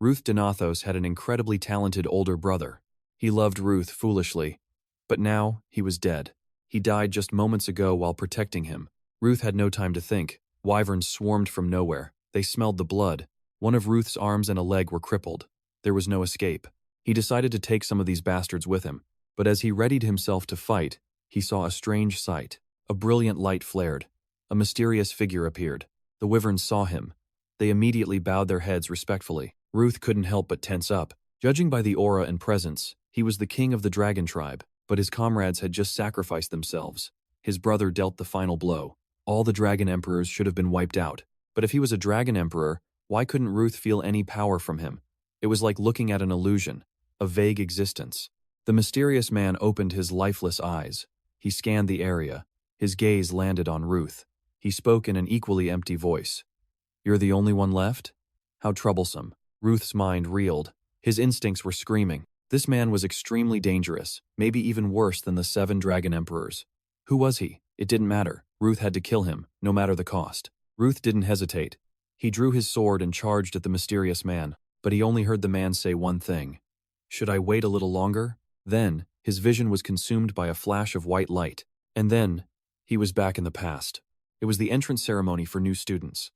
Ruth Donathos had an incredibly talented older brother. He loved Ruth foolishly, but now he was dead. He died just moments ago while protecting him. Ruth had no time to think. Wyverns swarmed from nowhere. They smelled the blood. One of Ruth's arms and a leg were crippled. There was no escape. He decided to take some of these bastards with him, but as he readied himself to fight, he saw a strange sight. A brilliant light flared. A mysterious figure appeared. The wyverns saw him. They immediately bowed their heads respectfully. Ruth couldn't help but tense up. Judging by the aura and presence, he was the king of the dragon tribe, but his comrades had just sacrificed themselves. His brother dealt the final blow. All the dragon emperors should have been wiped out. But if he was a dragon emperor, why couldn't Ruth feel any power from him? It was like looking at an illusion, a vague existence. The mysterious man opened his lifeless eyes. He scanned the area. His gaze landed on Ruth. He spoke in an equally empty voice. "You're the only one left? How troublesome." Ruth's mind reeled. His instincts were screaming. This man was extremely dangerous, maybe even worse than the 7 dragon emperors. Who was he? It didn't matter. Ruth had to kill him, no matter the cost. Ruth didn't hesitate. He drew his sword and charged at the mysterious man, but he only heard the man say one thing. "Should I wait a little longer?" Then, his vision was consumed by a flash of white light. And then, he was back in the past. It was the entrance ceremony for new students.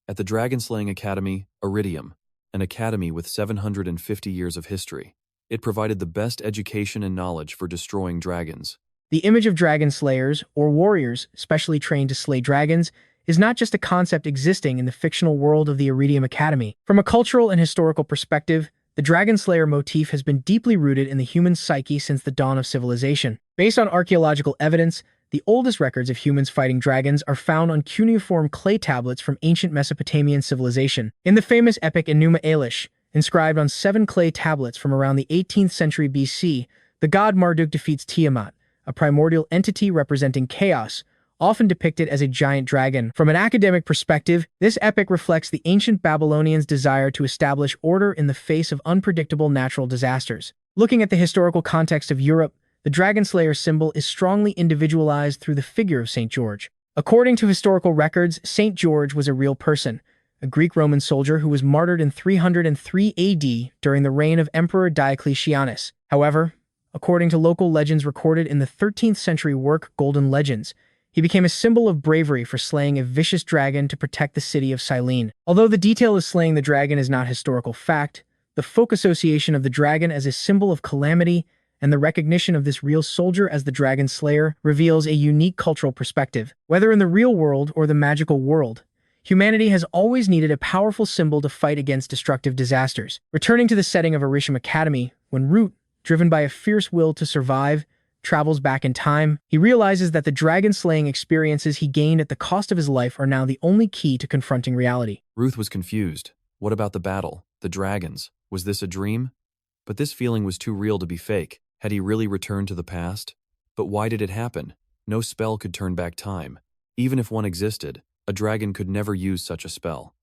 At the Dragon Slaying Academy, Iridium, an academy with 750 years of history. It provided the best education and knowledge for destroying dragons. The image of dragon slayers, or warriors specially trained to slay dragons, is not just a concept existing in the fictional world of the Iridium Academy. From a cultural and historical perspective, the dragon slayer motif has been deeply rooted in the human psyche since the dawn of civilization. Based on archaeological evidence, the oldest records of humans fighting dragons are found on cuneiform clay tablets from ancient Mesopotamian civilization. In the famous epic Enuma Elish, inscribed on 7 clay tablets from around the 18th century BC, the god Marduk defeats Tiamat, a primordial entity representing chaos, often depicted as a giant dragon. From an academic perspective, this epic reflects the ancient Babylonians' desire to establish order in the face of unpredictable natural disasters. Looking at the historical context of Europe, the dragon slayer symbol is strongly individualized through the figure of Saint George. According to historical records, Saint George was a real person, a Greek-Roman soldier who was martyred in 303 AD during the reign of Emperor Diocletianus. However, according to local legends recorded in the 13th century work Golden Legends, he became a symbol of bravery for slaying a vicious dragon to protect the city of Silene. Although the detail of slaying the dragon is not historical fact, the folk association of the dragon as a symbol of calamity and the recognition of this real soldier as the dragon slayer reveals a unique cultural perspective. Whether in the real world or the magical world, humanity has always needed a powerful symbol to fight against destructive disasters. Returning to the setting of Iridium Academy, when Root, driven by a fierce will to survive, travels back in time, he realizes that the dragon-slaying experiences he gained at the cost of his life are now the only key to confronting reality. Ruth was confused. What about the battle? The dragons? Was this a dream? But this feeling was too real to be fake. Had he really returned to the past? But why did it happen? No spell could turn back time. Even if one existed, a dragon could never use such a spell.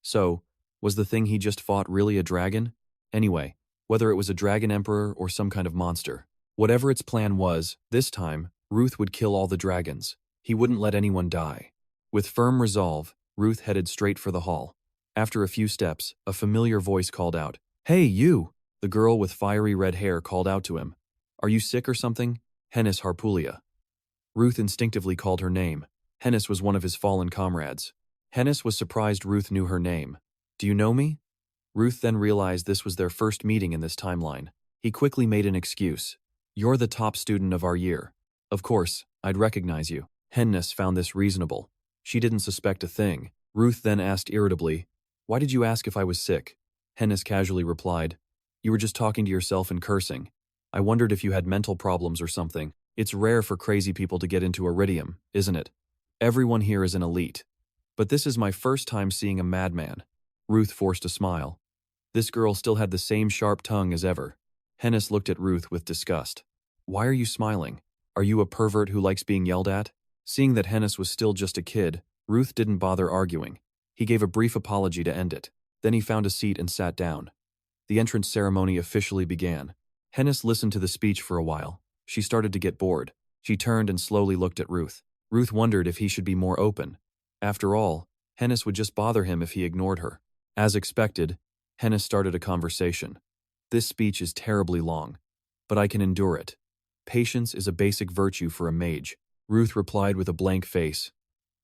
So, was the thing he just fought really a dragon? Anyway, whether it was a dragon emperor or some kind of monster, whatever its plan was, this time, Ruth would kill all the dragons. He wouldn't let anyone die. With firm resolve, Ruth headed straight for the hall. After a few steps, a familiar voice called out, "Hey, you!" The girl with fiery red hair called out to him. "Are you sick or something?" Hennis Harpulia. Ruth instinctively called her name. Hennis was one of his fallen comrades. Hennis was surprised Ruth knew her name. "Do you know me?" Ruth then realized this was their first meeting in this timeline. He quickly made an excuse. "You're the top student of our year. Of course, I'd recognize you." Hennis found this reasonable. She didn't suspect a thing. Ruth then asked irritably, "Why did you ask if I was sick?" Hennis casually replied, "You were just talking to yourself and cursing. I wondered if you had mental problems or something. It's rare for crazy people to get into Iridium, isn't it? Everyone here is an elite. But this is my first time seeing a madman." Ruth forced a smile. This girl still had the same sharp tongue as ever. Hennis looked at Ruth with disgust. "Why are you smiling? Are you a pervert who likes being yelled at?" Seeing that Hennis was still just a kid, Ruth didn't bother arguing. He gave a brief apology to end it. Then he found a seat and sat down. The entrance ceremony officially began. Hennis listened to the speech for a while. She started to get bored. She turned and slowly looked at Ruth. Ruth wondered if he should be more open. After all, Hennis would just bother him if he ignored her. As expected, Hennis started a conversation. This speech is terribly long, but I can endure it. Patience is a basic virtue for a mage. Ruth replied with a blank face.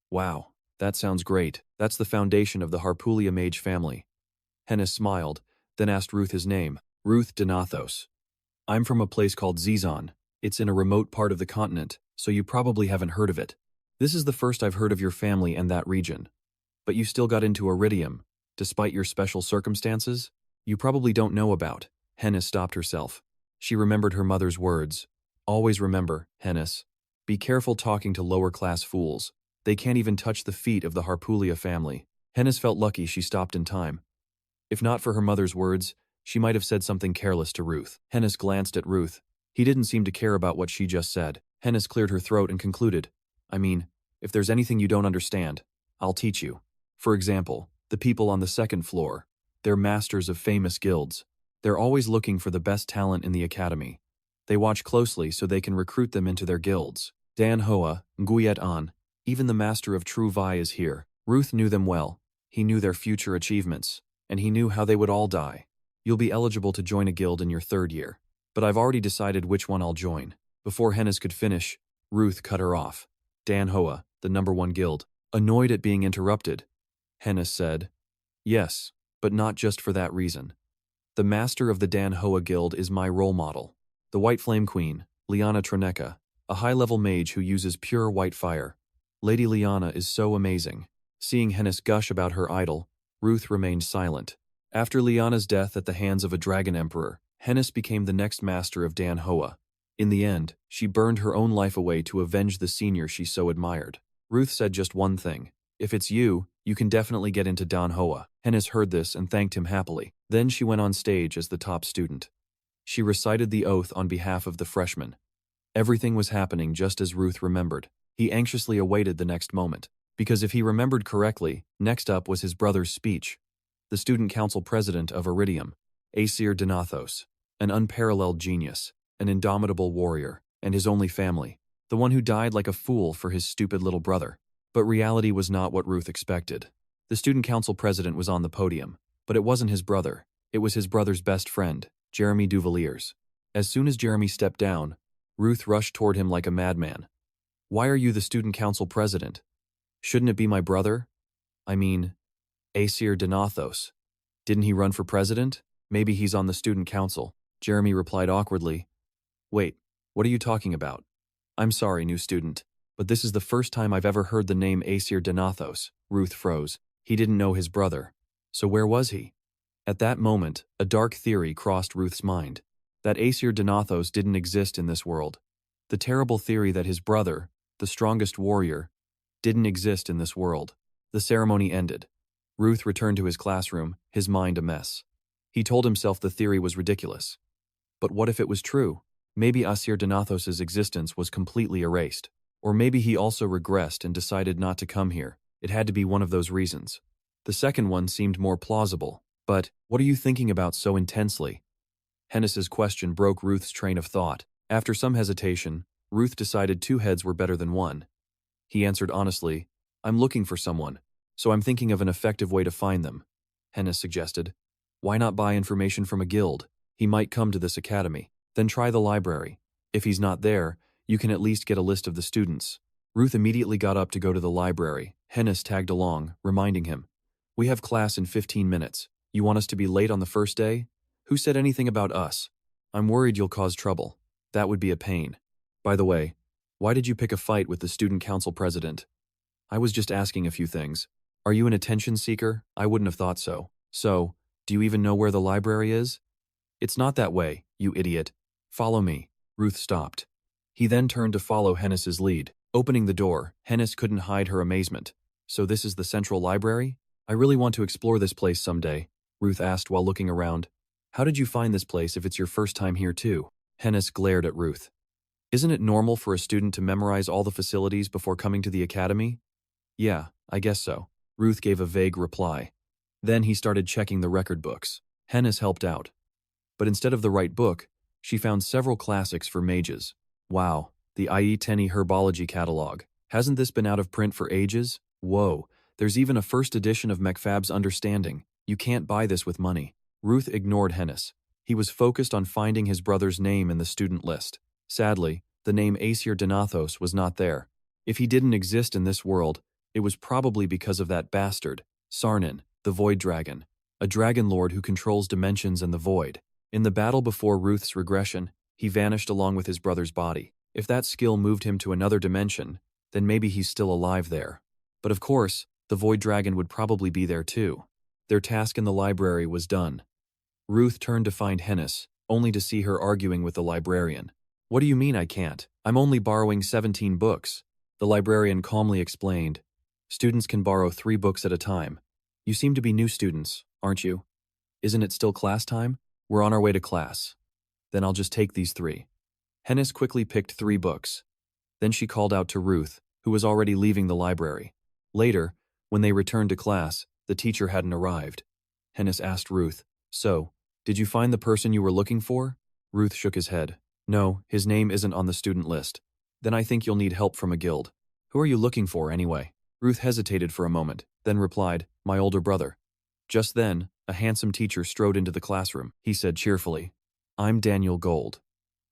Wow, that sounds great. That's the foundation of the Harpulia mage family. Hennis smiled, then asked Ruth his name. Ruth Donathos. I'm from a place called Zizan. It's in a remote part of the continent, so you probably haven't heard of it. This is the first I've heard of your family and that region. But you still got into Iridium, despite your special circumstances? You probably don't know about. Hennis stopped herself. She remembered her mother's words. Always remember, Hennis. Be careful talking to lower-class fools. They can't even touch the feet of the Harpulia family. Hennis felt lucky she stopped in time. If not for her mother's words, she might have said something careless to Ruth. Hennis glanced at Ruth. He didn't seem to care about what she just said. Hennis cleared her throat and concluded, I mean, if there's anything you don't understand, I'll teach you. For example, the people on the second floor. They're masters of famous guilds. They're always looking for the best talent in the academy. They watch closely so they can recruit them into their guilds. Dan Hoa, Nguyet An, even the master of True Vi is here. Ruth knew them well. He knew their future achievements, and he knew how they would all die. You'll be eligible to join a guild in your 3rd year. But I've already decided which one I'll join. Before Hennis could finish, Ruth cut her off. Dan Hoa, the #1 guild. Annoyed at being interrupted, Hennis said, Yes, but not just for that reason. The master of the Dan Hoa guild is my role model. The White Flame Queen, Liana Troneka, a high-level mage who uses pure white fire. Lady Liana is so amazing. Seeing Hennis gush about her idol, Ruth remained silent. After Liana's death at the hands of a dragon emperor, Hennis became the next master of Dan Hoa. In the end, she burned her own life away to avenge the senior she so admired. Ruth said just one thing. If it's you, you can definitely get into Dan Hoa. Hennis heard this and thanked him happily. Then she went on stage as the top student. She recited the oath on behalf of the freshmen. Everything was happening just as Ruth remembered. He anxiously awaited the next moment. Because if he remembered correctly, next up was his brother's speech. The student council president of Iridium, Aesir Donathos, an unparalleled genius, an indomitable warrior, and his only family, the one who died like a fool for his stupid little brother. But reality was not what Ruth expected. The student council president was on the podium, but it wasn't his brother. It was his brother's best friend, Jeremy Duvaliers. As soon as Jeremy stepped down, Ruth rushed toward him like a madman. Why are you the student council president? Shouldn't it be my brother? I mean, Aesir Donathos. Didn't he run for president? Maybe he's on the student council. Jeremy replied awkwardly. Wait, what are you talking about? I'm sorry, new student, but this is the first time I've ever heard the name Aesir Donathos. Ruth froze. He didn't know his brother. So where was he? At that moment, a dark theory crossed Ruth's mind. That Aesir Donathos didn't exist in this world. The terrible theory that his brother, the strongest warrior, didn't exist in this world. The ceremony ended. Ruth returned to his classroom, his mind a mess. He told himself the theory was ridiculous. But what if it was true? Maybe Aesir Donathos' existence was completely erased. Or maybe he also regressed and decided not to come here. It had to be one of those reasons. The second one seemed more plausible. But, what are you thinking about so intensely? Hennis's question broke Ruth's train of thought. After some hesitation, Ruth decided 2 heads were better than 1. He answered honestly, I'm looking for someone, so I'm thinking of an effective way to find them. Hennis suggested. Why not buy information from a guild? He might come to this academy. Then try the library. If he's not there, you can at least get a list of the students. Ruth immediately got up to go to the library. Hennis tagged along, reminding him. We have class in 15 minutes. You want us to be late on the first day? Who said anything about us? I'm worried you'll cause trouble. That would be a pain. By the way, why did you pick a fight with the student council president? I was just asking a few things. Are you an attention seeker? I wouldn't have thought so. So, do you even know where the library is? It's not that way, you idiot. Follow me. Ruth stopped. He then turned to follow Hennis's lead. Opening the door, Hennis couldn't hide her amazement. So this is the central library? I really want to explore this place someday, Ruth asked while looking around. How did you find this place if it's your first time here too? Hennis glared at Ruth. Isn't it normal for a student to memorize all the facilities before coming to the academy? Yeah, I guess so. Ruth gave a vague reply. Then he started checking the record books. Hennis helped out. But instead of the right book, she found several classics for mages. Wow, the IE Tenny Herbology Catalog. Hasn't this been out of print for ages? Whoa, there's even a first edition of McFab's Understanding. You can't buy this with money. Ruth ignored Hennis. He was focused on finding his brother's name in the student list. Sadly, the name Aesir Donathos was not there. If he didn't exist in this world, it was probably because of that bastard, Sarnin, the Void Dragon, a dragon lord who controls dimensions and the void. In the battle before Ruth's regression, he vanished along with his brother's body. If that skill moved him to another dimension, then maybe he's still alive there. But of course, the Void Dragon would probably be there too. Their task in the library was done. Ruth turned to find Hennis, only to see her arguing with the librarian. "What do you mean I can't? I'm only borrowing 17 books." The librarian calmly explained. "Students can borrow 3 books at a time. You seem to be new students, aren't you? Isn't it still class time? We're on our way to class. Then I'll just take these 3. Hennis quickly picked 3 books. Then she called out to Ruth, who was already leaving the library. Later, when they returned to class, the teacher hadn't arrived. Hennis asked Ruth, "So, did you find the person you were looking for?" Ruth shook his head. "No, his name isn't on the student list." "Then I think you'll need help from a guild." "Who are you looking for anyway?" Ruth hesitated for a moment, then replied, "My older brother." Just then, a handsome teacher strode into the classroom. He said cheerfully, "I'm Daniel Gold.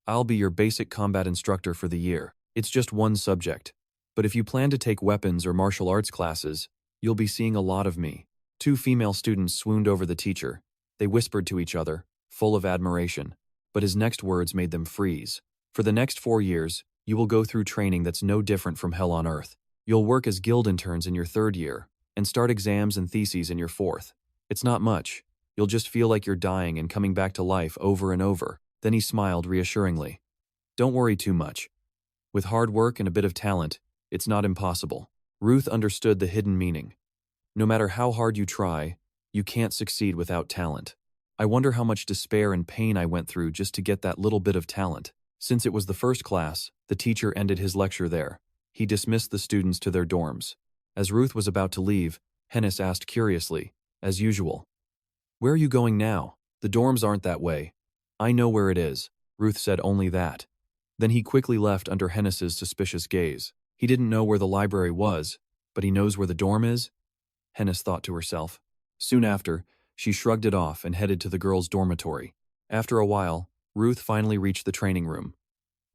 I'll be your basic combat instructor for the year. It's just one subject. But if you plan to take weapons or martial arts classes, you'll be seeing a lot of me." 2 female students swooned over the teacher. They whispered to each other, full of admiration. But his next words made them freeze. "For the next 4 years, you will go through training that's no different from hell on earth. You'll work as guild interns in your 3rd year, and start exams and theses in your 4th. It's not much. You'll just feel like you're dying and coming back to life over and over." Then he smiled reassuringly. "Don't worry too much. With hard work and a bit of talent, it's not impossible." Ruth understood the hidden meaning. No matter how hard you try, you can't succeed without talent. "I wonder how much despair and pain I went through just to get that little bit of talent." Since it was the first class, the teacher ended his lecture there. He dismissed the students to their dorms. As Ruth was about to leave, Hennis asked curiously, as usual, "Where are you going now?" "The dorms aren't that way." "I know where it is." Ruth said only that. Then he quickly left under Hennis's suspicious gaze. He didn't know where the library was, but he knows where the dorm is? Hennis thought to herself. Soon after, she shrugged it off and headed to the girls' dormitory. After a while, Ruth finally reached the training room.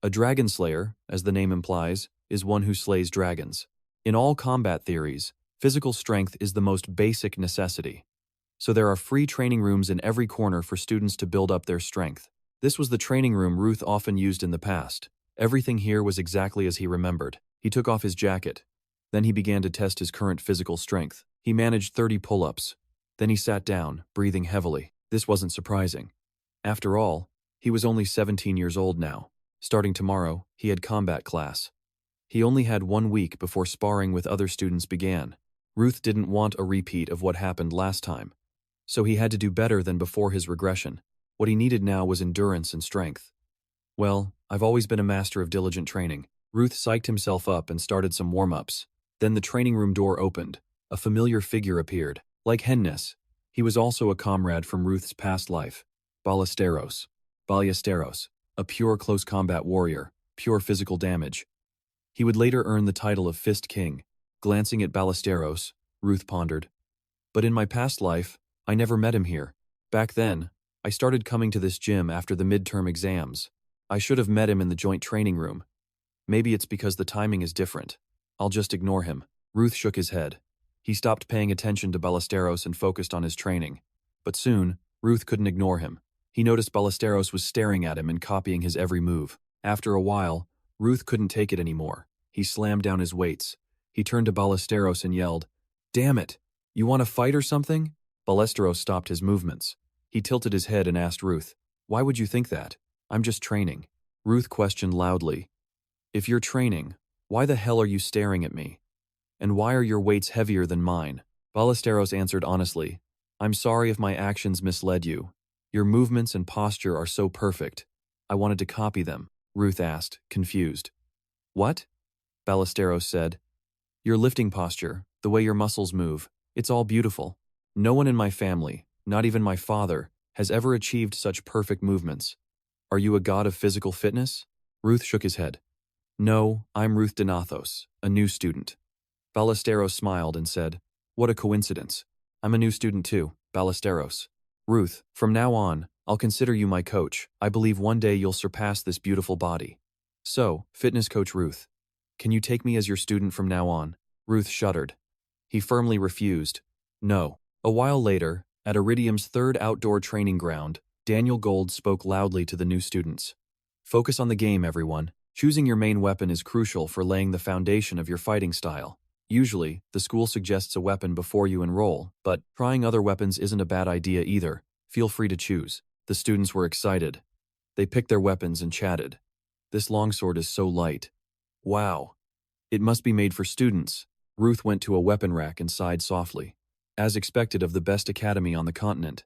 A dragon slayer, as the name implies, is one who slays dragons. In all combat theories, physical strength is the most basic necessity. So there are free training rooms in every corner for students to build up their strength. This was the training room Ruth often used in the past. Everything here was exactly as he remembered. He took off his jacket. Then he began to test his current physical strength. He managed 30 pull-ups. Then he sat down, breathing heavily. This wasn't surprising. After all, he was only 17 years old now. Starting tomorrow, he had combat class. He only had 1 week before sparring with other students began. Ruth didn't want a repeat of what happened last time. So he had to do better than before his regression. What he needed now was endurance and strength. Well, I've always been a master of diligent training. Ruth psyched himself up and started some warm-ups. Then the training room door opened. A familiar figure appeared. Like Hennes, he was also a comrade from Ruth's past life. Ballesteros, a pure close combat warrior, pure physical damage. He would later earn the title of Fist King. Glancing at Ballesteros, Ruth pondered. But in my past life, I never met him here. Back then, I started coming to this gym after the midterm exams. I should have met him in the joint training room. Maybe it's because the timing is different. I'll just ignore him. Ruth shook his head. He stopped paying attention to Ballesteros and focused on his training. But soon, Ruth couldn't ignore him. He noticed Ballesteros was staring at him and copying his every move. After a while, Ruth couldn't take it anymore. He slammed down his weights. He turned to Ballesteros and yelled, "Damn it! You want to fight or something?" Ballesteros stopped his movements. He tilted his head and asked Ruth, "Why would you think that? I'm just training." Ruth questioned loudly, "If you're training, why the hell are you staring at me? And why are your weights heavier than mine?" Ballesteros answered honestly, "I'm sorry if my actions misled you. Your movements and posture are so perfect. I wanted to copy them." Ruth asked, confused. "What?" Ballesteros said. "Your lifting posture, the way your muscles move, it's all beautiful. No one in my family, not even my father, has ever achieved such perfect movements. Are you a god of physical fitness?" Ruth shook his head. "No, I'm Ruth Donathos, a new student." Ballesteros smiled and said, "What a coincidence. I'm a new student too, Ballesteros." Ruth, from now on, I'll consider you my coach. I believe one day you'll surpass this beautiful body. So, fitness coach Ruth, can you take me as your student from now on? Ruth shuddered. He firmly refused. No. A while later, at Iridium's third outdoor training ground, Daniel Gold spoke loudly to the new students. Focus on the game, everyone. Choosing your main weapon is crucial for laying the foundation of your fighting style. Usually, the school suggests a weapon before you enroll, but trying other weapons isn't a bad idea either. Feel free to choose. The students were excited. They picked their weapons and chatted. This longsword is so light. Wow. It must be made for students. Ruth went to a weapon rack and sighed softly. As expected of the best academy on the continent,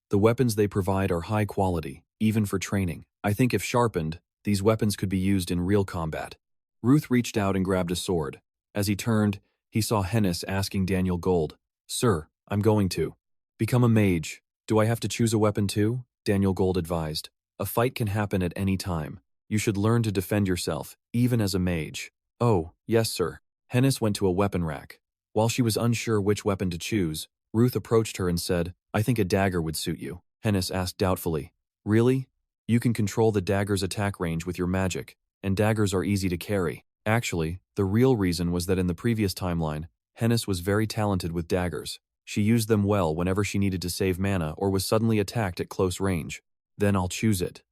the weapons they provide are high quality, even for training. I think if sharpened, these weapons could be used in real combat. Ruth reached out and grabbed a sword. As he turned, he saw Hennis asking Daniel Gold, "Sir, I'm going to become a mage. Do I have to choose a weapon too?" Daniel Gold advised. "A fight can happen at any time. You should learn to defend yourself, even as a mage." "Oh, yes, sir." Hennis went to a weapon rack. While she was unsure which weapon to choose, Ruth approached her and said, "I think a dagger would suit you." Hennis asked doubtfully, "Really? You can control the dagger's attack range with your magic, and daggers are easy to carry." Actually, the real reason was that in the previous timeline, Hennis was very talented with daggers. She used them well whenever she needed to save mana or was suddenly attacked at close range. "Then I'll choose it."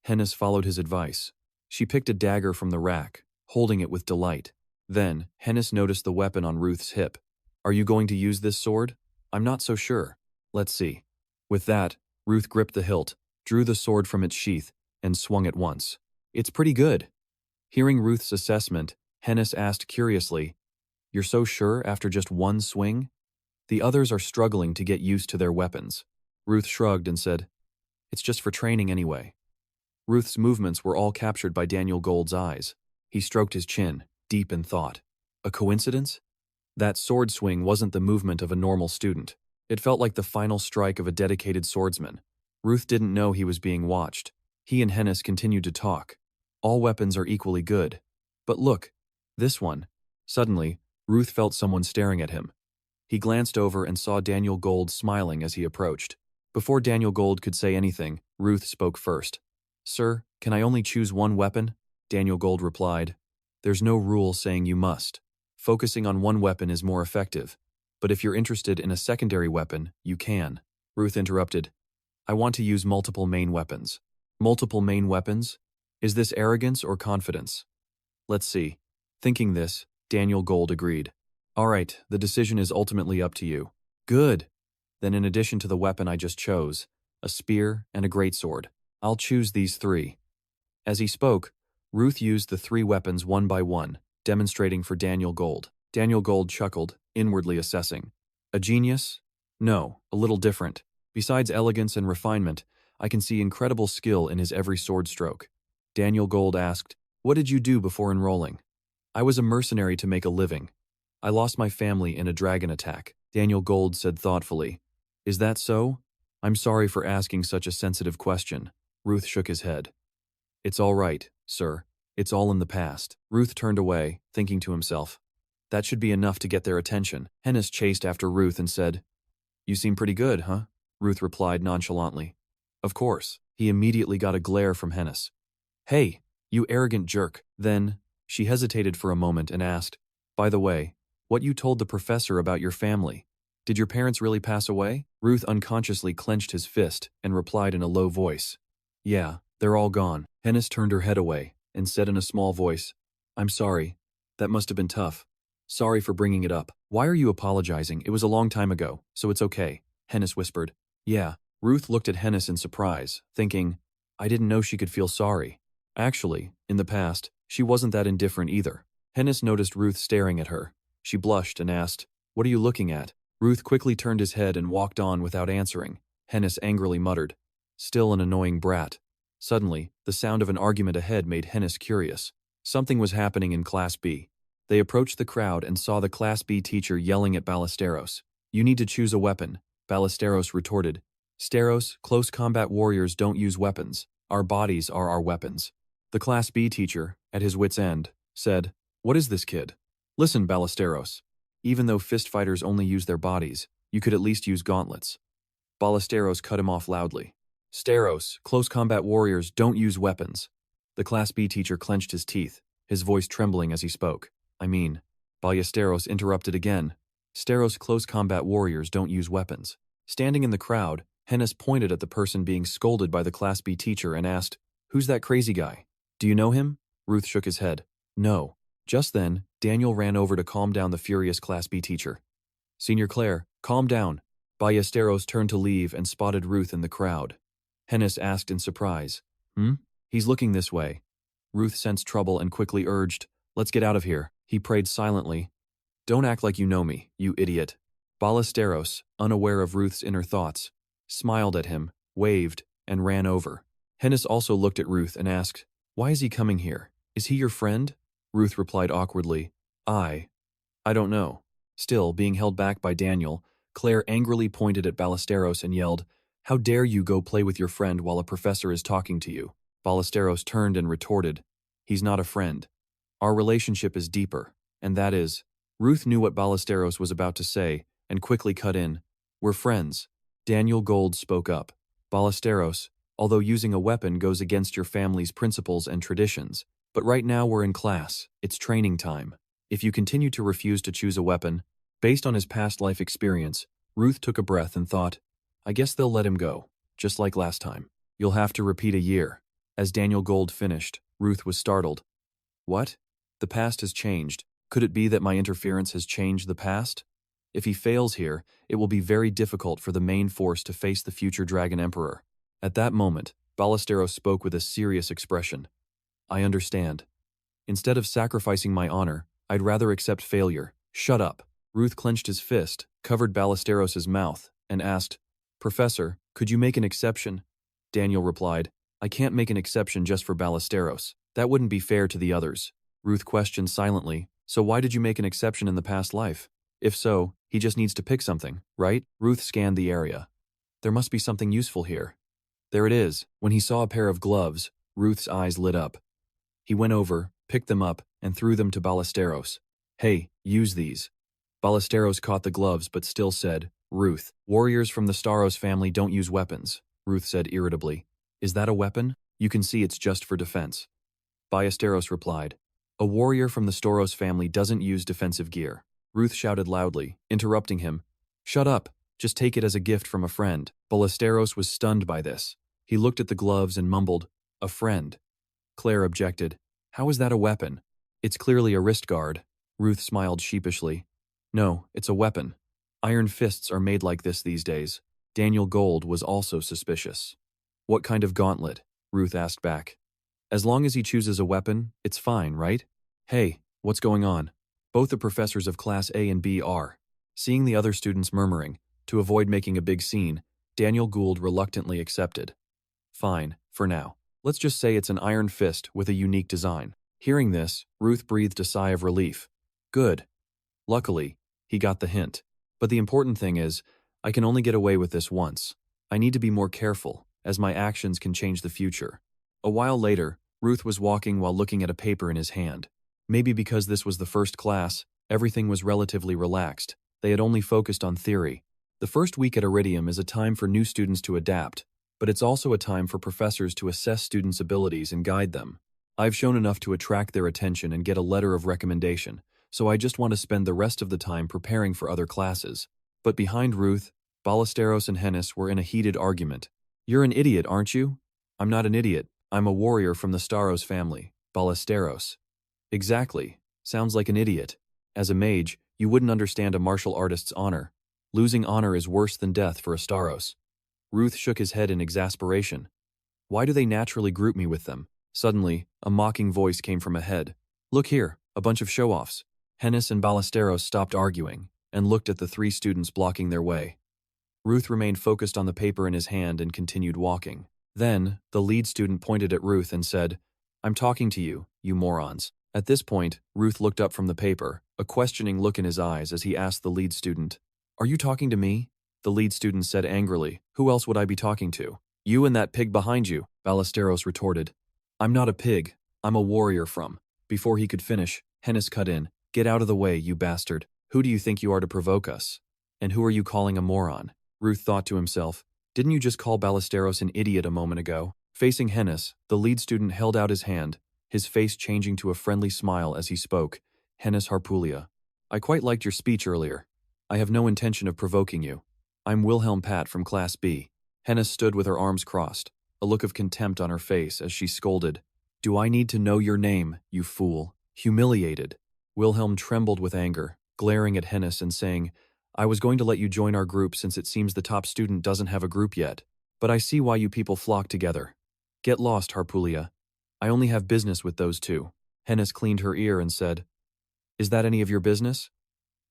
Hennis followed his advice. She picked a dagger from the rack, holding it with delight. Then, Hennis noticed the weapon on Ruth's hip. "Are you going to use this sword?" "I'm not so sure. Let's see." With that, Ruth gripped the hilt, drew the sword from its sheath, and swung it once. "It's pretty good." Hearing Ruth's assessment, Hennis asked curiously, "You're so sure after just one swing?" "The others are struggling to get used to their weapons." Ruth shrugged and said, "It's just for training anyway." Ruth's movements were all captured by Daniel Gold's eyes. He stroked his chin, deep in thought. A coincidence? That sword swing wasn't the movement of a normal student. It felt like the final strike of a dedicated swordsman. Ruth didn't know he was being watched. He and Hennis continued to talk. All weapons are equally good. But look, this one. Suddenly, Ruth felt someone staring at him. He glanced over and saw Daniel Gold smiling as he approached. Before Daniel Gold could say anything, Ruth spoke first. "Sir, can I only choose one weapon?" Daniel Gold replied. "There's no rule saying you must. Focusing on one weapon is more effective. But if you're interested in a secondary weapon, you can." Ruth interrupted. "I want to use multiple main weapons." "Multiple main weapons? Is this arrogance or confidence?" "Let's see." Thinking this, Daniel Gold agreed. "All right, the decision is ultimately up to you." "Good. Then in addition to the weapon I just chose, a spear and a greatsword, I'll choose these three." As he spoke, Ruth used the three weapons one by one, demonstrating for Daniel Gold. Daniel Gold chuckled, inwardly assessing. "A genius? No, a little different. Besides elegance and refinement, I can see incredible skill in his every sword stroke." Daniel Gold asked, "What did you do before enrolling?" "I was a mercenary to make a living. I lost my family in a dragon attack," Daniel Gold said thoughtfully. "Is that so? I'm sorry for asking such a sensitive question." Ruth shook his head. "It's all right, sir. It's all in the past." Ruth turned away, thinking to himself, "That should be enough to get their attention." Hennis chased after Ruth and said, "You seem pretty good, huh?" Ruth replied nonchalantly. "Of course." He immediately got a glare from Hennis. "Hey, you arrogant jerk." Then, she hesitated for a moment and asked, "By the way, what you told the professor about your family? Did your parents really pass away?" Ruth unconsciously clenched his fist and replied in a low voice, "Yeah, they're all gone." Hennis turned her head away and said in a small voice, "I'm sorry. That must have been tough. Sorry for bringing it up." "Why are you apologizing? It was a long time ago, so it's okay," Hennis whispered. "Yeah." Ruth looked at Hennis in surprise, thinking, I didn't know she could feel sorry. Actually, in the past, she wasn't that indifferent either. Hennis noticed Ruth staring at her. She blushed and asked, "What are you looking at?" Ruth quickly turned his head and walked on without answering. Hennis angrily muttered, "Still an annoying brat." Suddenly, the sound of an argument ahead made Hennis curious. Something was happening in Class B. They approached the crowd and saw the Class B teacher yelling at Ballesteros. "You need to choose a weapon," Ballesteros retorted. "Steros, close combat warriors don't use weapons. Our bodies are our weapons." The Class B teacher, at his wit's end, said, "What is this kid?" "Listen, Ballesteros. Even though fist fighters only use their bodies, you could at least use gauntlets." Ballesteros cut him off loudly. Steros, close combat warriors don't use weapons. The Class B teacher clenched his teeth, his voice trembling as he spoke. Ballesteros interrupted again. Steros, close combat warriors don't use weapons. Standing in the crowd, Hennis pointed at the person being scolded by the Class B teacher and asked, "Who's that crazy guy? Do you know him?" Ruth shook his head. No. Just then, Daniel ran over to calm down the furious Class B teacher. Senior Claire, calm down. Ballesteros turned to leave and spotted Ruth in the crowd. Hennis asked in surprise, He's looking this way. Ruth sensed trouble and quickly urged, "Let's get out of here." He prayed silently. "Don't act like you know me, you idiot." Ballesteros, unaware of Ruth's inner thoughts, smiled at him, waved, and ran over. Hennis also looked at Ruth and asked, "Why is he coming here? Is he your friend?" Ruth replied awkwardly, I don't know." Still, being held back by Daniel, Claire angrily pointed at Ballesteros and yelled, "How dare you go play with your friend while a professor is talking to you?" Ballesteros turned and retorted, "He's not a friend. Our relationship is deeper, and that is..." Ruth knew what Ballesteros was about to say and quickly cut in, "We're friends." Daniel Gold spoke up. "Ballesteros, although using a weapon goes against your family's principles and traditions, but right now we're in class, it's training time. If you continue to refuse to choose a weapon," based on his past life experience, Ruth took a breath and thought, "I guess they'll let him go, just like last time. You'll have to repeat a year." As Daniel Gold finished, Ruth was startled. "What? The past has changed. Could it be that my interference has changed the past? If he fails here, it will be very difficult for the main force to face the future Dragon Emperor." At that moment, Ballesteros spoke with a serious expression. "I understand. Instead of sacrificing my honor, I'd rather accept failure." "Shut up." Ruth clenched his fist, covered Ballesteros's mouth, and asked, "Professor, could you make an exception?" Daniel replied, "I can't make an exception just for Ballesteros. That wouldn't be fair to the others." Ruth questioned silently, "So why did you make an exception in the past life? If so, he just needs to pick something, right?" Ruth scanned the area. "There must be something useful here." There it is. When he saw a pair of gloves, Ruth's eyes lit up. He went over, picked them up, and threw them to Ballesteros. "Hey, use these." Ballesteros caught the gloves but still said, "Ruth, warriors from the Staros family don't use weapons." Ruth said irritably, "Is that a weapon? You can see it's just for defense." Ballesteros replied, "A warrior from the Staros family doesn't use defensive gear." Ruth shouted loudly, interrupting him, "Shut up, just take it as a gift from a friend." Ballesteros was stunned by this. He looked at the gloves and mumbled, "A friend." Claire objected, "How is that a weapon? It's clearly a wrist guard." Ruth smiled sheepishly. "No, it's a weapon. Iron fists are made like this these days." Daniel Gold was also suspicious. "What kind of gauntlet?" Ruth asked back. "As long as he chooses a weapon, it's fine, right?" "Hey, what's going on?" Both the professors of Class A and B are. Seeing the other students murmuring, to avoid making a big scene, Daniel Gould reluctantly accepted. "Fine, for now. Let's just say it's an iron fist with a unique design." Hearing this, Ruth breathed a sigh of relief. "Good. Luckily, he got the hint. But the important thing is, I can only get away with this once. I need to be more careful, as my actions can change the future." A while later, Ruth was walking while looking at a paper in his hand. Maybe because this was the first class, everything was relatively relaxed. They had only focused on theory. The first week at Iridium is a time for new students to adapt, but it's also a time for professors to assess students' abilities and guide them. I've shown enough to attract their attention and get a letter of recommendation, so I just want to spend the rest of the time preparing for other classes. But behind Ruth, Ballesteros and Hennis were in a heated argument. "You're an idiot, aren't you?" "I'm not an idiot. I'm a warrior from the Staros family." Ballesteros. "Exactly. Sounds like an idiot. As a mage, you wouldn't understand a martial artist's honor. Losing honor is worse than death for a Staros." Ruth shook his head in exasperation. "Why do they naturally group me with them?" Suddenly, a mocking voice came from ahead. "Look here, a bunch of show-offs." Hennis and Ballesteros stopped arguing and looked at the three students blocking their way. Ruth remained focused on the paper in his hand and continued walking. Then, the lead student pointed at Ruth and said, "I'm talking to you, you morons." At this point, Ruth looked up from the paper, a questioning look in his eyes as he asked the lead student, "Are you talking to me?" The lead student said angrily, "Who else would I be talking to?" "You and that pig behind you," Ballesteros retorted. "I'm not a pig. I'm a warrior from..." Before he could finish, Hennis cut in, "Get out of the way, you bastard. Who do you think you are to provoke us? And who are you calling a moron?" Ruth thought to himself, Didn't you just call Ballesteros an idiot a moment ago? Facing Hennis, the lead student held out his hand, his face changing to a friendly smile as he spoke. Hennis Harpulia. I quite liked your speech earlier. I have no intention of provoking you. I'm Wilhelm Pat from Class B. Hennis stood with her arms crossed, a look of contempt on her face as she scolded. Do I need to know your name, you fool? Humiliated. Wilhelm trembled with anger, glaring at Hennis and saying, I was going to let you join our group since it seems the top student doesn't have a group yet. But I see why you people flock together. Get lost, Harpulia. I only have business with those two. Hennis cleaned her ear and said, Is that any of your business?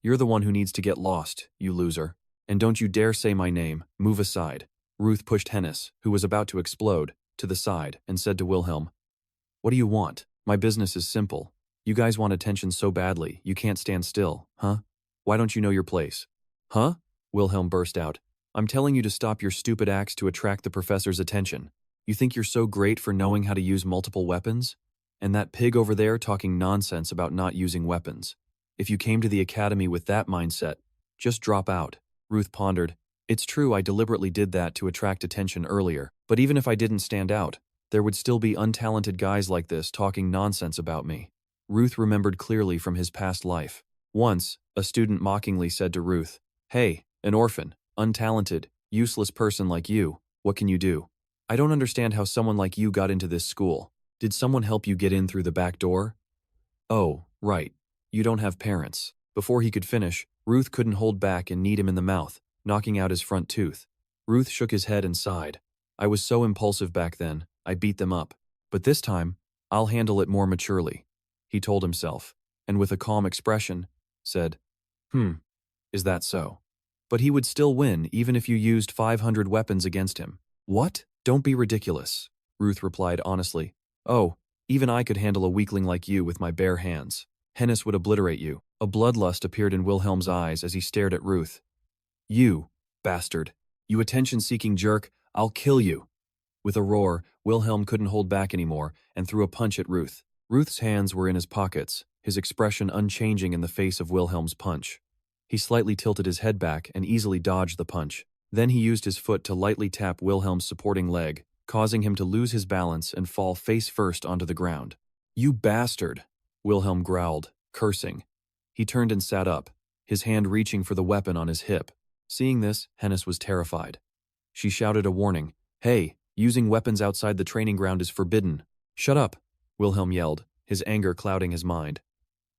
You're the one who needs to get lost, you loser. And don't you dare say my name. Move aside. Ruth pushed Hennis, who was about to explode, to the side and said to Wilhelm, What do you want? My business is simple. You guys want attention so badly, you can't stand still, huh? Why don't you know your place? Huh? Wilhelm burst out. I'm telling you to stop your stupid acts to attract the professor's attention. You think you're so great for knowing how to use multiple weapons? And that pig over there talking nonsense about not using weapons. If you came to the academy with that mindset, just drop out. Ruth pondered. It's true I deliberately did that to attract attention earlier, but even if I didn't stand out, there would still be untalented guys like this talking nonsense about me. Ruth remembered clearly from his past life. Once, a student mockingly said to Ruth, Hey, an orphan, untalented, useless person like you, what can you do? I don't understand how someone like you got into this school. Did someone help you get in through the back door? Oh, right. You don't have parents. Before he could finish, Ruth couldn't hold back and kneed him in the mouth, knocking out his front tooth. Ruth shook his head and sighed. I was so impulsive back then, I beat them up. But this time, I'll handle it more maturely, he told himself, and with a calm expression, said, Is that so? But he would still win even if you used 500 weapons against him. What? Don't be ridiculous, Ruth replied honestly. Oh, even I could handle a weakling like you with my bare hands. Hennis would obliterate you. A bloodlust appeared in Wilhelm's eyes as he stared at Ruth. You, bastard. You attention-seeking jerk, I'll kill you. With a roar, Wilhelm couldn't hold back anymore and threw a punch at Ruth. Ruth's hands were in his pockets, his expression unchanging in the face of Wilhelm's punch. He slightly tilted his head back and easily dodged the punch. Then he used his foot to lightly tap Wilhelm's supporting leg, causing him to lose his balance and fall face first onto the ground. You bastard, Wilhelm growled, cursing. He turned and sat up, his hand reaching for the weapon on his hip. Seeing this, Hennis was terrified. She shouted a warning. Hey, using weapons outside the training ground is forbidden. Shut up, Wilhelm yelled, his anger clouding his mind.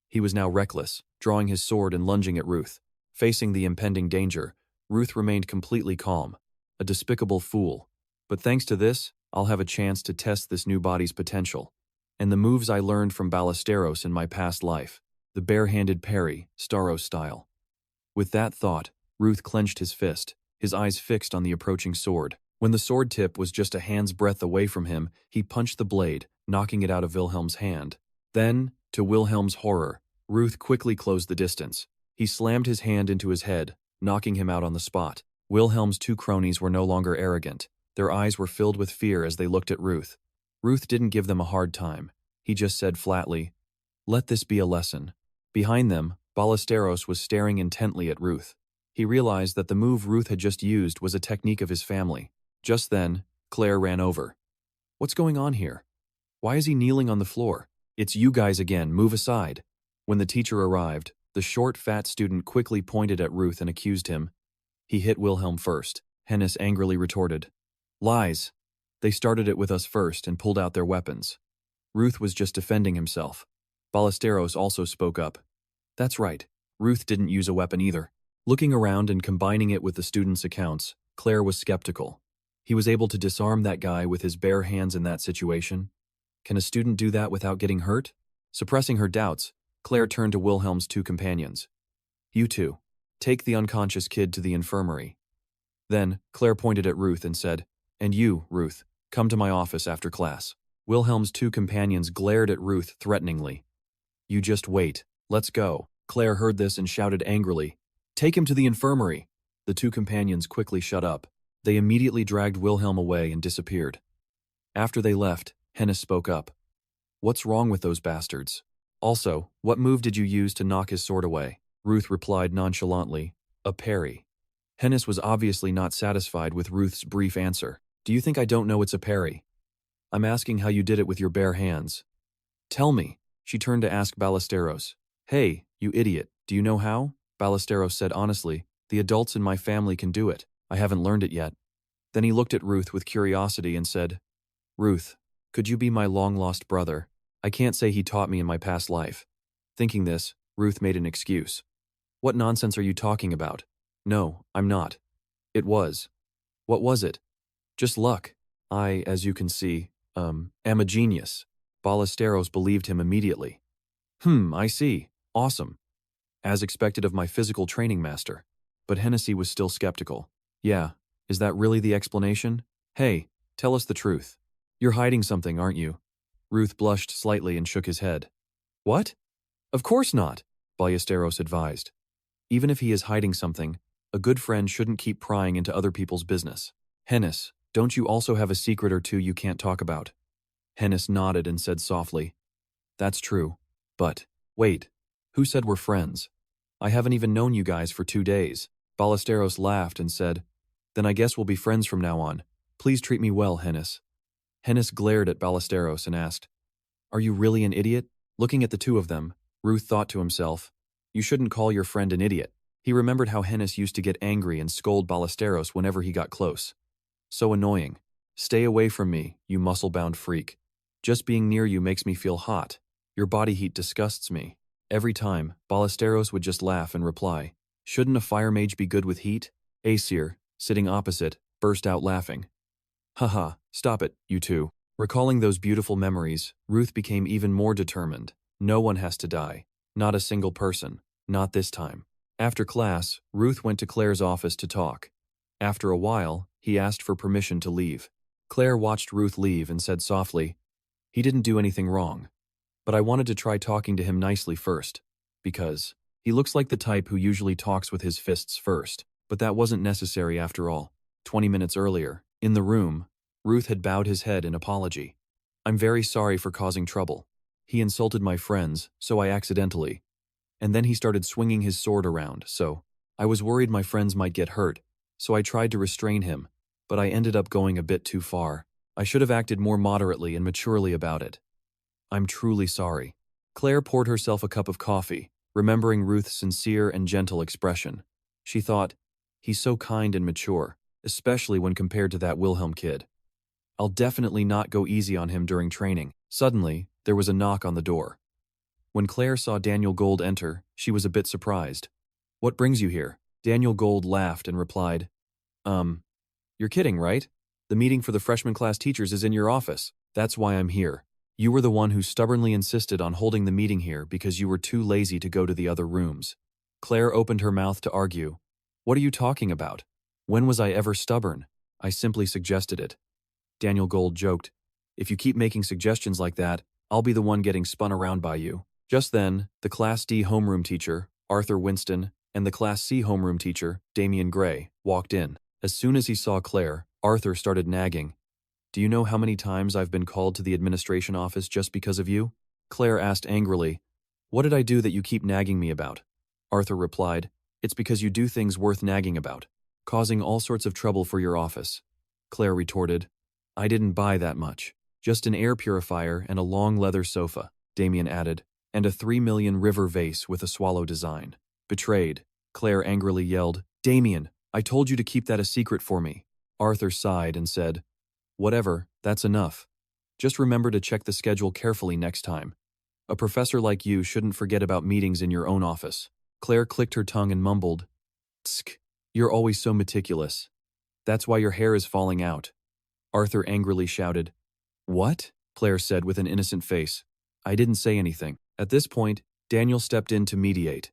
He was now reckless, drawing his sword and lunging at Ruth. Facing the impending danger, Ruth remained completely calm. A despicable fool. But thanks to this, I'll have a chance to test this new body's potential. And the moves I learned from Ballesteros in my past life. The bare-handed parry, Staros style. With that thought, Ruth clenched his fist, his eyes fixed on the approaching sword. When the sword tip was just a hand's breadth away from him, he punched the blade, knocking it out of Wilhelm's hand. Then, to Wilhelm's horror, Ruth quickly closed the distance. He slammed his hand into his head, knocking him out on the spot. Wilhelm's two cronies were no longer arrogant. Their eyes were filled with fear as they looked at Ruth. Ruth didn't give them a hard time. He just said flatly, Let this be a lesson. Behind them, Ballesteros was staring intently at Ruth. He realized that the move Ruth had just used was a technique of his family. Just then, Claire ran over. What's going on here? Why is he kneeling on the floor? It's you guys again, move aside. When the teacher arrived, the short, fat student quickly pointed at Ruth and accused him. He hit Wilhelm first. Hennis angrily retorted. Lies. They started it with us first and pulled out their weapons. Ruth was just defending himself. Ballesteros also spoke up. That's right. Ruth didn't use a weapon either. Looking around and combining it with the students' accounts, Claire was skeptical. He was able to disarm that guy with his bare hands in that situation. Can a student do that without getting hurt? Suppressing her doubts, Claire turned to Wilhelm's two companions. You two, take the unconscious kid to the infirmary. Then, Claire pointed at Ruth and said, And you, Ruth, come to my office after class. Wilhelm's two companions glared at Ruth threateningly. You just wait. Let's go. Claire heard this and shouted angrily, Take him to the infirmary. The two companions quickly shut up. They immediately dragged Wilhelm away and disappeared. After they left, Hennis spoke up. What's wrong with those bastards? Also, what move did you use to knock his sword away? Ruth replied nonchalantly, A parry. Hennis was obviously not satisfied with Ruth's brief answer. Do you think I don't know it's a parry? I'm asking how you did it with your bare hands. Tell me. She turned to ask Ballesteros. Hey, you idiot, do you know how? Ballesteros said honestly, the adults in my family can do it. I haven't learned it yet. Then he looked at Ruth with curiosity and said, Ruth, could you be my long-lost brother? I can't say he taught me in my past life. Thinking this, Ruth made an excuse. What nonsense are you talking about? No, I'm not. It was. What was it? Just luck. I, as you can see, am a genius. Ballesteros believed him immediately. I see. Awesome. As expected of my physical training master. But Hennessy was still skeptical. Yeah, is that really the explanation? Hey, tell us the truth. You're hiding something, aren't you? Ruth blushed slightly and shook his head. What? Of course not, Ballesteros advised. Even if he is hiding something, a good friend shouldn't keep prying into other people's business. Hennis, don't you also have a secret or two you can't talk about? Hennis nodded and said softly, That's true. But, wait, who said we're friends? I haven't even known you guys for 2 days. Ballesteros laughed and said, Then I guess we'll be friends from now on. Please treat me well, Hennis. Hennis glared at Ballesteros and asked, Are you really an idiot? Looking at the two of them, Ruth thought to himself, You shouldn't call your friend an idiot. He remembered how Hennis used to get angry and scold Ballesteros whenever he got close. So annoying. Stay away from me, you muscle-bound freak. Just being near you makes me feel hot. Your body heat disgusts me. Every time, Ballesteros would just laugh and reply, Shouldn't a fire mage be good with heat? Aesir, sitting opposite, burst out laughing. Haha, stop it, you two. Recalling those beautiful memories, Ruth became even more determined. No one has to die. Not a single person. Not this time. After class, Ruth went to Claire's office to talk. After a while, he asked for permission to leave. Claire watched Ruth leave and said softly, He didn't do anything wrong. But I wanted to try talking to him nicely first. Because he looks like the type who usually talks with his fists first. But that wasn't necessary after all. 20 minutes earlier, in the room, Ruth had bowed his head in apology. I'm very sorry for causing trouble. He insulted my friends, so I accidentally. And then he started swinging his sword around, so I was worried my friends might get hurt, so I tried to restrain him, but I ended up going a bit too far. I should have acted more moderately and maturely about it. I'm truly sorry. Claire poured herself a cup of coffee, remembering Ruth's sincere and gentle expression. She thought, he's so kind and mature, especially when compared to that Wilhelm kid. I'll definitely not go easy on him during training. Suddenly, there was a knock on the door. When Claire saw Daniel Gold enter, she was a bit surprised. What brings you here? Daniel Gold laughed and replied, You're kidding, right? The meeting for the freshman class teachers is in your office. That's why I'm here. You were the one who stubbornly insisted on holding the meeting here because you were too lazy to go to the other rooms. Claire opened her mouth to argue. What are you talking about? When was I ever stubborn? I simply suggested it. Daniel Gold joked, If you keep making suggestions like that, I'll be the one getting spun around by you. Just then, the Class D homeroom teacher, Arthur Winston, and the Class C homeroom teacher, Damian Gray, walked in. As soon as he saw Claire, Arthur started nagging. Do you know how many times I've been called to the administration office just because of you? Claire asked angrily, What did I do that you keep nagging me about? Arthur replied, It's because you do things worth nagging about, causing all sorts of trouble for your office. Claire retorted, I didn't buy that much. Just an air purifier and a long leather sofa, Damian added, and a 3 million river vase with a swallow design. Betrayed, Claire angrily yelled, Damian, I told you to keep that a secret for me. Arthur sighed and said, Whatever, that's enough. Just remember to check the schedule carefully next time. A professor like you shouldn't forget about meetings in your own office. Claire clicked her tongue and mumbled, Tsk, you're always so meticulous. That's why your hair is falling out. Arthur angrily shouted, What? Claire said with an innocent face. I didn't say anything. At this point, Daniel stepped in to mediate.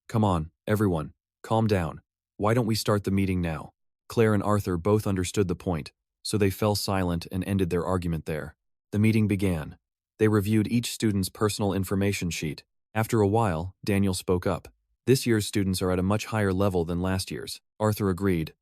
Come on, everyone, calm down. Why don't we start the meeting now? Claire and Arthur both understood the point, so they fell silent and ended their argument there. The meeting began. They reviewed each student's personal information sheet. After a while, Daniel spoke up. This year's students are at a much higher level than last year's. Arthur agreed.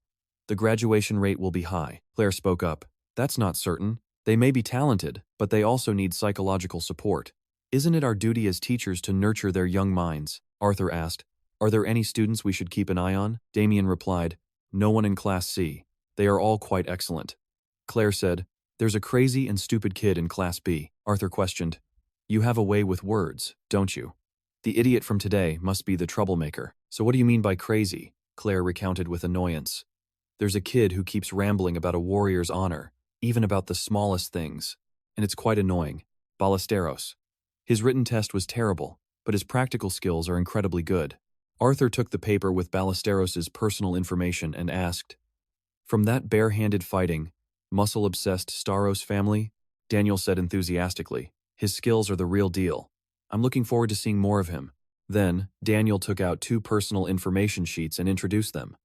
The graduation rate will be high. Claire spoke up. That's not certain. They may be talented, but they also need psychological support. Isn't it our duty as teachers to nurture their young minds? Arthur asked. Are there any students we should keep an eye on? Damian replied. No one in Class C. They are all quite excellent. Claire said, there's a crazy and stupid kid in Class B. Arthur questioned, you have a way with words, don't you? The idiot from today must be the troublemaker. So what do you mean by crazy? Claire recounted with annoyance. There's a kid who keeps rambling about a warrior's honor, even about the smallest things. And it's quite annoying. Ballesteros. His written test was terrible, but his practical skills are incredibly good. Arthur took the paper with Ballesteros's personal information and asked, from that bare-handed fighting, muscle-obsessed Staros family? Daniel said enthusiastically, his skills are the real deal. I'm looking forward to seeing more of him. Then, Daniel took out 2 personal information sheets and introduced them.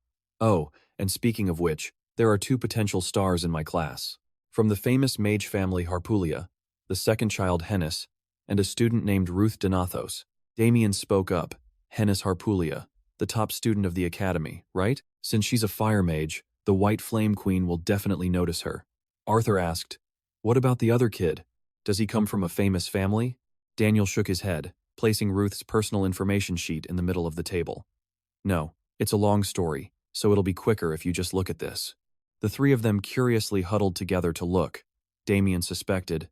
Oh, and speaking of which, there are 2 potential stars in my class. From the famous mage family Harpulia, the second child Hennis, and a student named Ruth Donathos. Damien spoke up. Hennis Harpulia, the top student of the academy, right? Since she's a fire mage, the White Flame Queen will definitely notice her. Arthur asked, what about the other kid? Does he come from a famous family? Daniel shook his head, placing Ruth's personal information sheet in the middle of the table. No, it's a long story, so it'll be quicker if you just look at this. The 3 of them curiously huddled together to look. Damien suspected,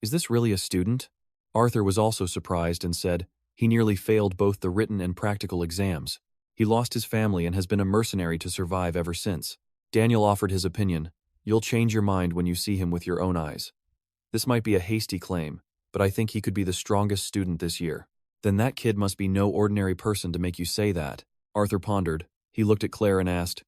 is this really a student? Arthur was also surprised and said, he nearly failed both the written and practical exams. He lost his family and has been a mercenary to survive ever since. Daniel offered his opinion, you'll change your mind when you see him with your own eyes. This might be a hasty claim, but I think he could be the strongest student this year. Then that kid must be no ordinary person to make you say that. Arthur pondered. He looked at Claire and asked,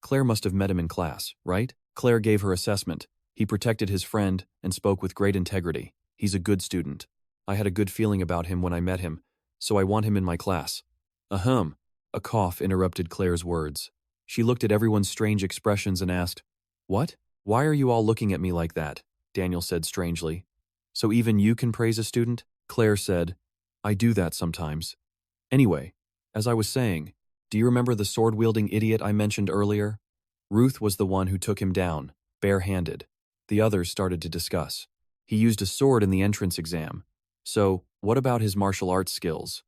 Claire must have met him in class, right? Claire gave her assessment. He protected his friend and spoke with great integrity. He's a good student. I had a good feeling about him when I met him, so I want him in my class. Ahem. A cough interrupted Claire's words. She looked at everyone's strange expressions and asked, what? Why are you all looking at me like that? Daniel said strangely. So even you can praise a student? Claire said, I do that sometimes. Anyway, as I was saying, do you remember the sword-wielding idiot I mentioned earlier? Ruth was the one who took him down, bare-handed. The others started to discuss. He used a sword in the entrance exam. So, what about his martial arts skills?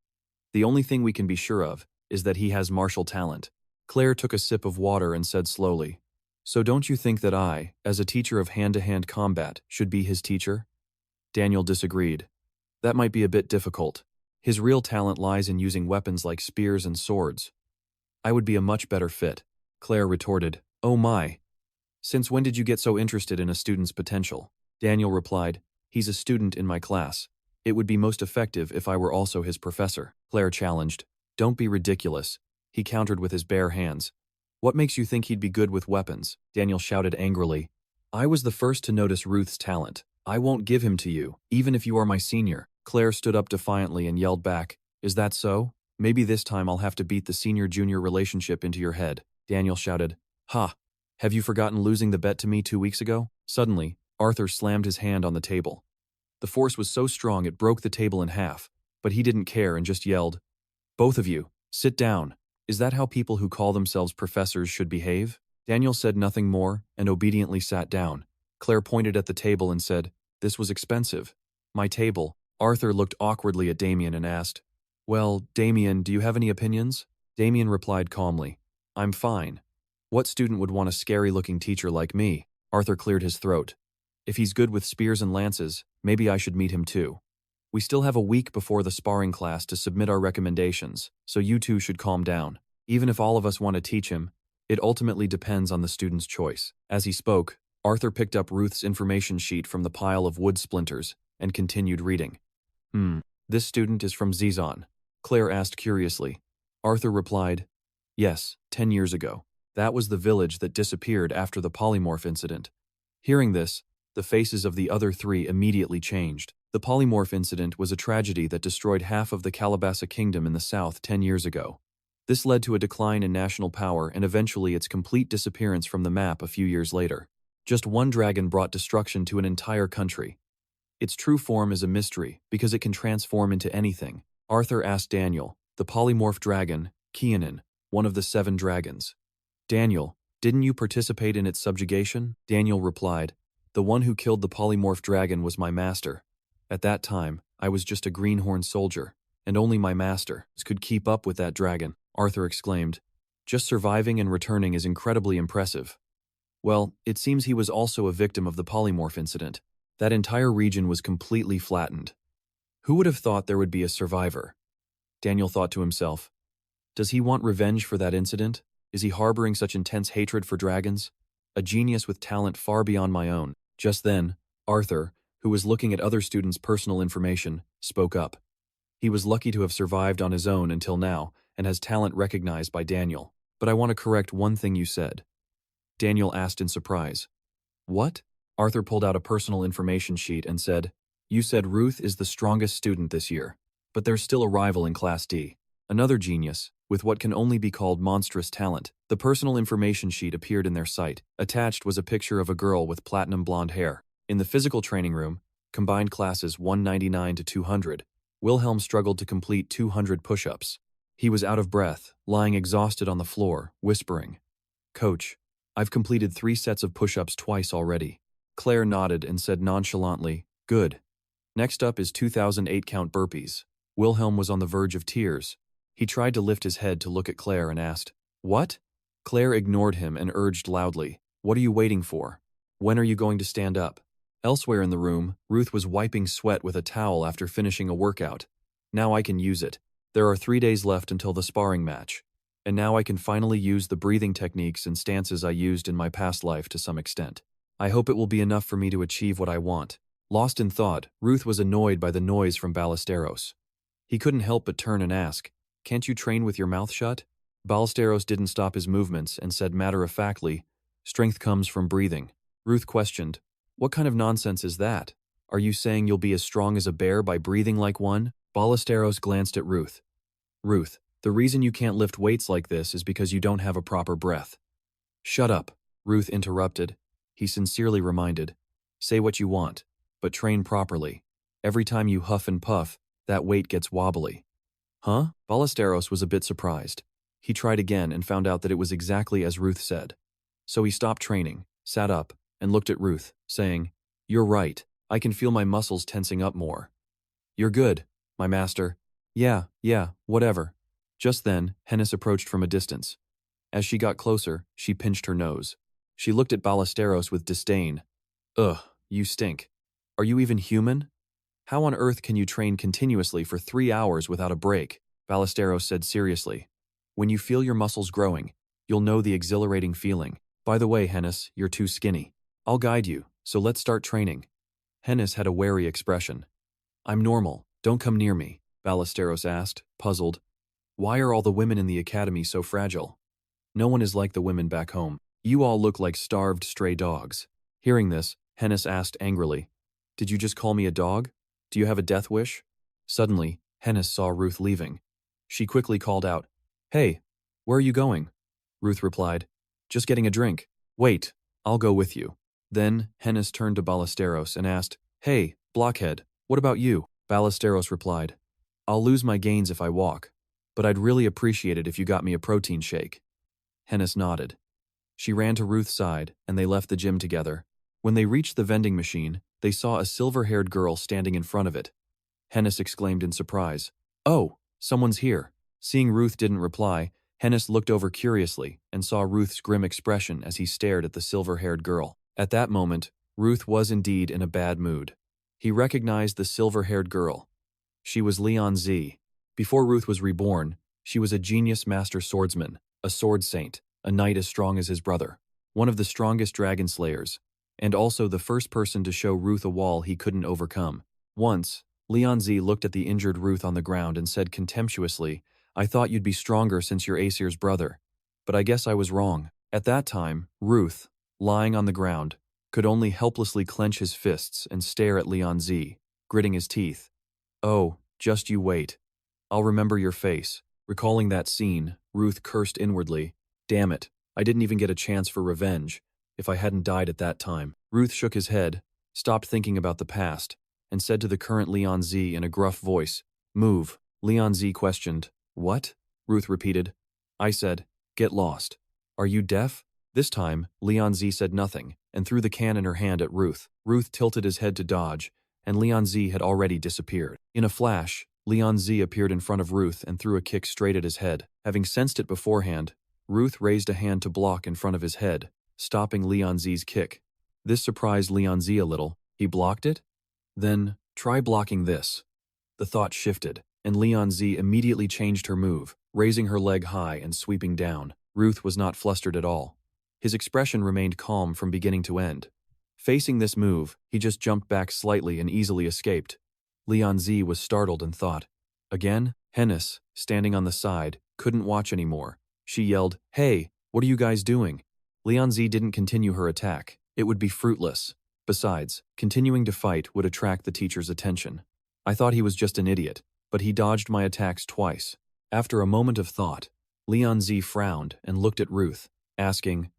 The only thing we can be sure of is that he has martial talent. Claire took a sip of water and said slowly, so don't you think that I, as a teacher of hand-to-hand combat, should be his teacher? Daniel disagreed. That might be a bit difficult. His real talent lies in using weapons like spears and swords. I would be a much better fit. Claire retorted, oh my. Since when did you get so interested in a student's potential? Daniel replied, he's a student in my class. It would be most effective if I were also his professor. Claire challenged, don't be ridiculous. He countered with his bare hands. What makes you think he'd be good with weapons? Daniel shouted angrily. I was the first to notice Ruth's talent. I won't give him to you, even if you are my senior. Claire stood up defiantly and yelled back, is that so? Maybe this time I'll have to beat the senior-junior relationship into your head. Daniel shouted, ha! Have you forgotten losing the bet to me 2 weeks ago? Suddenly, Arthur slammed his hand on the table. The force was so strong it broke the table in half, but he didn't care and just yelled, both of you, sit down. Is that how people who call themselves professors should behave? Daniel said nothing more and obediently sat down. Claire pointed at the table and said, this was expensive. My table. Arthur looked awkwardly at Damien and asked, well, Damien, do you have any opinions? Damien replied calmly, I'm fine. What student would want a scary-looking teacher like me? Arthur cleared his throat. If he's good with spears and lances, maybe I should meet him too. We still have a week before the sparring class to submit our recommendations, so you two should calm down. Even if all of us want to teach him, it ultimately depends on the student's choice. As he spoke, Arthur picked up Ruth's information sheet from the pile of wood splinters and continued reading. This student is from Zizan. Claire asked curiously. Arthur replied, yes, 10 years ago. That was the village that disappeared after the polymorph incident. Hearing this, the faces of the other 3 immediately changed. The polymorph incident was a tragedy that destroyed half of the Calabasa kingdom in the south 10 years ago. This led to a decline in national power and eventually its complete disappearance from the map a few years later. Just one dragon brought destruction to an entire country. Its true form is a mystery because it can transform into anything. Arthur asked Daniel, the polymorph dragon, Kianan, one of the 7 dragons. Daniel, didn't you participate in its subjugation? Daniel replied, the one who killed the polymorph dragon was my master. At that time, I was just a greenhorn soldier, and only my master could keep up with that dragon. Arthur exclaimed, Just surviving and returning is incredibly impressive. Well, it seems he was also a victim of the polymorph incident. That entire region was completely flattened. Who would have thought there would be a survivor? Daniel thought to himself. Does he want revenge for that incident? Is he harboring such intense hatred for dragons? A genius with talent far beyond my own. Just then, Arthur, who was looking at other students' personal information, spoke up. He was lucky to have survived on his own until now and has talent recognized by Daniel. But I want to correct one thing you said. Daniel asked in surprise. What? Arthur pulled out a personal information sheet and said, You said Ruth is the strongest student this year, but there's still a rival in Class D. Another genius, with what can only be called monstrous talent. The personal information sheet appeared in their sight. Attached was a picture of a girl with platinum blonde hair. In the physical training room, combined classes 199 to 200, Wilhelm struggled to complete 200 push-ups. He was out of breath, lying exhausted on the floor, whispering, Coach, I've completed 3 sets of push-ups twice already. Claire nodded and said nonchalantly, Good. Next up is 2008 count burpees. Wilhelm was on the verge of tears. He tried to lift his head to look at Claire and asked, What? Claire ignored him and urged loudly, What are you waiting for? When are you going to stand up? Elsewhere in the room, Ruth was wiping sweat with a towel after finishing a workout. Now I can use it. There are 3 days left until the sparring match. And now I can finally use the breathing techniques and stances I used in my past life to some extent. I hope it will be enough for me to achieve what I want. Lost in thought, Ruth was annoyed by the noise from Ballesteros. He couldn't help but turn and ask, Can't you train with your mouth shut? Ballesteros didn't stop his movements and said matter-of-factly, Strength comes from breathing. Ruth questioned, What kind of nonsense is that? Are you saying you'll be as strong as a bear by breathing like one? Ballesteros glanced at Ruth. Ruth, the reason you can't lift weights like this is because you don't have a proper breath. Shut up, Ruth interrupted. He sincerely reminded, Say what you want, but train properly. Every time you huff and puff, that weight gets wobbly. Huh? Ballesteros was a bit surprised. He tried again and found out that it was exactly as Ruth said. So he stopped training, sat up, and looked at Ruth, saying, You're right, I can feel my muscles tensing up more. You're good, my master. Yeah, whatever. Just then, Hennis approached from a distance. As she got closer, she pinched her nose. She looked at Ballesteros with disdain. Ugh, you stink. Are you even human? How on earth can you train continuously for 3 hours without a break? Ballesteros said seriously. When you feel your muscles growing, you'll know the exhilarating feeling. By the way, Hennis, you're too skinny. I'll guide you, so let's start training. Hennis had a wary expression. I'm normal, don't come near me, Ballesteros asked, puzzled. Why are all the women in the academy so fragile? No one is like the women back home. You all look like starved stray dogs. Hearing this, Hennis asked angrily, Did you just call me a dog? Do you have a death wish? Suddenly, Hennis saw Ruth leaving. She quickly called out, Hey, where are you going? Ruth replied, Just getting a drink. Wait, I'll go with you. Then, Hennis turned to Ballesteros and asked, Hey, blockhead, what about you? Ballesteros replied, I'll lose my gains if I walk, but I'd really appreciate it if you got me a protein shake. Hennis nodded. She ran to Ruth's side, and they left the gym together. When they reached the vending machine, they saw a silver-haired girl standing in front of it. Hennis exclaimed in surprise, Oh, someone's here. Seeing Ruth didn't reply, Hennis looked over curiously and saw Ruth's grim expression as he stared at the silver-haired girl. At that moment, Ruth was indeed in a bad mood. He recognized the silver-haired girl. She was Leon Z. Before Ruth was reborn, she was a genius master swordsman, a sword saint, a knight as strong as his brother, one of the strongest dragon slayers, and also the first person to show Ruth a wall he couldn't overcome. Once, Leon Z looked at the injured Ruth on the ground and said contemptuously, I thought you'd be stronger since you're Aesir's brother, but I guess I was wrong. At that time, Ruth, lying on the ground, could only helplessly clench his fists and stare at Leon Z, gritting his teeth. Oh, just you wait. I'll remember your face. Recalling that scene, Ruth cursed inwardly. Damn it, I didn't even get a chance for revenge. If I hadn't died at that time. Ruth shook his head, stopped thinking about the past, and said to the current Leon Z in a gruff voice, Move. Leon Z questioned, What? Ruth repeated. I said, Get lost. Are you deaf? This time, Leon Z said nothing, and threw the can in her hand at Ruth. Ruth tilted his head to dodge, and Leon Z had already disappeared. In a flash, Leon Z appeared in front of Ruth and threw a kick straight at his head. Having sensed it beforehand, Ruth raised a hand to block in front of his head, stopping Leon Z's kick. This surprised Leon Z a little. He blocked it? Then, try blocking this. The thought shifted, and Leon Z immediately changed her move, raising her leg high and sweeping down. Ruth was not flustered at all. His expression remained calm from beginning to end. Facing this move, he just jumped back slightly and easily escaped. Leon Z was startled and thought. Again? Hennis, standing on the side, couldn't watch anymore. She yelled, "Hey, what are you guys doing?" Leon Z didn't continue her attack. It would be fruitless. Besides, continuing to fight would attract the teacher's attention. I thought he was just an idiot, but he dodged my attacks twice. After a moment of thought, Leon Z frowned and looked at Ruth, asking,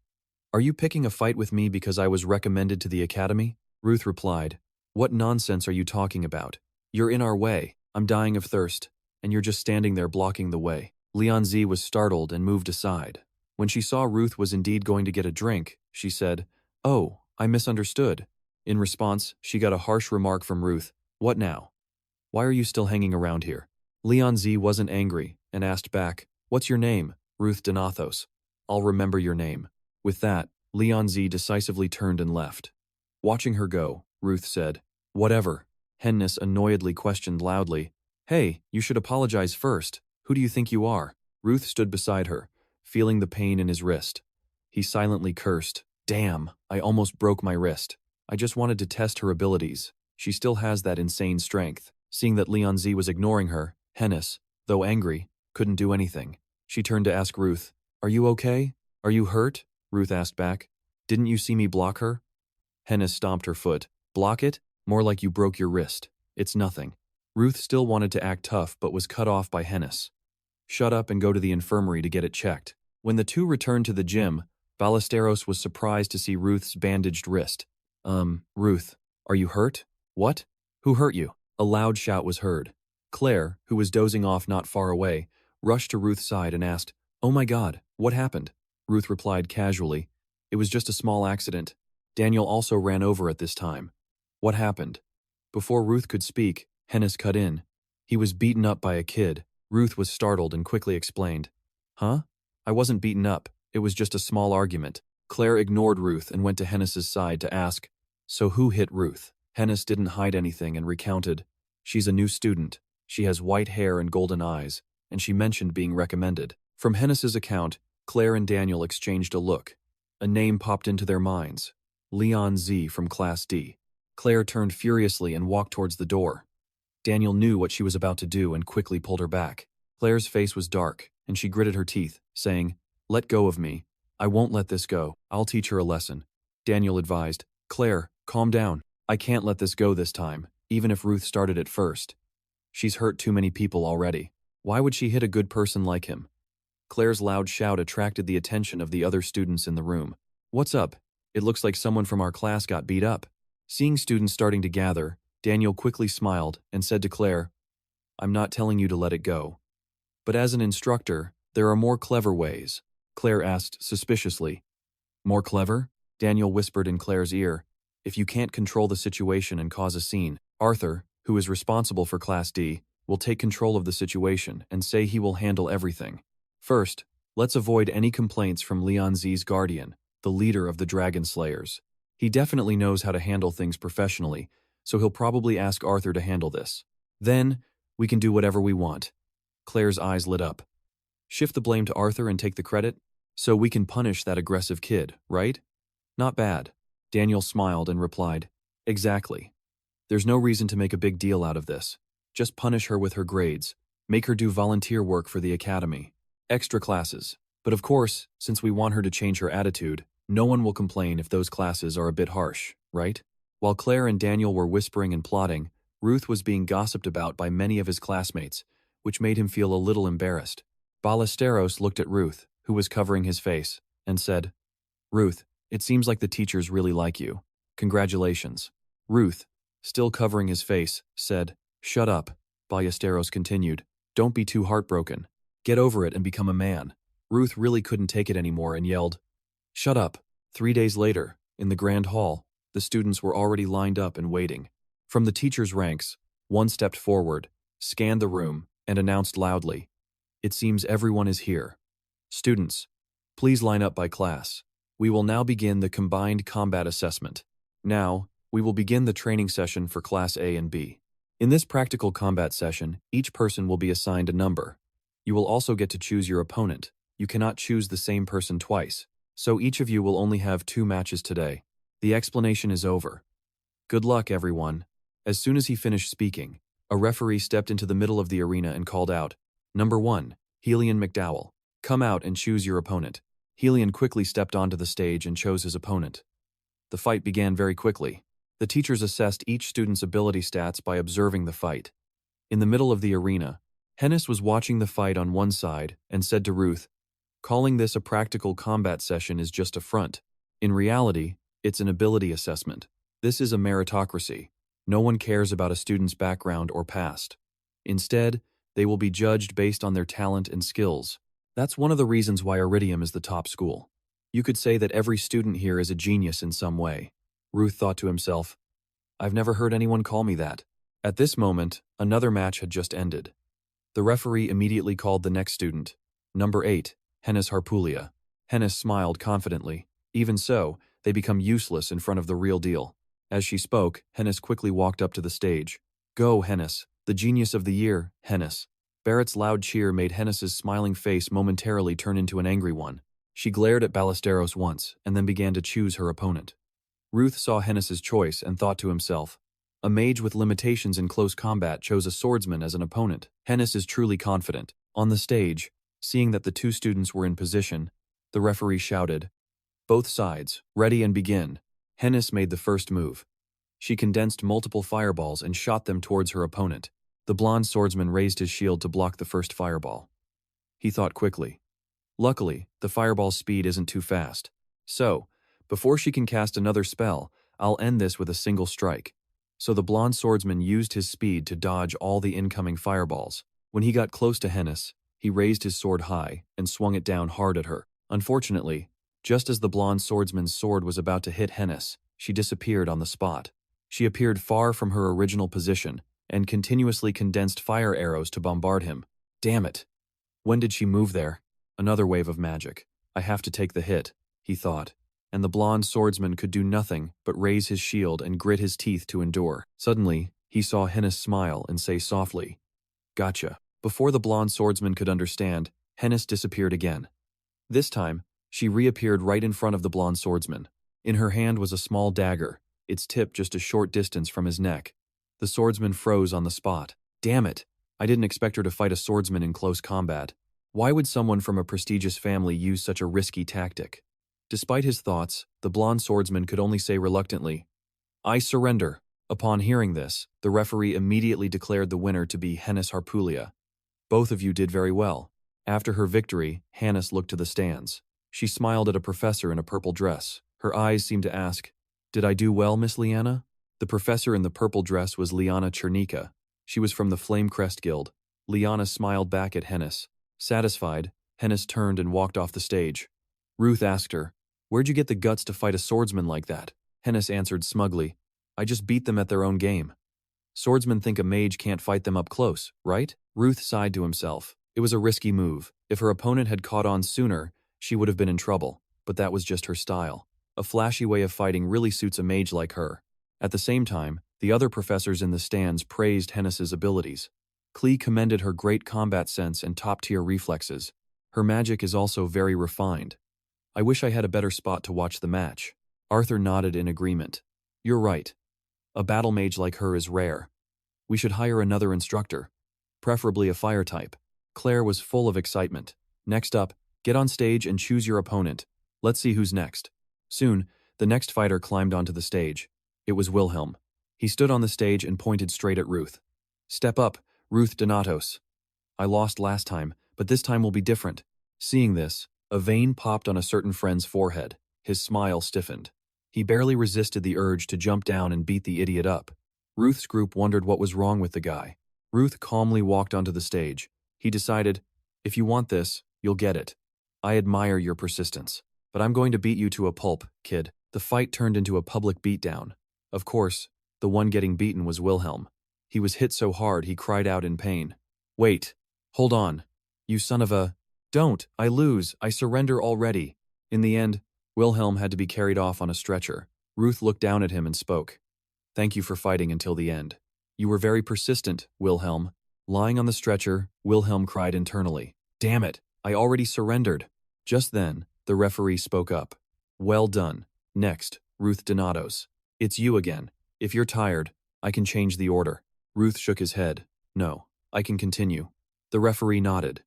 "Are you picking a fight with me because I was recommended to the academy?" Ruth replied, "What nonsense are you talking about? You're in our way. I'm dying of thirst, and you're just standing there blocking the way." Leon Z was startled and moved aside. When she saw Ruth was indeed going to get a drink, she said, "Oh, I misunderstood." In response, she got a harsh remark from Ruth, "What now? Why are you still hanging around here?" Leon Z wasn't angry and asked back, "What's your name?" "Ruth Donathos." "I'll remember your name." With that, Leon Z decisively turned and left. Watching her go, Ruth said, "Whatever." Hennis annoyedly questioned loudly, "Hey, you should apologize first. Who do you think you are?" Ruth stood beside her, feeling the pain in his wrist. He silently cursed, "Damn, I almost broke my wrist. I just wanted to test her abilities. She still has that insane strength." Seeing that Leon Z was ignoring her, Hennis, though angry, couldn't do anything. She turned to ask Ruth, "Are you okay? Are you hurt?" Ruth asked back, "Didn't you see me block her?" Hennis stomped her foot. "Block it? More like you broke your wrist. It's nothing." Ruth still wanted to act tough but was cut off by Hennis. "Shut up and go to the infirmary to get it checked." When the two returned to the gym, Ballesteros was surprised to see Ruth's bandaged wrist. Ruth, are you hurt?" "What? Who hurt you?" A loud shout was heard. Claire, who was dozing off not far away, rushed to Ruth's side and asked, "Oh my God, what happened?" Ruth replied casually, "It was just a small accident." Daniel also ran over at this time. "What happened?" Before Ruth could speak, Hennis cut in. "He was beaten up by a kid." Ruth was startled and quickly explained. "Huh? I wasn't beaten up. It was just a small argument." Claire ignored Ruth and went to Hennis's side to ask, "So who hit Ruth?" Hennis didn't hide anything and recounted, "She's a new student. She has white hair and golden eyes, and she mentioned being recommended." From Hennis's account, Claire and Daniel exchanged a look. A name popped into their minds. Leon Z from Class D. Claire turned furiously and walked towards the door. Daniel knew what she was about to do and quickly pulled her back. Claire's face was dark, and she gritted her teeth, saying, "Let go of me. I won't let this go. I'll teach her a lesson." Daniel advised, "Claire, calm down. I can't let this go this time, even if Ruth started it first. She's hurt too many people already. Why would she hit a good person like him?" Claire's loud shout attracted the attention of the other students in the room. "What's up? It looks like someone from our class got beat up." Seeing students starting to gather, Daniel quickly smiled and said to Claire, "I'm not telling you to let it go. But as an instructor, there are more clever ways." Claire asked suspiciously. "More clever?" Daniel whispered in Claire's ear. "If you can't control the situation and cause a scene, Arthur, who is responsible for Class D, will take control of the situation and say he will handle everything. First, let's avoid any complaints from Leon Z's guardian, the leader of the Dragon Slayers. He definitely knows how to handle things professionally, so he'll probably ask Arthur to handle this. Then, we can do whatever we want." Claire's eyes lit up. "Shift the blame to Arthur and take the credit? So we can punish that aggressive kid, right? Not bad." Daniel smiled and replied, "Exactly. There's no reason to make a big deal out of this. Just punish her with her grades. Make her do volunteer work for the academy. Extra classes. But of course, since we want her to change her attitude, no one will complain if those classes are a bit harsh, right?" While Claire and Daniel were whispering and plotting, Ruth was being gossiped about by many of his classmates, which made him feel a little embarrassed. Ballesteros looked at Ruth, who was covering his face, and said, "Ruth, it seems like the teachers really like you. Congratulations." Ruth, still covering his face, said, "Shut up." Ballesteros continued, "Don't be too heartbroken. Get over it and become a man." Ruth really couldn't take it anymore and yelled, "Shut up." 3 days later, in the grand hall, the students were already lined up and waiting. From the teachers' ranks, one stepped forward, scanned the room, and announced loudly, "It seems everyone is here. Students, Please line up by class. We will now begin the combined combat assessment. Now, we will begin the training session for Class A and B. In this practical combat session, each person will be assigned a number. You will also get to choose your opponent. You cannot choose the same person twice, so each of you will only have 2 matches today. The explanation is over. Good luck, everyone. As soon as he finished speaking, a referee stepped into the middle of the arena and called out, "Number 1, Helion McDowell. Come out and choose your opponent." Helion quickly stepped onto the stage and chose his opponent. The fight began very quickly. The teachers assessed each student's ability stats by observing the fight. In the middle of the arena, Hennis was watching the fight on one side and said to Ruth, "Calling this a practical combat session is just a front. In reality, it's an ability assessment. This is a meritocracy. No one cares about a student's background or past. Instead, they will be judged based on their talent and skills. That's one of the reasons why Iridium is the top school. You could say that every student here is a genius in some way." Ruth thought to himself, "I've never heard anyone call me that." At this moment, another match had just ended. The referee immediately called the next student, number 8, Hennis Harpulia. Hennis smiled confidently. Even so, they become useless in front of the real deal. As she spoke, Hennis quickly walked up to the stage. "Go, Hennis, the genius of the year, Hennis." Barrett's loud cheer made Hennis's smiling face momentarily turn into an angry one. She glared at Ballesteros once, and then began to choose her opponent. Ruth saw Hennis's choice and thought to himself, a mage with limitations in close combat chose a swordsman as an opponent. Hennis is truly confident. On the stage, seeing that the 2 students were in position, the referee shouted, "Both sides, ready and begin." Hennis made the first move. She condensed multiple fireballs and shot them towards her opponent. The blonde swordsman raised his shield to block the first fireball. He thought quickly. Luckily, the fireball's speed isn't too fast. So, before she can cast another spell, I'll end this with a single strike. So the blonde swordsman used his speed to dodge all the incoming fireballs. When he got close to Hennis, he raised his sword high and swung it down hard at her. Unfortunately, just as the blonde swordsman's sword was about to hit Hennis, she disappeared on the spot. She appeared far from her original position and continuously condensed fire arrows to bombard him. Damn it! When did she move there? Another wave of magic. I have to take the hit, he thought. And the blonde swordsman could do nothing but raise his shield and grit his teeth to endure. Suddenly, he saw Hennis smile and say softly, "Gotcha." Before the blonde swordsman could understand, Hennis disappeared again. This time, she reappeared right in front of the blonde swordsman. In her hand was a small dagger, its tip just a short distance from his neck. The swordsman froze on the spot. Damn it! I didn't expect her to fight a swordsman in close combat. Why would someone from a prestigious family use such a risky tactic? Despite his thoughts, the blonde swordsman could only say reluctantly, "I surrender." Upon hearing this, the referee immediately declared the winner to be Hennis Harpulia. "Both of you did very well." After her victory, Hennis looked to the stands. She smiled at a professor in a purple dress. Her eyes seemed to ask, "Did I do well, Miss Liana?" The professor in the purple dress was Liana Chernika. She was from the Flamecrest Guild. Liana smiled back at Hennis. Satisfied, Hennis turned and walked off the stage. Ruth asked her, "Where'd you get the guts to fight a swordsman like that?" Hennis answered smugly, "I just beat them at their own game." Swordsmen think a mage can't fight them up close, right? Ruth sighed to himself. It was a risky move. If her opponent had caught on sooner, she would have been in trouble, but that was just her style. A flashy way of fighting really suits a mage like her. At the same time, the other professors in the stands praised Hennis's abilities. Klee commended her great combat sense and top-tier reflexes. Her magic is also very refined. I wish I had a better spot to watch the match. Arthur nodded in agreement. You're right. A battle mage like her is rare. We should hire another instructor. Preferably a fire type. Claire was full of excitement. Next up, get on stage and choose your opponent. Let's see who's next. Soon, the next fighter climbed onto the stage. It was Wilhelm. He stood on the stage and pointed straight at Ruth. Step up, Ruth Donatos. I lost last time, but this time will be different. Seeing this, a vein popped on a certain friend's forehead. His smile stiffened. He barely resisted the urge to jump down and beat the idiot up. Ruth's group wondered what was wrong with the guy. Ruth calmly walked onto the stage. He decided, if you want this, you'll get it. I admire your persistence, but I'm going to beat you to a pulp, kid. The fight turned into a public beatdown. Of course, the one getting beaten was Wilhelm. He was hit so hard he cried out in pain. Wait, hold on. You son of a... Don't, I lose, I surrender already. In the end, Wilhelm had to be carried off on a stretcher. Ruth looked down at him and spoke. Thank you for fighting until the end. You were very persistent, Wilhelm. Lying on the stretcher, Wilhelm cried internally. Damn it, I already surrendered. Just then, the referee spoke up. Well done. Next, Ruth Donatos. It's you again. If you're tired, I can change the order. Ruth shook his head. No, I can continue. The referee nodded.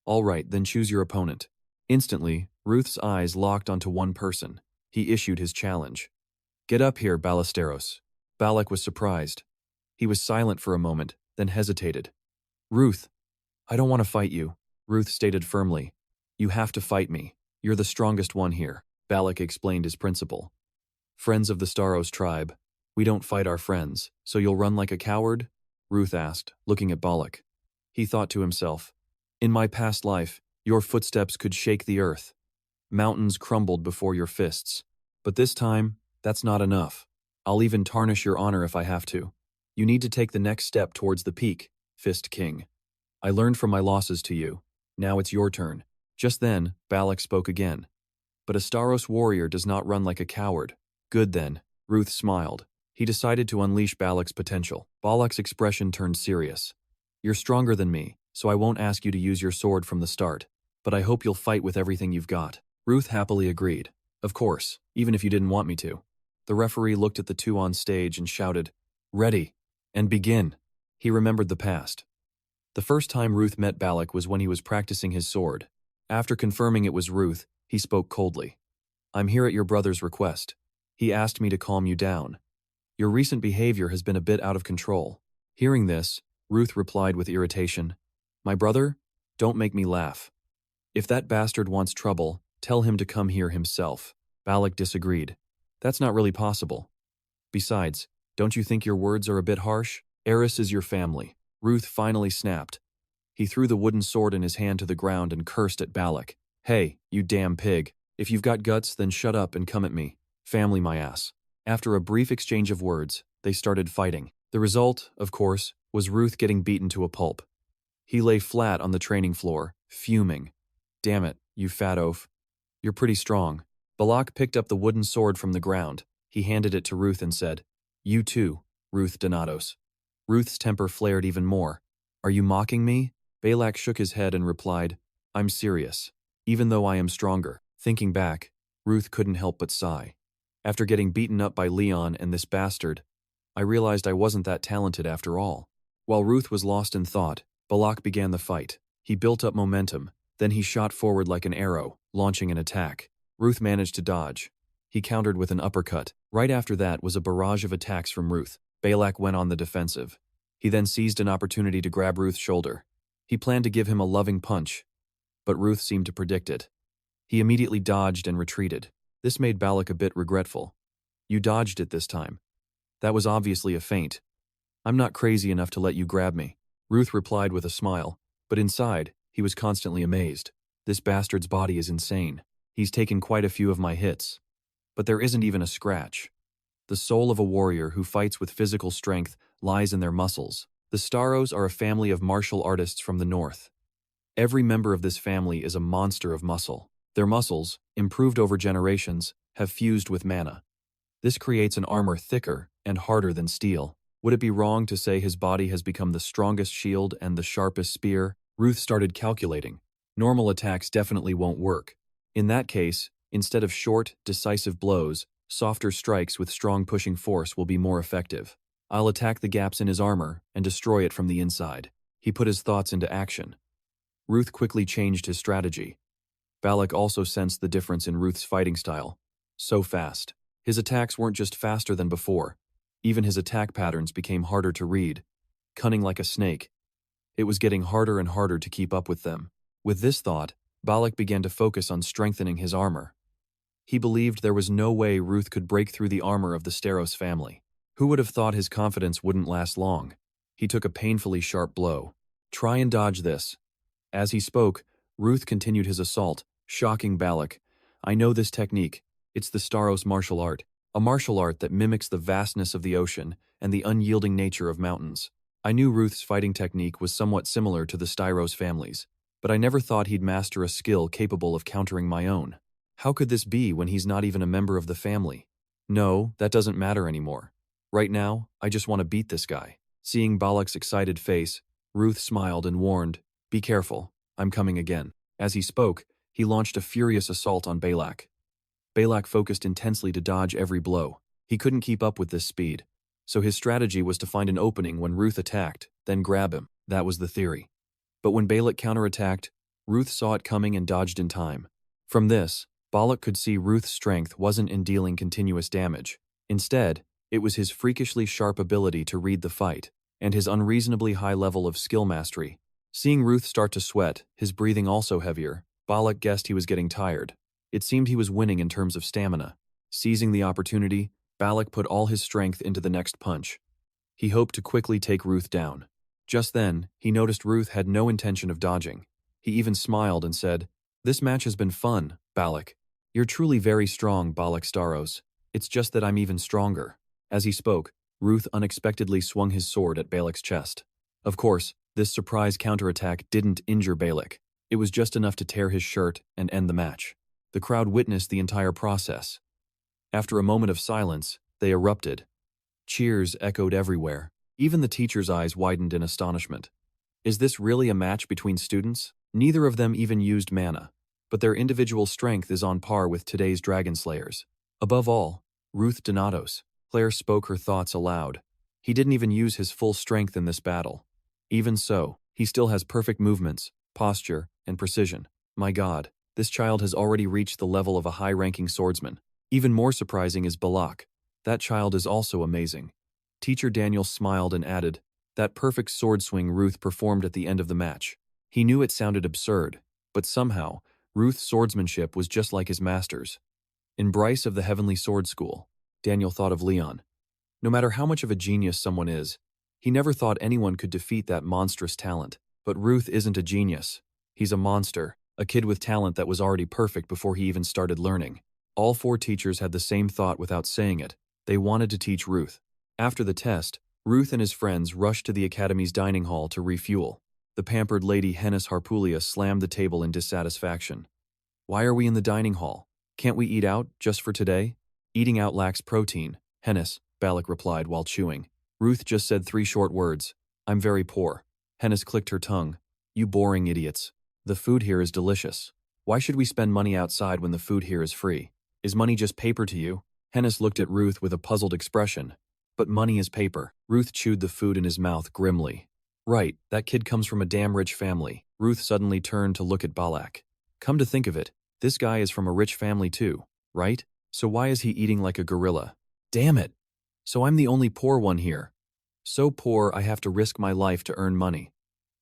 All right, then choose your opponent. Instantly, Ruth's eyes locked onto one person. He issued his challenge. Get up here, Ballesteros. Balak was surprised. He was silent for a moment, then hesitated. Ruth, I don't want to fight you, Ruth stated firmly. You have to fight me. You're the strongest one here, Balak explained his principle. Friends of the Staros tribe, we don't fight our friends, so you'll run like a coward? Ruth asked, looking at Balak. He thought to himself, in my past life, your footsteps could shake the earth. Mountains crumbled before your fists. But this time, that's not enough. I'll even tarnish your honor if I have to. You need to take the next step towards the peak, Fist King. I learned from my losses to you. Now it's your turn. Just then, Balak spoke again. But a Staros warrior does not run like a coward. Good then, Ruth smiled. He decided to unleash Balak's potential. Balak's expression turned serious. You're stronger than me, so I won't ask you to use your sword from the start. But I hope you'll fight with everything you've got. Ruth happily agreed. Of course, even if you didn't want me to. The referee looked at the two on stage and shouted, Ready, and begin. He remembered the past. The first time Ruth met Balak was when he was practicing his sword. After confirming it was Ruth, he spoke coldly. I'm here at your brother's request. He asked me to calm you down. Your recent behavior has been a bit out of control. Hearing this, Ruth replied with irritation, My brother? Don't make me laugh. If that bastard wants trouble, tell him to come here himself. Balak disagreed. That's not really possible. Besides, don't you think your words are a bit harsh? Eris is your family. Ruth finally snapped. He threw the wooden sword in his hand to the ground and cursed at Balak. Hey, you damn pig. If you've got guts, then shut up and come at me. Family my ass. After a brief exchange of words, they started fighting. The result, of course, was Ruth getting beaten to a pulp. He lay flat on the training floor, fuming. Damn it, you fat oaf. You're pretty strong. Balak picked up the wooden sword from the ground. He handed it to Ruth and said, You too, Ruth Donatos. Ruth's temper flared even more. Are you mocking me? Balak shook his head and replied, I'm serious. Even though I am stronger. Thinking back, Ruth couldn't help but sigh. After getting beaten up by Leon and this bastard, I realized I wasn't that talented after all. While Ruth was lost in thought, Balak began the fight. He built up momentum, then he shot forward like an arrow, launching an attack. Ruth managed to dodge. He countered with an uppercut. Right after that was a barrage of attacks from Ruth. Balak went on the defensive. He then seized an opportunity to grab Ruth's shoulder. He planned to give him a loving punch, but Ruth seemed to predict it. He immediately dodged and retreated. This made Balak a bit regretful. You dodged it this time. That was obviously a feint. I'm not crazy enough to let you grab me. Ruth replied with a smile, but inside, he was constantly amazed. This bastard's body is insane. He's taken quite a few of my hits. But there isn't even a scratch. The soul of a warrior who fights with physical strength lies in their muscles. The Staros are a family of martial artists from the north. Every member of this family is a monster of muscle. Their muscles, improved over generations, have fused with mana. This creates an armor thicker and harder than steel. Would it be wrong to say his body has become the strongest shield and the sharpest spear? Ruth started calculating. Normal attacks definitely won't work. In that case, instead of short, decisive blows, softer strikes with strong pushing force will be more effective. I'll attack the gaps in his armor and destroy it from the inside. He put his thoughts into action. Ruth quickly changed his strategy. Balak also sensed the difference in Ruth's fighting style. So fast. His attacks weren't just faster than before. Even his attack patterns became harder to read. Cunning like a snake. It was getting harder and harder to keep up with them. With this thought, Balak began to focus on strengthening his armor. He believed there was no way Ruth could break through the armor of the Staros family. Who would have thought his confidence wouldn't last long? He took a painfully sharp blow. Try and dodge this. As he spoke, Ruth continued his assault, shocking Balak. I know this technique. It's the Staros martial art, a martial art that mimics the vastness of the ocean and the unyielding nature of mountains. I knew Ruth's fighting technique was somewhat similar to the Staros family's, but I never thought he'd master a skill capable of countering my own. How could this be when he's not even a member of the family? No, that doesn't matter anymore. Right now, I just want to beat this guy. Seeing Balak's excited face, Ruth smiled and warned, "Be careful, I'm coming again." As he spoke, he launched a furious assault on Balak. Balak focused intensely to dodge every blow. He couldn't keep up with this speed, so his strategy was to find an opening when Ruth attacked, then grab him. That was the theory. But when Balak counterattacked, Ruth saw it coming and dodged in time. From this, Balak could see Ruth's strength wasn't in dealing continuous damage. Instead, it was his freakishly sharp ability to read the fight, and his unreasonably high level of skill mastery. Seeing Ruth start to sweat, his breathing also heavier, Balak guessed he was getting tired. It seemed he was winning in terms of stamina. Seizing the opportunity, Balak put all his strength into the next punch. He hoped to quickly take Ruth down. Just then, he noticed Ruth had no intention of dodging. He even smiled and said, "This match has been fun, Balak. You're truly very strong, Balak Staros. It's just that I'm even stronger." As he spoke, Ruth unexpectedly swung his sword at Balak's chest. Of course, this surprise counterattack didn't injure Balak. It was just enough to tear his shirt and end the match. The crowd witnessed the entire process. After a moment of silence, they erupted. Cheers echoed everywhere. Even the teacher's eyes widened in astonishment. Is this really a match between students? Neither of them even used mana, but their individual strength is on par with today's Dragon Slayers. Above all, Ruth Donatos. Claire spoke her thoughts aloud. He didn't even use his full strength in this battle. Even so, he still has perfect movements, posture, and precision. My God, this child has already reached the level of a high-ranking swordsman. Even more surprising is Balak. That child is also amazing. Teacher Daniel smiled and added, "That perfect sword swing Ruth performed at the end of the match." He knew it sounded absurd, but somehow, Ruth's swordsmanship was just like his master's. In Bryce of the Heavenly Sword School, Daniel thought of Leon. No matter how much of a genius someone is, he never thought anyone could defeat that monstrous talent. But Ruth isn't a genius. He's a monster, a kid with talent that was already perfect before he even started learning. All four teachers had the same thought without saying it. They wanted to teach Ruth. After the test, Ruth and his friends rushed to the academy's dining hall to refuel. The pampered lady Hennis Harpulia slammed the table in dissatisfaction. "Why are we in the dining hall? Can't we eat out, just for today?" "Eating out lacks protein," Hennis, Balak replied while chewing. Ruth just said 3 short words. "I'm very poor." Hennis clicked her tongue. "You boring idiots. The food here is delicious. Why should we spend money outside when the food here is free? Is money just paper to you?" Hennis looked at Ruth with a puzzled expression. "But money is paper." Ruth chewed the food in his mouth grimly. "Right, that kid comes from a damn rich family." Ruth suddenly turned to look at Balak. "Come to think of it, this guy is from a rich family too, right? So why is he eating like a gorilla? Damn it! So I'm the only poor one here. So poor I have to risk my life to earn money."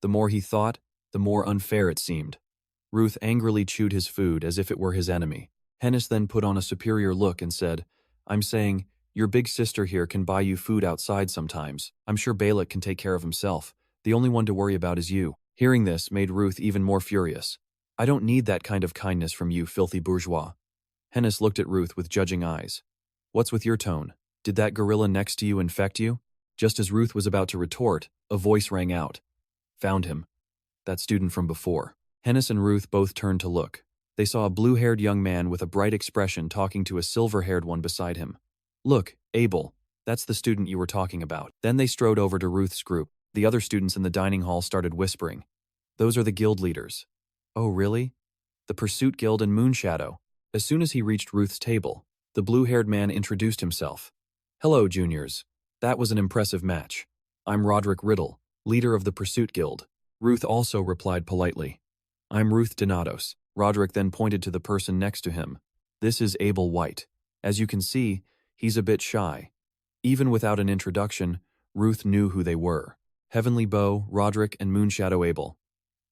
The more he thought, the more unfair it seemed. Ruth angrily chewed his food as if it were his enemy. Hennis then put on a superior look and said, "I'm saying, your big sister here can buy you food outside sometimes. I'm sure Balak can take care of himself. The only one to worry about is you." Hearing this made Ruth even more furious. "I don't need that kind of kindness from you, filthy bourgeois." Hennis looked at Ruth with judging eyes. "What's with your tone? Did that gorilla next to you infect you?" Just as Ruth was about to retort, a voice rang out. "Found him. That student from before." Hennis and Ruth both turned to look. They saw a blue-haired young man with a bright expression talking to a silver-haired one beside him. "Look, Abel, that's the student you were talking about." Then they strode over to Ruth's group. The other students in the dining hall started whispering. "Those are the guild leaders." "Oh, really?" "The Pursuit Guild and Moonshadow." As soon as he reached Ruth's table, the blue-haired man introduced himself. "Hello, juniors. That was an impressive match. I'm Roderick Riddle, leader of the Pursuit Guild." Ruth also replied politely. "I'm Ruth Donatos." Roderick then pointed to the person next to him. "This is Abel White. As you can see, he's a bit shy." Even without an introduction, Ruth knew who they were. Heavenly Bow, Roderick, and Moonshadow Abel.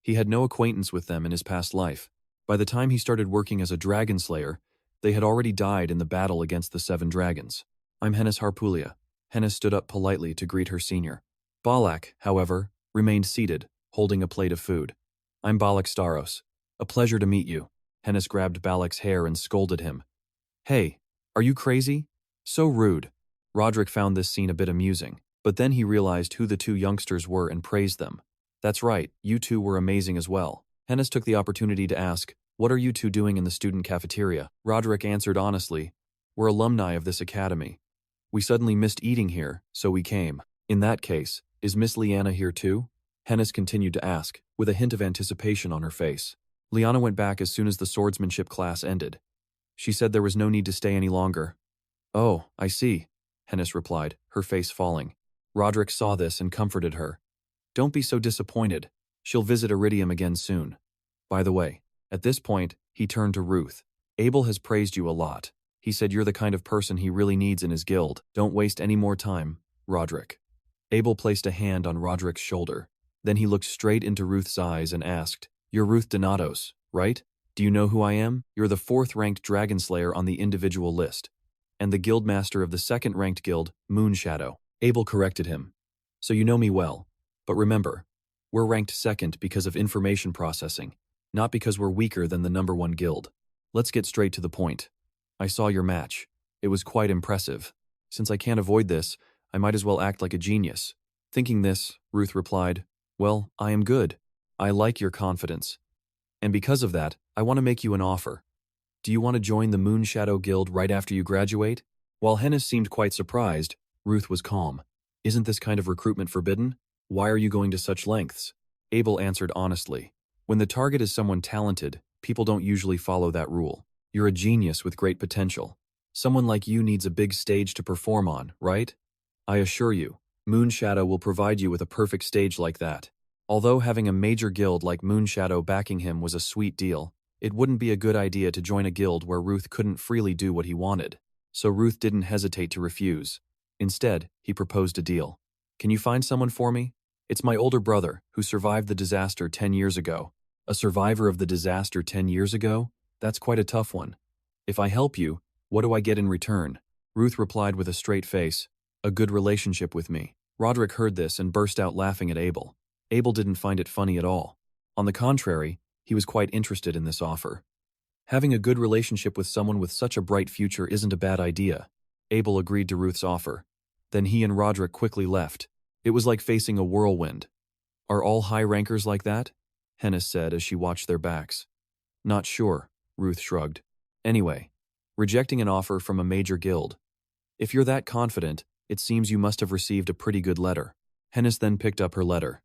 He had no acquaintance with them in his past life. By the time he started working as a dragon slayer, they had already died in the battle against the 7 dragons. "I'm Hennis Harpulia." Hennis stood up politely to greet her senior. Balak, however, remained seated, holding a plate of food. "I'm Balak Staros. A pleasure to meet you." Hennis grabbed Balak's hair and scolded him. "Hey, are you crazy? So rude." Roderick found this scene a bit amusing, but then he realized who the 2 youngsters were and praised them. "That's right, you two were amazing as well. Hennis took the opportunity to ask, "What are you two doing in the student cafeteria?" Roderick answered honestly, "We're alumni of this academy. We suddenly missed eating here, so we came." "In that case, is Miss Liana here too?" Hennis continued to ask, with a hint of anticipation on her face. Liana went back as soon as the swordsmanship class ended. She said there was no need to stay any longer. "Oh, I see," Hennis replied, her face falling. Roderick saw this and comforted her. "Don't be so disappointed. She'll visit Iridium again soon. By the way," at this point, he turned to Ruth. "Abel has praised you a lot. He said you're the kind of person he really needs in his guild. Don't waste any more time, Roderick." Abel placed a hand on Roderick's shoulder. Then he looked straight into Ruth's eyes and asked, "You're Ruth Donatos, right? Do you know who I am? You're the 4th-ranked Dragon Slayer on the individual list, and the guildmaster of the 2nd-ranked guild, Moonshadow." Abel corrected him. "So you know me well. But remember, we're ranked 2nd because of information processing, not because we're weaker than the number 1 guild. Let's get straight to the point. I saw your match. It was quite impressive. Since I can't avoid this, I might as well act like a genius." Thinking this, Ruth replied, "Well, I am good. I like your confidence. And because of that, I want to make you an offer. Do you want to join the Moonshadow Guild right after you graduate?" While Hennis seemed quite surprised, Ruth was calm. "Isn't this kind of recruitment forbidden? Why are you going to such lengths?" Abel answered honestly. "When the target is someone talented, people don't usually follow that rule. You're a genius with great potential. Someone like you needs a big stage to perform on, right? I assure you, Moonshadow will provide you with a perfect stage like that." Although having a major guild like Moonshadow backing him was a sweet deal, it wouldn't be a good idea to join a guild where Ruth couldn't freely do what he wanted. So Ruth didn't hesitate to refuse. Instead, he proposed a deal. "Can you find someone for me? It's my older brother, who survived the disaster 10 years ago." "A survivor of the disaster 10 years ago? That's quite a tough one. If I help you, what do I get in return?" Ruth replied with a straight face, "A good relationship with me." Roderick heard this and burst out laughing at Abel. Abel didn't find it funny at all. On the contrary, he was quite interested in this offer. Having a good relationship with someone with such a bright future isn't a bad idea. Abel agreed to Ruth's offer. Then he and Roderick quickly left. It was like facing a whirlwind. "Are all high rankers like that?" Hennis said as she watched their backs. "Not sure," Ruth shrugged. "Anyway, rejecting an offer from a major guild. If you're that confident, it seems you must have received a pretty good letter." Hennis then picked up her letter.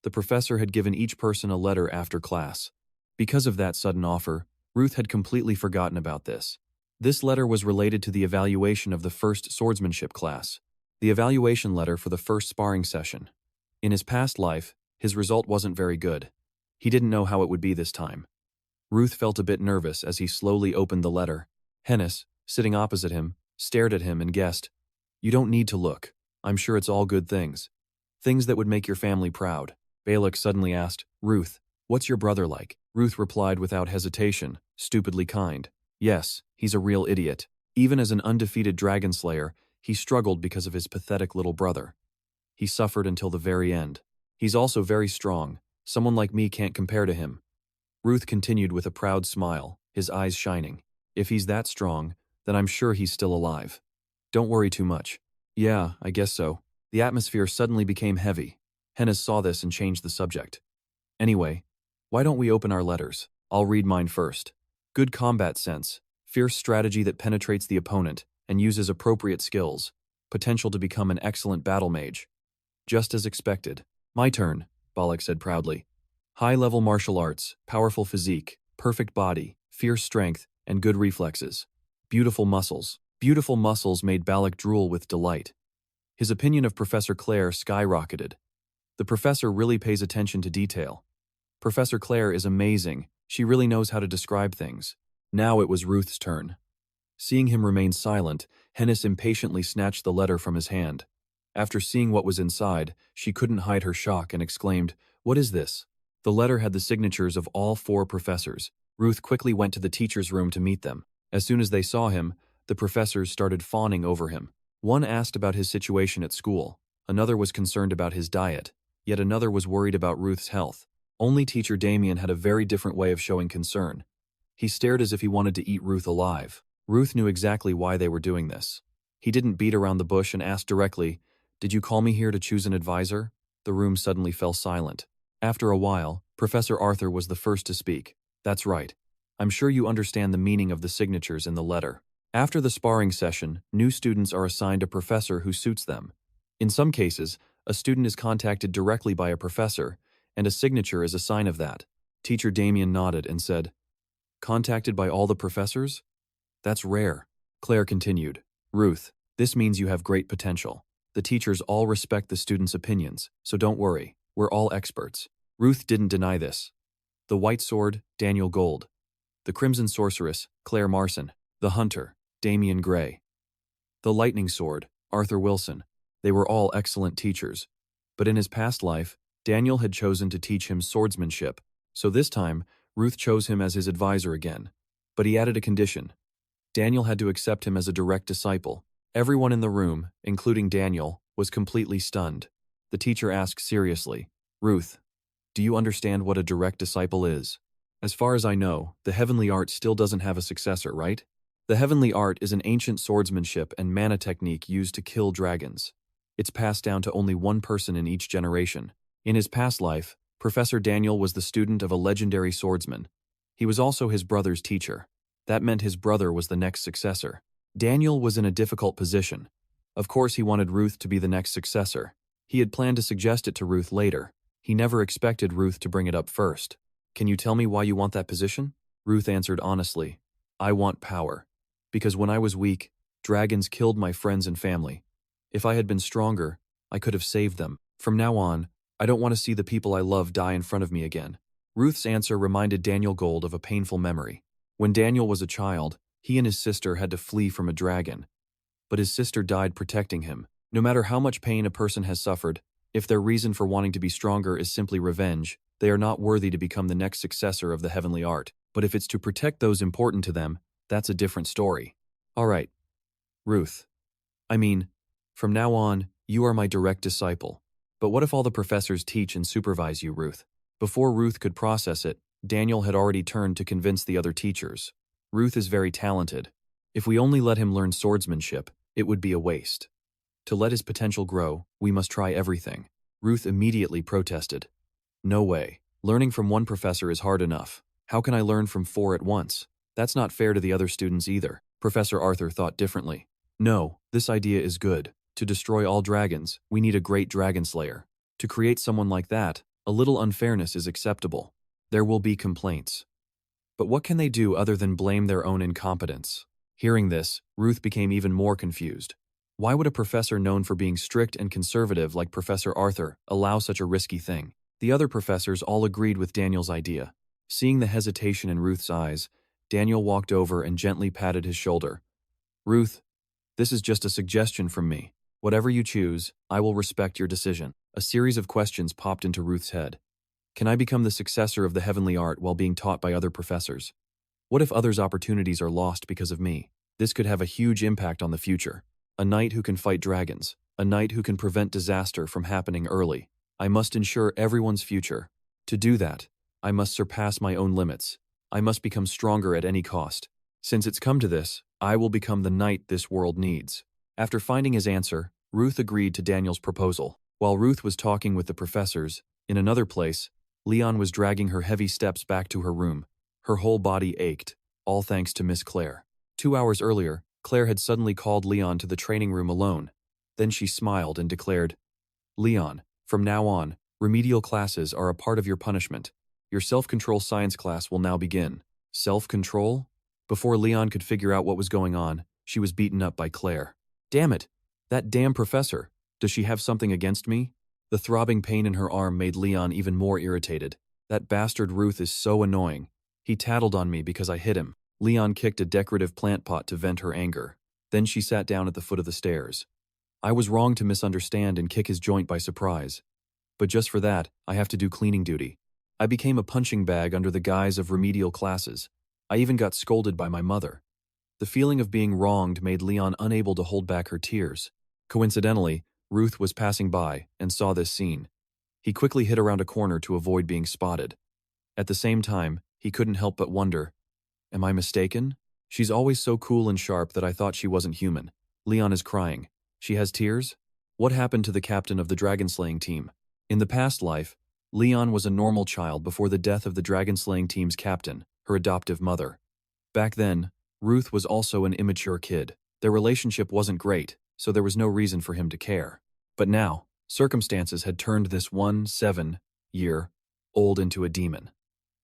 The professor had given each person a letter after class. Because of that sudden offer, Ruth had completely forgotten about this. This letter was related to the evaluation of the first swordsmanship class, the evaluation letter for the first sparring session. In his past life, his result wasn't very good. He didn't know how it would be this time. Ruth felt a bit nervous as he slowly opened the letter. Hennis, sitting opposite him, stared at him and guessed, "You don't need to look. I'm sure it's all good things. Things that would make your family proud." Balak suddenly asked, "Ruth, what's your brother like?" Ruth replied without hesitation, stupidly kind. "Yes, he's a real idiot. Even as an undefeated dragon slayer, he struggled because of his pathetic little brother. He suffered until the very end. He's also very strong. Someone like me can't compare to him." Ruth continued with a proud smile, his eyes shining. "If he's that strong, then I'm sure he's still alive. Don't worry too much." "Yeah, I guess so." The atmosphere suddenly became heavy. Hennis saw this and changed the subject. "Anyway, why don't we open our letters? I'll read mine first. Good combat sense, fierce strategy that penetrates the opponent and uses appropriate skills, potential to become an excellent battle mage. Just as expected." "My turn," Balak said proudly. "High-level martial arts, powerful physique, perfect body, fierce strength, and good reflexes. Beautiful muscles." Beautiful muscles made Balak drool with delight. His opinion of Professor Claire skyrocketed. The professor really pays attention to detail. Professor Claire is amazing. She really knows how to describe things. Now it was Ruth's turn. Seeing him remain silent, Hennis impatiently snatched the letter from his hand. After seeing what was inside, she couldn't hide her shock and exclaimed, "What is this?" The letter had the signatures of all 4 professors. Ruth quickly went to the teacher's room to meet them. As soon as they saw him, the professors started fawning over him. One asked about his situation at school, another was concerned about his diet, yet another was worried about Ruth's health. Only teacher Damien had a very different way of showing concern. He stared as if he wanted to eat Ruth alive. Ruth knew exactly why they were doing this. He didn't beat around the bush and asked directly, "Did you call me here to choose an advisor?" The room suddenly fell silent. After a while, Professor Arthur was the first to speak. That's right. I'm sure you understand the meaning of the signatures in the letter. After the sparring session, new students are assigned a professor who suits them. In some cases, a student is contacted directly by a professor, and a signature is a sign of that. Teacher Damien nodded and said, "Contacted by all the professors? That's rare." Claire continued, "Ruth, this means you have great potential. The teachers all respect the students' opinions, so don't worry, we're all experts." Ruth didn't deny this. The White Sword, Daniel Gold. The Crimson Sorceress, Claire Marson. The Hunter, Damian Gray. The Lightning Sword, Arthur Wilson. They were all excellent teachers. But in his past life, Daniel had chosen to teach him swordsmanship, so this time, Ruth chose him as his advisor again. But he added a condition. Daniel had to accept him as a direct disciple. Everyone in the room, including Daniel, was completely stunned. The teacher asked seriously, "Ruth, do you understand what a direct disciple is?" "As far as I know, the heavenly art still doesn't have a successor, right?" The heavenly art is an ancient swordsmanship and mana technique used to kill dragons. It's passed down to only one person in each generation. In his past life, Professor Daniel was the student of a legendary swordsman. He was also his brother's teacher. That meant his brother was the next successor. Daniel was in a difficult position. Of course, he wanted Ruth to be the next successor. He had planned to suggest it to Ruth later. He never expected Ruth to bring it up first. "Can you tell me why you want that position?" Ruth answered honestly, "I want power. Because when I was weak, dragons killed my friends and family. If I had been stronger, I could have saved them. From now on, I don't want to see the people I love die in front of me again." Ruth's answer reminded Daniel Gold of a painful memory. When Daniel was a child, he and his sister had to flee from a dragon. But his sister died protecting him. No matter how much pain a person has suffered, if their reason for wanting to be stronger is simply revenge, they are not worthy to become the next successor of the heavenly art. But if it's to protect those important to them, that's a different story. "All right, Ruth. From now on, you are my direct disciple. But what if all the professors teach and supervise you, Ruth?" Before Ruth could process it, Daniel had already turned to convince the other teachers. "Ruth is very talented. If we only let him learn swordsmanship, it would be a waste. To let his potential grow, we must try everything." Ruth immediately protested. "No way. Learning from one professor is hard enough. How can I learn from 4 at once? That's not fair to the other students either." Professor Arthur thought differently. "No, this idea is good. To destroy all dragons, we need a great dragon slayer. To create someone like that, a little unfairness is acceptable. There will be complaints. But what can they do other than blame their own incompetence?" Hearing this, Ruth became even more confused. Why would a professor known for being strict and conservative like Professor Arthur allow such a risky thing? The other professors all agreed with Daniel's idea. Seeing the hesitation in Ruth's eyes, Daniel walked over and gently patted his shoulder. "Ruth, this is just a suggestion from me. Whatever you choose, I will respect your decision." A series of questions popped into Ruth's head. Can I become the successor of the heavenly art while being taught by other professors? What if others' opportunities are lost because of me? This could have a huge impact on the future. A knight who can fight dragons. A knight who can prevent disaster from happening early. I must ensure everyone's future. To do that, I must surpass my own limits. I must become stronger at any cost. Since it's come to this, I will become the knight this world needs. After finding his answer, Ruth agreed to Daniel's proposal. While Ruth was talking with the professors, in another place, Leon was dragging her heavy steps back to her room. Her whole body ached, all thanks to Miss Claire. 2 hours earlier, Claire had suddenly called Leon to the training room alone. Then she smiled and declared, "Leon, from now on, remedial classes are a part of your punishment. Your self-control science class will now begin." Self-control? Before Leon could figure out what was going on, she was beaten up by Claire. "Damn it! That damn professor! Does she have something against me?" The throbbing pain in her arm made Leon even more irritated. "That bastard Ruth is so annoying. He tattled on me because I hit him." Leon kicked a decorative plant pot to vent her anger. Then she sat down at the foot of the stairs. "I was wrong to misunderstand and kick his joint by surprise. But just for that, I have to do cleaning duty. I became a punching bag under the guise of remedial classes. I even got scolded by my mother." The feeling of being wronged made Leon unable to hold back her tears. Coincidentally, Ruth was passing by and saw this scene. He quickly hid around a corner to avoid being spotted. At the same time, he couldn't help but wonder, am I mistaken? She's always so cool and sharp that I thought she wasn't human. Leon is crying. She has tears? What happened to the captain of the dragon-slaying team? In the past life, Leon was a normal child before the death of the dragon-slaying team's captain, her adoptive mother. Back then, Ruth was also an immature kid. Their relationship wasn't great, so there was no reason for him to care. But now, circumstances had turned this 7-year-old into a demon.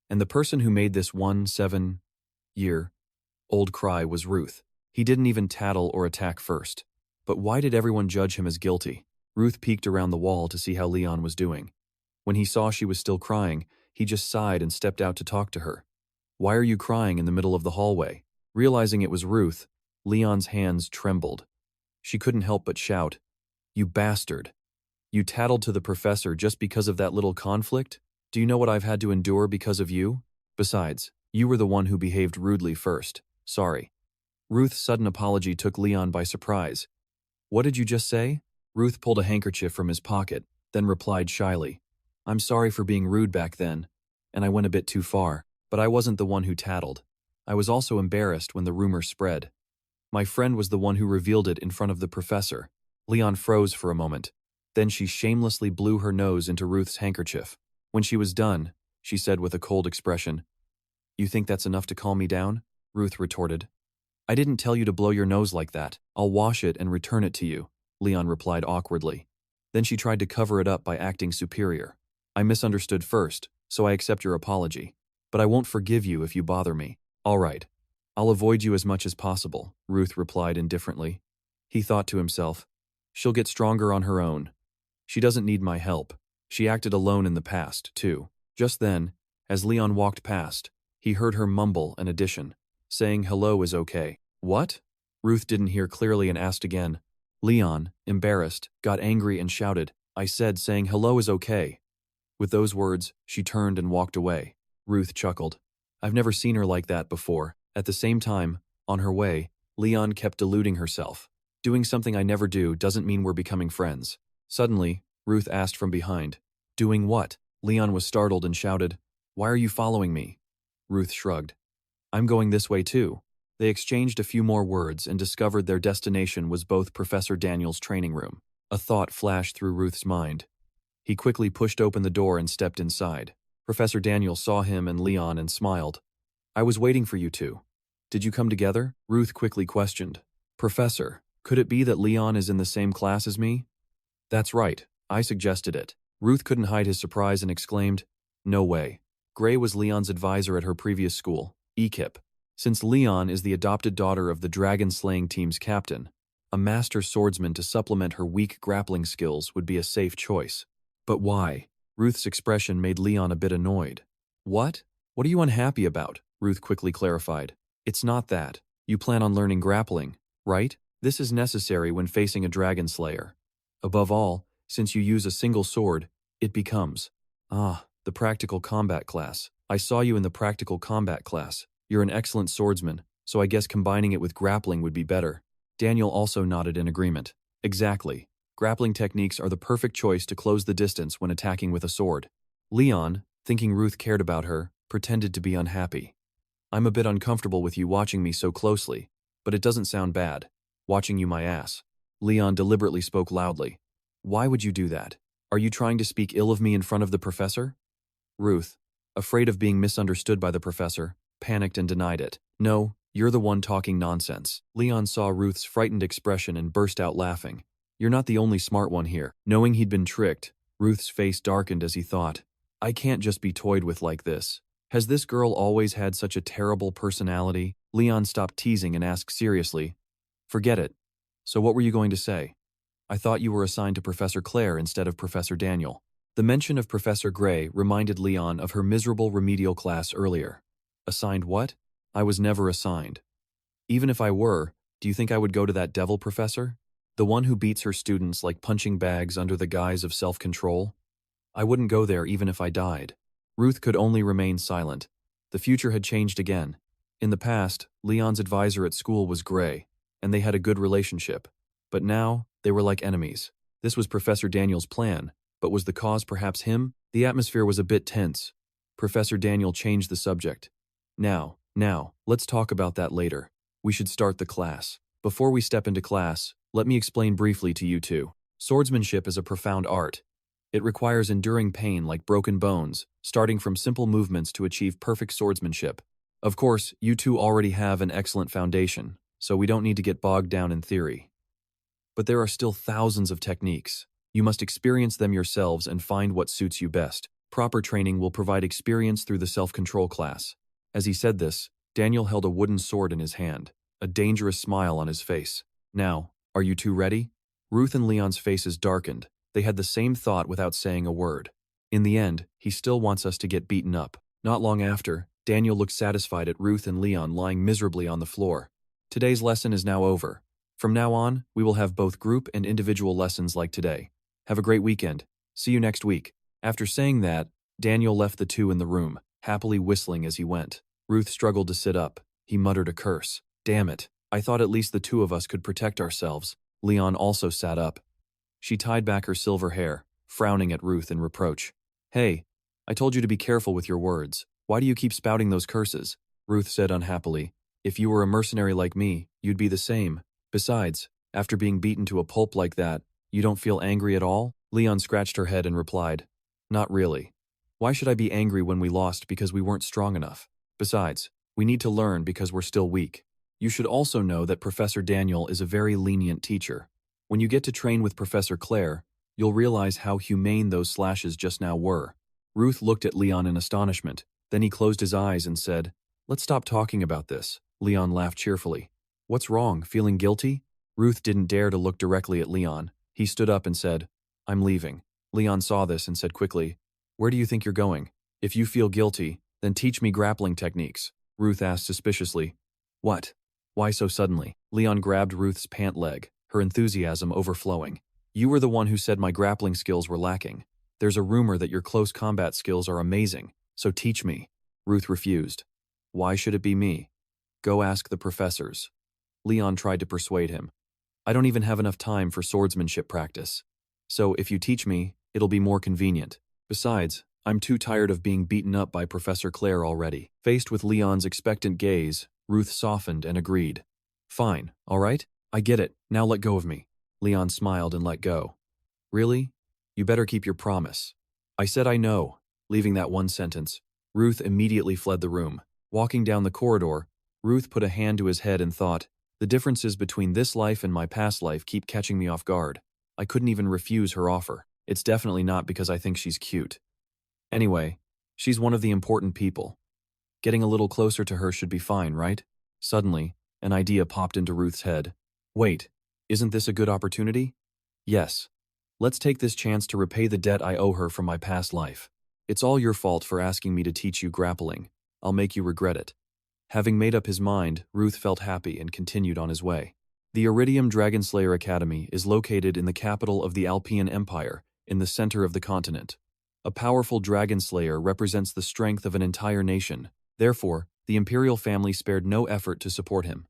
And the person who made this 7-year-old cry was Ruth. He didn't even tattle or attack first. But why did everyone judge him as guilty? Ruth peeked around the wall to see how Leon was doing. When he saw she was still crying, he just sighed and stepped out to talk to her. "Why are you crying in the middle of the hallway?" Realizing it was Ruth, Leon's hands trembled. She couldn't help but shout, "You bastard! You tattled to the professor just because of that little conflict? Do you know what I've had to endure because of you? Besides, you were the one who behaved rudely first. Sorry." Ruth's sudden apology took Leon by surprise. "What did you just say?" Ruth pulled a handkerchief from his pocket, then replied shyly, "I'm sorry for being rude back then, and I went a bit too far, but I wasn't the one who tattled. I was also embarrassed when the rumor spread. My friend was the one who revealed it in front of the professor." Leon froze for a moment. Then she shamelessly blew her nose into Ruth's handkerchief. When she was done, she said with a cold expression, "You think that's enough to calm me down?" Ruth retorted. "I didn't tell you to blow your nose like that. I'll wash it and return it to you," Leon replied awkwardly. Then she tried to cover it up by acting superior. "I misunderstood first, so I accept your apology. But I won't forgive you if you bother me." "All right. I'll avoid you as much as possible," Ruth replied indifferently. He thought to himself, "She'll get stronger on her own. She doesn't need my help. She acted alone in the past, too." Just then, as Leon walked past, he heard her mumble an addition, saying hello is okay. "What?" Ruth didn't hear clearly and asked again. Leon, embarrassed, got angry and shouted, "I said saying hello is okay." With those words, she turned and walked away. Ruth chuckled. "I've never seen her like that before." At the same time, on her way, Leon kept deluding herself. "Doing something I never do doesn't mean we're becoming friends." Suddenly, Ruth asked from behind, "Doing what?" Leon was startled and shouted, "Why are you following me?" Ruth shrugged. "I'm going this way too." They exchanged a few more words and discovered their destination was both Professor Daniel's training room. A thought flashed through Ruth's mind. He quickly pushed open the door and stepped inside. Professor Daniel saw him and Leon and smiled. "I was waiting for you two. Did you come together?" Ruth quickly questioned. "Professor, could it be that Leon is in the same class as me?" "That's right. I suggested it." Ruth couldn't hide his surprise and exclaimed, "No way." Gray was Leon's advisor at her previous school, EKIP. Since Leon is the adopted daughter of the dragon-slaying team's captain, a master swordsman to supplement her weak grappling skills would be a safe choice. But why? Ruth's expression made Leon a bit annoyed. What are you unhappy about?" Ruth quickly clarified. "It's not that. You plan on learning grappling, right? This is necessary when facing a dragon slayer. Above all, since you use a single sword, it becomes, the practical combat class. I saw you in the practical combat class. You're an excellent swordsman, so I guess combining it with grappling would be better." Daniel also nodded in agreement. "Exactly. Grappling techniques are the perfect choice to close the distance when attacking with a sword." Leon, thinking Ruth cared about her, pretended to be unhappy. "I'm a bit uncomfortable with you watching me so closely, but it doesn't sound bad. Watching you my ass." Leon deliberately spoke loudly. "Why would you do that? Are you trying to speak ill of me in front of the professor?" Ruth, afraid of being misunderstood by the professor, panicked and denied it. "No, you're the one talking nonsense." Leon saw Ruth's frightened expression and burst out laughing. "You're not the only smart one here." Knowing he'd been tricked, Ruth's face darkened as he thought, "I can't just be toyed with like this. Has this girl always had such a terrible personality?" Leon stopped teasing and asked seriously, "Forget it. So what were you going to say?" "I thought you were assigned to Professor Claire instead of Professor Daniel." The mention of Professor Gray reminded Leon of her miserable remedial class earlier. "Assigned what? I was never assigned." "Even if I were, do you think I would go to that devil professor? The one who beats her students like punching bags under the guise of self-control? I wouldn't go there even if I died." Ruth could only remain silent. The future had changed again. In the past, Leon's advisor at school was Gray, and they had a good relationship. But now, they were like enemies. This was Professor Daniel's plan, but was the cause perhaps him? The atmosphere was a bit tense. Professor Daniel changed the subject. Now, let's talk about that later. We should start the class. Before we step into class, let me explain briefly to you two. Swordsmanship is a profound art. It requires enduring pain like broken bones, starting from simple movements to achieve perfect swordsmanship. Of course, you two already have an excellent foundation, so we don't need to get bogged down in theory. But there are still thousands of techniques. You must experience them yourselves and find what suits you best. Proper training will provide experience through the self-control class. As he said this, Daniel held a wooden sword in his hand, a dangerous smile on his face. Now, are you two ready? Ruth and Leon's faces darkened. They had the same thought without saying a word. In the end, he still wants us to get beaten up. Not long after, Daniel looked satisfied at Ruth and Leon lying miserably on the floor. Today's lesson is now over. From now on, we will have both group and individual lessons like today. Have a great weekend. See you next week. After saying that, Daniel left the two in the room, happily whistling as he went. Ruth struggled to sit up. He muttered a curse. Damn it. I thought at least the two of us could protect ourselves. Leon also sat up. She tied back her silver hair, frowning at Ruth in reproach. Hey, I told you to be careful with your words. Why do you keep spouting those curses? Ruth said unhappily. If you were a mercenary like me, you'd be the same. Besides, after being beaten to a pulp like that, you don't feel angry at all? Leon scratched her head and replied, Not really. Why should I be angry when we lost because we weren't strong enough? Besides, we need to learn because we're still weak. You should also know that Professor Daniel is a very lenient teacher. When you get to train with Professor Claire, you'll realize how humane those slashes just now were. Ruth looked at Leon in astonishment. Then he closed his eyes and said, Let's stop talking about this. Leon laughed cheerfully. What's wrong, feeling guilty? Ruth didn't dare to look directly at Leon. He stood up and said, I'm leaving. Leon saw this and said quickly, Where do you think you're going? If you feel guilty, then teach me grappling techniques. Ruth asked suspiciously. What? Why so suddenly? Leon grabbed Ruth's pant leg, her enthusiasm overflowing. You were the one who said my grappling skills were lacking. There's a rumor that your close combat skills are amazing, so teach me. Ruth refused. Why should it be me? Go ask the professors. Leon tried to persuade him. I don't even have enough time for swordsmanship practice. So if you teach me, it'll be more convenient. Besides, I'm too tired of being beaten up by Professor Claire already. Faced with Leon's expectant gaze, Ruth softened and agreed. Fine, all right? I get it. Now let go of me. Leon smiled and let go. Really? You better keep your promise. I said I know. Leaving that one sentence, Ruth immediately fled the room. Walking down the corridor, Ruth put a hand to his head and thought, the differences between this life and my past life keep catching me off guard. I couldn't even refuse her offer. It's definitely not because I think she's cute. Anyway, she's one of the important people. Getting a little closer to her should be fine, right? Suddenly, an idea popped into Ruth's head. Wait, isn't this a good opportunity? Yes. Let's take this chance to repay the debt I owe her from my past life. It's all your fault for asking me to teach you grappling. I'll make you regret it. Having made up his mind, Ruth felt happy and continued on his way. The Iridium Dragonslayer Academy is located in the capital of the Alpian Empire, in the center of the continent. A powerful dragon slayer represents the strength of an entire nation. Therefore, the imperial family spared no effort to support him.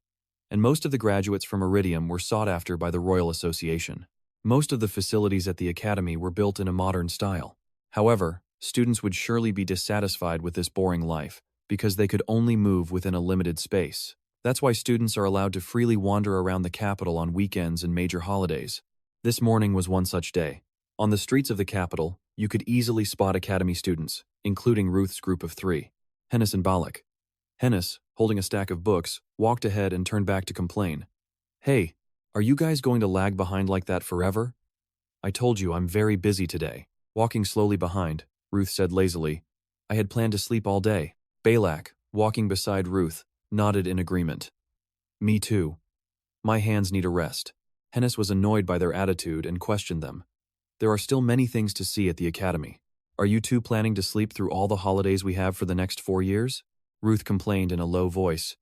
And most of the graduates from Iridium were sought after by the Royal Association. Most of the facilities at the academy were built in a modern style. However, students would surely be dissatisfied with this boring life, because they could only move within a limited space. That's why students are allowed to freely wander around the capital on weekends and major holidays. This morning was one such day. On the streets of the capital, you could easily spot academy students, including Ruth's group of 3, Hennis and Balak. Hennis, holding a stack of books, walked ahead and turned back to complain. Hey, are you guys going to lag behind like that forever? I told you I'm very busy today. Walking slowly behind, Ruth said lazily. I had planned to sleep all day. Balak, walking beside Ruth, nodded in agreement. Me too. My hands need a rest. Hennis was annoyed by their attitude and questioned them. There are still many things to see at the academy. Are you two planning to sleep through all the holidays we have for the next 4 years? Ruth complained in a low voice.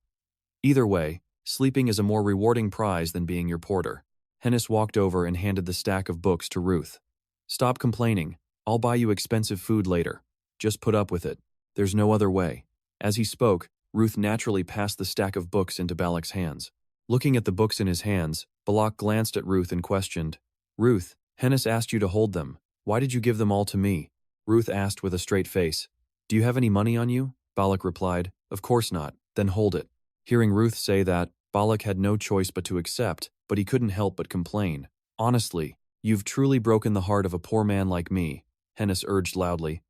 Either way, sleeping is a more rewarding prize than being your porter. Hennis walked over and handed the stack of books to Ruth. Stop complaining. I'll buy you expensive food later. Just put up with it. There's no other way. As he spoke, Ruth naturally passed the stack of books into Balak's hands. Looking at the books in his hands, Balak glanced at Ruth and questioned, Ruth, Hennis asked you to hold them. Why did you give them all to me? Ruth asked with a straight face. Do you have any money on you? Balak replied, Of course not. Then hold it. Hearing Ruth say that, Balak had no choice but to accept, but he couldn't help but complain. Honestly, you've truly broken the heart of a poor man like me. Hennis urged loudly.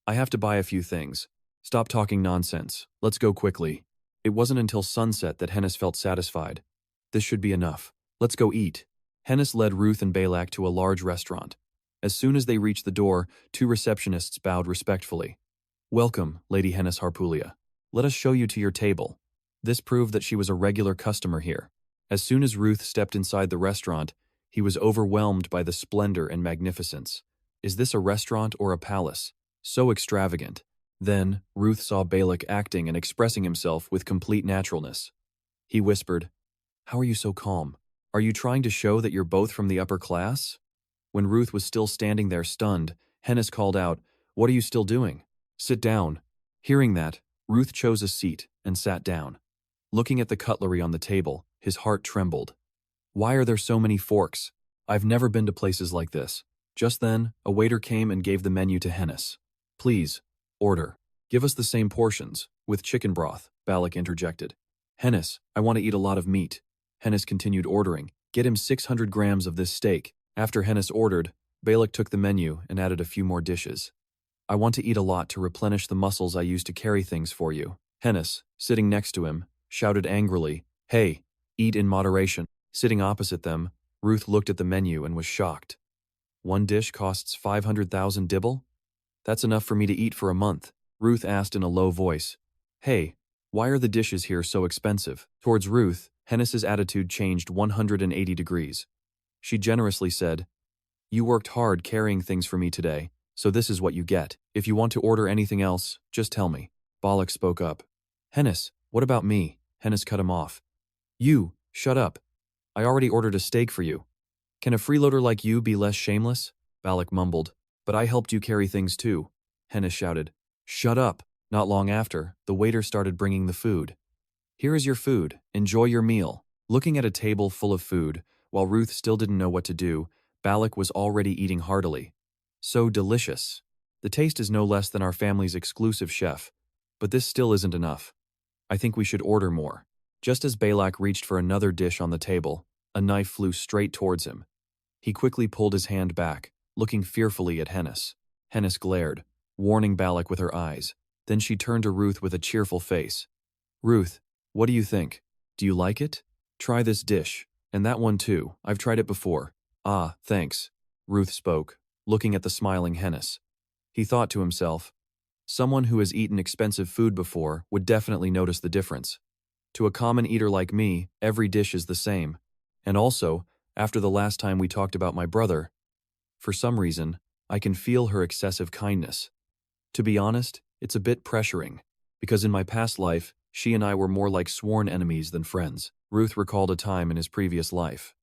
I have to buy a few things. Stop talking nonsense. Let's go quickly. It wasn't until sunset that Hennis felt satisfied. This should be enough. Let's go eat. Hennis led Ruth and Balak to a large restaurant. As soon as they reached the door, two receptionists bowed respectfully. Welcome, Lady Hennis Harpulia. Let us show you to your table. This proved that she was a regular customer here. As soon as Ruth stepped inside the restaurant, he was overwhelmed by the splendor and magnificence. Is this a restaurant or a palace? So extravagant. Then, Ruth saw Balak acting and expressing himself with complete naturalness. He whispered, How are you so calm? Are you trying to show that you're both from the upper class? When Ruth was still standing there stunned, Hennis called out, What are you still doing? Sit down. Hearing that, Ruth chose a seat and sat down. Looking at the cutlery on the table, his heart trembled. Why are there so many forks? I've never been to places like this. Just then, a waiter came and gave the menu to Hennis. Please, order. Give us the same portions, with chicken broth, Balak interjected. Hennis, I want to eat a lot of meat. Hennis continued ordering. Get him 600 grams of this steak. After Hennis ordered, Balak took the menu and added a few more dishes. I want to eat a lot to replenish the muscles I use to carry things for you. Hennis, sitting next to him, shouted angrily, Hey, eat in moderation. Sitting opposite them, Ruth looked at the menu and was shocked. One dish costs 500,000 dibble? That's enough for me to eat for a month. Ruth asked in a low voice. Hey, why are the dishes here so expensive? Towards Ruth, Hennis's attitude changed 180 degrees. She generously said, You worked hard carrying things for me today, so this is what you get. If you want to order anything else, just tell me. Balak spoke up. Hennis, what about me? Hennis cut him off. You, shut up. I already ordered a steak for you. Can a freeloader like you be less shameless? Balak mumbled. But I helped you carry things too. Hennis shouted. Shut up. Not long after, the waiter started bringing the food. Here is your food. Enjoy your meal. Looking at a table full of food, while Ruth still didn't know what to do, Balak was already eating heartily. So delicious. The taste is no less than our family's exclusive chef. But this still isn't enough. I think we should order more. Just as Balak reached for another dish on the table, a knife flew straight towards him. He quickly pulled his hand back, looking fearfully at Hennis. Hennis glared, warning Balak with her eyes. Then she turned to Ruth with a cheerful face. Ruth, what do you think? Do you like it? Try this dish. And that one too. I've tried it before. Ah, thanks. Ruth spoke, looking at the smiling Hennis. He thought to himself, someone who has eaten expensive food before would definitely notice the difference. To a common eater like me, every dish is the same. And also, after the last time we talked about my brother, for some reason, I can feel her excessive kindness. To be honest, it's a bit pressuring, because in my past life, she and I were more like sworn enemies than friends. Ruth recalled a time in his previous life.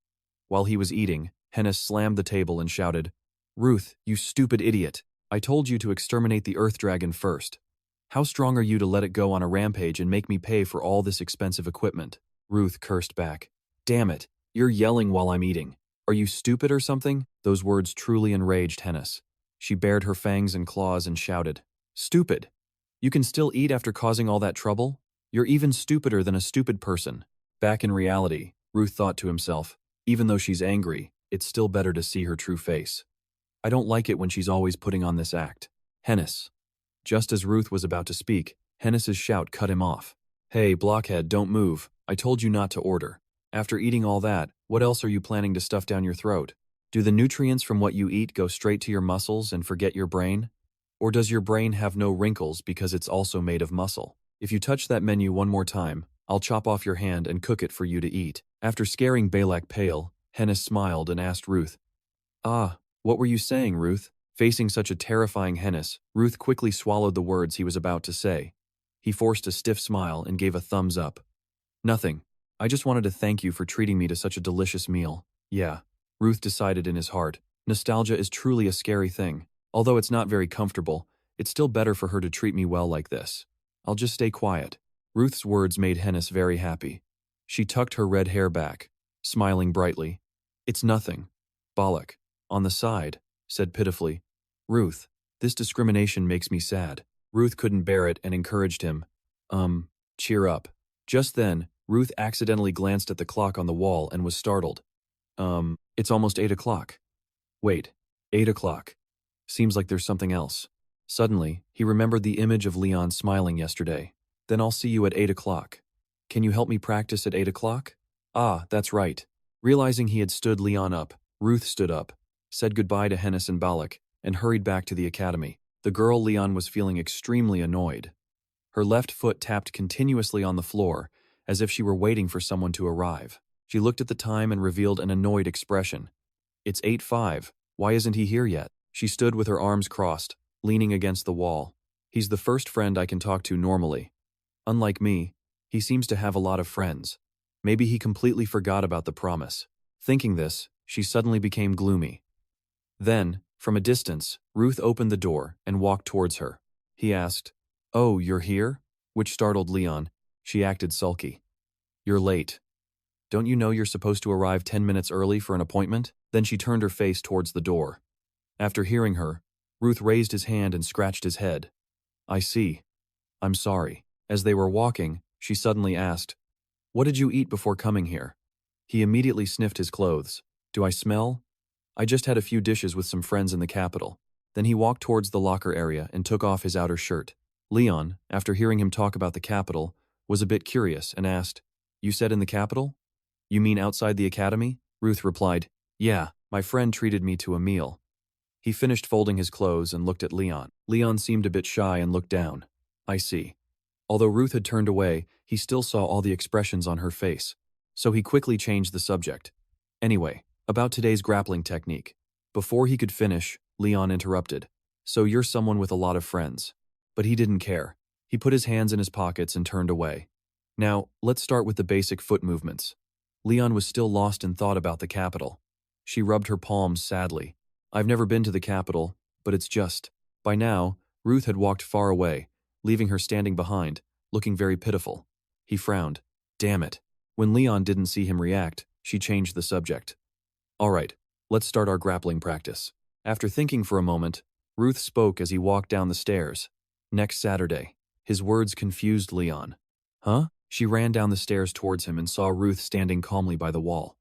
While he was eating, Hennis slammed the table and shouted, Ruth, you stupid idiot. I told you to exterminate the earth dragon first. How strong are you to let it go on a rampage and make me pay for all this expensive equipment? Ruth cursed back. Damn it, you're yelling while I'm eating. Are you stupid or something? Those words truly enraged Hennis. She bared her fangs and claws and shouted, Stupid! You can still eat after causing all that trouble? You're even stupider than a stupid person. Back in reality, Ruth thought to himself, even though she's angry, it's still better to see her true face. I don't like it when she's always putting on this act. Hennis. Just as Ruth was about to speak, Hennis's shout cut him off. Hey, blockhead, don't move. I told you not to order. After eating all that, what else are you planning to stuff down your throat? Do the nutrients from what you eat go straight to your muscles and forget your brain? Or does your brain have no wrinkles because it's also made of muscle? If you touch that menu one more time, I'll chop off your hand and cook it for you to eat. After scaring Balak pale, Hennis smiled and asked Ruth, Ah, what were you saying, Ruth? Facing such a terrifying Hennis, Ruth quickly swallowed the words he was about to say. He forced a stiff smile and gave a thumbs up. Nothing. I just wanted to thank you for treating me to such a delicious meal. Yeah, Ruth decided in his heart. Nostalgia is truly a scary thing. Although it's not very comfortable, it's still better for her to treat me well like this. I'll just stay quiet. Ruth's words made Hennis very happy. She tucked her red hair back, smiling brightly. It's nothing. Balak, on the side, said pitifully, Ruth, this discrimination makes me sad. Ruth couldn't bear it and encouraged him. Cheer up. Just then, Ruth accidentally glanced at the clock on the wall and was startled. It's almost 8 o'clock. Wait, 8 o'clock. Seems like there's something else. Suddenly, he remembered the image of Leon smiling yesterday. Then I'll see you at 8 o'clock. Can you help me practice at 8 o'clock? Ah, that's right. Realizing he had stood Leon up, Ruth stood up, said goodbye to Hennis and Balak, and hurried back to the academy. The girl Leon was feeling extremely annoyed. Her left foot tapped continuously on the floor, as if she were waiting for someone to arrive. She looked at the time and revealed an annoyed expression. It's 8:05. Why isn't he here yet? She stood with her arms crossed, leaning against the wall. He's the first friend I can talk to normally. Unlike me, he seems to have a lot of friends. Maybe he completely forgot about the promise. Thinking this, she suddenly became gloomy. Then, from a distance, Ruth opened the door and walked towards her. He asked, "Oh, you're here?" Which startled Leon. She acted sulky. "You're late. Don't you know you're supposed to arrive 10 minutes early for an appointment?" Then she turned her face towards the door. After hearing her, Ruth raised his hand and scratched his head. "I see. I'm sorry." As they were walking, she suddenly asked, "What did you eat before coming here?" He immediately sniffed his clothes. "Do I smell?" "I just had a few dishes with some friends in the capital." Then he walked towards the locker area and took off his outer shirt. Leon, after hearing him talk about the capital, was a bit curious and asked, "You said in the capital? You mean outside the academy?" Ruth replied, "Yeah, my friend treated me to a meal." He finished folding his clothes and looked at Leon. Leon seemed a bit shy and looked down. "I see." Although Ruth had turned away, he still saw all the expressions on her face. So he quickly changed the subject. "Anyway, about today's grappling technique." Before he could finish, Leon interrupted. "So you're someone with a lot of friends." But he didn't care. He put his hands in his pockets and turned away. "Now, let's start with the basic foot movements." Leon was still lost in thought about the capital. She rubbed her palms sadly. "I've never been to the capital, but it's just..." By now, Ruth had walked far away, leaving her standing behind, looking very pitiful. He frowned. Damn it. When Leon didn't see him react, she changed the subject. "All right, let's start our grappling practice." After thinking for a moment, Ruth spoke as he walked down the stairs. "Next Saturday." His words confused Leon. "Huh?" She ran down the stairs towards him and saw Ruth standing calmly by the wall.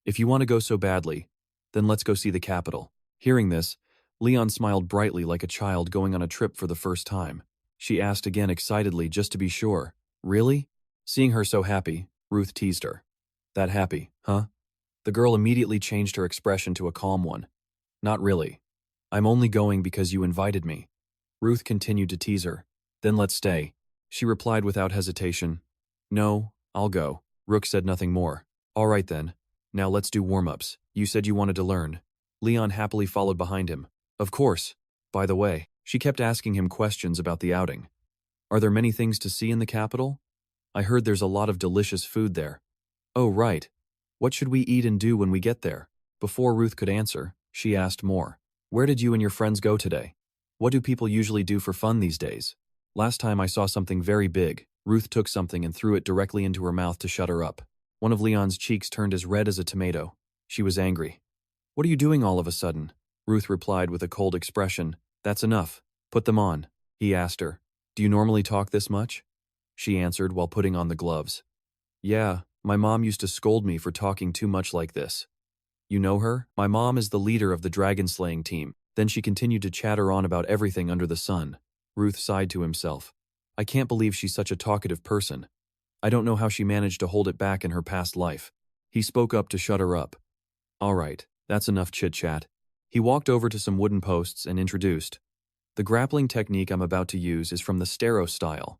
"If you want to go so badly, then let's go see the capital." Hearing this, Leon smiled brightly like a child going on a trip for the first time. She asked again excitedly just to be sure, "Really?" Seeing her so happy, Ruth teased her. "That happy, huh?" The girl immediately changed her expression to a calm one. "Not really. I'm only going because you invited me." Ruth continued to tease her. "Then let's stay." She replied without hesitation. "No, I'll go." Rook said nothing more. "All right then. Now let's do warm-ups. You said you wanted to learn." Leon happily followed behind him. "Of course. By the way," she kept asking him questions about the outing. "Are there many things to see in the capital? I heard there's a lot of delicious food there." "Oh, right. What should we eat and do when we get there?" Before Ruth could answer, she asked more. "Where did you and your friends go today? What do people usually do for fun these days?" "Last time I saw something very big." Ruth took something and threw it directly into her mouth to shut her up. One of Leon's cheeks turned as red as a tomato. She was angry. "What are you doing all of a sudden?" Ruth replied with a cold expression. "That's enough. Put them on." He asked her, "Do you normally talk this much?" She answered while putting on the gloves. "Yeah, my mom used to scold me for talking too much like this." "You know her? My mom is the leader of the dragon-slaying team." Then she continued to chatter on about everything under the sun. Ruth sighed to himself. "I can't believe she's such a talkative person. I don't know how she managed to hold it back in her past life." He spoke up to shut her up. "All right, that's enough chit-chat." He walked over to some wooden posts and introduced. "The grappling technique I'm about to use is from the Stero style.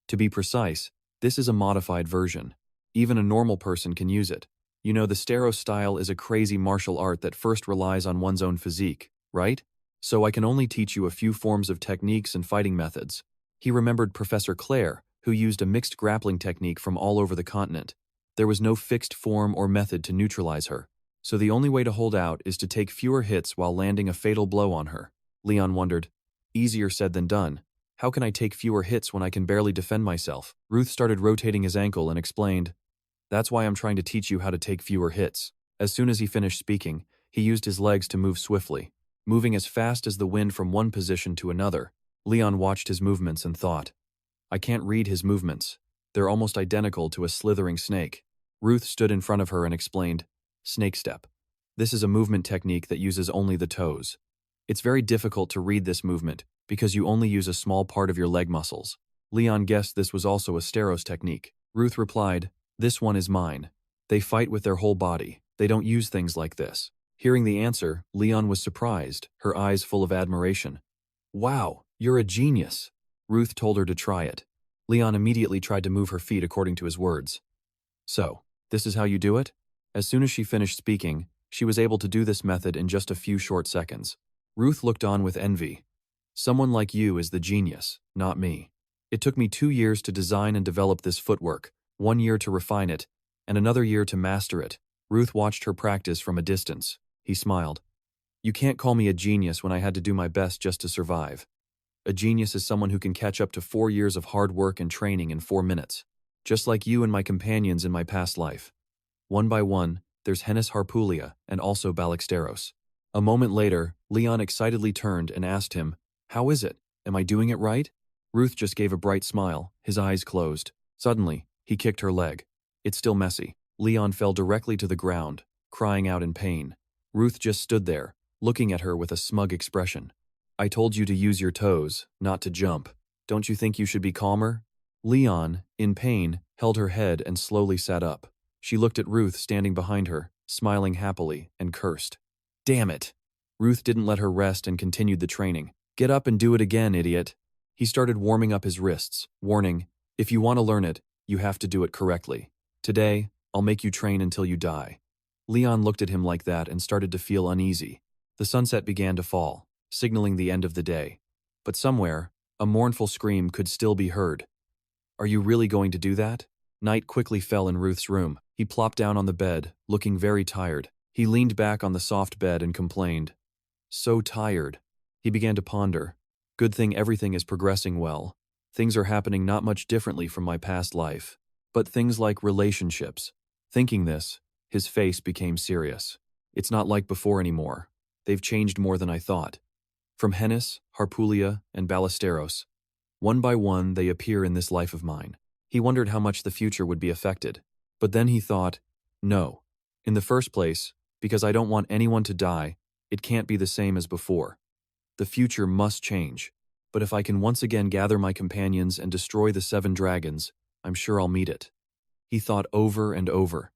To be precise, this is a modified version. Even a normal person can use it. You know, the Stero style is a crazy martial art that first relies on one's own physique, right? So I can only teach you a few forms of techniques and fighting methods." He remembered Professor Claire, who used a mixed grappling technique from all over the continent. There was no fixed form or method to neutralize her, so the only way to hold out is to take fewer hits while landing a fatal blow on her. Leon wondered, easier said than done. How can I take fewer hits when I can barely defend myself? Ruth started rotating his ankle and explained, "That's why I'm trying to teach you how to take fewer hits." As soon as he finished speaking, he used his legs to move swiftly, moving as fast as the wind from one position to another. Leon watched his movements and thought, I can't read his movements. They're almost identical to a slithering snake. Ruth stood in front of her and explained, "Snake step. This is a movement technique that uses only the toes. It's very difficult to read this movement because you only use a small part of your leg muscles. Leon guessed this was also a Steros technique. Ruth replied, "This one is mine. They fight with their whole body. They don't use things like this." Hearing the answer, Leon was surprised, her eyes full of admiration. "Wow, you're a genius." Ruth told her to try it. Leon immediately tried to move her feet according to his words. "So, this is how you do it?" As soon as she finished speaking, she was able to do this method in just a few short seconds. Ruth looked on with envy. "Someone like you is the genius, not me. It took me 2 years to design and develop this footwork, 1 year to refine it, and another year to master it." Ruth watched her practice from a distance. He smiled. "You can't call me a genius when I had to do my best just to survive. A genius is someone who can catch up to 4 years of hard work and training in 4 minutes. Just like you and my companions in my past life. One by one, there's Hennis Harpulia and also Balixteros." A moment later, Leon excitedly turned and asked him, "How is it? Am I doing it right?" Ruth just gave a bright smile, his eyes closed. Suddenly, he kicked her leg. "It's still messy." Leon fell directly to the ground, crying out in pain. Ruth just stood there, looking at her with a smug expression. "I told you to use your toes, not to jump. Don't you think you should be calmer?" Leon, in pain, held her head and slowly sat up. She looked at Ruth standing behind her, smiling happily, and cursed. "Damn it!" Ruth didn't let her rest and continued the training. "Get up and do it again, idiot." He started warming up his wrists, warning, "If you want to learn it, you have to do it correctly. Today, I'll make you train until you die." Leon looked at him like that and started to feel uneasy. The sunset began to fall, signaling the end of the day. But somewhere, a mournful scream could still be heard. "Are you really going to do that?" Night quickly fell in Ruth's room. He plopped down on the bed, looking very tired. He leaned back on the soft bed and complained, "So tired." He began to ponder. "Good thing everything is progressing well. Things are happening not much differently from my past life. But things like relationships." Thinking this, his face became serious. "It's not like before anymore. They've changed more than I thought. From Hennis, Harpulia, and Ballesteros. One by one, they appear in this life of mine." He wondered how much the future would be affected. But then he thought, no. In the first place, because I don't want anyone to die, it can't be the same as before. The future must change. But if I can once again gather my companions and destroy the 7 dragons, I'm sure I'll meet it. He thought over and over.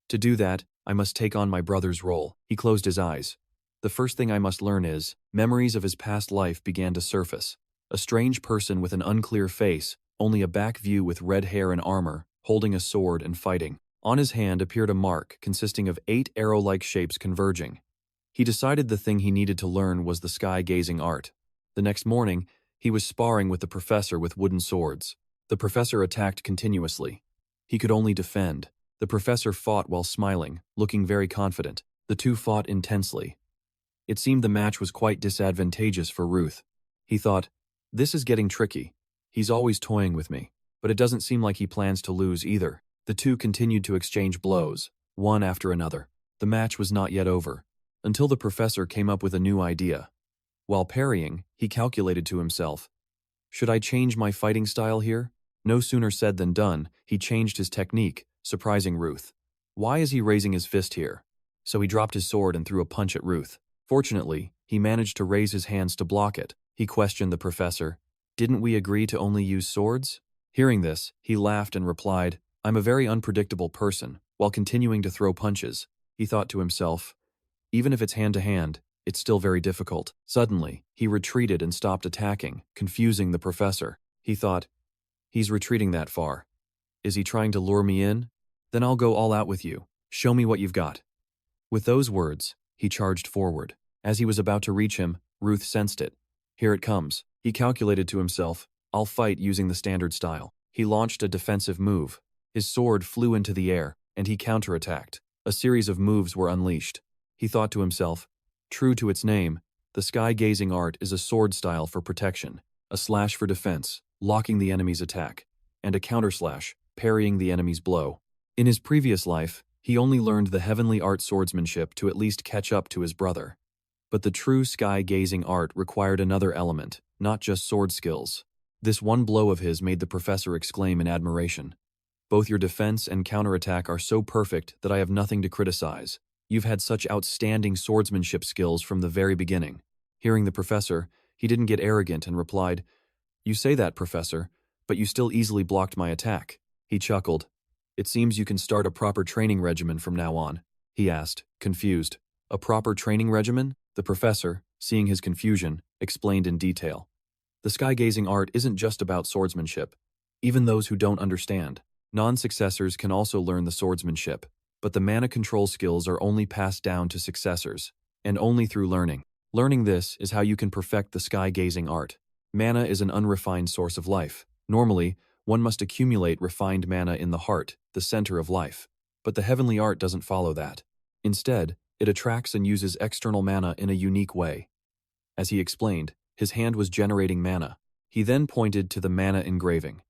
To do that, I must take on my brother's role. He closed his eyes. The first thing I must learn is, memories of his past life began to surface. A strange person with an unclear face, only a back view with red hair and armor, holding a sword and fighting. On his hand appeared a mark consisting of 8 arrow-like shapes converging. He decided the thing he needed to learn was the sky-gazing art. The next morning, he was sparring with the professor with wooden swords. The professor attacked continuously. He could only defend. The professor fought while smiling, looking very confident. The two fought intensely. It seemed the match was quite disadvantageous for Ruth. He thought, this is getting tricky. He's always toying with me, but it doesn't seem like he plans to lose either. The two continued to exchange blows, one after another. The match was not yet over, until the professor came up with a new idea. While parrying, he calculated to himself, should I change my fighting style here? No sooner said than done, he changed his technique, surprising Ruth. Why is he raising his fist here? So he dropped his sword and threw a punch at Ruth. Fortunately, he managed to raise his hands to block it. He questioned the professor. Didn't we agree to only use swords? Hearing this, he laughed and replied, I'm a very unpredictable person. While continuing to throw punches, he thought to himself, even if it's hand-to-hand, it's still very difficult. Suddenly, he retreated and stopped attacking, confusing the professor. He thought, he's retreating that far. Is he trying to lure me in? Then I'll go all out with you. Show me what you've got. With those words, he charged forward. As he was about to reach him, Ruth sensed it. Here it comes. He calculated to himself, I'll fight using the standard style. He launched a defensive move. His sword flew into the air, and he counterattacked. A series of moves were unleashed. He thought to himself, true to its name, the sky-gazing art is a sword style for protection, a slash for defense, locking the enemy's attack, and a counterslash, parrying the enemy's blow. In his previous life, he only learned the heavenly art swordsmanship to at least catch up to his brother. But the true sky-gazing art required another element, not just sword skills. This one blow of his made the professor exclaim in admiration. Both your defense and counterattack are so perfect that I have nothing to criticize. You've had such outstanding swordsmanship skills from the very beginning. Hearing the professor, he didn't get arrogant and replied, "You say that, Professor, but you still easily blocked my attack." He chuckled. "It seems you can start a proper training regimen from now on," he asked, confused. "A proper training regimen?" The professor, seeing his confusion, explained in detail. "The sky-gazing art isn't just about swordsmanship. Even those who don't understand. Non-successors can also learn the swordsmanship, but the mana control skills are only passed down to successors, and only through learning. Learning this is how you can perfect the sky-gazing art. Mana is an unrefined source of life. Normally, one must accumulate refined mana in the heart, the center of life. But the heavenly art doesn't follow that. Instead, it attracts and uses external mana in a unique way. As he explained, his hand was generating mana. He then pointed to the mana engraving.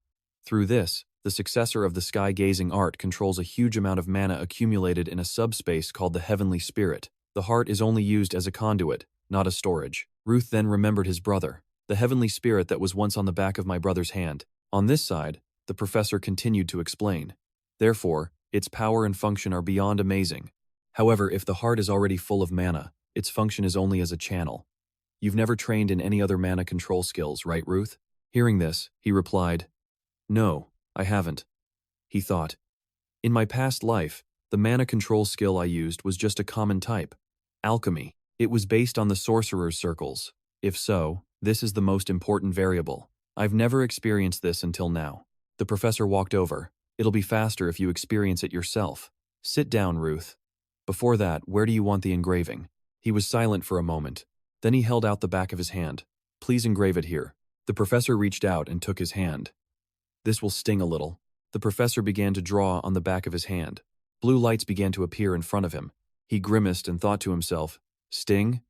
Through this, the successor of the sky-gazing art controls a huge amount of mana accumulated in a subspace called the heavenly spirit. The heart is only used as a conduit, not a storage. Ruth then remembered his brother, the heavenly spirit that was once on the back of my brother's hand. On this side, the professor continued to explain. Therefore, its power and function are beyond amazing. However, if the heart is already full of mana, its function is only as a channel. You've never trained in any other mana control skills, right, Ruth? Hearing this, he replied, "No, I haven't." He thought, "In my past life, the mana control skill I used was just a common type, alchemy. It was based on the sorcerer's circles. If so, this is the most important variable. I've never experienced this until now." The professor walked over. "It'll be faster if you experience it yourself. Sit down, Ruth. Before that, where do you want the engraving?" He was silent for a moment. Then he held out the back of his hand. "Please engrave it here." The professor reached out and took his hand. "This will sting a little." The professor began to draw on the back of his hand. Blue lights began to appear in front of him. He grimaced and thought to himself, "Sting?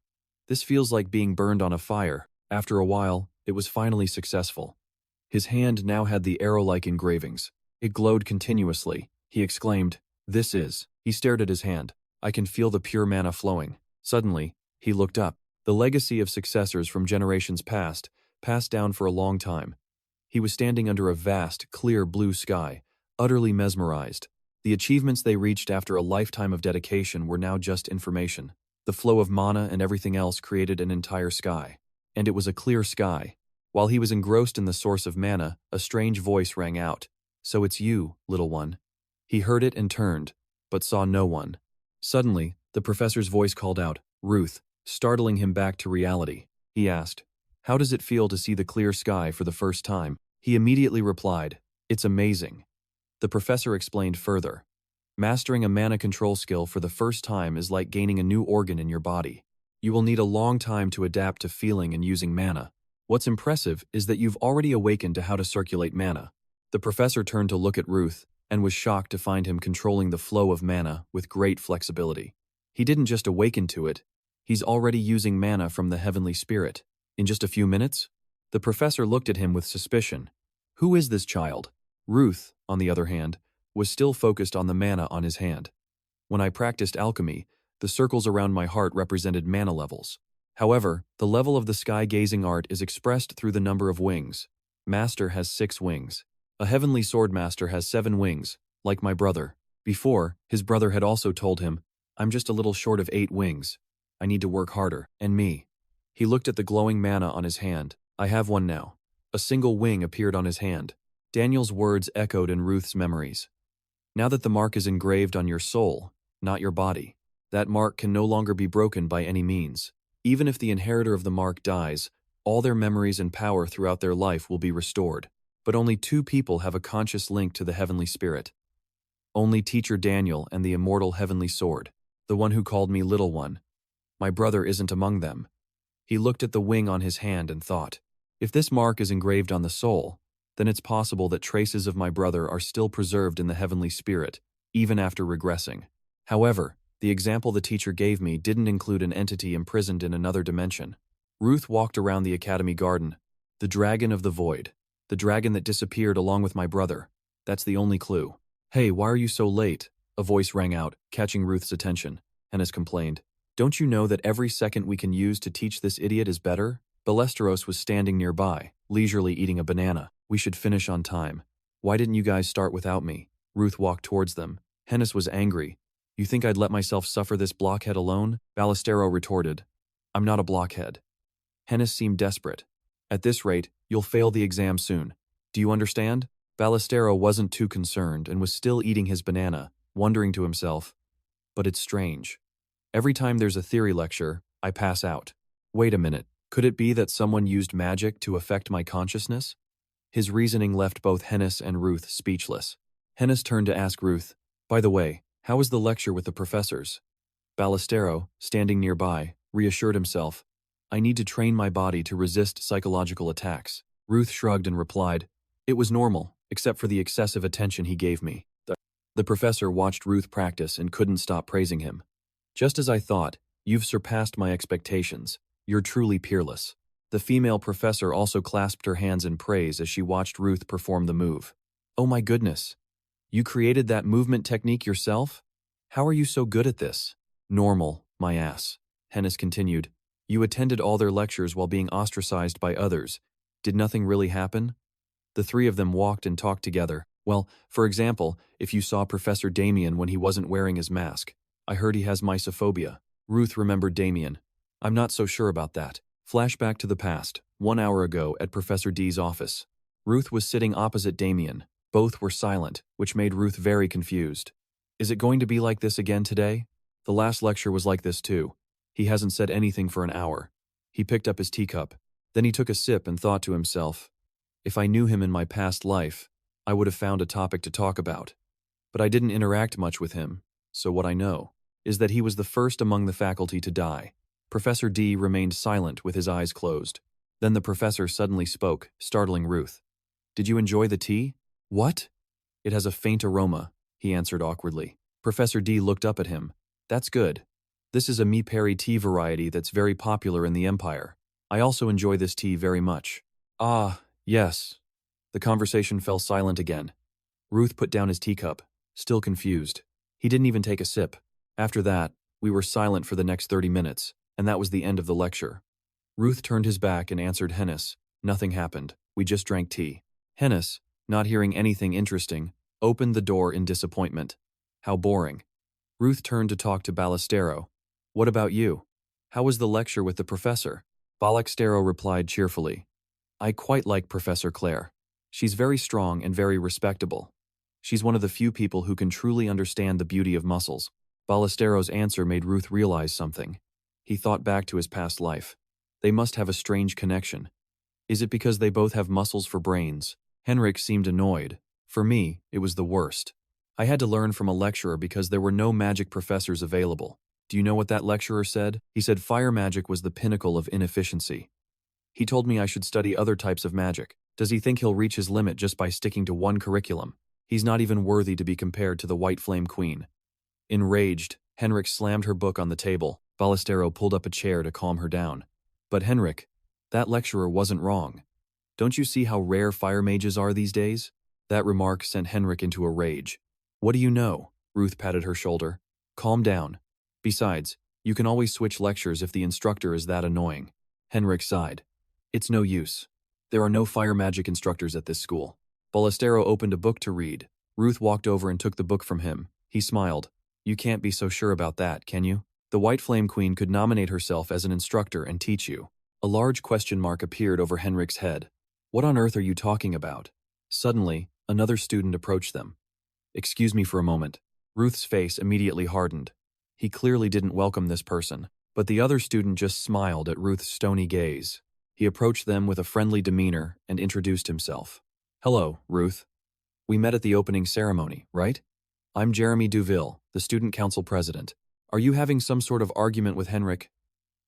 This feels like being burned on a fire." After a while, it was finally successful. His hand now had the arrow-like engravings. It glowed continuously. He exclaimed, "This is..." He stared at his hand. "I can feel the pure mana flowing." Suddenly, he looked up. The legacy of successors from generations past, passed down for a long time. He was standing under a vast, clear blue sky, utterly mesmerized. The achievements they reached after a lifetime of dedication were now just information. The flow of mana and everything else created an entire sky. And it was a clear sky. While he was engrossed in the source of mana, a strange voice rang out. "So it's you, little one." He heard it and turned, but saw no one. Suddenly, the professor's voice called out, "Ruth," startling him back to reality. He asked, "How does it feel to see the clear sky for the first time?" He immediately replied, "It's amazing." The professor explained further. "Mastering a mana control skill for the first time is like gaining a new organ in your body. You will need a long time to adapt to feeling and using mana. What's impressive is that you've already awakened to how to circulate mana." The professor turned to look at Ruth and was shocked to find him controlling the flow of mana with great flexibility. He didn't just awaken to it, he's already using mana from the heavenly spirit. In just a few minutes? The professor looked at him with suspicion. Who is this child? Ruth, on the other hand, was still focused on the mana on his hand. When I practiced alchemy, the circles around my heart represented mana levels. However, the level of the sky-gazing art is expressed through the number of wings. Master has 6 wings. A heavenly sword master has 7 wings, like my brother. Before, his brother had also told him, "I'm just a little short of 8 wings. I need to work harder." And me. He looked at the glowing mana on his hand. "I have one now." A single wing appeared on his hand. Daniel's words echoed in Ruth's memories. "Now that the mark is engraved on your soul, not your body, that mark can no longer be broken by any means. Even if the inheritor of the mark dies, all their memories and power throughout their life will be restored. But only 2 people have a conscious link to the heavenly spirit. Only Teacher Daniel and the immortal heavenly sword, the one who called me little one. My brother isn't among them." He looked at the wing on his hand and thought, if this mark is engraved on the soul, then it's possible that traces of my brother are still preserved in the heavenly spirit, even after regressing. However, the example the teacher gave me didn't include an entity imprisoned in another dimension. Ruth walked around the academy garden. The dragon of the void. The dragon that disappeared along with my brother. That's the only clue. "Hey, why are you so late?" A voice rang out, catching Ruth's attention. Hennis complained. "Don't you know that every second we can use to teach this idiot is better?" Ballesteros was standing nearby, leisurely eating a banana. "We should finish on time. Why didn't you guys start without me?" Ruth walked towards them. Hennis was angry. "You think I'd let myself suffer this blockhead alone?" Ballestero retorted. "I'm not a blockhead. Hennis seemed desperate. At this rate, you'll fail the exam soon. Do you understand? Ballestero wasn't too concerned and was still eating his banana, wondering to himself, but it's strange. Every time there's a theory lecture, I pass out. Wait a minute, could it be that someone used magic to affect my consciousness? His reasoning left both Hennis and Ruth speechless. Hennis turned to ask Ruth, by the way, how was the lecture with the professors? Ballestero, standing nearby, reassured himself, I need to train my body to resist psychological attacks. Ruth shrugged and replied, it was normal, except for the excessive attention he gave me. The professor watched Ruth practice and couldn't stop praising him. Just as I thought, you've surpassed my expectations. You're truly peerless. The female professor also clasped her hands in praise as she watched Ruth perform the move. Oh my goodness. You created that movement technique yourself? How are you so good at this? Normal, my ass. Hennis continued. You attended all their lectures while being ostracized by others. Did nothing really happen? The three of them walked and talked together. Well, for example, if you saw Professor Damien when he wasn't wearing his mask. I heard he has mysophobia. Ruth remembered Damien. I'm not so sure about that. Flashback to the past, 1 hour ago at Professor D's office. Ruth was sitting opposite Damien. Both were silent, which made Ruth very confused. Is it going to be like this again today? The last lecture was like this too. He hasn't said anything for an hour. He picked up his teacup. Then he took a sip and thought to himself, if I knew him in my past life, I would have found a topic to talk about. But I didn't interact much with him, so what I know is that he was the first among the faculty to die. Professor D remained silent with his eyes closed. Then the professor suddenly spoke, startling Ruth. Did you enjoy the tea? What? It has a faint aroma, he answered awkwardly. Professor D looked up at him. That's good. This is a Mi Peri tea variety that's very popular in the Empire. I also enjoy this tea very much. Ah, yes. The conversation fell silent again. Ruth put down his teacup, still confused. He didn't even take a sip. After that, we were silent for the next 30 minutes, and that was the end of the lecture. Ruth turned his back and answered Hennis. Nothing happened. We just drank tea. Hennis, not hearing anything interesting, opened the door in disappointment. How boring. Ruth turned to talk to Ballestero. What about you? How was the lecture with the professor? Ballestero replied cheerfully. I quite like Professor Claire. She's very strong and very respectable. She's one of the few people who can truly understand the beauty of muscles. Ballestero's answer made Ruth realize something. He thought back to his past life. They must have a strange connection. Is it because they both have muscles for brains? Henrik seemed annoyed. For me, it was the worst. I had to learn from a lecturer because there were no magic professors available. Do you know what that lecturer said? He said fire magic was the pinnacle of inefficiency. He told me I should study other types of magic. Does he think he'll reach his limit just by sticking to one curriculum? He's not even worthy to be compared to the White Flame Queen. Enraged, Henrik slammed her book on the table. Ballestero pulled up a chair to calm her down. But Henrik, that lecturer wasn't wrong. Don't you see how rare fire mages are these days? That remark sent Henrik into a rage. What do you know? Ruth patted her shoulder. Calm down. Besides, you can always switch lectures if the instructor is that annoying. Henrik sighed. It's no use. There are no fire magic instructors at this school. Ballestero opened a book to read. Ruth walked over and took the book from him. He smiled. You can't be so sure about that, can you? The White Flame Queen could nominate herself as an instructor and teach you. A large question mark appeared over Henrik's head. What on earth are you talking about? Suddenly, another student approached them. Excuse me for a moment. Ruth's face immediately hardened. He clearly didn't welcome this person, but the other student just smiled at Ruth's stony gaze. He approached them with a friendly demeanor and introduced himself. Hello, Ruth. We met at the opening ceremony, right? I'm Jeremy Duville, the student council president. Are you having some sort of argument with Henrik?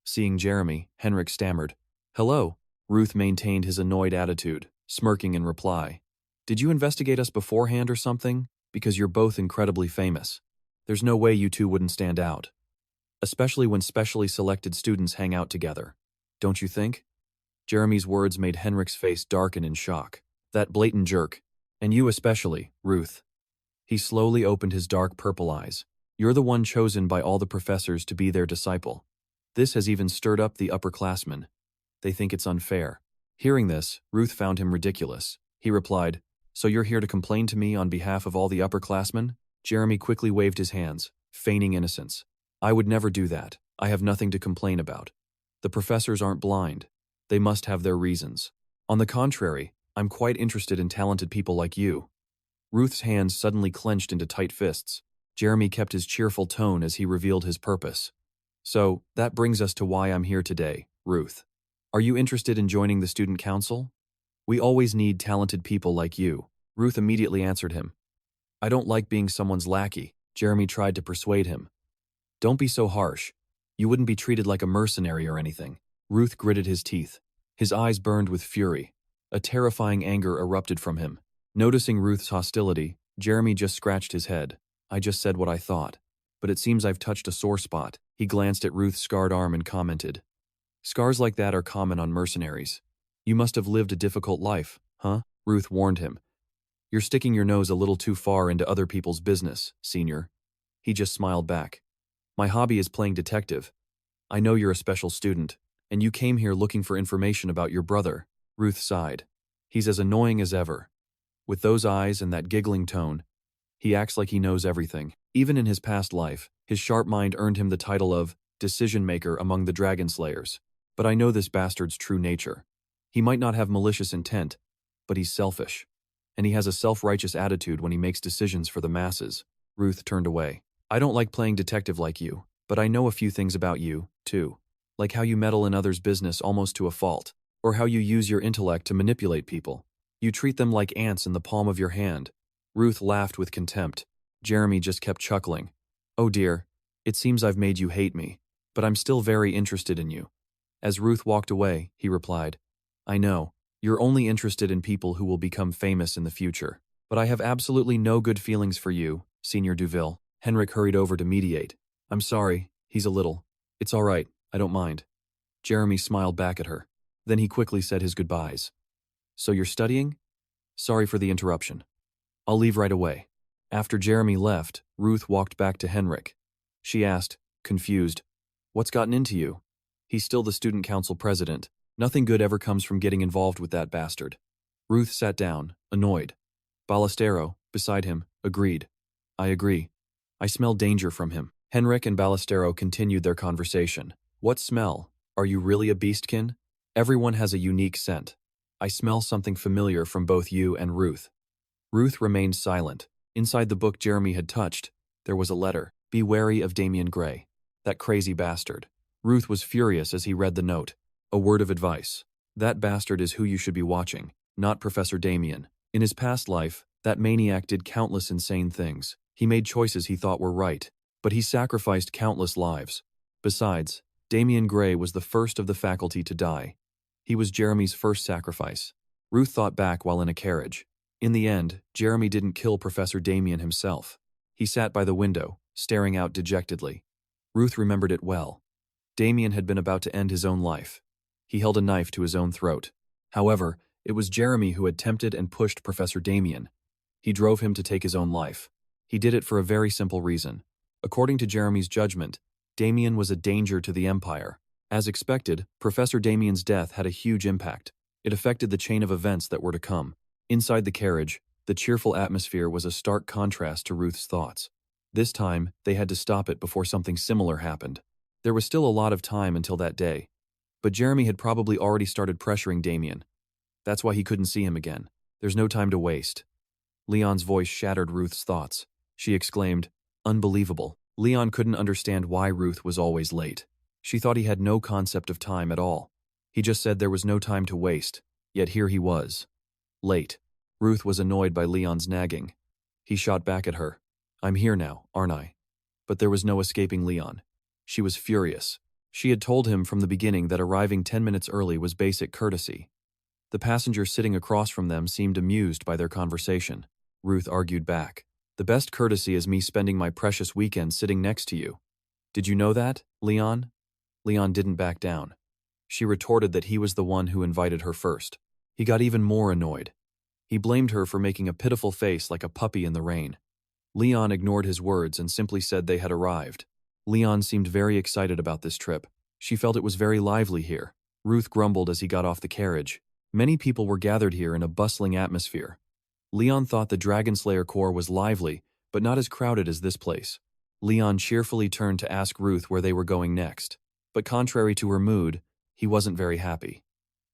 Seeing Jeremy, Henrik stammered. Hello. Ruth maintained his annoyed attitude, smirking in reply. Did you investigate us beforehand or something? Because you're both incredibly famous. There's no way you two wouldn't stand out. Especially when specially selected students hang out together. Don't you think? Jeremy's words made Henrik's face darken in shock. That blatant jerk. And you especially, Ruth. He slowly opened his dark purple eyes. You're the one chosen by all the professors to be their disciple. This has even stirred up the upperclassmen. They think it's unfair. Hearing this, Ruth found him ridiculous. He replied, So you're here to complain to me on behalf of all the upperclassmen? Jeremy quickly waved his hands, feigning innocence. I would never do that. I have nothing to complain about. The professors aren't blind. They must have their reasons. On the contrary, I'm quite interested in talented people like you. Ruth's hands suddenly clenched into tight fists. Jeremy kept his cheerful tone as he revealed his purpose. So, that brings us to why I'm here today, Ruth. Are you interested in joining the student council? We always need talented people like you. Ruth immediately answered him. I don't like being someone's lackey. Jeremy tried to persuade him. Don't be so harsh. You wouldn't be treated like a mercenary or anything. Ruth gritted his teeth. His eyes burned with fury. A terrifying anger erupted from him. Noticing Ruth's hostility, Jeremy just scratched his head. I just said what I thought. But it seems I've touched a sore spot. He glanced at Ruth's scarred arm and commented. Scars like that are common on mercenaries. You must have lived a difficult life, huh? Ruth warned him. You're sticking your nose a little too far into other people's business, senior. He just smiled back. My hobby is playing detective. I know you're a special student, and you came here looking for information about your brother. Ruth sighed. He's as annoying as ever. With those eyes and that giggling tone, he acts like he knows everything. Even in his past life, his sharp mind earned him the title of decision-maker among the dragon slayers. But I know this bastard's true nature. He might not have malicious intent, but he's selfish. And he has a self-righteous attitude when he makes decisions for the masses. Ruth turned away. I don't like playing detective like you, but I know a few things about you, too. Like how you meddle in others' business almost to a fault, or how you use your intellect to manipulate people. You treat them like ants in the palm of your hand. Ruth laughed with contempt. Jeremy just kept chuckling. Oh dear, it seems I've made you hate me, but I'm still very interested in you. As Ruth walked away, he replied, I know, you're only interested in people who will become famous in the future. But I have absolutely no good feelings for you, Senior Duville. Henrik hurried over to mediate. I'm sorry, he's a little. It's all right, I don't mind. Jeremy smiled back at her. Then he quickly said his goodbyes. So you're studying? Sorry for the interruption. I'll leave right away. After Jeremy left, Ruth walked back to Henrik. She asked, confused, What's gotten into you? He's still the student council president. Nothing good ever comes from getting involved with that bastard. Ruth sat down, annoyed. Ballestero, beside him, agreed. I agree. I smell danger from him. Henrik and Ballestero continued their conversation. What smell? Are you really a beastkin? Everyone has a unique scent. I smell something familiar from both you and Ruth. Ruth remained silent. Inside the book Jeremy had touched, there was a letter. Be wary of Damian Gray. That crazy bastard. Ruth was furious as he read the note. A word of advice. That bastard is who you should be watching, not Professor Damian. In his past life, that maniac did countless insane things. He made choices he thought were right, but he sacrificed countless lives. Besides, Damian Gray was the first of the faculty to die. He was Jeremy's first sacrifice. Ruth thought back while in a carriage. In the end, Jeremy didn't kill Professor Damian himself. He sat by the window, staring out dejectedly. Ruth remembered it well. Damian had been about to end his own life. He held a knife to his own throat. However, it was Jeremy who had tempted and pushed Professor Damian. He drove him to take his own life. He did it for a very simple reason. According to Jeremy's judgment, Damian was a danger to the Empire. As expected, Professor Damian's death had a huge impact. It affected the chain of events that were to come. Inside the carriage, the cheerful atmosphere was a stark contrast to Ruth's thoughts. This time, they had to stop it before something similar happened. There was still a lot of time until that day. But Jeremy had probably already started pressuring Damian. That's why he couldn't see him again. There's no time to waste. Leon's voice shattered Ruth's thoughts. She exclaimed, Unbelievable. Leon couldn't understand why Ruth was always late. She thought he had no concept of time at all. He just said there was no time to waste, yet here he was. Late. Ruth was annoyed by Leon's nagging. He shot back at her. I'm here now, aren't I? But there was no escaping Leon. She was furious. She had told him from the beginning that arriving 10 minutes early was basic courtesy. The passenger sitting across from them seemed amused by their conversation. Ruth argued back. The best courtesy is me spending my precious weekend sitting next to you. Did you know that, Leon? Leon didn't back down. She retorted that he was the one who invited her first. He got even more annoyed. He blamed her for making a pitiful face like a puppy in the rain. Leon ignored his words and simply said they had arrived. Leon seemed very excited about this trip. She felt it was very lively here. Ruth grumbled as he got off the carriage. Many people were gathered here in a bustling atmosphere. Leon thought the Dragon Slayer Corps was lively, but not as crowded as this place. Leon cheerfully turned to ask Ruth where they were going next. But contrary to her mood, he wasn't very happy.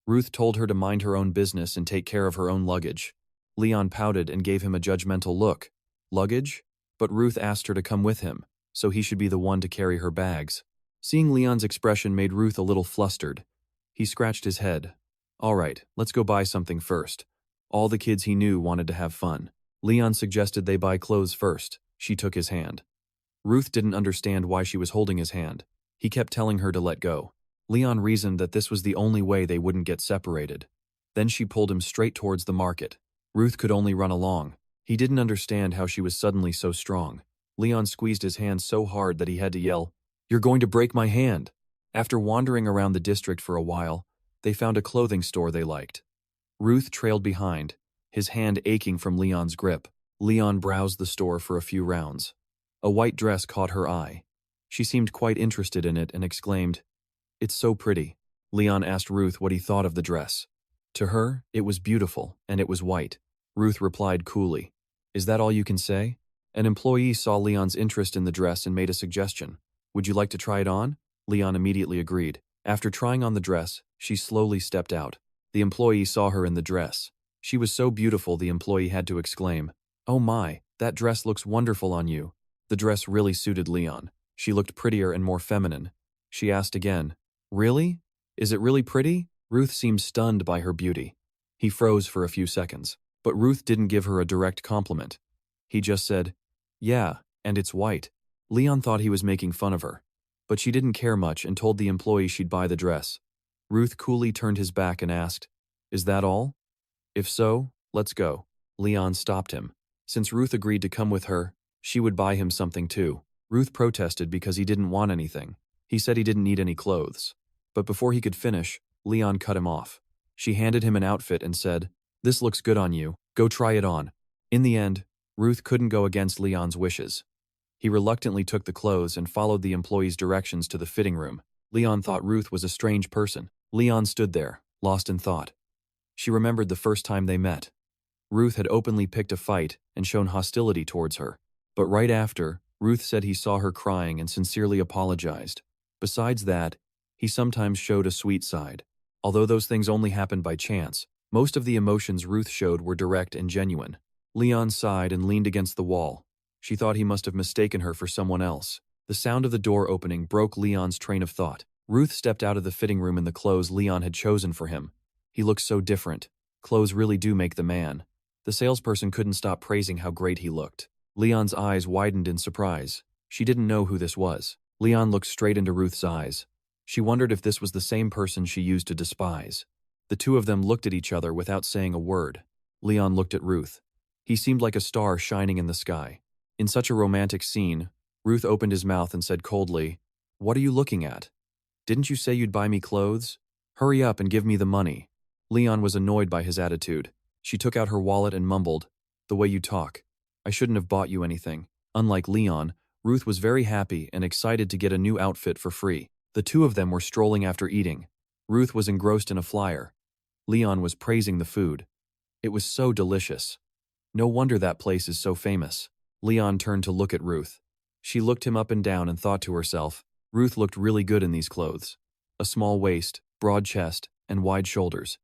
Ruth told her to mind her own business and take care of her own luggage. Leon pouted and gave him a judgmental look. Luggage? But Ruth asked her to come with him, so he should be the one to carry her bags. Seeing Leon's expression made Ruth a little flustered. He scratched his head. All right, let's go buy something first. All the kids he knew wanted to have fun. Leon suggested they buy clothes first. She took his hand. Ruth didn't understand why she was holding his hand. He kept telling her to let go. Leon reasoned that this was the only way they wouldn't get separated. Then she pulled him straight towards the market. Ruth could only run along. He didn't understand how she was suddenly so strong. Leon squeezed his hand so hard that he had to yell, "You're going to break my hand!" After wandering around the district for a while, they found a clothing store they liked. Ruth trailed behind, his hand aching from Leon's grip. Leon browsed the store for a few rounds. A white dress caught her eye. She seemed quite interested in it and exclaimed, "It's so pretty." Leon asked Ruth what he thought of the dress. To her, it was beautiful, and it was white. Ruth replied coolly, "Is that all you can say?" An employee saw Leon's interest in the dress and made a suggestion. "Would you like to try it on?" Leon immediately agreed. After trying on the dress, she slowly stepped out. The employee saw her in the dress. She was so beautiful the employee had to exclaim, "Oh my, that dress looks wonderful on you." The dress really suited Leon. She looked prettier and more feminine. She asked again, "Really? Is it really pretty?" Ruth seemed stunned by her beauty. He froze for a few seconds, but Ruth didn't give her a direct compliment. He just said, "Yeah, and it's white." Leon thought he was making fun of her, but she didn't care much and told the employee she'd buy the dress. Ruth coolly turned his back and asked, "Is that all?" "If so, let's go." Leon stopped him. Since Ruth agreed to come with her, she would buy him something too. Ruth protested because he didn't want anything. He said he didn't need any clothes. But before he could finish, Leon cut him off. She handed him an outfit and said, "This looks good on you. Go try it on." In the end, Ruth couldn't go against Leon's wishes. He reluctantly took the clothes and followed the employee's directions to the fitting room. Leon thought Ruth was a strange person. Leon stood there, lost in thought. She remembered the first time they met. Ruth had openly picked a fight and shown hostility towards her. But right after, Ruth said he saw her crying and sincerely apologized. Besides that, he sometimes showed a sweet side. Although those things only happened by chance, most of the emotions Ruth showed were direct and genuine. Leon sighed and leaned against the wall. She thought he must have mistaken her for someone else. The sound of the door opening broke Leon's train of thought. Ruth stepped out of the fitting room in the clothes Leon had chosen for him. He looked so different. Clothes really do make the man. The salesperson couldn't stop praising how great he looked. Leon's eyes widened in surprise. She didn't know who this was. Leon looked straight into Ruth's eyes. She wondered if this was the same person she used to despise. The two of them looked at each other without saying a word. Leon looked at Ruth. He seemed like a star shining in the sky. In such a romantic scene, Ruth opened his mouth and said coldly, "What are you looking at? Didn't you say you'd buy me clothes? Hurry up and give me the money." Leon was annoyed by his attitude. She took out her wallet and mumbled, "The way you talk. I shouldn't have bought you anything." Unlike Leon, Ruth was very happy and excited to get a new outfit for free. The two of them were strolling after eating. Ruth was engrossed in a flyer. Leon was praising the food. It was so delicious. No wonder that place is so famous. Leon turned to look at Ruth. She looked him up and down and thought to herself, Ruth looked really good in these clothes. A small waist, broad chest, and wide shoulders.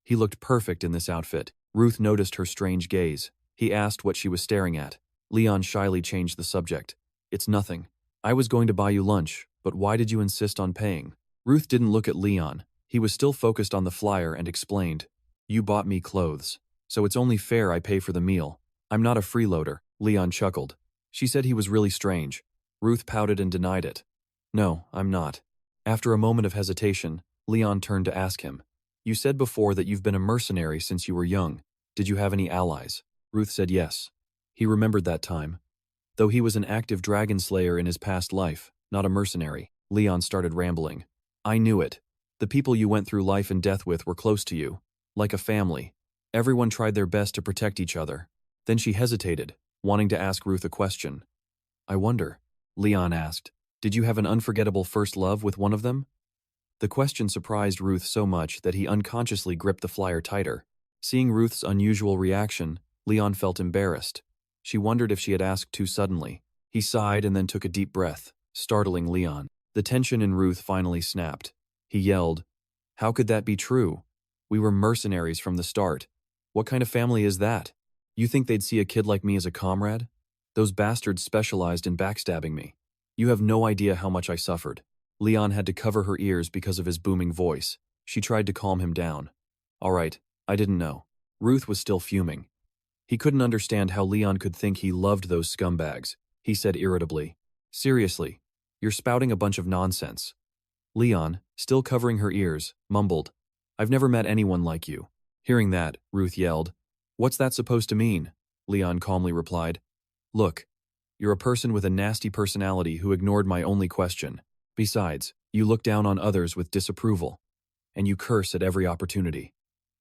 He looked perfect in this outfit. Ruth noticed her strange gaze. He asked what she was staring at. Leon shyly changed the subject. "It's nothing. I was going to buy you lunch, but why did you insist on paying?" Ruth didn't look at Leon. He was still focused on the flyer and explained, "You bought me clothes, so it's only fair I pay for the meal. I'm not a freeloader." Leon chuckled. She said he was really strange. Ruth pouted and denied it. "No, I'm not." After a moment of hesitation, Leon turned to ask him, "You said before that you've been a mercenary since you were young. Did you have any allies?" Ruth said yes. He remembered that time. Though he was an active dragon slayer in his past life, not a mercenary, Leon started rambling. "I knew it. The people you went through life and death with were close to you, like a family. Everyone tried their best to protect each other." Then she hesitated, wanting to ask Ruth a question. "I wonder," Leon asked, "did you have an unforgettable first love with one of them?" The question surprised Ruth so much that he unconsciously gripped the flyer tighter. Seeing Ruth's unusual reaction, Leon felt embarrassed. She wondered if she had asked too suddenly. He sighed and then took a deep breath, startling Leon. The tension in Ruth finally snapped. He yelled, "How could that be true? We were mercenaries from the start. What kind of family is that? You think they'd see a kid like me as a comrade? Those bastards specialized in backstabbing me. You have no idea how much I suffered. Leon had to cover her ears because of his booming voice. She tried to calm him down. All right, I didn't know. Ruth was still fuming. He couldn't understand how Leon could think he loved those scumbags. He said irritably, "Seriously, you're spouting a bunch of nonsense." Leon, still covering her ears, mumbled, "I've never met anyone like you." Hearing that, Ruth yelled, "What's that supposed to mean?" Leon calmly replied, "Look, you're a person with a nasty personality who ignored my only question. Besides, you look down on others with disapproval. And you curse at every opportunity."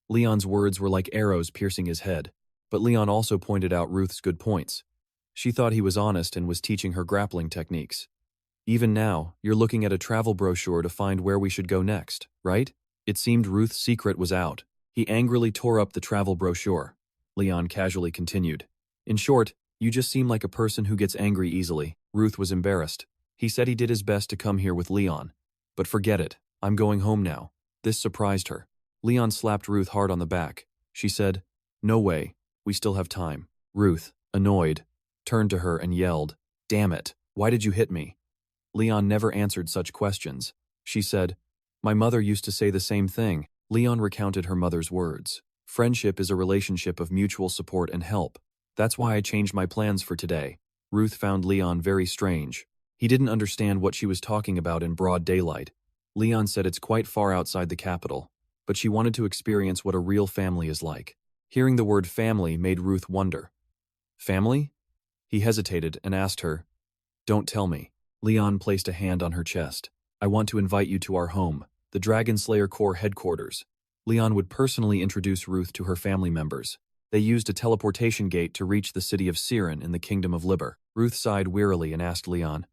Leon's words were like arrows piercing his head, but Leon also pointed out Ruth's good points. She thought he was honest and was teaching her grappling techniques. "Even now, you're looking at a travel brochure to find where we should go next, right?" It seemed Ruth's secret was out. He angrily tore up the travel brochure. Leon casually continued, "In short, you just seem like a person who gets angry easily." Ruth was embarrassed. He said he did his best to come here with Leon. "But forget it, I'm going home now." This surprised her. Leon slapped Ruth hard on the back. She said, "No way, we still have time." Ruth, annoyed, turned to her and yelled, "Damn it, why did you hit me?" Leon never answered such questions. She said, "My mother used to say the same thing." Leon recounted her mother's words. "Friendship is a relationship of mutual support and help. That's why I changed my plans for today." Ruth found Leon very strange. He didn't understand what she was talking about in broad daylight. Leon said it's quite far outside the capital, but she wanted to experience what a real family is like. Hearing the word family made Ruth wonder. "Family?" He hesitated and asked her, "Don't tell me." Leon placed a hand on her chest. "I want to invite you to our home, the Dragon Slayer Corps headquarters." Leon would personally introduce Ruth to her family members. They used a teleportation gate to reach the city of Siren in the Kingdom of Liber. Ruth sighed wearily and asked Leon,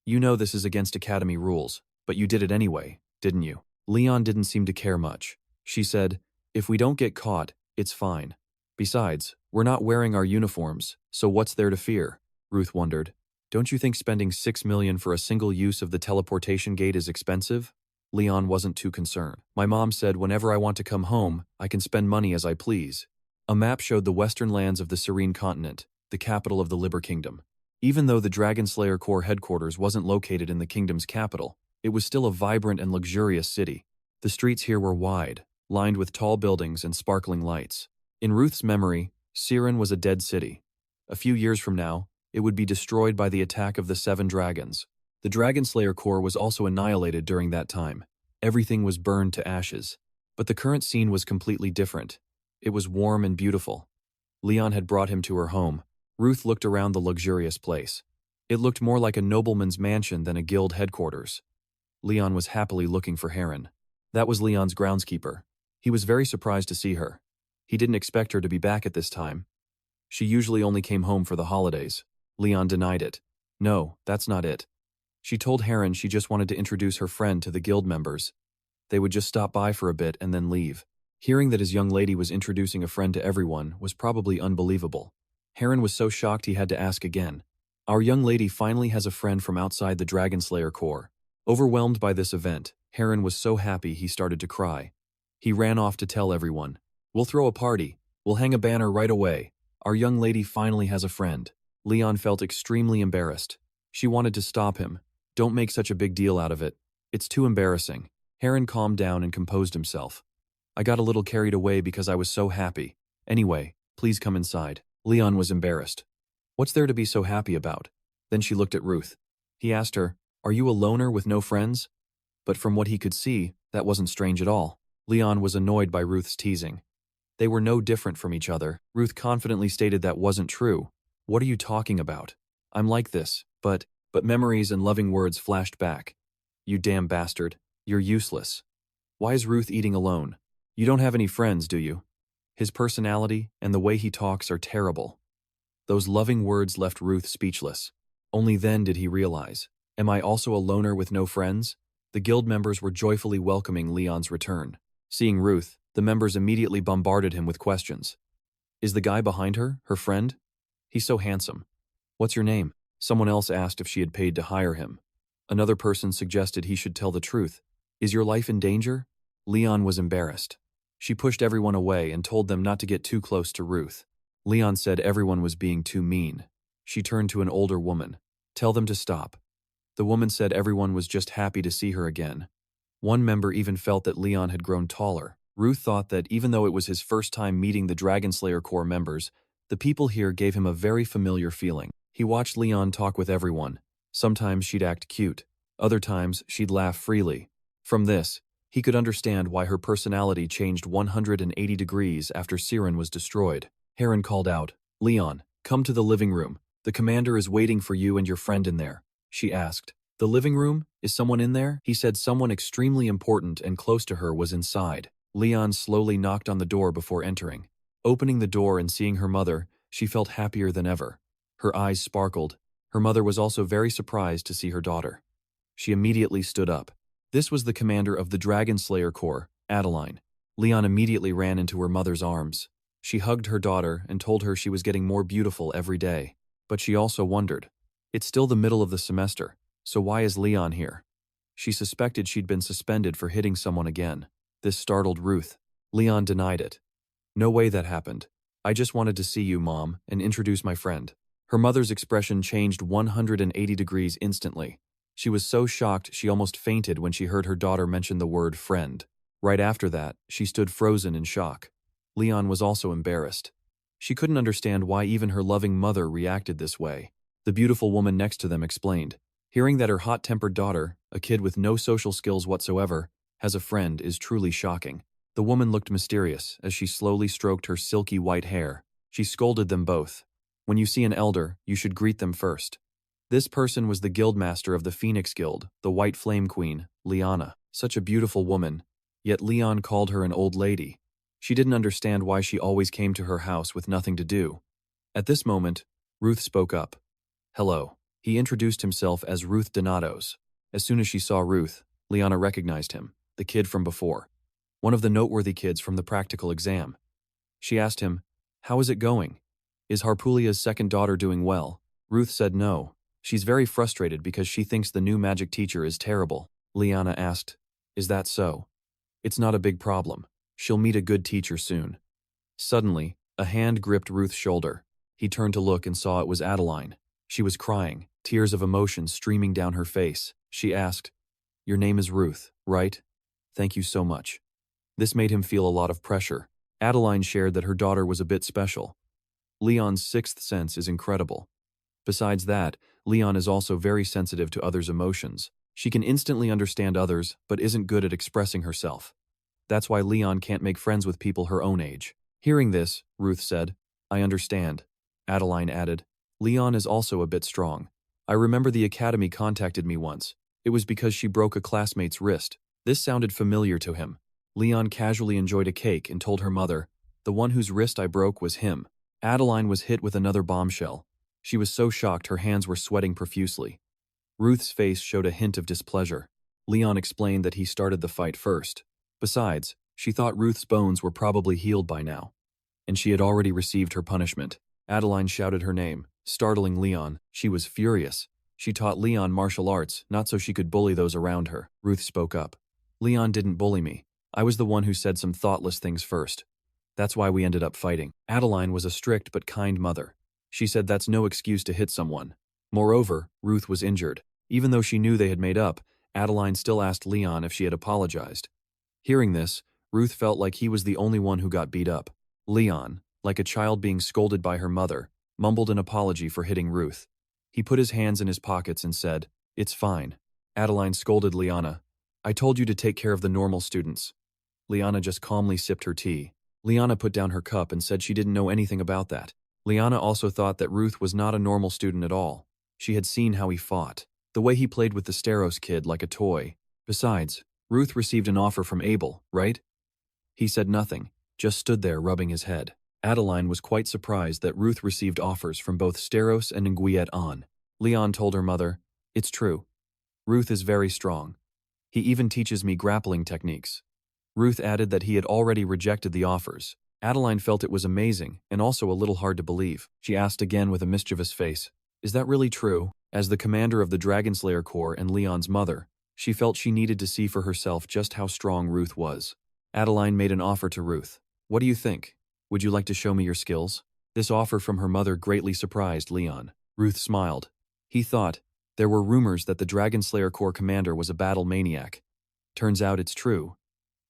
"You know this is against Academy rules, but you did it anyway, didn't you?" Leon didn't seem to care much. She said, "If we don't get caught, it's fine. Besides, we're not wearing our uniforms, so what's there to fear?" Ruth wondered, "Don't you think spending 6 million for a single use of the teleportation gate is expensive?" Leon wasn't too concerned. "My mom said whenever I want to come home, I can spend money as I please." A map showed the western lands of the Serene Continent, the capital of the Liber Kingdom. Even though the Dragon Slayer Corps headquarters wasn't located in the kingdom's capital, it was still a vibrant and luxurious city. The streets here were wide, lined with tall buildings and sparkling lights. In Ruth's memory, Siren was a dead city. A few years from now, it would be destroyed by the attack of the 7 dragons. The Dragon Slayer Corps was also annihilated during that time. Everything was burned to ashes. But the current scene was completely different. It was warm and beautiful. Leon had brought him to her home. Ruth looked around the luxurious place. It looked more like a nobleman's mansion than a guild headquarters. Leon was happily looking for Heron. That was Leon's groundskeeper. He was very surprised to see her. He didn't expect her to be back at this time. She usually only came home for the holidays. Leon denied it. "No, that's not it." She told Heron she just wanted to introduce her friend to the guild members. They would just stop by for a bit and then leave. Hearing that his young lady was introducing a friend to everyone was probably unbelievable. Heron was so shocked he had to ask again. "Our young lady finally has a friend from outside the Dragon Slayer Corps." Overwhelmed by this event, Heron was so happy he started to cry. He ran off to tell everyone, "We'll throw a party. We'll hang a banner right away. Our young lady finally has a friend." Leon felt extremely embarrassed. She wanted to stop him. "Don't make such a big deal out of it. It's too embarrassing." Heron calmed down and composed himself. "I got a little carried away because I was so happy. Anyway, please come inside." Leon was embarrassed. "What's there to be so happy about?" Then she looked at Ruth. He asked her, "Are you a loner with no friends?" But from what he could see, that wasn't strange at all. Leon was annoyed by Ruth's teasing. They were no different from each other. Ruth confidently stated that wasn't true. "What are you talking about? I'm like this, but memories and loving words flashed back. You damn bastard. You're useless. Why is Ruth eating alone? You don't have any friends, do you? His personality and the way he talks are terrible." Those loving words left Ruth speechless. Only then did he realize, am I also a loner with no friends? The guild members were joyfully welcoming Leon's return. Seeing Ruth, the members immediately bombarded him with questions. "Is the guy behind her, her friend? He's so handsome. What's your name?" Someone else asked if she had paid to hire him. Another person suggested he should tell the truth. "Is your life in danger?" Leon was embarrassed. She pushed everyone away and told them not to get too close to Ruth. Leon said everyone was being too mean. She turned to an older woman. Tell them to stop. The woman said everyone was just happy to see her again. One member even felt that Leon had grown taller. Ruth thought that even though it was his first time meeting the Dragonslayer Corps members, the people here gave him a very familiar feeling. He watched Leon talk with everyone. Sometimes she'd act cute. Other times she'd laugh freely. From this, he could understand why her personality changed 180 degrees after Siren was destroyed. Heron called out, "Leon, come to the living room. The commander is waiting for you and your friend in there." She asked, "The living room? Is someone in there?" He said someone extremely important and close to her was inside. Leon slowly knocked on the door before entering. Opening the door and seeing her mother, she felt happier than ever. Her eyes sparkled. Her mother was also very surprised to see her daughter. She immediately stood up. This was the commander of the Dragon Slayer Corps, Adeline. Leon immediately ran into her mother's arms. She hugged her daughter and told her she was getting more beautiful every day. But she also wondered, it's still the middle of the semester, so why is Leon here? She suspected she'd been suspended for hitting someone again. This startled Ruth. Leon denied it. "No way that happened. I just wanted to see you, Mom, and introduce my friend." Her mother's expression changed 180 degrees instantly. She was so shocked she almost fainted when she heard her daughter mention the word friend. Right after that, she stood frozen in shock. Leon was also embarrassed. She couldn't understand why even her loving mother reacted this way. The beautiful woman next to them explained, "Hearing that her hot-tempered daughter, a kid with no social skills whatsoever, has a friend is truly shocking." The woman looked mysterious as she slowly stroked her silky white hair. She scolded them both. "When you see an elder, you should greet them first." This person was the guildmaster of the Phoenix Guild, the White Flame Queen, Liana. Such a beautiful woman, yet Leon called her an old lady. She didn't understand why she always came to her house with nothing to do. At this moment, Ruth spoke up. "Hello." He introduced himself as Ruth Donatos. As soon as she saw Ruth, Liana recognized him, the kid from before. One of the noteworthy kids from the practical exam. She asked him, "How is it going? Is Harpulia's second daughter doing well?" Ruth said no. She's very frustrated because she thinks the new magic teacher is terrible. Liana asked, "Is that so?" "It's not a big problem. She'll meet a good teacher soon." Suddenly, a hand gripped Ruth's shoulder. He turned to look and saw it was Adeline. She was crying, tears of emotion streaming down her face. She asked, "Your name is Ruth, right? Thank you so much." This made him feel a lot of pressure. Adeline shared that her daughter was a bit special. Leon's sixth sense is incredible. Besides that, Leon is also very sensitive to others' emotions. She can instantly understand others, but isn't good at expressing herself. That's why Leon can't make friends with people her own age. Hearing this, Ruth said, "I understand." Adeline added, "Leon is also a bit strong. I remember the academy contacted me once. It was because she broke a classmate's wrist." This sounded familiar to him. Leon casually enjoyed a cake and told her mother, "The one whose wrist I broke was him." Adeline was hit with another bombshell. She was so shocked her hands were sweating profusely. Ruth's face showed a hint of displeasure. Leon explained that he started the fight first. Besides, she thought Ruth's bones were probably healed by now, and she had already received her punishment. Adeline shouted her name, startling Leon. She was furious. She taught Leon martial arts, not so she could bully those around her. Ruth spoke up. "Leon didn't bully me. I was the one who said some thoughtless things first. That's why we ended up fighting." Adeline was a strict but kind mother. She said that's no excuse to hit someone. Moreover, Ruth was injured. Even though she knew they had made up, Adeline still asked Leon if she had apologized. Hearing this, Ruth felt like he was the only one who got beat up. Leon, like a child being scolded by her mother, mumbled an apology for hitting Ruth. He put his hands in his pockets and said, "It's fine." Adeline scolded Liana. "I told you to take care of the normal students." Liana just calmly sipped her tea. Liana put down her cup and said she didn't know anything about that. Liana also thought that Ruth was not a normal student at all. She had seen how he fought, the way he played with the Steros kid like a toy. Besides, Ruth received an offer from Abel, right? He said nothing, just stood there rubbing his head. Adeline was quite surprised that Ruth received offers from both Steros and Nguyen An. Leon told her mother, "It's true. Ruth is very strong. He even teaches me grappling techniques." Ruth added that he had already rejected the offers. Adeline felt it was amazing and also a little hard to believe. She asked again with a mischievous face, "Is that really true?" As the commander of the Dragonslayer Corps and Leon's mother, she felt she needed to see for herself just how strong Ruth was. Adeline made an offer to Ruth. What do you think? Would you like to show me your skills? This offer from her mother greatly surprised Leon. Ruth smiled. He thought, there were rumors that the Dragon Slayer Corps commander was a battle maniac. Turns out it's true.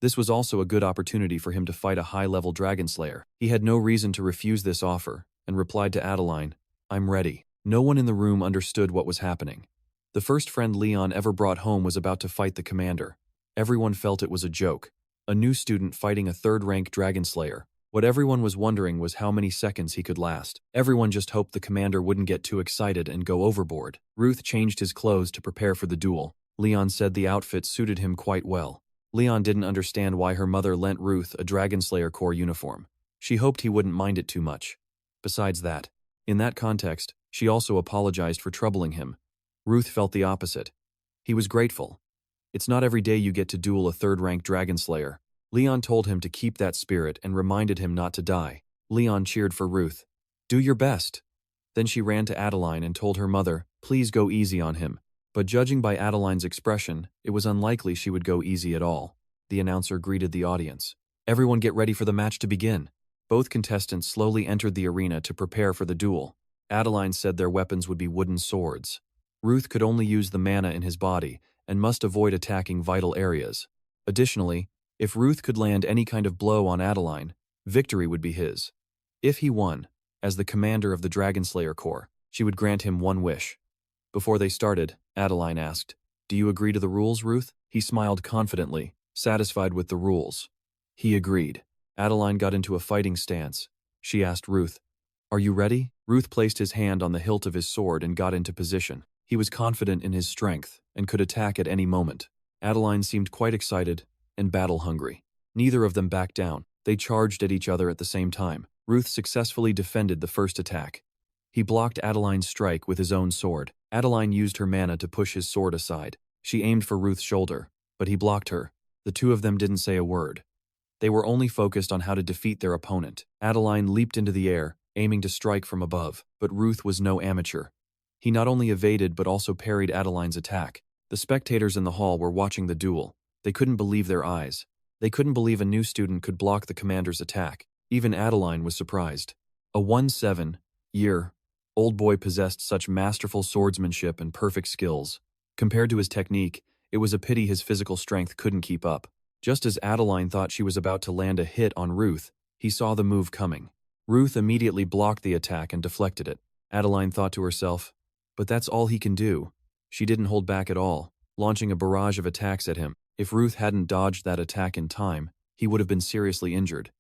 This was also a good opportunity for him to fight a high-level Dragon Slayer. He had no reason to refuse this offer, and replied to Adeline, I'm ready. No one in the room understood what was happening. The first friend Leon ever brought home was about to fight the commander. Everyone felt it was a joke. A new student fighting a third-rank Dragon Slayer. What everyone was wondering was how many seconds he could last. Everyone just hoped the commander wouldn't get too excited and go overboard. Ruth changed his clothes to prepare for the duel. Leon said the outfit suited him quite well. Leon didn't understand why her mother lent Ruth a Dragon Slayer Corps uniform. She hoped he wouldn't mind it too much. Besides that, in that context, she also apologized for troubling him. Ruth felt the opposite. He was grateful. It's not every day you get to duel a third-rank Dragon Slayer. Leon told him to keep that spirit and reminded him not to die. Leon cheered for Ruth. Do your best. Then she ran to Adeline and told her mother, please go easy on him. But judging by Adeline's expression, it was unlikely she would go easy at all. The announcer greeted the audience. Everyone get ready for the match to begin. Both contestants slowly entered the arena to prepare for the duel. Adeline said their weapons would be wooden swords. Ruth could only use the mana in his body and must avoid attacking vital areas. Additionally, if Ruth could land any kind of blow on Adeline, victory would be his. If he won, as the commander of the Dragon Slayer Corps, she would grant him one wish. Before they started, Adeline asked, do you agree to the rules, Ruth? He smiled confidently, satisfied with the rules. He agreed. Adeline got into a fighting stance. She asked Ruth, are you ready? Ruth placed his hand on the hilt of his sword and got into position. He was confident in his strength and could attack at any moment. Adeline seemed quite excited and battle-hungry. Neither of them backed down. They charged at each other at the same time. Ruth successfully defended the first attack. He blocked Adeline's strike with his own sword. Adeline used her mana to push his sword aside. She aimed for Ruth's shoulder, but he blocked her. The two of them didn't say a word. They were only focused on how to defeat their opponent. Adeline leaped into the air, aiming to strike from above, but Ruth was no amateur. He not only evaded but also parried Adeline's attack. The spectators in the hall were watching the duel. They couldn't believe their eyes. They couldn't believe a new student could block the commander's attack. Even Adeline was surprised. A 17-year-old boy possessed such masterful swordsmanship and perfect skills. Compared to his technique, it was a pity his physical strength couldn't keep up. Just as Adeline thought she was about to land a hit on Ruth, he saw the move coming. Ruth immediately blocked the attack and deflected it. Adeline thought to herself, but that's all he can do. She didn't hold back at all, launching a barrage of attacks at him. If Ruth hadn't dodged that attack in time, he would have been seriously injured.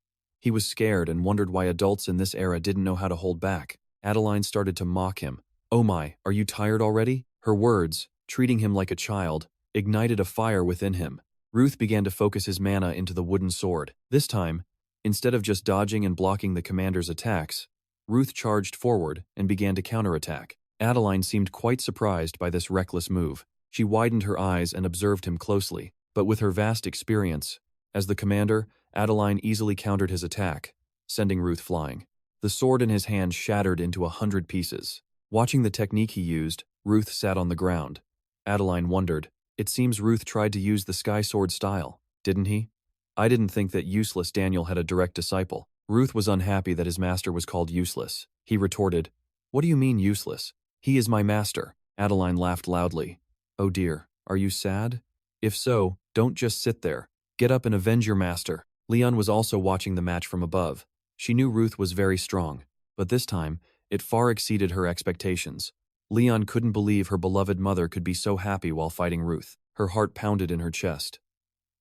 He was scared and wondered why adults in this era didn't know how to hold back. Adeline started to mock him. Oh my, are you tired already? Her words, treating him like a child, ignited a fire within him. Ruth began to focus his mana into the wooden sword. This time, instead of just dodging and blocking the commander's attacks, Ruth charged forward and began to counterattack. Adeline seemed quite surprised by this reckless move. She widened her eyes and observed him closely. But with her vast experience, as the commander, Adeline easily countered his attack, sending Ruth flying. The sword in his hand shattered into 100 pieces. Watching the technique he used, Ruth sat on the ground. Adeline wondered, it seems Ruth tried to use the sky sword style, didn't he? I didn't think that Useless Daniel had a direct disciple. Ruth was unhappy that his master was called Useless. He retorted, what do you mean useless? He is my master. Adeline laughed loudly. Oh dear, are you sad? If so, don't just sit there. Get up and avenge your master. Leon was also watching the match from above. She knew Ruth was very strong, but this time, it far exceeded her expectations. Leon couldn't believe her beloved mother could be so happy while fighting Ruth. Her heart pounded in her chest.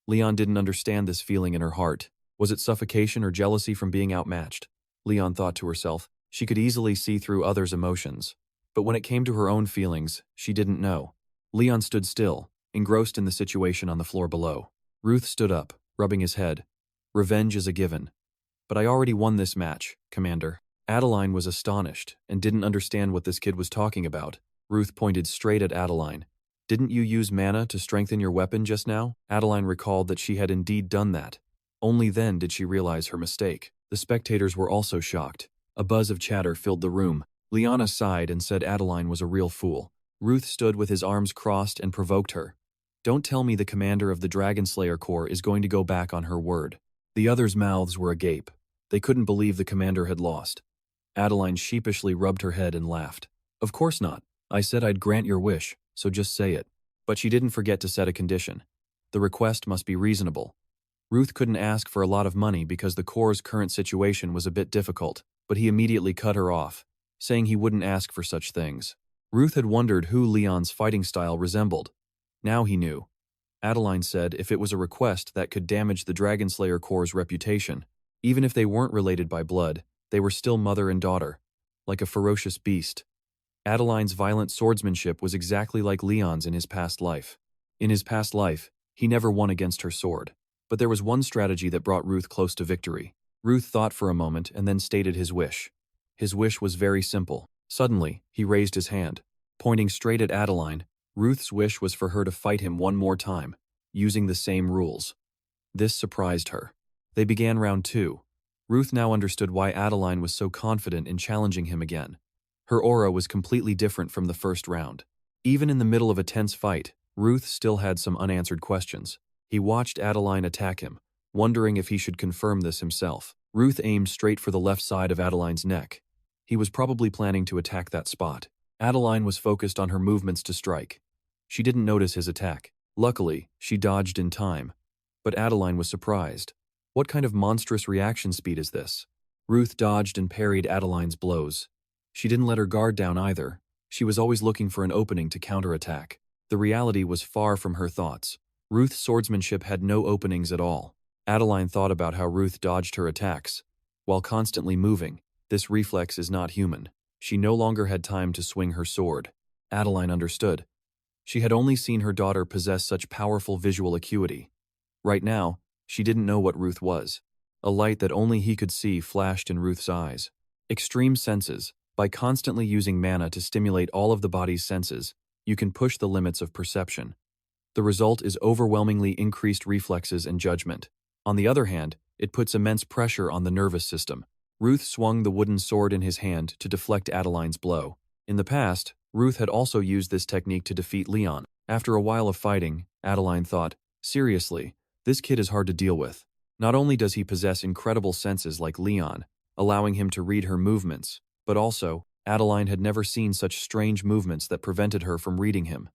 Leon didn't understand this feeling in her heart. Was it suffocation or jealousy from being outmatched? Leon thought to herself. She could easily see through others' emotions. But when it came to her own feelings, she didn't know. Leon stood still, engrossed in the situation on the floor below. Ruth stood up, rubbing his head. Revenge is a given. But I already won this match, Commander. Adeline was astonished and didn't understand what this kid was talking about. Ruth pointed straight at Adeline. Didn't you use mana to strengthen your weapon just now? Adeline recalled that she had indeed done that. Only then did she realize her mistake. The spectators were also shocked. A buzz of chatter filled the room. Liana sighed and said Adeline was a real fool. Ruth stood with his arms crossed and provoked her. Don't tell me the commander of the Dragon Slayer Corps is going to go back on her word. The others' mouths were agape. They couldn't believe the commander had lost. Adeline sheepishly rubbed her head and laughed. Of course not. I said I'd grant your wish, so just say it. But she didn't forget to set a condition. The request must be reasonable. Ruth couldn't ask for a lot of money because the Corps' current situation was a bit difficult, but he immediately cut her off, saying he wouldn't ask for such things. Ruth had wondered who Leon's fighting style resembled. Now he knew. Adeline said if it was a request that could damage the Dragon Slayer Corps' reputation, even if they weren't related by blood, they were still mother and daughter, like a ferocious beast. Adeline's violent swordsmanship was exactly like Leon's in his past life. In his past life, he never won against her sword. But there was one strategy that brought Ruth close to victory. Ruth thought for a moment and then stated his wish. His wish was very simple. Suddenly, he raised his hand. Pointing straight at Adeline, Ruth's wish was for her to fight him one more time, using the same rules. This surprised her. They began round 2. Ruth now understood why Adeline was so confident in challenging him again. Her aura was completely different from the first round. Even in the middle of a tense fight, Ruth still had some unanswered questions. He watched Adeline attack him, wondering if he should confirm this himself. Ruth aimed straight for the left side of Adeline's neck. He was probably planning to attack that spot. Adeline was focused on her movements to strike. She didn't notice his attack. Luckily, she dodged in time. But Adeline was surprised. What kind of monstrous reaction speed is this? Ruth dodged and parried Adeline's blows. She didn't let her guard down either. She was always looking for an opening to counterattack. The reality was far from her thoughts. Ruth's swordsmanship had no openings at all. Adeline thought about how Ruth dodged her attacks. While constantly moving, this reflex is not human. She no longer had time to swing her sword. Adeline understood. She had only seen her daughter possess such powerful visual acuity. Right now, she didn't know what Ruth was. A light that only he could see flashed in Ruth's eyes. Extreme senses. By constantly using mana to stimulate all of the body's senses, you can push the limits of perception. The result is overwhelmingly increased reflexes and judgment. On the other hand, it puts immense pressure on the nervous system. Ruth swung the wooden sword in his hand to deflect Adeline's blow. In the past, Ruth had also used this technique to defeat Leon. After a while of fighting, Adeline thought, seriously, this kid is hard to deal with. Not only does he possess incredible senses like Leon, allowing him to read her movements, but also, Adeline had never seen such strange movements that prevented her from reading him.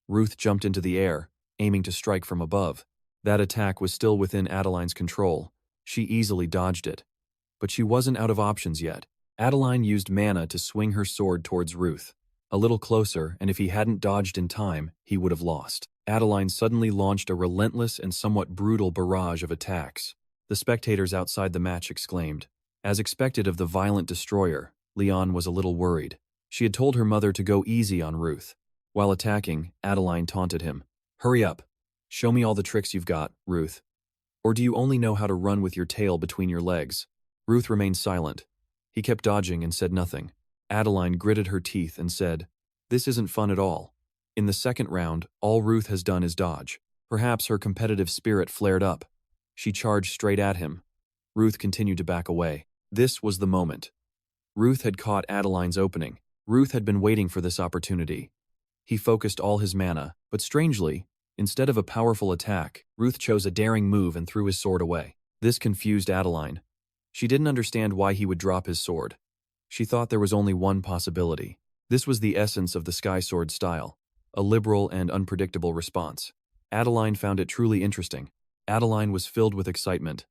Ruth jumped into the air, aiming to strike from above. That attack was still within Adeline's control. She easily dodged it. But she wasn't out of options yet. Adeline used mana to swing her sword towards Ruth. A little closer, and if he hadn't dodged in time, he would have lost. Adeline suddenly launched a relentless and somewhat brutal barrage of attacks. The spectators outside the match exclaimed. As expected of the violent destroyer, Leon was a little worried. She had told her mother to go easy on Ruth. While attacking, Adeline taunted him. Hurry up. Show me all the tricks you've got, Ruth. Or do you only know how to run with your tail between your legs? Ruth remained silent. He kept dodging and said nothing. Adeline gritted her teeth and said, this isn't fun at all. In the second round, all Ruth has done is dodge. Perhaps her competitive spirit flared up. She charged straight at him. Ruth continued to back away. This was the moment. Ruth had caught Adeline's opening. Ruth had been waiting for this opportunity. He focused all his mana, but strangely, instead of a powerful attack, Ruth chose a daring move and threw his sword away. This confused Adeline. She didn't understand why he would drop his sword. She thought there was only one possibility. This was the essence of the Sky Sword style, a liberal and unpredictable response. Adeline found it truly interesting. Adeline was filled with excitement.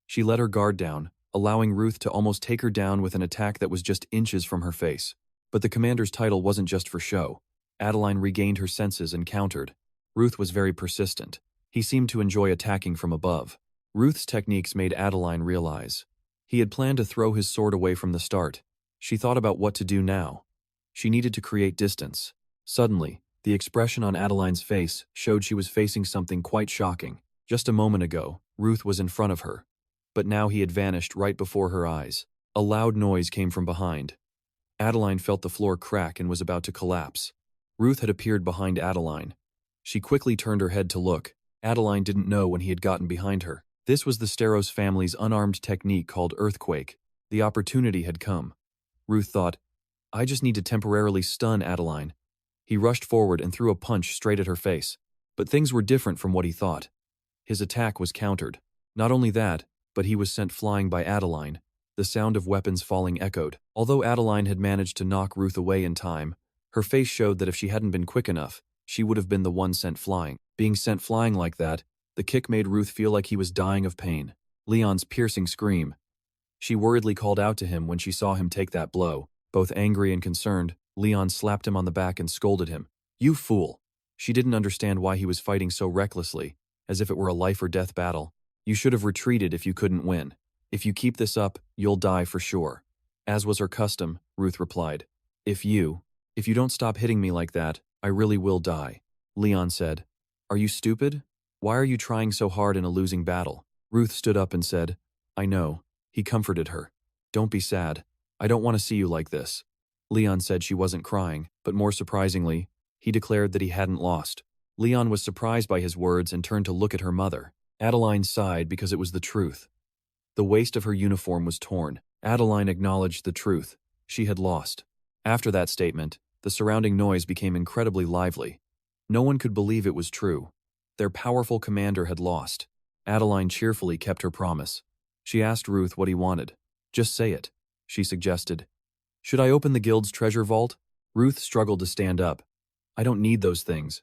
She let her guard down, allowing Ruth to almost take her down with an attack that was just inches from her face. But the commander's title wasn't just for show. Adeline regained her senses and countered. Ruth was very persistent. He seemed to enjoy attacking from above. Ruth's techniques made Adeline realize. He had planned to throw his sword away from the start. She thought about what to do now. She needed to create distance. Suddenly, the expression on Adeline's face showed she was facing something quite shocking. Just a moment ago, Ruth was in front of her. But now he had vanished right before her eyes. A loud noise came from behind. Adeline felt the floor crack and was about to collapse. Ruth had appeared behind Adeline. She quickly turned her head to look. Adeline didn't know when he had gotten behind her. This was the Steros family's unarmed technique called earthquake. The opportunity had come. Ruth thought, I just need to temporarily stun Adeline. He rushed forward and threw a punch straight at her face. But things were different from what he thought. His attack was countered. Not only that, but he was sent flying by Adeline. The sound of weapons falling echoed. Although Adeline had managed to knock Ruth away in time, her face showed that if she hadn't been quick enough, she would have been the one sent flying. Being sent flying like that, the kick made Ruth feel like he was dying of pain. Leon's piercing scream. She worriedly called out to him when she saw him take that blow. Both angry and concerned, Leon slapped him on the back and scolded him. "You fool!" She didn't understand why he was fighting so recklessly, as if it were a life-or-death battle. "You should have retreated if you couldn't win. If you keep this up, you'll die for sure." As was her custom, Ruth replied. If you don't stop hitting me like that, I really will die." Leon said. "Are you stupid? Why are you trying so hard in a losing battle?" Ruth stood up and said, "I know." He comforted her. "Don't be sad. I don't want to see you like this." Leon said she wasn't crying, but more surprisingly, he declared that he hadn't lost. Leon was surprised by his words and turned to look at her mother. Adeline sighed because it was the truth. The waist of her uniform was torn. Adeline acknowledged the truth. She had lost. After that statement, the surrounding noise became incredibly lively. No one could believe it was true. Their powerful commander had lost. Adeline cheerfully kept her promise. She asked Ruth what he wanted. "Just say it," she suggested. "Should I open the guild's treasure vault?" Ruth struggled to stand up. "I don't need those things.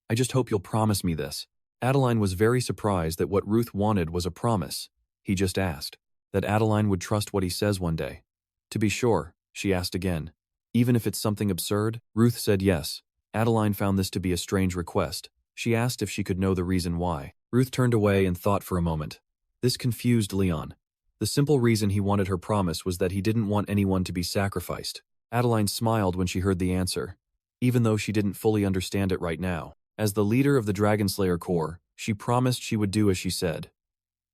I just hope you'll promise me this." Adeline was very surprised that what Ruth wanted was a promise. He just asked that Adeline would trust what he says one day. "To be sure," she asked again. "Even if it's something absurd?" Ruth said yes. Adeline found this to be a strange request. She asked if she could know the reason why. Ruth turned away and thought for a moment. This confused Leon. The simple reason he wanted her promise was that he didn't want anyone to be sacrificed. Adeline smiled when she heard the answer, even though she didn't fully understand it right now. As the leader of the Dragonslayer Corps, she promised she would do as she said.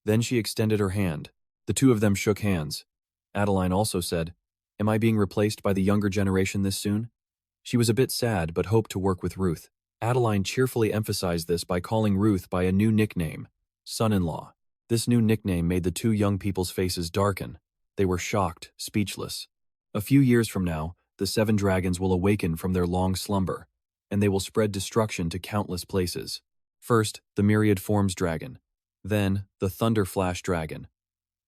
Then she extended her hand. The two of them shook hands. Adeline also said, "Am I being replaced by the younger generation this soon?" She was a bit sad but hoped to work with Ruth. Adeline cheerfully emphasized this by calling Ruth by a new nickname, son-in-law. This new nickname made the two young people's faces darken. They were shocked, speechless. A few years from now, the 7 dragons will awaken from their long slumber, and they will spread destruction to countless places. First, the Myriad Forms dragon. Then, the Thunder Flash dragon.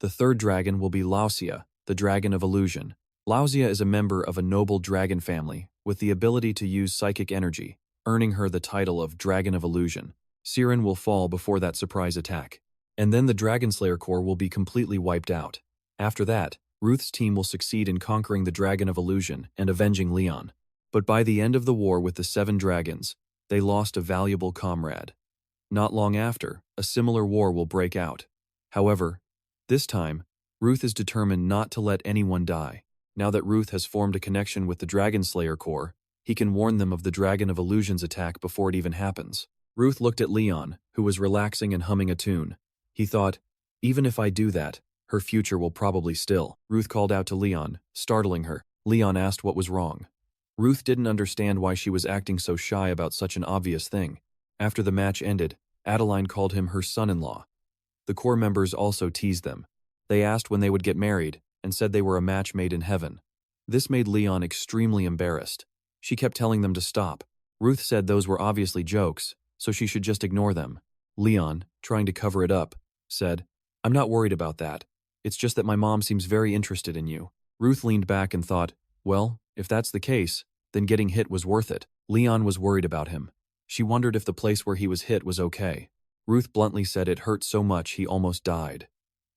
The third dragon will be Lausia, the dragon of illusion. Lausia is a member of a noble dragon family with the ability to use psychic energy, earning her the title of Dragon of Illusion. Siren will fall before that surprise attack. And then the Dragonslayer Corps will be completely wiped out. After that, Ruth's team will succeed in conquering the Dragon of Illusion and avenging Leon. But by the end of the war with the 7 dragons, they lost a valuable comrade. Not long after, a similar war will break out. However, this time, Ruth is determined not to let anyone die. Now that Ruth has formed a connection with the Dragonslayer Corps, he can warn them of the Dragon of Illusion's attack before it even happens. Ruth looked at Leon, who was relaxing and humming a tune. He thought, even if I do that, her future will probably still. Ruth called out to Leon, startling her. Leon asked what was wrong. Ruth didn't understand why she was acting so shy about such an obvious thing. After the match ended, Adeline called him her son-in-law. The Corps members also teased them. They asked when they would get married and said they were a match made in heaven. This made Leon extremely embarrassed. She kept telling them to stop. Ruth said those were obviously jokes, so she should just ignore them. Leon, trying to cover it up, said, "I'm not worried about that. It's just that my mom seems very interested in you." Ruth leaned back and thought, well, if that's the case, then getting hit was worth it. Leon was worried about him. She wondered if the place where he was hit was okay. Ruth bluntly said it hurt so much he almost died.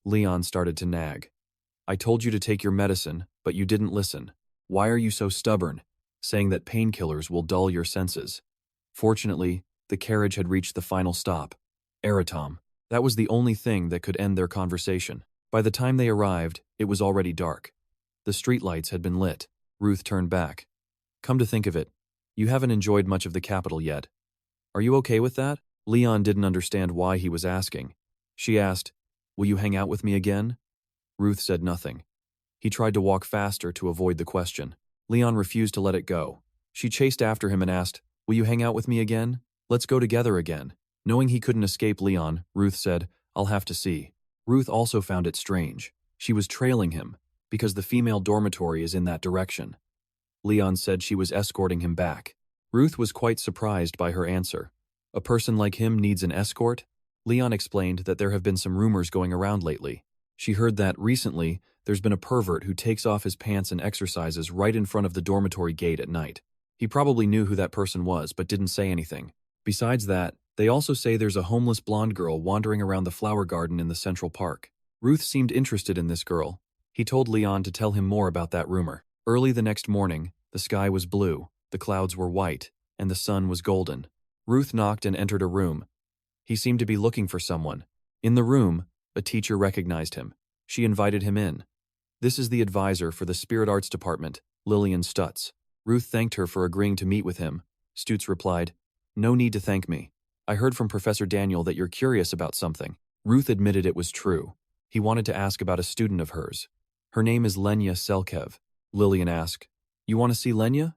Leon started to nag. "I told you to take your medicine, but you didn't listen. Why are you so stubborn, saying that painkillers will dull your senses?" Fortunately, the carriage had reached the final stop, Eratom. That was the only thing that could end their conversation. By the time they arrived, it was already dark. The streetlights had been lit. Ruth turned back. "Come to think of it, you haven't enjoyed much of the capital yet. Are you okay with that?" Leon didn't understand why he was asking. She asked, "Will you hang out with me again?" Ruth said nothing. He tried to walk faster to avoid the question. Leon refused to let it go. She chased after him and asked, "Will you hang out with me again? Let's go together again." Knowing he couldn't escape Leon, Ruth said, "I'll have to see." Ruth also found it strange. She was trailing him, because the female dormitory is in that direction. Leon said she was escorting him back. Ruth was quite surprised by her answer. A person like him needs an escort? Leon explained that there have been some rumors going around lately. She heard that, recently, there's been a pervert who takes off his pants and exercises right in front of the dormitory gate at night. He probably knew who that person was but didn't say anything. Besides that, they also say there's a homeless blonde girl wandering around the flower garden in the Central Park. Ruth seemed interested in this girl. He told Leon to tell him more about that rumor. Early the next morning, the sky was blue, the clouds were white, and the sun was golden. Ruth knocked and entered a room. He seemed to be looking for someone. In the room, a teacher recognized him. She invited him in. "This is the advisor for the Spirit Arts Department, Lillian Stutz." Ruth thanked her for agreeing to meet with him. Stutz replied, "No need to thank me. I heard from Professor Daniel that you're curious about something." Ruth admitted it was true. He wanted to ask about a student of hers. "Her name is Lenya Selkev." Lillian asked, "You want to see Lenya?"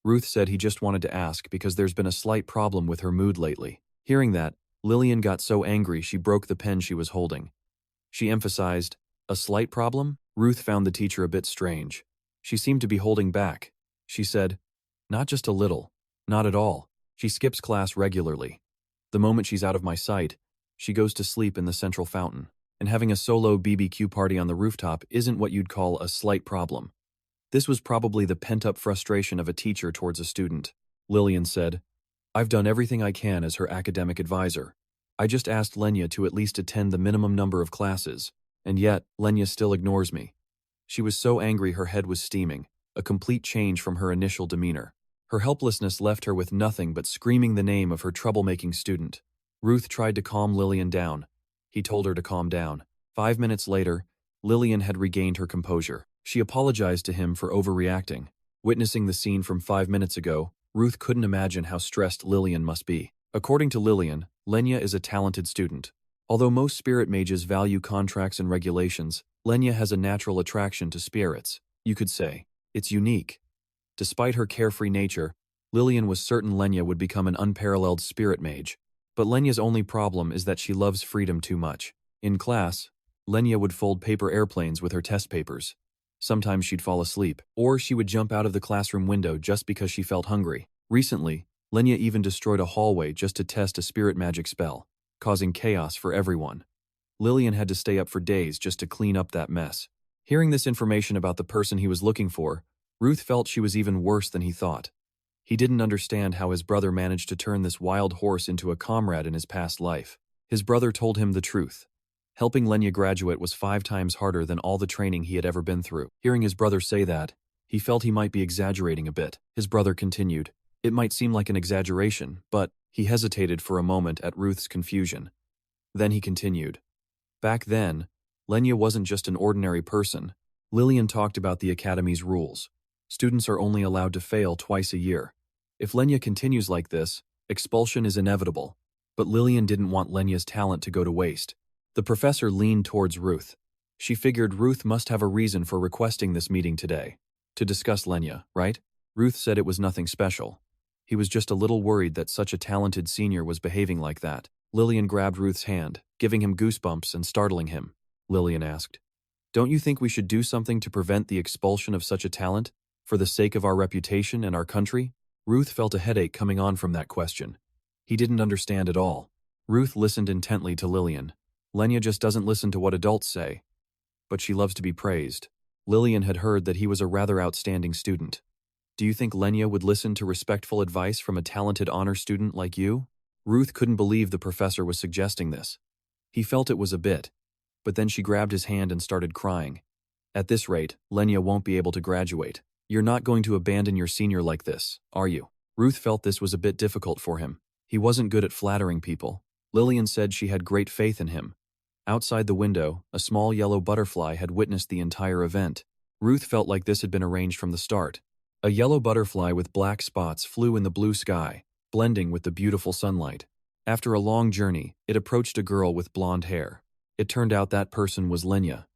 Ruth said he just wanted to ask because there's been a slight problem with her mood lately. Hearing that, Lillian got so angry she broke the pen she was holding. She emphasized, "A slight problem?" Ruth found the teacher a bit strange. She seemed to be holding back. She said, "Not just a little. Not at all. She skips class regularly. The moment she's out of my sight, she goes to sleep in the central fountain. And having a solo BBQ party on the rooftop isn't what you'd call a slight problem." This was probably the pent-up frustration of a teacher towards a student. Lillian said, "I've done everything I can as her academic advisor. I just asked Lenya to at least attend the minimum number of classes, and yet Lenya still ignores me." She was so angry her head was steaming, a complete change from her initial demeanor. Her helplessness left her with nothing but screaming the name of her troublemaking student. Ruth tried to calm Lillian down. He told her to calm down. 5 minutes later, Lillian had regained her composure. She apologized to him for overreacting. Witnessing the scene from 5 minutes ago, Ruth couldn't imagine how stressed Lillian must be. According to Lillian, Lenya is a talented student. Although most spirit mages value contracts and regulations, Lenya has a natural attraction to spirits. You could say, it's unique. Despite her carefree nature, Lillian was certain Lenya would become an unparalleled spirit mage. But Lenya's only problem is that she loves freedom too much. In class, Lenya would fold paper airplanes with her test papers. Sometimes she'd fall asleep, or she would jump out of the classroom window just because she felt hungry. Recently, Lenya even destroyed a hallway just to test a spirit magic spell, causing chaos for everyone. Lillian had to stay up for days just to clean up that mess. Hearing this information about the person he was looking for, Ruth felt she was even worse than he thought. He didn't understand how his brother managed to turn this wild horse into a comrade in his past life. His brother told him the truth. Helping Lenya graduate was 5 times harder than all the training he had ever been through. Hearing his brother say that, he felt he might be exaggerating a bit. His brother continued, "It might seem like an exaggeration, but..." He hesitated for a moment at Ruth's confusion. Then he continued, "Back then, Lenya wasn't just an ordinary person. Lillian talked about the academy's rules. Students are only allowed to fail twice a year. If Lenya continues like this, expulsion is inevitable." But Lillian didn't want Lenya's talent to go to waste. The professor leaned towards Ruth. She figured Ruth must have a reason for requesting this meeting today. To discuss Lenya, right? Ruth said it was nothing special. He was just a little worried that such a talented senior was behaving like that. Lillian grabbed Ruth's hand, giving him goosebumps and startling him. Lillian asked, "Don't you think we should do something to prevent the expulsion of such a talent, for the sake of our reputation and our country?" Ruth felt a headache coming on from that question. He didn't understand at all. Ruth listened intently to Lillian. Lenya just doesn't listen to what adults say. But she loves to be praised. Lillian had heard that he was a rather outstanding student. "Do you think Lenya would listen to respectful advice from a talented honor student like you?" Ruth couldn't believe the professor was suggesting this. He felt it was a bit, but then she grabbed his hand and started crying. "At this rate, Lenya won't be able to graduate. You're not going to abandon your senior like this, are you?" Ruth felt this was a bit difficult for him. He wasn't good at flattering people. Lillian said she had great faith in him. Outside the window, a small yellow butterfly had witnessed the entire event. Ruth felt like this had been arranged from the start. A yellow butterfly with black spots flew in the blue sky, blending with the beautiful sunlight. After a long journey, it approached a girl with blonde hair. It turned out that person was Lenya.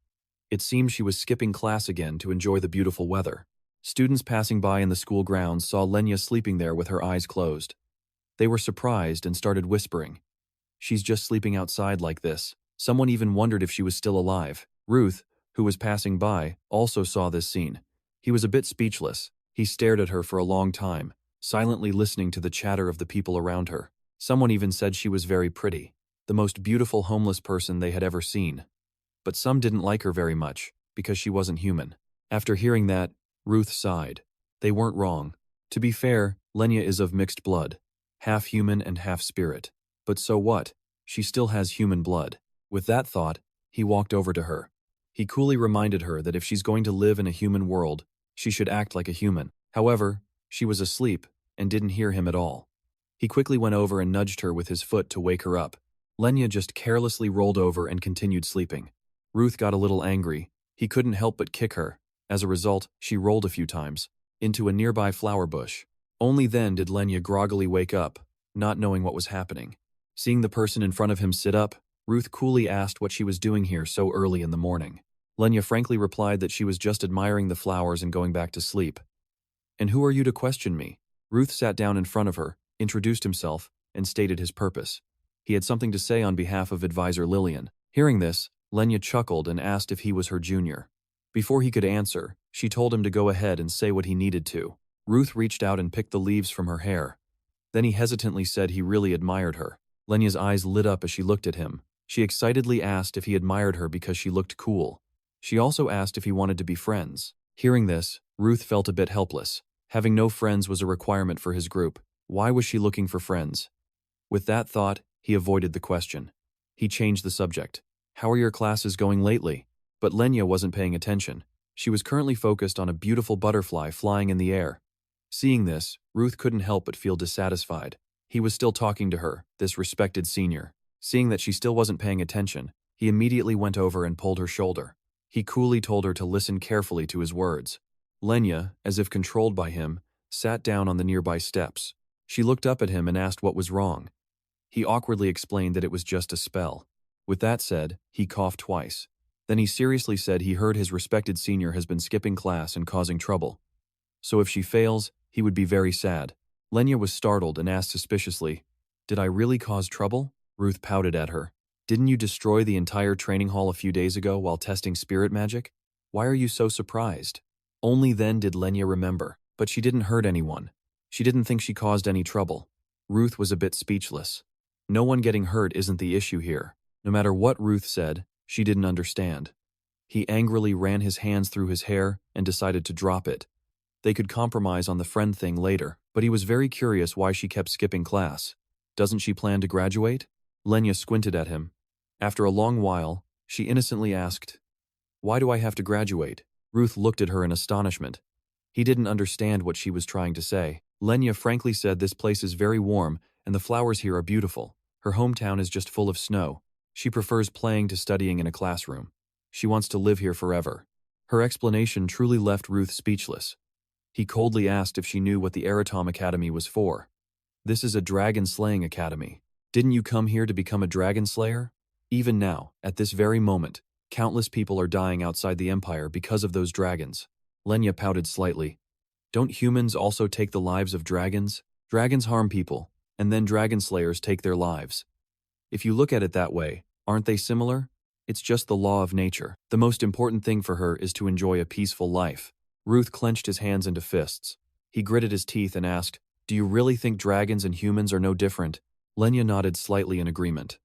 It seemed she was skipping class again to enjoy the beautiful weather. Students passing by in the school grounds saw Lenya sleeping there with her eyes closed. They were surprised and started whispering, "She's just sleeping outside like this." Someone even wondered if she was still alive. Ruth, who was passing by, also saw this scene. He was a bit speechless. He stared at her for a long time, silently listening to the chatter of the people around her. Someone even said she was very pretty, the most beautiful homeless person they had ever seen. But some didn't like her very much, because she wasn't human. After hearing that, Ruth sighed. They weren't wrong. To be fair, Lenya is of mixed blood, half human and half spirit. But so what? She still has human blood. With that thought, he walked over to her. He coolly reminded her that if she's going to live in a human world, she should act like a human. However, she was asleep and didn't hear him at all. He quickly went over and nudged her with his foot to wake her up. Lenya just carelessly rolled over and continued sleeping. Ruth got a little angry. He couldn't help but kick her. As a result, she rolled a few times into a nearby flower bush. Only then did Lenya groggily wake up, not knowing what was happening. Seeing the person in front of him sit up, Ruth coolly asked what she was doing here so early in the morning. Lenya frankly replied that she was just admiring the flowers and going back to sleep. "And who are you to question me?" Ruth sat down in front of her, introduced himself, and stated his purpose. He had something to say on behalf of advisor Lillian. Hearing this, Lenya chuckled and asked if he was her junior. Before he could answer, she told him to go ahead and say what he needed to. Ruth reached out and picked the leaves from her hair. Then he hesitantly said he really admired her. Lenya's eyes lit up as she looked at him. She excitedly asked if he admired her because she looked cool. She also asked if he wanted to be friends. Hearing this, Ruth felt a bit helpless. Having no friends was a requirement for his group. Why was she looking for friends? With that thought, he avoided the question. He changed the subject. "How are your classes going lately?" But Lenya wasn't paying attention. She was currently focused on a beautiful butterfly flying in the air. Seeing this, Ruth couldn't help but feel dissatisfied. He was still talking to her, this respected senior. Seeing that she still wasn't paying attention, he immediately went over and pulled her shoulder. He coolly told her to listen carefully to his words. Lenya, as if controlled by him, sat down on the nearby steps. She looked up at him and asked what was wrong. He awkwardly explained that it was just a spell. With that said, he coughed twice. Then he seriously said he heard his respected senior has been skipping class and causing trouble. So if she fails, he would be very sad. Lenya was startled and asked suspiciously, "Did I really cause trouble?" Ruth pouted at her. "Didn't you destroy the entire training hall a few days ago while testing spirit magic? Why are you so surprised?" Only then did Lenya remember, but she didn't hurt anyone. She didn't think she caused any trouble. Ruth was a bit speechless. No one getting hurt isn't the issue here. No matter what Ruth said, she didn't understand. He angrily ran his hands through his hair and decided to drop it. They could compromise on the friend thing later, but he was very curious why she kept skipping class. Doesn't she plan to graduate? Lenya squinted at him. After a long while, she innocently asked, "Why do I have to graduate?" Ruth looked at her in astonishment. He didn't understand what she was trying to say. Lenya frankly said this place is very warm and the flowers here are beautiful. Her hometown is just full of snow. She prefers playing to studying in a classroom. She wants to live here forever. Her explanation truly left Ruth speechless. He coldly asked if she knew what the Eratom Academy was for. "This is a dragon-slaying academy. Didn't you come here to become a dragon slayer?" Even now, at this very moment, countless people are dying outside the Empire because of those dragons. Lenya pouted slightly. "Don't humans also take the lives of dragons? Dragons harm people, and then dragon slayers take their lives. If you look at it that way, aren't they similar? It's just the law of nature. The most important thing for her is to enjoy a peaceful life." Ruth clenched his hands into fists. He gritted his teeth and asked, "Do you really think dragons and humans are no different?" Lenya nodded slightly in agreement.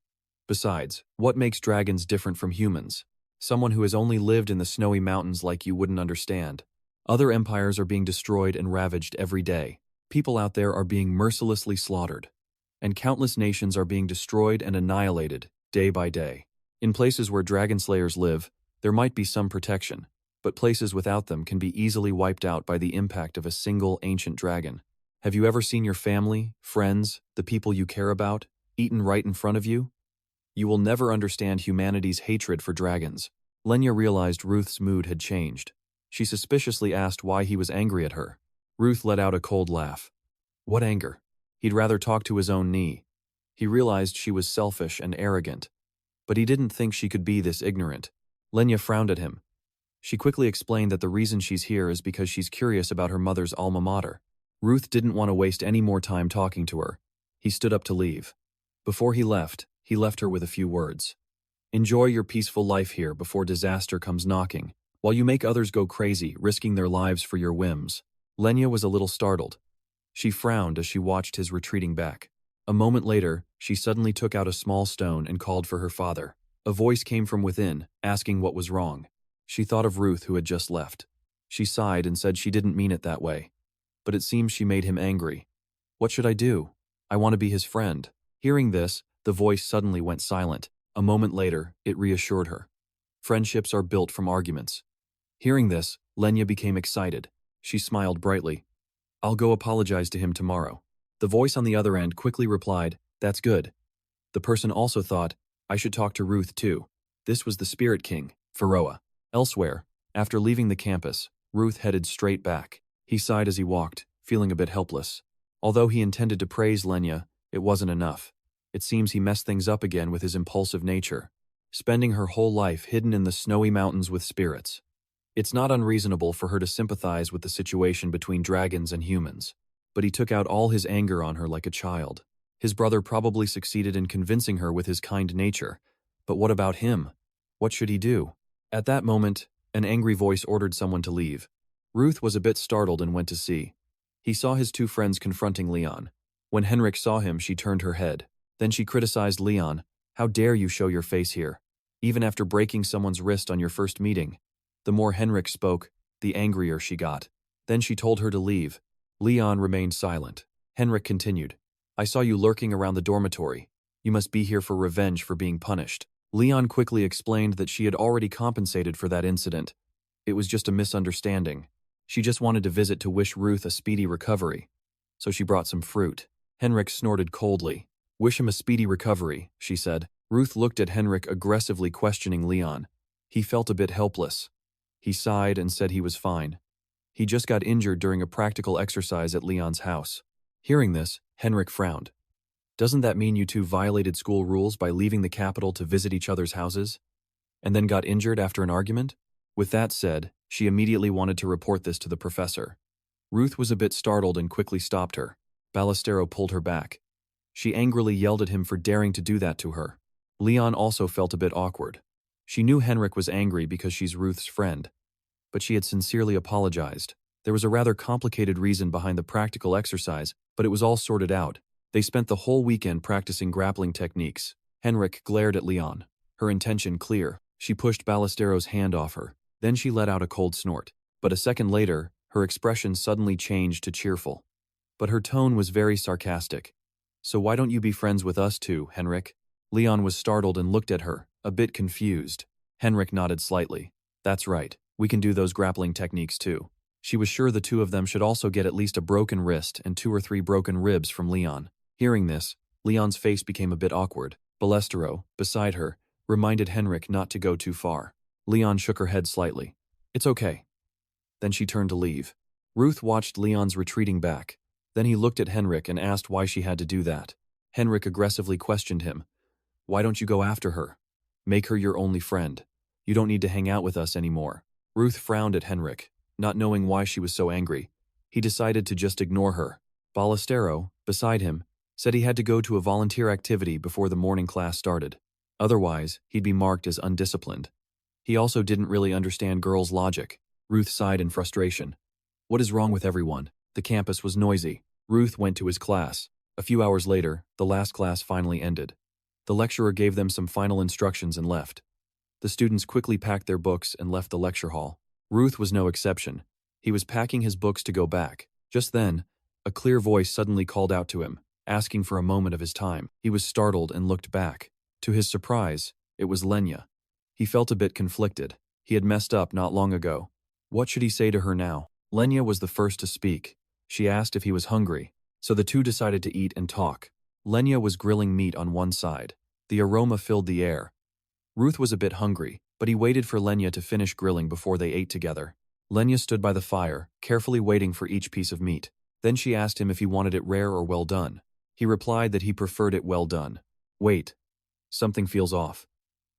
"Besides, what makes dragons different from humans? Someone who has only lived in the snowy mountains like you wouldn't understand. Other empires are being destroyed and ravaged every day. People out there are being mercilessly slaughtered. And countless nations are being destroyed and annihilated, day by day. In places where dragon slayers live, there might be some protection, but places without them can be easily wiped out by the impact of a single ancient dragon. Have you ever seen your family, friends, the people you care about, eaten right in front of you? You will never understand humanity's hatred for dragons." Lenya realized Ruth's mood had changed. She suspiciously asked why he was angry at her. Ruth let out a cold laugh. What anger? He'd rather talk to his own knee. He realized she was selfish and arrogant, but he didn't think she could be this ignorant. Lenya frowned at him. She quickly explained that the reason she's here is because she's curious about her mother's alma mater. Ruth didn't want to waste any more time talking to her. He stood up to leave. Before he left her with a few words. "Enjoy your peaceful life here before disaster comes knocking, while you make others go crazy, risking their lives for your whims." Lenya was a little startled. She frowned as she watched his retreating back. A moment later, she suddenly took out a small stone and called for her father. A voice came from within, asking what was wrong. She thought of Ruth, who had just left. She sighed and said she didn't mean it that way. But it seems she made him angry. What should I do? I want to be his friend. Hearing this, the voice suddenly went silent. A moment later, it reassured her. Friendships are built from arguments. Hearing this, Lenya became excited. She smiled brightly. I'll go apologize to him tomorrow. The voice on the other end quickly replied, That's good. The person also thought, I should talk to Ruth too. This was the Spirit King, Pharaoh. Elsewhere, after leaving the campus, Ruth headed straight back. He sighed as he walked, feeling a bit helpless. Although he intended to praise Lenya, it wasn't enough. It seems he messed things up again with his impulsive nature, spending her whole life hidden in the snowy mountains with spirits. It's not unreasonable for her to sympathize with the situation between dragons and humans, but he took out all his anger on her like a child. His brother probably succeeded in convincing her with his kind nature, but what about him? What should he do? At that moment, an angry voice ordered someone to leave. Ruth was a bit startled and went to see. He saw his two friends confronting Leon. When Henrik saw him, she turned her head. Then she criticized Leon. How dare you show your face here? Even after breaking someone's wrist on your first meeting. The more Henrik spoke, the angrier she got. Then she told her to leave. Leon remained silent. Henrik continued. I saw you lurking around the dormitory. You must be here for revenge for being punished. Leon quickly explained that she had already compensated for that incident. It was just a misunderstanding. She just wanted to visit to wish Ruth a speedy recovery. So she brought some fruit. Henrik snorted coldly. Wish him a speedy recovery, she said. Ruth looked at Henrik, aggressively questioning Leon. He felt a bit helpless. He sighed and said he was fine. He just got injured during a practical exercise at Leon's house. Hearing this, Henrik frowned. Doesn't that mean you two violated school rules by leaving the capital to visit each other's houses? And then got injured after an argument? With that said, she immediately wanted to report this to the professor. Ruth was a bit startled and quickly stopped her. Ballestero pulled her back. She angrily yelled at him for daring to do that to her. Leon also felt a bit awkward. She knew Henrik was angry because she's Ruth's friend, but she had sincerely apologized. There was a rather complicated reason behind the practical exercise, but it was all sorted out. They spent the whole weekend practicing grappling techniques. Henrik glared at Leon, her intention clear. She pushed Ballestero's hand off her. Then she let out a cold snort. But a second later, her expression suddenly changed to cheerful. But her tone was very sarcastic. So why don't you be friends with us too, Henrik? Leon was startled and looked at her, a bit confused. Henrik nodded slightly. That's right, we can do those grappling techniques too. She was sure the two of them should also get at least a broken wrist and 2 or 3 broken ribs from Leon. Hearing this, Leon's face became a bit awkward. Ballestero, beside her, reminded Henrik not to go too far. Leon shook her head slightly. It's okay. Then she turned to leave. Ruth watched Leon's retreating back. Then he looked at Henrik and asked why she had to do that. Henrik aggressively questioned him. Why don't you go after her? Make her your only friend. You don't need to hang out with us anymore. Ruth frowned at Henrik, not knowing why she was so angry. He decided to just ignore her. Ballestero, beside him, said he had to go to a volunteer activity before the morning class started. Otherwise, he'd be marked as undisciplined. He also didn't really understand girls' logic. Ruth sighed in frustration. What is wrong with everyone? The campus was noisy. Ruth went to his class. A few hours later, the last class finally ended. The lecturer gave them some final instructions and left. The students quickly packed their books and left the lecture hall. Ruth was no exception. He was packing his books to go back. Just then, a clear voice suddenly called out to him, asking for a moment of his time. He was startled and looked back. To his surprise, it was Lenya. He felt a bit conflicted. He had messed up not long ago. What should he say to her now? Lenya was the first to speak. She asked if he was hungry, so the two decided to eat and talk. Lenya was grilling meat on one side. The aroma filled the air. Ruth was a bit hungry, but he waited for Lenya to finish grilling before they ate together. Lenya stood by the fire, carefully waiting for each piece of meat. Then she asked him if he wanted it rare or well done. He replied that he preferred it well done. Wait. Something feels off.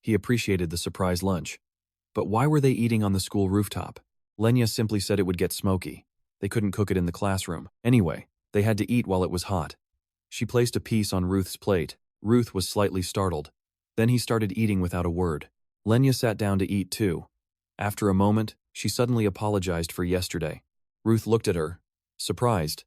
He appreciated the surprise lunch. But why were they eating on the school rooftop? Lenya simply said it would get smoky. They couldn't cook it in the classroom. Anyway, they had to eat while it was hot. She placed a piece on Ruth's plate. Ruth was slightly startled. Then he started eating without a word. Lenya sat down to eat too. After a moment, she suddenly apologized for yesterday. Ruth looked at her, surprised.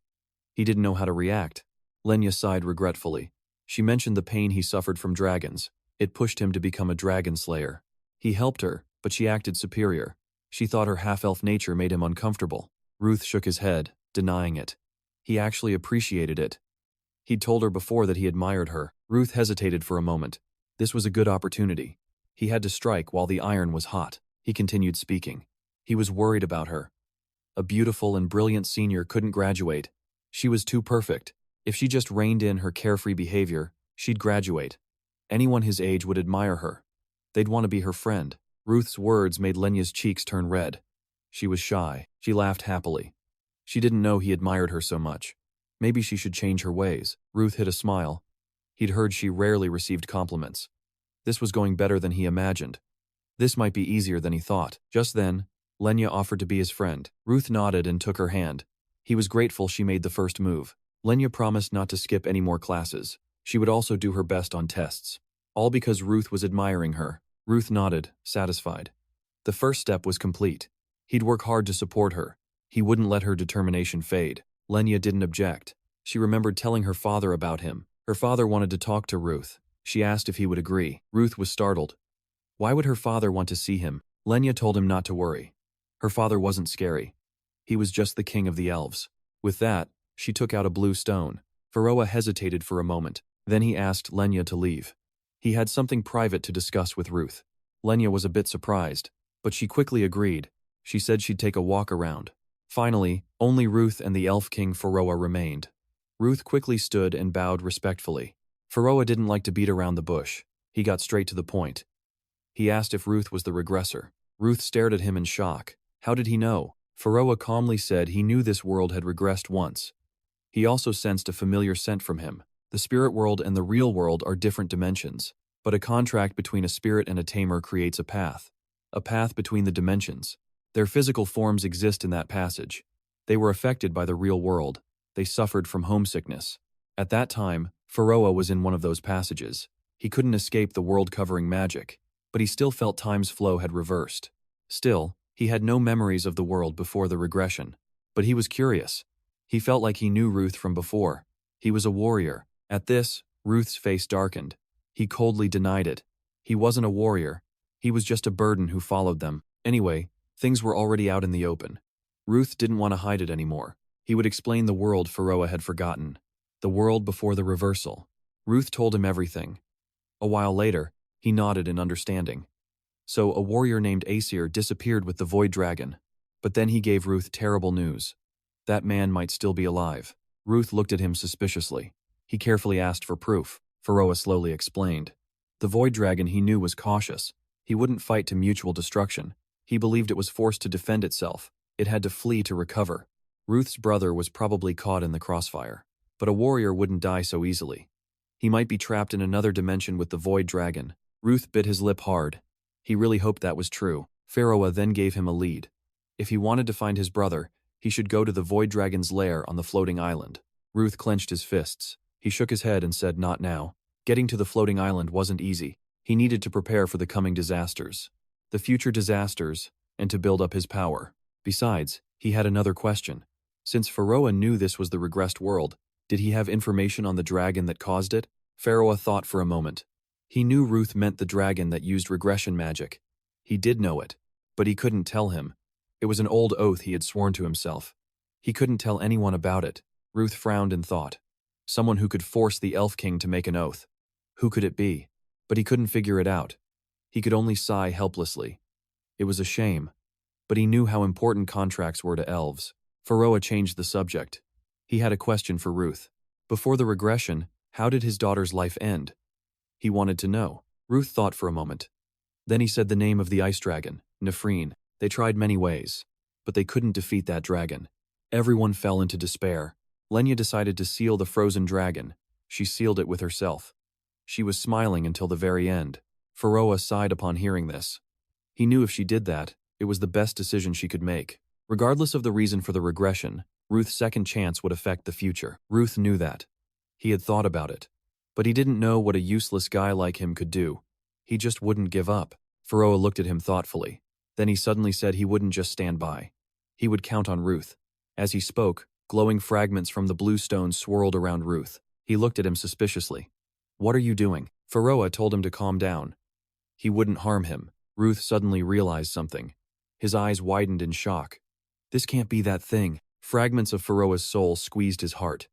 He didn't know how to react. Lenya sighed regretfully. She mentioned the pain he suffered from dragons. It pushed him to become a dragon slayer. He helped her, but she acted superior. She thought her half-elf nature made him uncomfortable. Ruth shook his head, denying it. He actually appreciated it. He'd told her before that he admired her. Ruth hesitated for a moment. This was a good opportunity. He had to strike while the iron was hot. He continued speaking. He was worried about her. A beautiful and brilliant senior couldn't graduate. She was too perfect. If she just reined in her carefree behavior, she'd graduate. Anyone his age would admire her. They'd want to be her friend. Ruth's words made Lenya's cheeks turn red. She was shy. She laughed happily. She didn't know he admired her so much. Maybe she should change her ways. Ruth hid a smile. He'd heard she rarely received compliments. This was going better than he imagined. This might be easier than he thought. Just then, Lenya offered to be his friend. Ruth nodded and took her hand. He was grateful she made the first move. Lenya promised not to skip any more classes. She would also do her best on tests. All because Ruth was admiring her. Ruth nodded, satisfied. The first step was complete. He'd work hard to support her. He wouldn't let her determination fade. Lenya didn't object. She remembered telling her father about him. Her father wanted to talk to Ruth. She asked if he would agree. Ruth was startled. Why would her father want to see him? Lenya told him not to worry. Her father wasn't scary. He was just the king of the elves. With that, she took out a blue stone. Pharaoh hesitated for a moment. Then he asked Lenya to leave. He had something private to discuss with Ruth. Lenya was a bit surprised, but she quickly agreed. She said she'd take a walk around. Finally, only Ruth and the elf king Pharaoh remained. Ruth quickly stood and bowed respectfully. Pharaoh didn't like to beat around the bush. He got straight to the point. He asked if Ruth was the regressor. Ruth stared at him in shock. How did he know? Pharaoh calmly said he knew this world had regressed once. He also sensed a familiar scent from him. The spirit world and the real world are different dimensions, but a contract between a spirit and a tamer creates a path between the dimensions. Their physical forms exist in that passage. They were affected by the real world. They suffered from homesickness. At that time, Pharaoh was in one of those passages. He couldn't escape the world-covering magic, but he still felt time's flow had reversed. Still, he had no memories of the world before the regression. But he was curious. He felt like he knew Ruth from before. He was a warrior. At this, Ruth's face darkened. He coldly denied it. He wasn't a warrior. He was just a burden who followed them. Anyway, things were already out in the open. Ruth didn't want to hide it anymore. He would explain the world Pharaoh had forgotten. The world before the reversal. Ruth told him everything. A while later, he nodded in understanding. So a warrior named Aesir disappeared with the Void Dragon. But then he gave Ruth terrible news. That man might still be alive. Ruth looked at him suspiciously. He carefully asked for proof. Pharaoh slowly explained. The Void Dragon he knew was cautious. He wouldn't fight to mutual destruction. He believed it was forced to defend itself. It had to flee to recover. Ruth's brother was probably caught in the crossfire. But a warrior wouldn't die so easily. He might be trapped in another dimension with the Void Dragon. Ruth bit his lip hard. He really hoped that was true. Pharaoh then gave him a lead. If he wanted to find his brother, he should go to the Void Dragon's lair on the floating island. Ruth clenched his fists. He shook his head and said not now. Getting to the floating island wasn't easy. He needed to prepare for the coming disasters. The future disasters, and to build up his power. Besides, he had another question. Since Pharaoh knew this was the regressed world, did he have information on the dragon that caused it? Pharaoh thought for a moment. He knew Ruth meant the dragon that used regression magic. He did know it, but he couldn't tell him. It was an old oath he had sworn to himself. He couldn't tell anyone about it. Ruth frowned in thought. Someone who could force the Elf King to make an oath. Who could it be? But he couldn't figure it out. He could only sigh helplessly. It was a shame, but he knew how important contracts were to elves. Pharaoh changed the subject. He had a question for Ruth. Before the regression, how did his daughter's life end? He wanted to know. Ruth thought for a moment. Then he said the name of the ice dragon, Nefreen. They tried many ways, but they couldn't defeat that dragon. Everyone fell into despair. Lenya decided to seal the frozen dragon. She sealed it with herself. She was smiling until the very end. Pharaoh sighed upon hearing this. He knew if she did that, it was the best decision she could make. Regardless of the reason for the regression, Ruth's second chance would affect the future. Ruth knew that. He had thought about it. But he didn't know what a useless guy like him could do. He just wouldn't give up. Pharaoh looked at him thoughtfully. Then he suddenly said he wouldn't just stand by. He would count on Ruth. As he spoke, glowing fragments from the blue stone swirled around Ruth. He looked at him suspiciously. What are you doing? Pharaoh told him to calm down. He wouldn't harm him. Ruth suddenly realized something. His eyes widened in shock. This can't be that thing. Fragments of Pharaoh's soul squeezed his heart.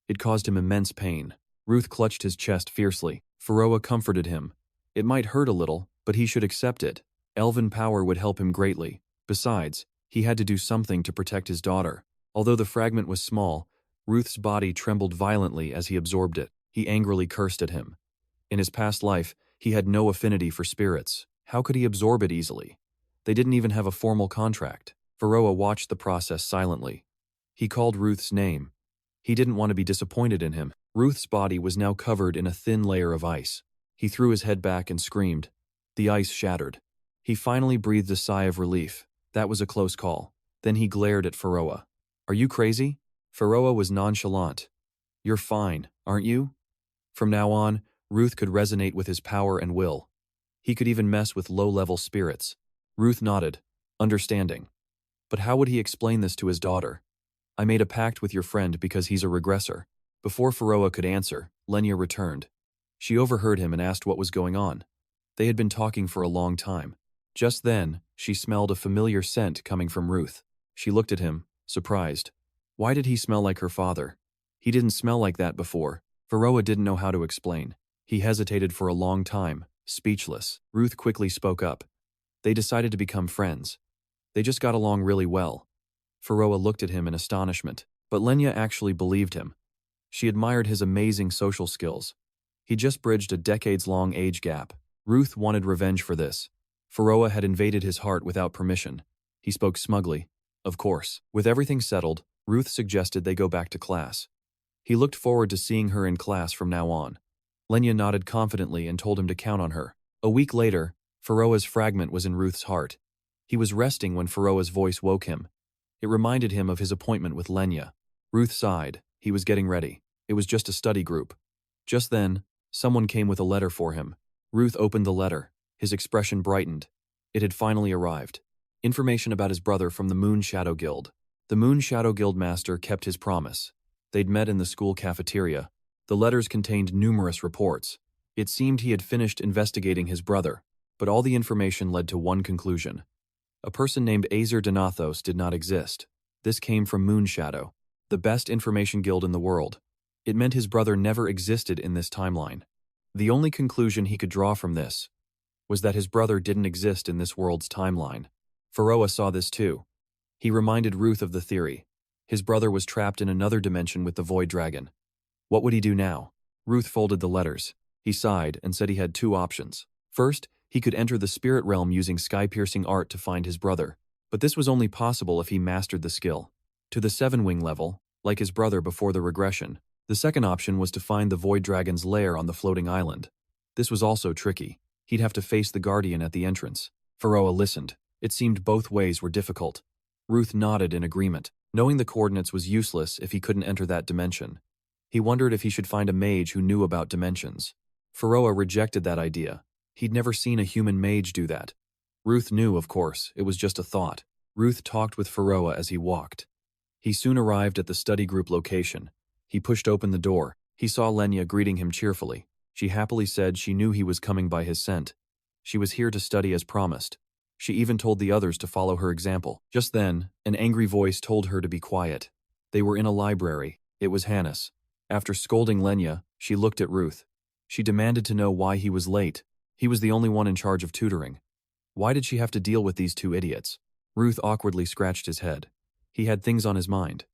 It caused him immense pain. Ruth clutched his chest fiercely. Pharaoh comforted him. It might hurt a little, but he should accept it. Elven power would help him greatly. Besides, he had to do something to protect his daughter. Although the fragment was small, Ruth's body trembled violently as he absorbed it. He angrily cursed at him. In his past life, he had no affinity for spirits. How could he absorb it easily? They didn't even have a formal contract. Pharaoh watched the process silently. He called Ruth's name. He didn't want to be disappointed in him. Ruth's body was now covered in a thin layer of ice. He threw his head back and screamed. The ice shattered. He finally breathed a sigh of relief. That was a close call. Then he glared at Pharaoh. Are you crazy? Pharaoh was nonchalant. You're fine, aren't you? From now on, Ruth could resonate with his power and will. He could even mess with low-level spirits. Ruth nodded, understanding. But how would he explain this to his daughter? I made a pact with your friend because he's a regressor. Before Pharaoh could answer, Lenya returned. She overheard him and asked what was going on. They had been talking for a long time. Just then, she smelled a familiar scent coming from Ruth. She looked at him, surprised. Why did he smell like her father? He didn't smell like that before. Pharaoh didn't know how to explain. He hesitated for a long time, speechless. Ruth quickly spoke up. They decided to become friends. They just got along really well. Pharaoh looked at him in astonishment, but Lenya actually believed him. She admired his amazing social skills. He just bridged a decades-long age gap. Ruth wanted revenge for this. Pharaoh had invaded his heart without permission. He spoke smugly. Of course. With everything settled, Ruth suggested they go back to class. He looked forward to seeing her in class from now on. Lenya nodded confidently and told him to count on her. A week later, Pharaoh's fragment was in Ruth's heart. He was resting when Pharaoh's voice woke him. It reminded him of his appointment with Lenya. Ruth sighed. He was getting ready. It was just a study group. Just then, someone came with a letter for him. Ruth opened the letter. His expression brightened. It had finally arrived. Information about his brother from the Moon Shadow Guild. The Moon Shadow Guild master kept his promise. They'd met in the school cafeteria. The letters contained numerous reports. It seemed he had finished investigating his brother, but all the information led to one conclusion. A person named Azer Donathos did not exist. This came from Moon Shadow, the best information guild in the world. It meant his brother never existed in this timeline. The only conclusion he could draw from this was that his brother didn't exist in this world's timeline. Pharaoh saw this too. He reminded Ruth of the theory. His brother was trapped in another dimension with the Void Dragon. What would he do now? Ruth folded the letters. He sighed and said he had two options. First, he could enter the spirit realm using sky-piercing art to find his brother. But this was only possible if he mastered the skill. To the 7-wing level, like his brother before the regression. The second option was to find the Void Dragon's lair on the floating island. This was also tricky. He'd have to face the Guardian at the entrance. Pharaoh listened. It seemed both ways were difficult. Ruth nodded in agreement. Knowing the coordinates was useless if he couldn't enter that dimension. He wondered if he should find a mage who knew about dimensions. Pharaoh rejected that idea. He'd never seen a human mage do that. Ruth knew, of course, it was just a thought. Ruth talked with Pharaoh as he walked. He soon arrived at the study group location. He pushed open the door. He saw Lenya greeting him cheerfully. She happily said she knew he was coming by his scent. She was here to study as promised. She even told the others to follow her example. Just then, an angry voice told her to be quiet. They were in a library. It was Hannes. After scolding Lenya, she looked at Ruth. She demanded to know why he was late. He was the only one in charge of tutoring. Why did she have to deal with these two idiots? Ruth awkwardly scratched his head. He had things on his mind.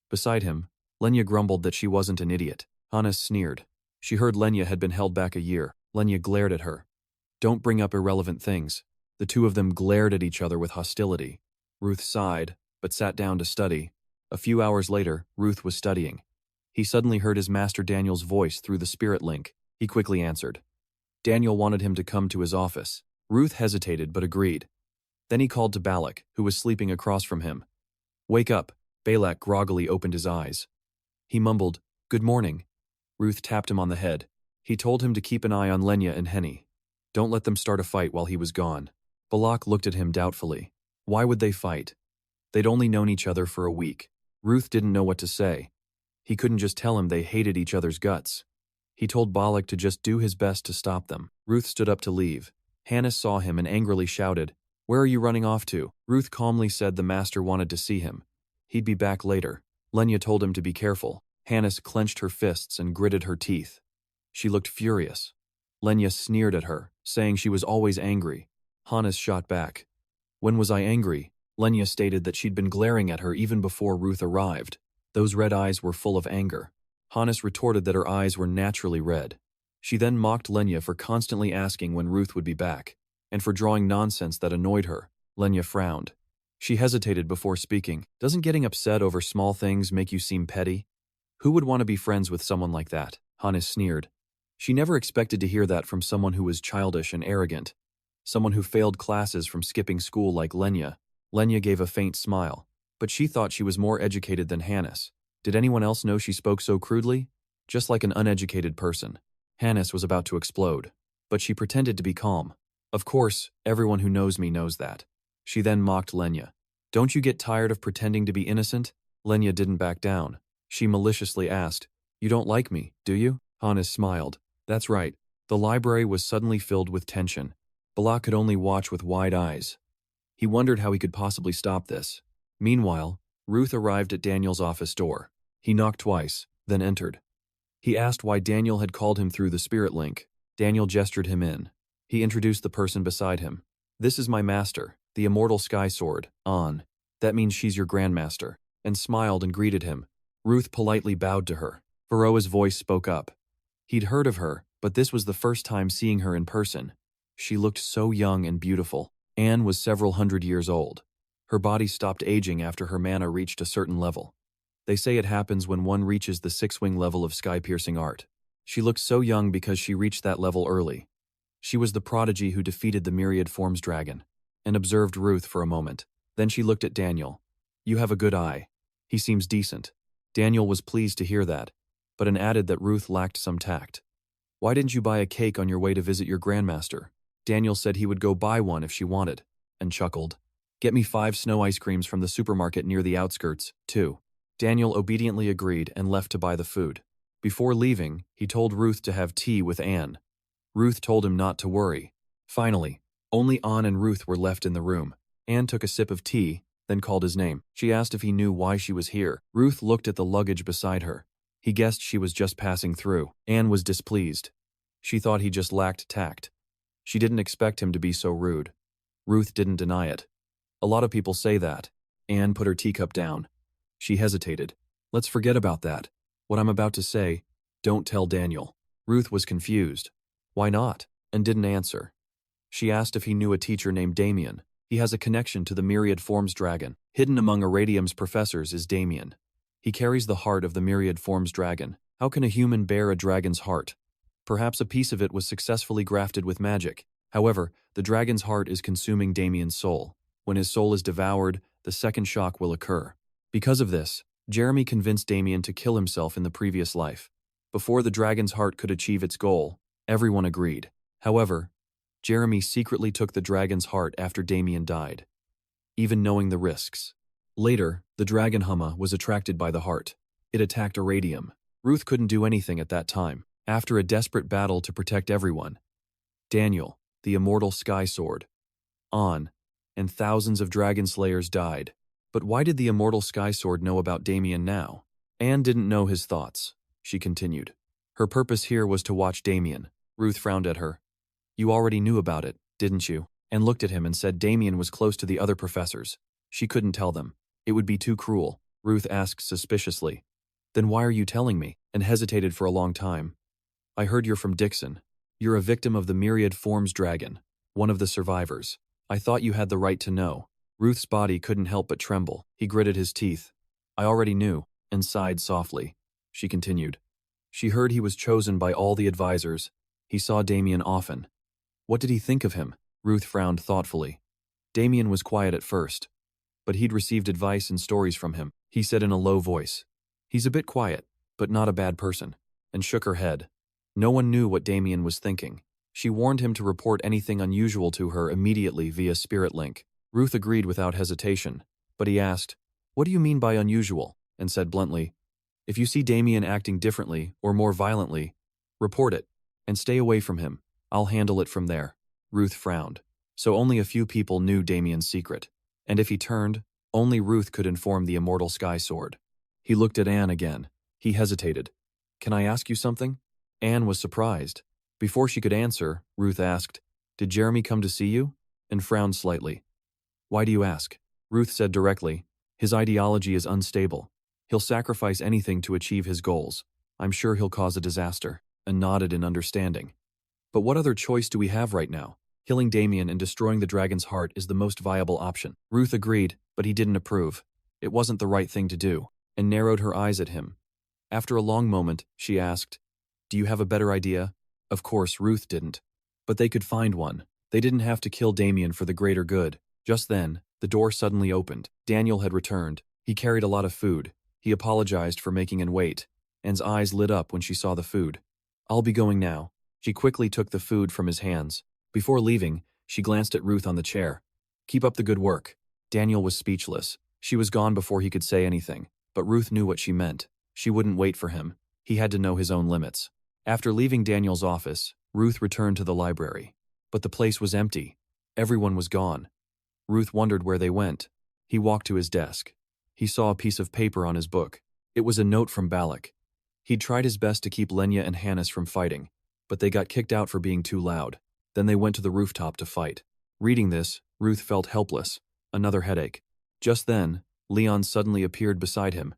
Beside him, Lenya grumbled that she wasn't an idiot. Hannes sneered. She heard Lenya had been held back a year. Lenya glared at her. Don't bring up irrelevant things. The two of them glared at each other with hostility. Ruth sighed, but sat down to study. A few hours later, Ruth was studying. He suddenly heard his master Daniel's voice through the spirit link. He quickly answered. Daniel wanted him to come to his office. Ruth hesitated but agreed. Then he called to Balak, who was sleeping across from him. Wake up. Balak groggily opened his eyes. He mumbled, Good morning. Ruth tapped him on the head. He told him to keep an eye on Lenya and Henny. Don't let them start a fight while he was gone. Balak looked at him doubtfully. Why would they fight? They'd only known each other for a week. Ruth didn't know what to say. He couldn't just tell him they hated each other's guts. He told Balak to just do his best to stop them. Ruth stood up to leave. Hannes saw him and angrily shouted, "Where are you running off to?" Ruth calmly said the master wanted to see him. He'd be back later. Lenya told him to be careful. Hannes clenched her fists and gritted her teeth. She looked furious. Lenya sneered at her, saying she was always angry. Hannes shot back. "When was I angry?" Lenya stated that she'd been glaring at her even before Ruth arrived. Those red eyes were full of anger. Hannes retorted that her eyes were naturally red. She then mocked Lenya for constantly asking when Ruth would be back, and for drawing nonsense that annoyed her. Lenya frowned. She hesitated before speaking. "Doesn't getting upset over small things make you seem petty? Who would want to be friends with someone like that?" Hannes sneered. She never expected to hear that from someone who was childish and arrogant. Someone who failed classes from skipping school like Lenya. Lenya gave a faint smile, but she thought she was more educated than Hannes. Did anyone else know she spoke so crudely? Just like an uneducated person. Hannes was about to explode, but she pretended to be calm. "Of course, everyone who knows me knows that." She then mocked Lenya. "Don't you get tired of pretending to be innocent?" Lenya didn't back down. She maliciously asked, "You don't like me, do you?" Hannes smiled. That's right. The library was suddenly filled with tension. Balak could only watch with wide eyes. He wondered how he could possibly stop this. Meanwhile, Ruth arrived at Daniel's office door. He knocked twice, then entered. He asked why Daniel had called him through the spirit link. Daniel gestured him in. He introduced the person beside him. "This is my master, the immortal sky sword, An. That means she's your grandmaster," and smiled and greeted him. Ruth politely bowed to her. Faroa's voice spoke up. He'd heard of her, but this was the first time seeing her in person. She looked so young and beautiful. Anne was several hundred years old. Her body stopped aging after her mana reached a certain level. They say it happens when one reaches the six-wing level of sky-piercing art. She looked so young because she reached that level early. She was the prodigy who defeated the myriad forms dragon, and observed Ruth for a moment. Then she looked at Daniel. "You have a good eye. He seems decent." Daniel was pleased to hear that, but added that Ruth lacked some tact. "Why didn't you buy a cake on your way to visit your grandmaster?" Daniel said he would go buy one if she wanted, and chuckled. "Get me 5 snow ice creams from the supermarket near the outskirts, too." Daniel obediently agreed and left to buy the food. Before leaving, he told Ruth to have tea with Anne. Ruth told him not to worry. Finally, only Anne and Ruth were left in the room. Anne took a sip of tea, then called his name. She asked if he knew why she was here. Ruth looked at the luggage beside her. He guessed she was just passing through. Anne was displeased. She thought he just lacked tact. She didn't expect him to be so rude. Ruth didn't deny it. "A lot of people say that." Anne put her teacup down. She hesitated. "Let's forget about that. What I'm about to say, don't tell Daniel." Ruth was confused. "Why not?" and didn't answer. She asked if he knew a teacher named Damien. He has a connection to the myriad forms dragon. Hidden among Iradium's professors is Damien. He carries the heart of the myriad forms dragon. How can a human bear a dragon's heart? Perhaps a piece of it was successfully grafted with magic. However, the dragon's heart is consuming Damien's soul. When his soul is devoured, the second shock will occur. Because of this, Jeremy convinced Damien to kill himself in the previous life. Before the dragon's heart could achieve its goal, everyone agreed. However, Jeremy secretly took the dragon's heart after Damien died, even knowing the risks. Later, the dragon Humma was attracted by the heart. It attacked Iradium. Ruth couldn't do anything at that time. After a desperate battle to protect everyone, Daniel, the immortal sky sword, An, and thousands of dragon slayers died. But why did the immortal sky sword know about Damien now? Anne didn't know his thoughts. She continued. Her purpose here was to watch Damien. Ruth frowned at her. "You already knew about it, didn't you?" And looked at him and said Damien was close to the other professors. She couldn't tell them. It would be too cruel. Ruth asked suspiciously. "Then why are you telling me?" And hesitated for a long time. "I heard you're from Dixon. You're a victim of the myriad forms dragon, one of the survivors. I thought you had the right to know." Ruth's body couldn't help but tremble. He gritted his teeth. "I already knew," and sighed softly. She continued. "She heard he was chosen by all the advisors. He saw Damien often." "What did he think of him?" Ruth frowned thoughtfully. Damien was quiet at first, but he'd received advice and stories from him. He said in a low voice, "He's a bit quiet, but not a bad person," and shook her head. No one knew what Damien was thinking. She warned him to report anything unusual to her immediately via Spirit Link. Ruth agreed without hesitation, but he asked, "What do you mean by unusual?" and said bluntly, If you see Damien acting differently or more violently, report it, and stay away from him. I'll handle it from there. Ruth frowned. So only a few people knew Damien's secret. And if he turned, only Ruth could inform the immortal Sky Sword. He looked at Anne again. He hesitated. Can I ask you something? Anne was surprised. Before she could answer, Ruth asked, Did Jeremy come to see you? And frowned slightly. Why do you ask? Ruth said directly, His ideology is unstable. He'll sacrifice anything to achieve his goals. I'm sure he'll cause a disaster, and nodded in understanding. But what other choice do we have right now? Killing Damien and destroying the dragon's heart is the most viable option. Ruth agreed, but he didn't approve. It wasn't the right thing to do, and narrowed her eyes at him. After a long moment, she asked, Do you have a better idea? Of course, Ruth didn't. But they could find one. They didn't have to kill Damien for the greater good. Just then, the door suddenly opened. Daniel had returned. He carried a lot of food. He apologized for making Anne wait. Anne's eyes lit up when she saw the food. I'll be going now. She quickly took the food from his hands. Before leaving, she glanced at Ruth on the chair. Keep up the good work. Daniel was speechless. She was gone before he could say anything, but Ruth knew what she meant. She wouldn't wait for him. He had to know his own limits. After leaving Daniel's office, Ruth returned to the library. But the place was empty. Everyone was gone. Ruth wondered where they went. He walked to his desk. He saw a piece of paper on his book. It was a note from Balak. He'd tried his best to keep Lenya and Hannes from fighting, but they got kicked out for being too loud. Then they went to the rooftop to fight. Reading this, Ruth felt helpless. Another headache. Just then, Leon suddenly appeared beside him.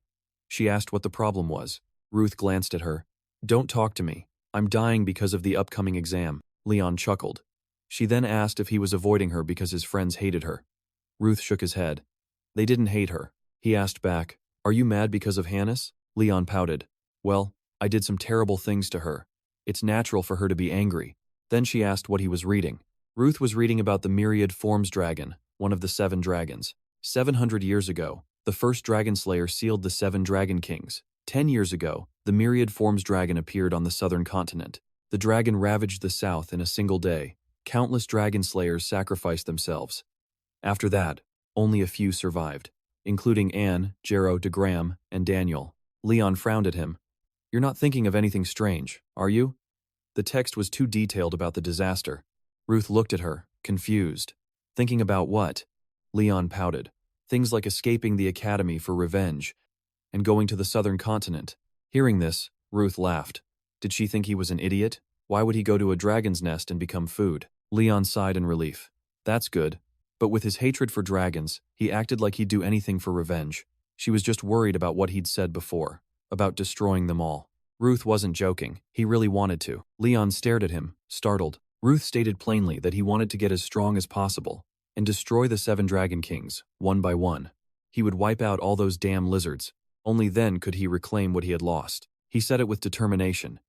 She asked what the problem was. Ruth glanced at her. Don't talk to me. I'm dying because of the upcoming exam. Leon chuckled. She then asked if he was avoiding her because his friends hated her. Ruth shook his head. They didn't hate her. He asked back, Are you mad because of Hannes? Leon pouted. Well, I did some terrible things to her. It's natural for her to be angry. Then she asked what he was reading. Ruth was reading about the Myriad Forms dragon, one of the 7 dragons. 700 years ago, the first dragon slayer sealed the 7 dragon kings. 10 years ago, the Myriad Forms dragon appeared on the southern continent. The dragon ravaged the south in a single day. Countless dragon slayers sacrificed themselves. After that, only a few survived, including Anne, Jero, DeGram, and Daniel. Leon frowned at him. You're not thinking of anything strange, are you? The text was too detailed about the disaster. Ruth looked at her, confused. Thinking about what? Leon pouted. Things like escaping the academy for revenge and going to the southern continent. Hearing this, Ruth laughed. Did she think he was an idiot? Why would he go to a dragon's nest and become food? Leon sighed in relief. That's good. But with his hatred for dragons, he acted like he'd do anything for revenge. She was just worried about what he'd said before, about destroying them all. Ruth wasn't joking. He really wanted to. Leon stared at him, startled. Ruth stated plainly that he wanted to get as strong as possible and destroy the 7 dragon kings, one by one. He would wipe out all those damn lizards. Only then could he reclaim what he had lost. He said it with determination.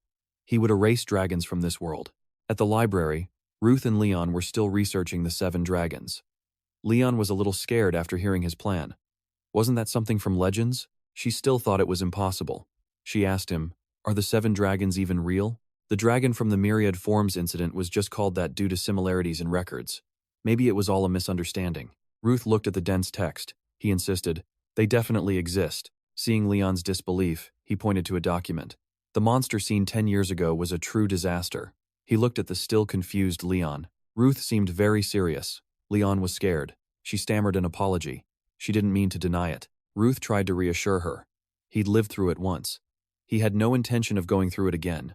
He would erase dragons from this world. At the library, Ruth and Leon were still researching the 7 dragons. Leon was a little scared after hearing his plan. Wasn't that something from legends? She still thought it was impossible. She asked him, Are the 7 dragons even real? The dragon from the Myriad Forms incident was just called that due to similarities in records. Maybe it was all a misunderstanding. Ruth looked at the dense text. He insisted, They definitely exist. Seeing Leon's disbelief, he pointed to a document. The monster seen 10 years ago was a true disaster. He looked at the still confused Leon. Ruth seemed very serious. Leon was scared. She stammered an apology. She didn't mean to deny it. Ruth tried to reassure her. He'd lived through it once. He had no intention of going through it again.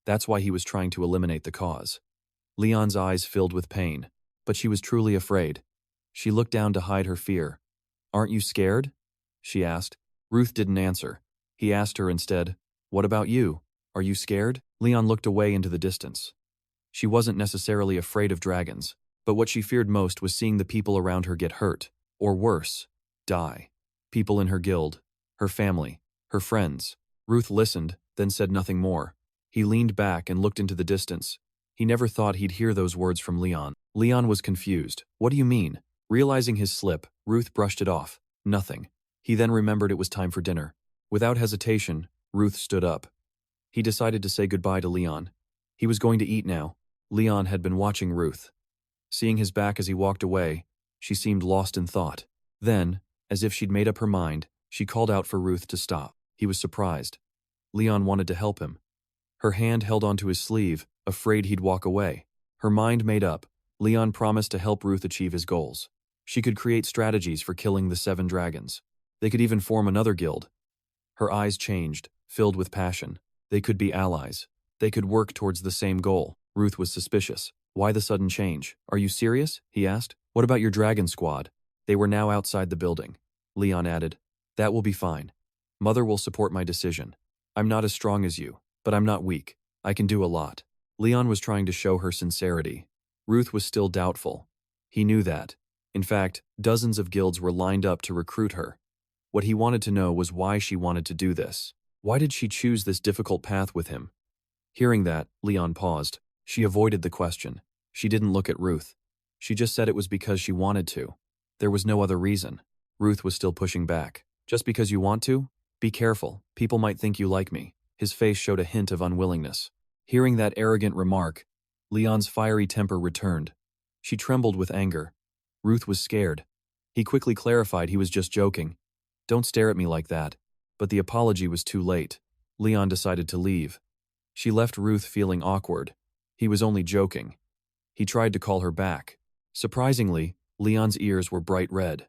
That's why he was trying to eliminate the cause. Leon's eyes filled with pain, but she was truly afraid. She looked down to hide her fear. Aren't you scared? She asked. Ruth didn't answer. He asked her instead, What about you? Are you scared? Leon looked away into the distance. She wasn't necessarily afraid of dragons, but what she feared most was seeing the people around her get hurt, or worse, die. People in her guild, her family, her friends. Ruth listened, then said nothing more. He leaned back and looked into the distance. He never thought he'd hear those words from Leon. Leon was confused. What do you mean? Realizing his slip, Ruth brushed it off. Nothing. He then remembered it was time for dinner. Without hesitation, Ruth stood up. He decided to say goodbye to Leon. He was going to eat now. Leon had been watching Ruth. Seeing his back as he walked away, she seemed lost in thought. Then, as if she'd made up her mind, she called out for Ruth to stop. He was surprised. Leon wanted to help him. Her hand held onto his sleeve, afraid he'd walk away. Her mind made up. Leon promised to help Ruth achieve his goals. She could create strategies for killing the 7 dragons. They could even form another guild. Her eyes changed, filled with passion. They could be allies. They could work towards the same goal. Ruth was suspicious. Why the sudden change? Are you serious? He asked. What about your dragon squad? They were now outside the building. Leon added. That will be fine. Mother will support my decision. I'm not as strong as you, but I'm not weak. I can do a lot. Leon was trying to show her sincerity. Ruth was still doubtful. He knew that. In fact, dozens of guilds were lined up to recruit her. What he wanted to know was why she wanted to do this. Why did she choose this difficult path with him? Hearing that, Leon paused. She avoided the question. She didn't look at Ruth. She just said it was because she wanted to. There was no other reason. Ruth was still pushing back. Just because you want to? Be careful. People might think you like me. His face showed a hint of unwillingness. Hearing that arrogant remark, Leon's fiery temper returned. She trembled with anger. Ruth was scared. He quickly clarified he was just joking. Don't stare at me like that. But the apology was too late. Leon decided to leave. She left Ruth feeling awkward. He was only joking. He tried to call her back. Surprisingly, Leon's ears were bright red.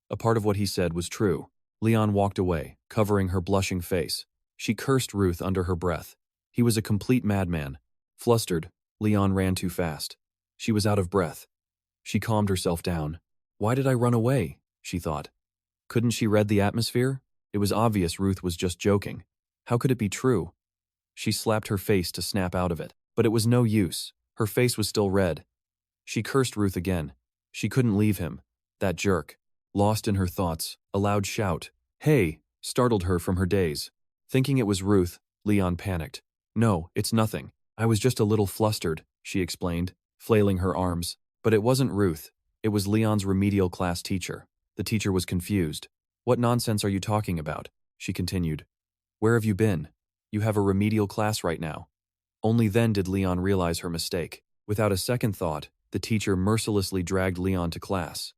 A part of what he said was true. Leon walked away, covering her blushing face. She cursed Ruth under her breath. He was a complete madman. Flustered, Leon ran too fast. She was out of breath. She calmed herself down. Why did I run away? She thought. Couldn't she read the atmosphere? It was obvious Ruth was just joking. How could it be true? She slapped her face to snap out of it. But it was no use. Her face was still red. She cursed Ruth again. She couldn't leave him. That jerk. Lost in her thoughts, a loud shout, "Hey!" startled her from her daze. Thinking it was Ruth, Leon panicked. No, it's nothing. I was just a little flustered, she explained, flailing her arms. But it wasn't Ruth. It was Leon's remedial class teacher. The teacher was confused. What nonsense are you talking about? She continued. Where have you been? You have a remedial class right now. Only then did Leon realize her mistake. Without a second thought, the teacher mercilessly dragged Leon to class.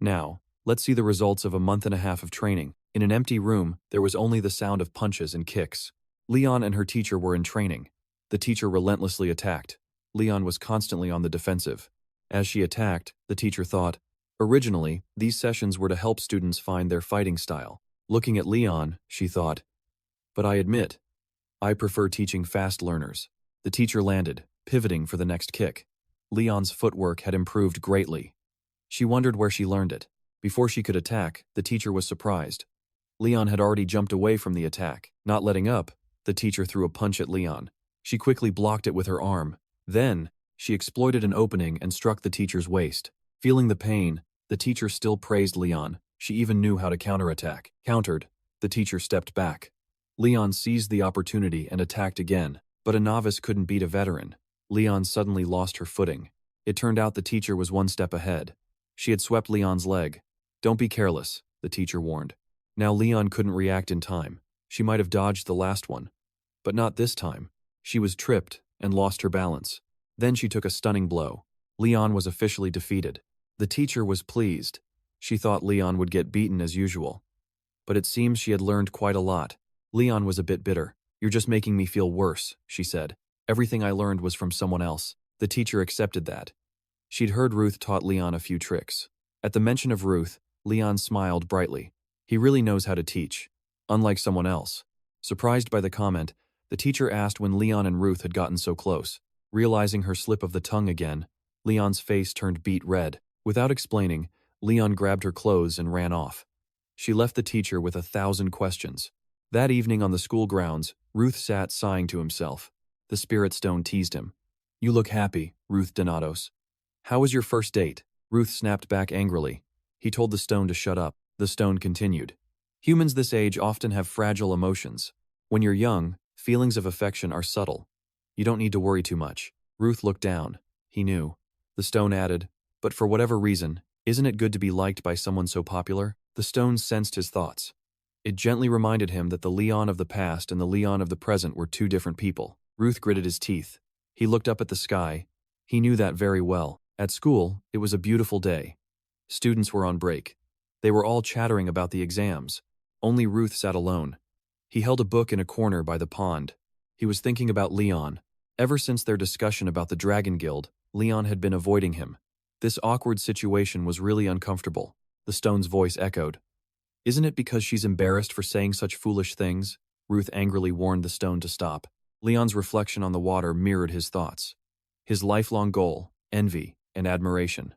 Now, let's see the results of a month and a half of training. In an empty room, there was only the sound of punches and kicks. Leon and her teacher were in training. The teacher relentlessly attacked. Leon was constantly on the defensive. As she attacked, the teacher thought, originally, these sessions were to help students find their fighting style. Looking at Leon, she thought, but I admit, I prefer teaching fast learners. The teacher landed, pivoting for the next kick. Leon's footwork had improved greatly. She wondered where she learned it. Before she could attack, the teacher was surprised. Leon had already jumped away from the attack. Not letting up, the teacher threw a punch at Leon. She quickly blocked it with her arm. Then, she exploited an opening and struck the teacher's waist. Feeling the pain, the teacher still praised Leon. She even knew how to counterattack. Countered, the teacher stepped back. Leon seized the opportunity and attacked again. But a novice couldn't beat a veteran. Leon suddenly lost her footing. It turned out the teacher was one step ahead. She had swept Leon's leg. Don't be careless, the teacher warned. Now Leon couldn't react in time. She might have dodged the last one. But not this time. She was tripped and lost her balance. Then she took a stunning blow. Leon was officially defeated. The teacher was pleased. She thought Leon would get beaten as usual. But it seems she had learned quite a lot. Leon was a bit bitter. You're just making me feel worse, she said. Everything I learned was from someone else. The teacher accepted that. She'd heard Ruth taught Leon a few tricks. At the mention of Ruth, Leon smiled brightly. He really knows how to teach, unlike someone else. Surprised by the comment, the teacher asked when Leon and Ruth had gotten so close. Realizing her slip of the tongue again, Leon's face turned beet red. Without explaining, Leon grabbed her clothes and ran off. She left the teacher with 1,000 questions. That evening on the school grounds, Ruth sat sighing to himself. The spirit stone teased him. You look happy, Ruth Donatos. How was your first date? Ruth snapped back angrily. He told the stone to shut up. The stone continued. Humans this age often have fragile emotions. When you're young, feelings of affection are subtle. You don't need to worry too much. Ruth looked down. He knew. The stone added, but for whatever reason, isn't it good to be liked by someone so popular? The stone sensed his thoughts. It gently reminded him that the Leon of the past and the Leon of the present were two different people. Ruth gritted his teeth. He looked up at the sky. He knew that very well. At school, it was a beautiful day. Students were on break. They were all chattering about the exams. Only Ruth sat alone. He held a book in a corner by the pond. He was thinking about Leon. Ever since their discussion about the Dragon Guild, Leon had been avoiding him. This awkward situation was really uncomfortable. The stone's voice echoed. Isn't it because she's embarrassed for saying such foolish things? Ruth angrily warned the stone to stop. Leon's reflection on the water mirrored his thoughts. His lifelong goal, envy, and admiration.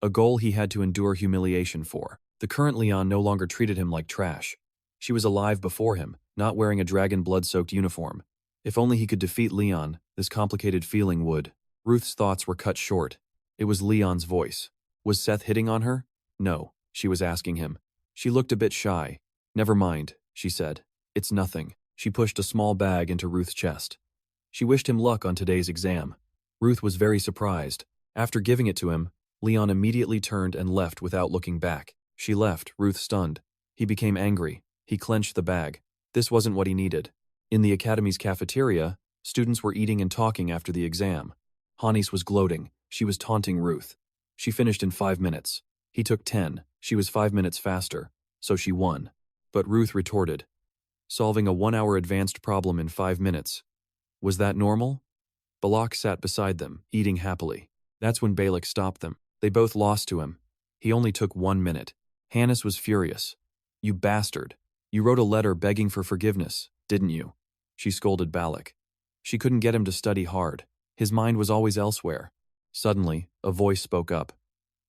A goal he had to endure humiliation for. The current Leon no longer treated him like trash. She was alive before him, not wearing a dragon blood-soaked uniform. If only he could defeat Leon, this complicated feeling would. Ruth's thoughts were cut short. It was Leon's voice. Was Seth hitting on her? No, she was asking him. She looked a bit shy. Never mind, she said. It's nothing. She pushed a small bag into Ruth's chest. She wished him luck on today's exam. Ruth was very surprised. After giving it to him, Leon immediately turned and left without looking back. She left, Ruth stunned. He became angry. He clenched the bag. This wasn't what he needed. In the academy's cafeteria, students were eating and talking after the exam. Hanis was gloating. She was taunting Ruth. She finished in 5 minutes. He took 10. She was 5 minutes faster, so she won. But Ruth retorted. Solving a 1-hour advanced problem in 5 minutes. Was that normal? Balak sat beside them, eating happily. That's when Balak stopped them. They both lost to him. He only took 1 minute. Hannes was furious. You bastard. You wrote a letter begging for forgiveness, didn't you? She scolded Balak. She couldn't get him to study hard. His mind was always elsewhere. Suddenly, a voice spoke up.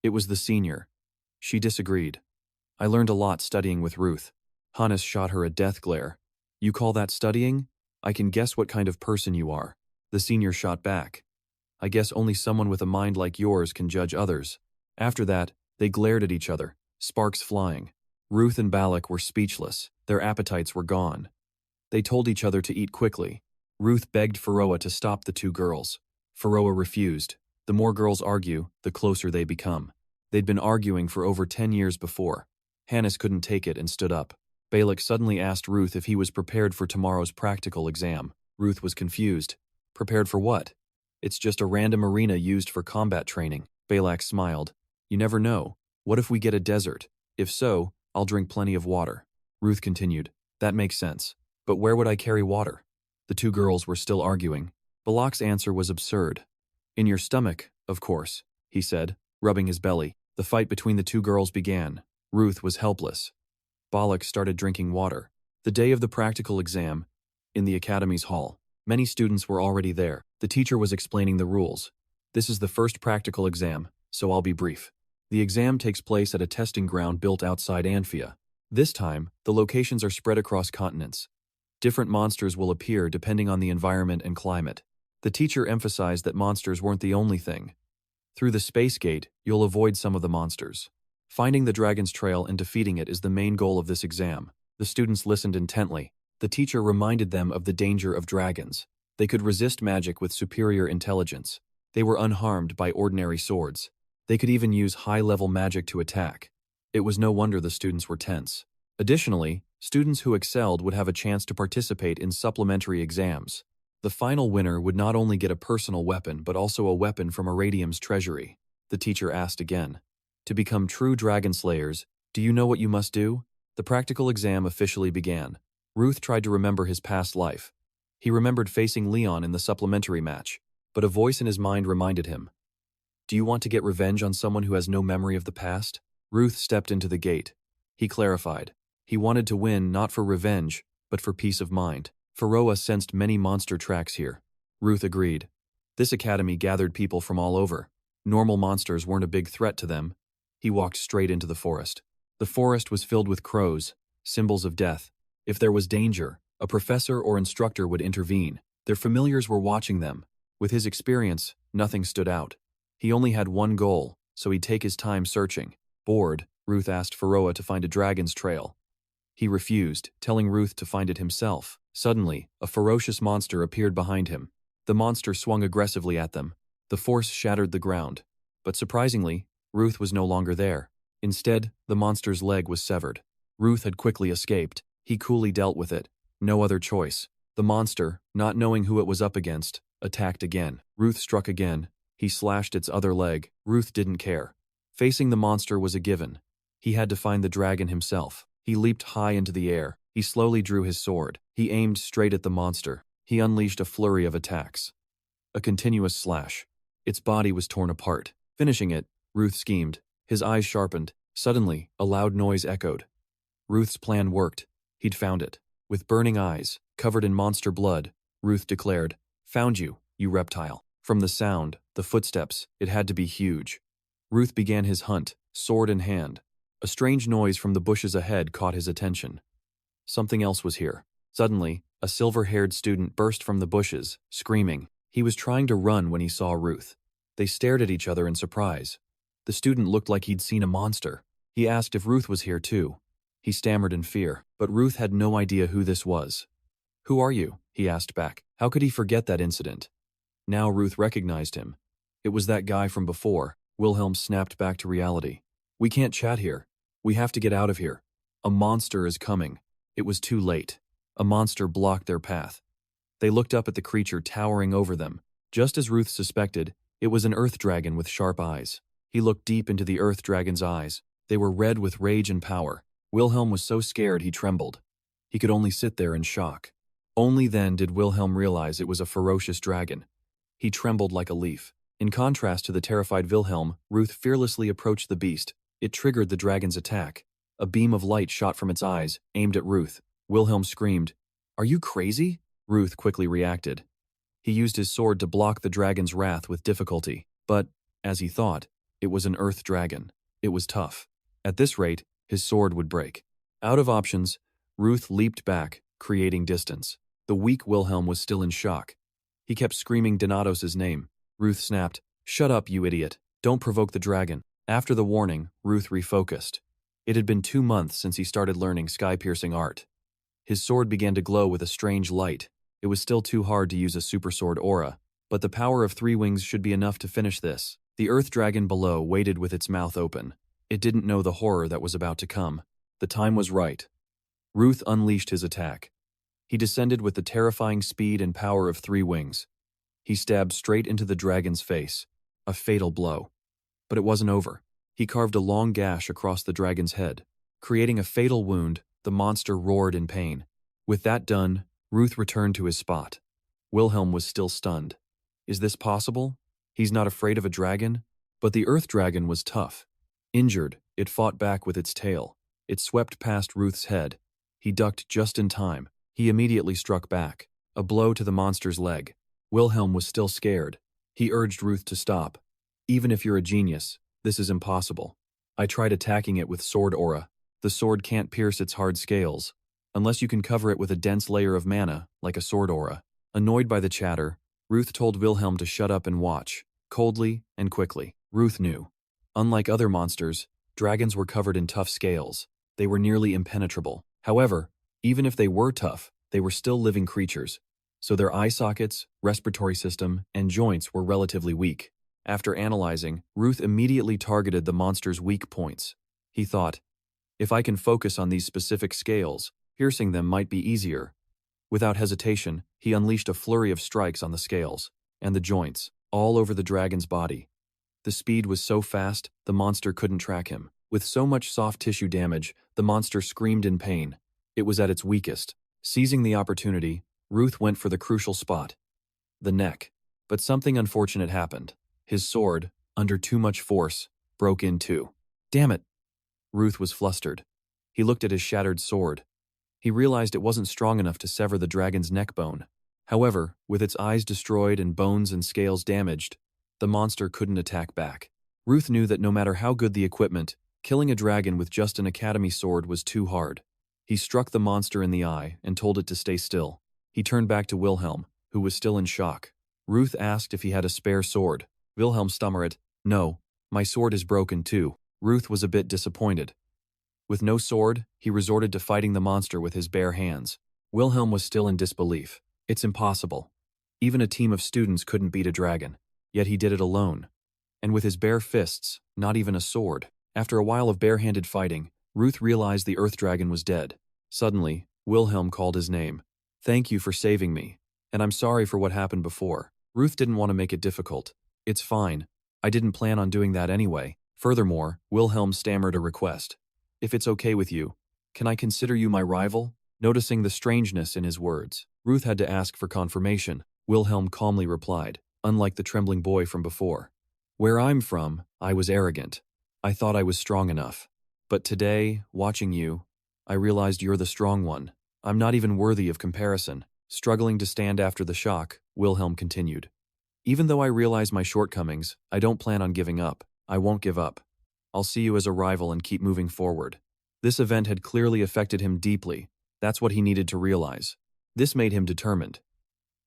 It was the senior. She disagreed. I learned a lot studying with Ruth. Hannes shot her a death glare. You call that studying? I can guess what kind of person you are. The senior shot back. I guess only someone with a mind like yours can judge others. After that, they glared at each other, sparks flying. Ruth and Balak were speechless. Their appetites were gone. They told each other to eat quickly. Ruth begged Faroa to stop the two girls. Faroa refused. The more girls argue, the closer they become. They'd been arguing for over 10 years before. Hannes couldn't take it and stood up. Balak suddenly asked Ruth if he was prepared for tomorrow's practical exam. Ruth was confused. Prepared for what? It's just a random arena used for combat training. Balak smiled. You never know. What if we get a desert? If so, I'll drink plenty of water. Ruth continued. That makes sense. But where would I carry water? The two girls were still arguing. Balak's answer was absurd. In your stomach, of course, he said, rubbing his belly. The fight between the two girls began. Ruth was helpless. Balak started drinking water. The day of the practical exam, in the academy's hall. Many students were already there. The teacher was explaining the rules. This is the first practical exam, so I'll be brief. The exam takes place at a testing ground built outside Anphia. This time, the locations are spread across continents. Different monsters will appear depending on the environment and climate. The teacher emphasized that monsters weren't the only thing. Through the space gate, you'll avoid some of the monsters. Finding the dragon's trail and defeating it is the main goal of this exam. The students listened intently. The teacher reminded them of the danger of dragons. They could resist magic with superior intelligence. They were unharmed by ordinary swords. They could even use high-level magic to attack. It was no wonder the students were tense. Additionally, students who excelled would have a chance to participate in supplementary exams. The final winner would not only get a personal weapon but also a weapon from Iradium's treasury. The teacher asked again. To become true dragon slayers, do you know what you must do? The practical exam officially began. Ruth tried to remember his past life. He remembered facing Leon in the supplementary match, but a voice in his mind reminded him. Do you want to get revenge on someone who has no memory of the past? Ruth stepped into the gate. He clarified. He wanted to win not for revenge, but for peace of mind. Faroa sensed many monster tracks here. Ruth agreed. This academy gathered people from all over. Normal monsters weren't a big threat to them. He walked straight into the forest. The forest was filled with crows, symbols of death. If there was danger, a professor or instructor would intervene. Their familiars were watching them. With his experience, nothing stood out. He only had one goal, so he'd take his time searching. Bored, Ruth asked Faroa to find a dragon's trail. He refused, telling Ruth to find it himself. Suddenly, a ferocious monster appeared behind him. The monster swung aggressively at them. The force shattered the ground. But surprisingly, Ruth was no longer there. Instead, the monster's leg was severed. Ruth had quickly escaped. He coolly dealt with it. No other choice. The monster, not knowing who it was up against, attacked again. Ruth struck again. He slashed its other leg. Ruth didn't care. Facing the monster was a given. He had to find the dragon himself. He leaped high into the air. He slowly drew his sword. He aimed straight at the monster. He unleashed a flurry of attacks. A continuous slash. Its body was torn apart. Finishing it, Ruth schemed. His eyes sharpened. Suddenly, a loud noise echoed. Ruth's plan worked. He'd found it. With burning eyes, covered in monster blood, Ruth declared, "Found you, you reptile." From the sound, the footsteps, it had to be huge. Ruth began his hunt, sword in hand. A strange noise from the bushes ahead caught his attention. Something else was here. Suddenly, a silver-haired student burst from the bushes, screaming. He was trying to run when he saw Ruth. They stared at each other in surprise. The student looked like he'd seen a monster. He asked if Ruth was here too. He stammered in fear, but Ruth had no idea who this was. "Who are you?" he asked back. How could he forget that incident? Now Ruth recognized him. It was that guy from before. Wilhelm snapped back to reality. "We can't chat here. We have to get out of here. A monster is coming." It was too late. A monster blocked their path. They looked up at the creature towering over them. Just as Ruth suspected, it was an earth dragon with sharp eyes. He looked deep into the earth dragon's eyes. They were red with rage and power. Wilhelm was so scared he trembled. He could only sit there in shock. Only then did Wilhelm realize it was a ferocious dragon. He trembled like a leaf. In contrast to the terrified Wilhelm, Ruth fearlessly approached the beast. It triggered the dragon's attack. A beam of light shot from its eyes, aimed at Ruth. Wilhelm screamed, "Are you crazy?" Ruth quickly reacted. He used his sword to block the dragon's wrath with difficulty, but, as he thought, it was an earth dragon. It was tough. At this rate, his sword would break. Out of options, Ruth leaped back, creating distance. The weak Wilhelm was still in shock. He kept screaming Donatos's name. Ruth snapped, "Shut up, you idiot. Don't provoke the dragon." After the warning, Ruth refocused. It had been 2 months since he started learning sky-piercing art. His sword began to glow with a strange light. It was still too hard to use a super sword aura, but the power of 3 wings should be enough to finish this. The earth dragon below waited with its mouth open. It didn't know the horror that was about to come. The time was right. Ruth unleashed his attack. He descended with the terrifying speed and power of 3 wings. He stabbed straight into the dragon's face. A fatal blow. But it wasn't over. He carved a long gash across the dragon's head. Creating a fatal wound, the monster roared in pain. With that done, Ruth returned to his spot. Wilhelm was still stunned. Is this possible? He's not afraid of a dragon? But the earth dragon was tough. Injured, it fought back with its tail. It swept past Ruth's head. He ducked just in time. He immediately struck back. A blow to the monster's leg. Wilhelm was still scared. He urged Ruth to stop. "Even if you're a genius, this is impossible. I tried attacking it with sword aura. The sword can't pierce its hard scales, unless you can cover it with a dense layer of mana, like a sword aura." Annoyed by the chatter, Ruth told Wilhelm to shut up and watch, coldly and quickly. Ruth knew. Unlike other monsters, dragons were covered in tough scales. They were nearly impenetrable. However, even if they were tough, they were still living creatures, so their eye sockets, respiratory system, and joints were relatively weak. After analyzing, Ruth immediately targeted the monster's weak points. He thought, if I can focus on these specific scales, piercing them might be easier. Without hesitation, he unleashed a flurry of strikes on the scales and the joints, all over the dragon's body. The speed was so fast, the monster couldn't track him. With so much soft tissue damage, the monster screamed in pain. It was at its weakest. Seizing the opportunity, Ruth went for the crucial spot, the neck. But something unfortunate happened. His sword, under too much force, broke in two. Damn it! Ruth was flustered. He looked at his shattered sword. He realized it wasn't strong enough to sever the dragon's neck bone. However, with its eyes destroyed and bones and scales damaged, the monster couldn't attack back. Ruth knew that no matter how good the equipment, killing a dragon with just an academy sword was too hard. He struck the monster in the eye and told it to stay still. He turned back to Wilhelm, who was still in shock. Ruth asked if he had a spare sword. Wilhelm stammered, "No, my sword is broken too." Ruth was a bit disappointed. With no sword, he resorted to fighting the monster with his bare hands. Wilhelm was still in disbelief. It's impossible. Even a team of students couldn't beat a dragon. Yet he did it alone. And with his bare fists, not even a sword. After a while of barehanded fighting, Ruth realized the earth dragon was dead. Suddenly, Wilhelm called his name. "Thank you for saving me. And I'm sorry for what happened before." Ruth didn't want to make it difficult. "It's fine. I didn't plan on doing that anyway." Furthermore, Wilhelm stammered a request. "If it's okay with you, can I consider you my rival?" Noticing the strangeness in his words, Ruth had to ask for confirmation. Wilhelm calmly replied, unlike the trembling boy from before. Where I'm from, I was arrogant. I thought I was strong enough. But today, watching you, I realized you're the strong one. I'm not even worthy of comparison. Struggling to stand after the shock, Wilhelm continued. Even though I realize my shortcomings, I don't plan on giving up. I won't give up. I'll see you as a rival and keep moving forward. This event had clearly affected him deeply. That's what he needed to realize. This made him determined.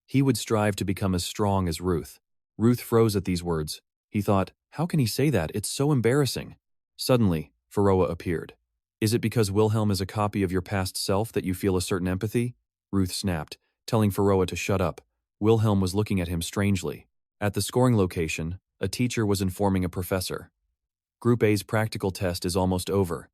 He would strive to become as strong as Ruth. Ruth froze at these words. He thought, how can he say that? It's so embarrassing. Suddenly, Faroa appeared. Is it because Wilhelm is a copy of your past self that you feel a certain empathy? Ruth snapped, telling Faroa to shut up. Wilhelm was looking at him strangely. At the scoring location, a teacher was informing a professor. Group A's practical test is almost over.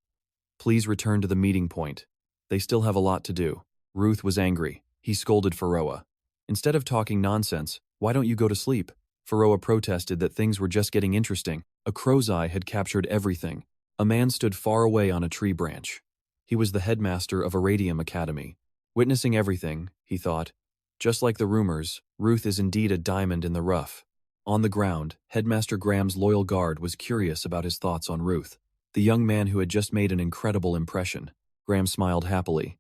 Please return to the meeting point. They still have a lot to do. Ruth was angry. He scolded Faroa. Instead of talking nonsense, why don't you go to sleep? Faroa protested that things were just getting interesting. A crow's eye had captured everything. A man stood far away on a tree branch. He was the headmaster of Iradium Academy. Witnessing everything, he thought, just like the rumors, Ruth is indeed a diamond in the rough. On the ground, Headmaster Graham's loyal guard was curious about his thoughts on Ruth, the young man who had just made an incredible impression. Graham smiled happily.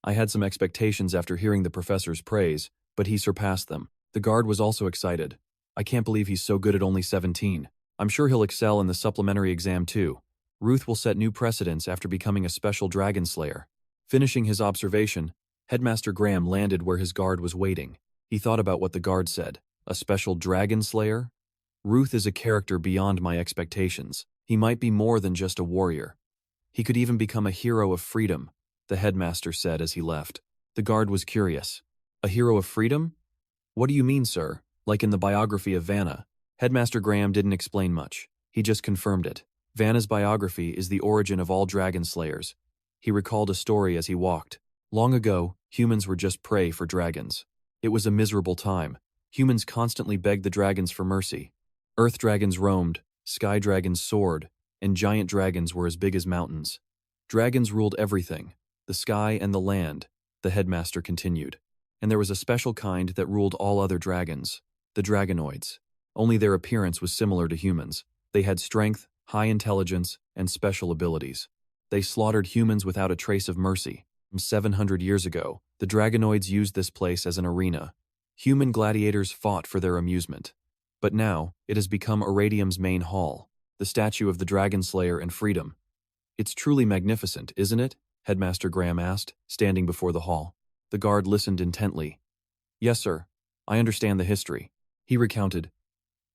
I had some expectations after hearing the professor's praise, but he surpassed them. The guard was also excited. I can't believe he's so good at only 17. I'm sure he'll excel in the supplementary exam too. Ruth will set new precedents after becoming a special dragon slayer. Finishing his observation, Headmaster Graham landed where his guard was waiting. He thought about what the guard said. A special dragon slayer? Ruth is a character beyond my expectations. He might be more than just a warrior. He could even become a hero of freedom, the headmaster said as he left. The guard was curious. A hero of freedom? What do you mean, sir? Like in the biography of Vanna. Headmaster Graham didn't explain much. He just confirmed it. Vanna's biography is the origin of all dragon slayers. He recalled a story as he walked. Long ago, humans were just prey for dragons. It was a miserable time. Humans constantly begged the dragons for mercy. Earth dragons roamed, sky dragons soared, and giant dragons were as big as mountains. Dragons ruled everything, the sky and the land, the headmaster continued. And there was a special kind that ruled all other dragons, the dragonoids. Only their appearance was similar to humans. They had strength, high intelligence, and special abilities. They slaughtered humans without a trace of mercy. 700 years ago, the dragonoids used this place as an arena. Human gladiators fought for their amusement. But now, it has become Iradium's main hall, the statue of the Dragon Slayer and freedom. It's truly magnificent, isn't it? Headmaster Graham asked, standing before the hall. The guard listened intently. Yes, sir. I understand the history. He recounted.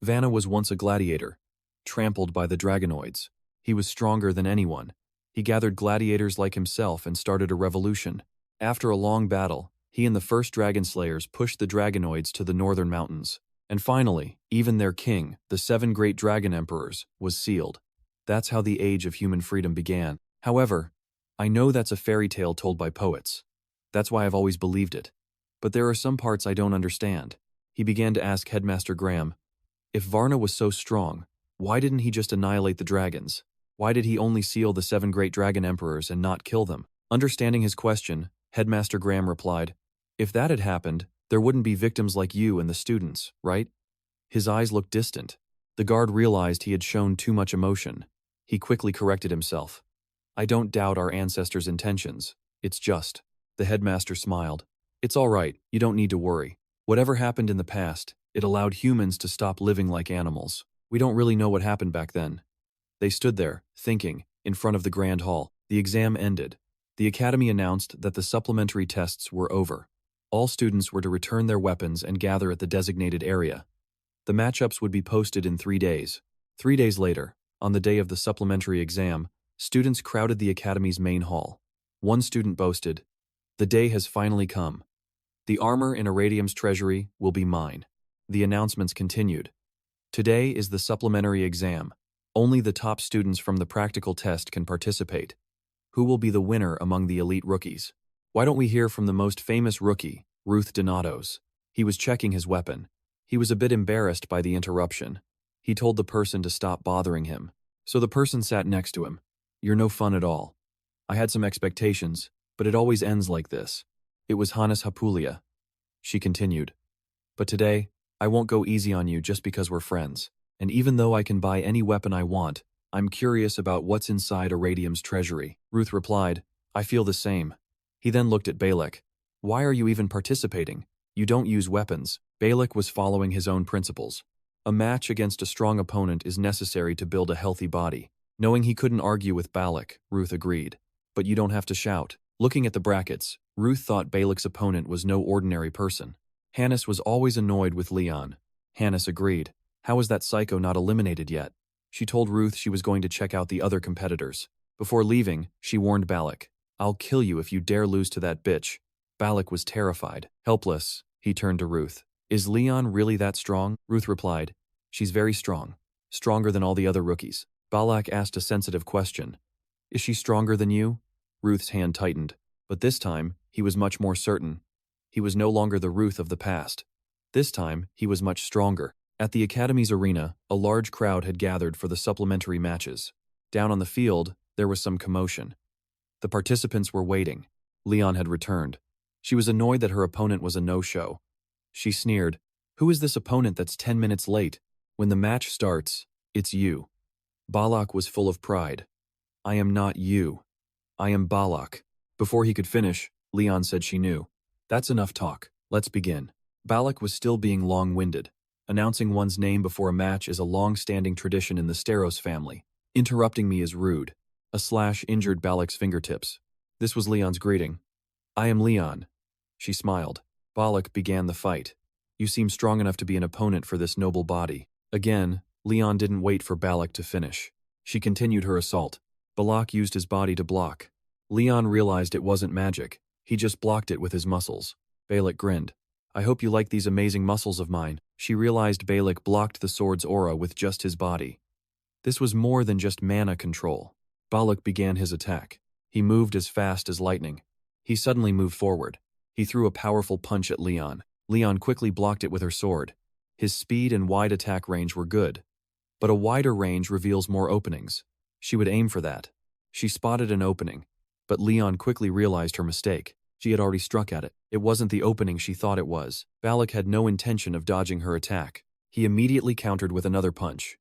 Vanna was once a gladiator, trampled by the dragonoids. He was stronger than anyone. He gathered gladiators like himself and started a revolution. After a long battle, he and the first dragon slayers pushed the dragonoids to the northern mountains. And finally, even their king, the 7 great dragon emperors, was sealed. That's how the age of human freedom began. However, I know that's a fairy tale told by poets. That's why I've always believed it. But there are some parts I don't understand. He began to ask Headmaster Graham, if Varna was so strong, why didn't he just annihilate the dragons? Why did he only seal the 7 great dragon emperors and not kill them? Understanding his question, Headmaster Graham replied, if that had happened, there wouldn't be victims like you and the students, right? His eyes looked distant. The guard realized he had shown too much emotion. He quickly corrected himself. I don't doubt our ancestors' intentions. It's just. The headmaster smiled. It's all right, you don't need to worry. Whatever happened in the past, it allowed humans to stop living like animals. We don't really know what happened back then. They stood there, thinking, in front of the grand hall. The exam ended. The academy announced that the supplementary tests were over. All students were to return their weapons and gather at the designated area. The matchups would be posted in 3 days. 3 days later, on the day of the supplementary exam, students crowded the academy's main hall. One student boasted, the day has finally come. The armor in Iradium's treasury will be mine. The announcements continued. Today is the supplementary exam. Only the top students from the practical test can participate. Who will be the winner among the elite rookies? Why don't we hear from the most famous rookie, Ruth Donatos? He was checking his weapon. He was a bit embarrassed by the interruption. He told the person to stop bothering him. So the person sat next to him. You're no fun at all. I had some expectations, But it always ends like this. It was Hannes Hapulia. She continued. But today, I won't go easy on you just because we're friends. And even though I can buy any weapon I want, I'm curious about what's inside Iradium's treasury. Ruth replied, I feel the same. He then looked at Balak. Why are you even participating? You don't use weapons. Balak was following his own principles. A match against a strong opponent is necessary to build a healthy body. Knowing he couldn't argue with Balak, Ruth agreed. But you don't have to shout. Looking at the brackets, Ruth thought Balak's opponent was no ordinary person. Hannes was always annoyed with Leon. Hannes agreed. How was that psycho not eliminated yet? She told Ruth she was going to check out the other competitors. Before leaving, she warned Balak. I'll kill you if you dare lose to that bitch. Balak was terrified. Helpless, he turned to Ruth. Is Leon really that strong? Ruth replied. She's very strong. Stronger than all the other rookies. Balak asked a sensitive question. Is she stronger than you? Ruth's hand tightened. But this time, he was much more certain. He was no longer the Ruth of the past. This time, he was much stronger. At the Academy's arena, a large crowd had gathered for the supplementary matches. Down on the field, there was some commotion. The participants were waiting. Leon had returned. She was annoyed that her opponent was a no-show. She sneered, Who is this opponent that's 10 minutes late? When the match starts, it's you. Balak was full of pride. I am not you. I am Balak. Before he could finish, Leon said she knew. That's enough talk. Let's begin. Balak was still being long-winded. Announcing one's name before a match is a long-standing tradition in the Steros family. Interrupting me is rude. A slash injured Balak's fingertips. This was Leon's greeting. I am Leon. She smiled. Balak began the fight. You seem strong enough to be an opponent for this noble body. Again, Leon didn't wait for Balak to finish. She continued her assault. Balak used his body to block. Leon realized it wasn't magic. He just blocked it with his muscles. Balak grinned. I hope you like these amazing muscles of mine. She realized Balak blocked the sword's aura with just his body. This was more than just mana control. Balak began his attack. He moved as fast as lightning. He suddenly moved forward. He threw a powerful punch at Leon. Leon quickly blocked it with her sword. His speed and wide attack range were good. But a wider range reveals more openings. She would aim for that. She spotted an opening. But Leon quickly realized her mistake. She had already struck at it. It wasn't the opening she thought it was. Balak had no intention of dodging her attack. He immediately countered with another punch.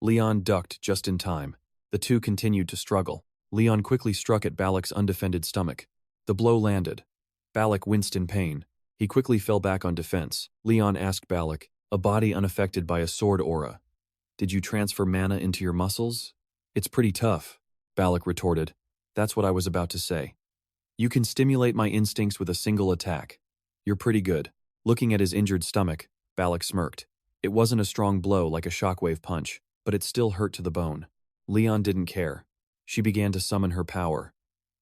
Leon ducked just in time. The two continued to struggle. Leon quickly struck at Balak's undefended stomach. The blow landed. Balak winced in pain. He quickly fell back on defense. Leon asked Balak, a body unaffected by a sword aura. Did you transfer mana into your muscles? It's pretty tough, Balak retorted. That's what I was about to say. You can stimulate my instincts with a single attack. You're pretty good. Looking at his injured stomach, Balak smirked. It wasn't a strong blow like a shockwave punch, but it still hurt to the bone. Leon didn't care. She began to summon her power.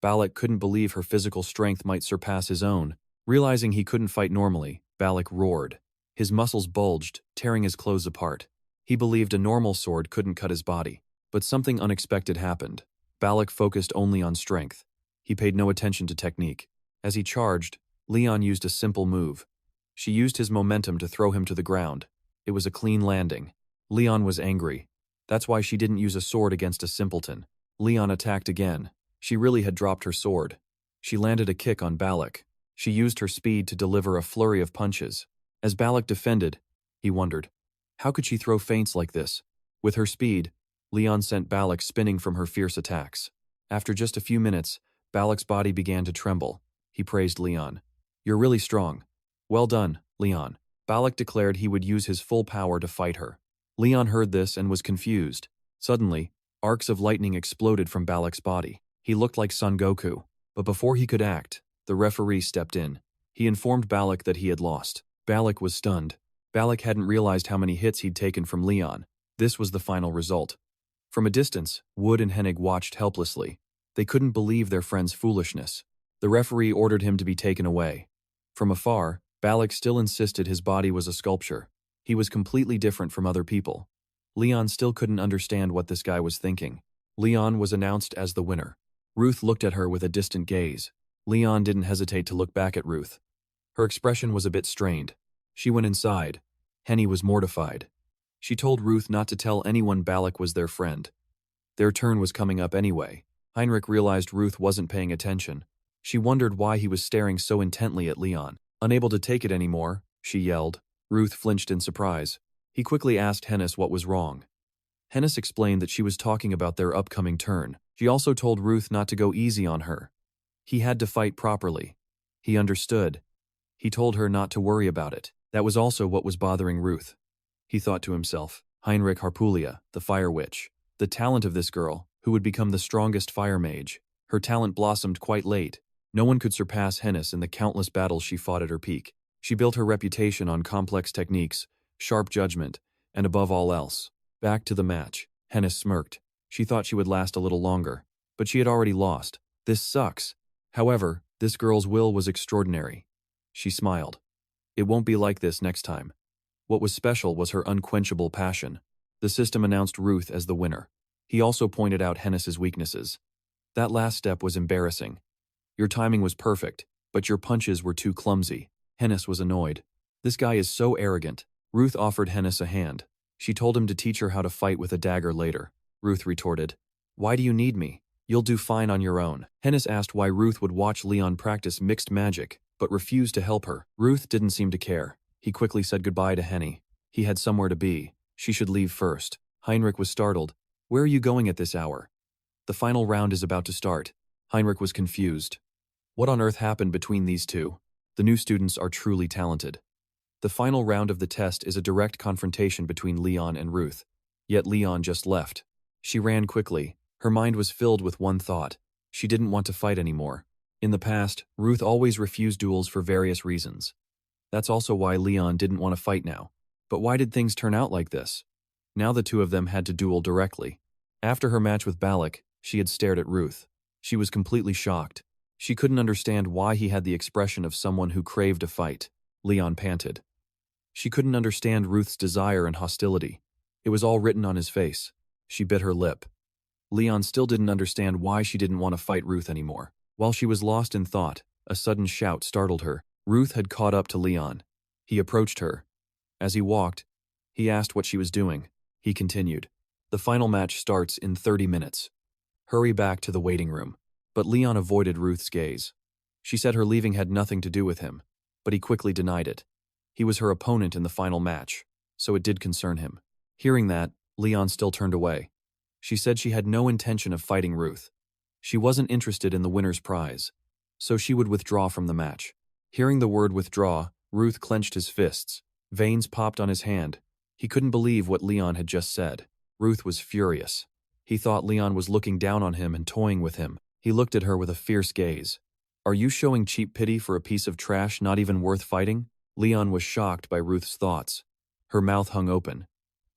Balak couldn't believe her physical strength might surpass his own. Realizing he couldn't fight normally, Balak roared. His muscles bulged, tearing his clothes apart. He believed a normal sword couldn't cut his body. But something unexpected happened. Balak focused only on strength. He paid no attention to technique. As he charged, Leon used a simple move. She used his momentum to throw him to the ground. It was a clean landing. Leon was angry. That's why she didn't use a sword against a simpleton. Leon attacked again. She really had dropped her sword. She landed a kick on Balak. She used her speed to deliver a flurry of punches. As Balak defended, he wondered, how could she throw feints like this? With her speed, Leon sent Balak spinning from her fierce attacks. After just a few minutes, Balak's body began to tremble. He praised Leon. You're really strong. Well done, Leon. Balak declared he would use his full power to fight her. Leon heard this and was confused. Suddenly, arcs of lightning exploded from Balak's body. He looked like Son Goku. But before he could act, the referee stepped in. He informed Balak that he had lost. Balak was stunned. Balak hadn't realized how many hits he'd taken from Leon. This was the final result. From a distance, Wood and Hennig watched helplessly. They couldn't believe their friend's foolishness. The referee ordered him to be taken away. From afar, Balak still insisted his body was a sculpture. He was completely different from other people. Leon still couldn't understand what this guy was thinking. Leon was announced as the winner. Ruth looked at her with a distant gaze. Leon didn't hesitate to look back at Ruth. Her expression was a bit strained. She went inside. Henny was mortified. She told Ruth not to tell anyone Balak was their friend. Their turn was coming up anyway. Heinrich realized Ruth wasn't paying attention. She wondered why he was staring so intently at Leon. Unable to take it anymore, she yelled. Ruth flinched in surprise. He quickly asked Hennis what was wrong. Hennis explained that she was talking about their upcoming turn. She also told Ruth not to go easy on her. He had to fight properly. He understood. He told her not to worry about it. That was also what was bothering Ruth. He thought to himself, Heinrich Harpulia, the fire witch. The talent of this girl, who would become the strongest fire mage. Her talent blossomed quite late. No one could surpass Hennis in the countless battles she fought at her peak. She built her reputation on complex techniques, sharp judgment, and above all else. Back to the match. Hennis smirked. She thought she would last a little longer, but she had already lost. This sucks. However, this girl's will was extraordinary. She smiled. It won't be like this next time. What was special was her unquenchable passion. The system announced Ruth as the winner. He also pointed out Hennis's weaknesses. That last step was embarrassing. Your timing was perfect, but your punches were too clumsy. Hennis was annoyed. This guy is so arrogant. Ruth offered Hennis a hand. She told him to teach her how to fight with a dagger later. Ruth retorted, "Why do you need me? You'll do fine on your own." Hennis asked why Ruth would watch Leon practice mixed magic, but refused to help her. Ruth didn't seem to care. He quickly said goodbye to Henny. He had somewhere to be. She should leave first. Heinrich was startled. "Where are you going at this hour?" "The final round is about to start." Heinrich was confused. What on earth happened between these two? The new students are truly talented. The final round of the test is a direct confrontation between Leon and Ruth. Yet Leon just left. She ran quickly. Her mind was filled with one thought. She didn't want to fight anymore. In the past, Ruth always refused duels for various reasons. That's also why Leon didn't want to fight now. But why did things turn out like this? Now the two of them had to duel directly. After her match with Balak, she had stared at Ruth. She was completely shocked. She couldn't understand why he had the expression of someone who craved a fight. Leon panted. She couldn't understand Ruth's desire and hostility. It was all written on his face. She bit her lip. Leon still didn't understand why she didn't want to fight Ruth anymore. While she was lost in thought, a sudden shout startled her. Ruth had caught up to Leon. He approached her. As he walked, he asked what she was doing. He continued, "The final match starts in 30 minutes. Hurry back to the waiting room." But Leon avoided Ruth's gaze. She said her leaving had nothing to do with him, but he quickly denied it. He was her opponent in the final match, so it did concern him. Hearing that, Leon still turned away. She said she had no intention of fighting Ruth. She wasn't interested in the winner's prize, so she would withdraw from the match. Hearing the word withdraw, Ruth clenched his fists. Veins popped on his hand. He couldn't believe what Leon had just said. Ruth was furious. He thought Leon was looking down on him and toying with him. He looked at her with a fierce gaze. "Are you showing cheap pity for a piece of trash not even worth fighting?" Leon was shocked by Ruth's thoughts. Her mouth hung open.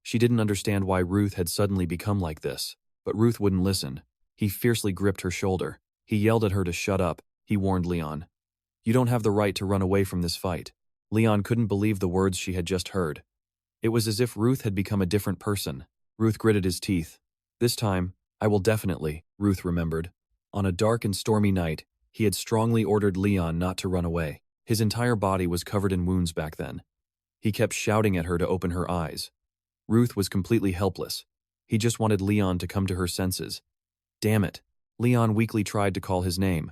She didn't understand why Ruth had suddenly become like this, but Ruth wouldn't listen. He fiercely gripped her shoulder. He yelled at her to shut up. He warned Leon, "You don't have the right to run away from this fight." Leon couldn't believe the words she had just heard. It was as if Ruth had become a different person. Ruth gritted his teeth. "This time, I will definitely," Ruth remembered. On a dark and stormy night, he had strongly ordered Leon not to run away. His entire body was covered in wounds back then. He kept shouting at her to open her eyes. Ruth was completely helpless. He just wanted Leon to come to her senses. Damn it. Leon weakly tried to call his name,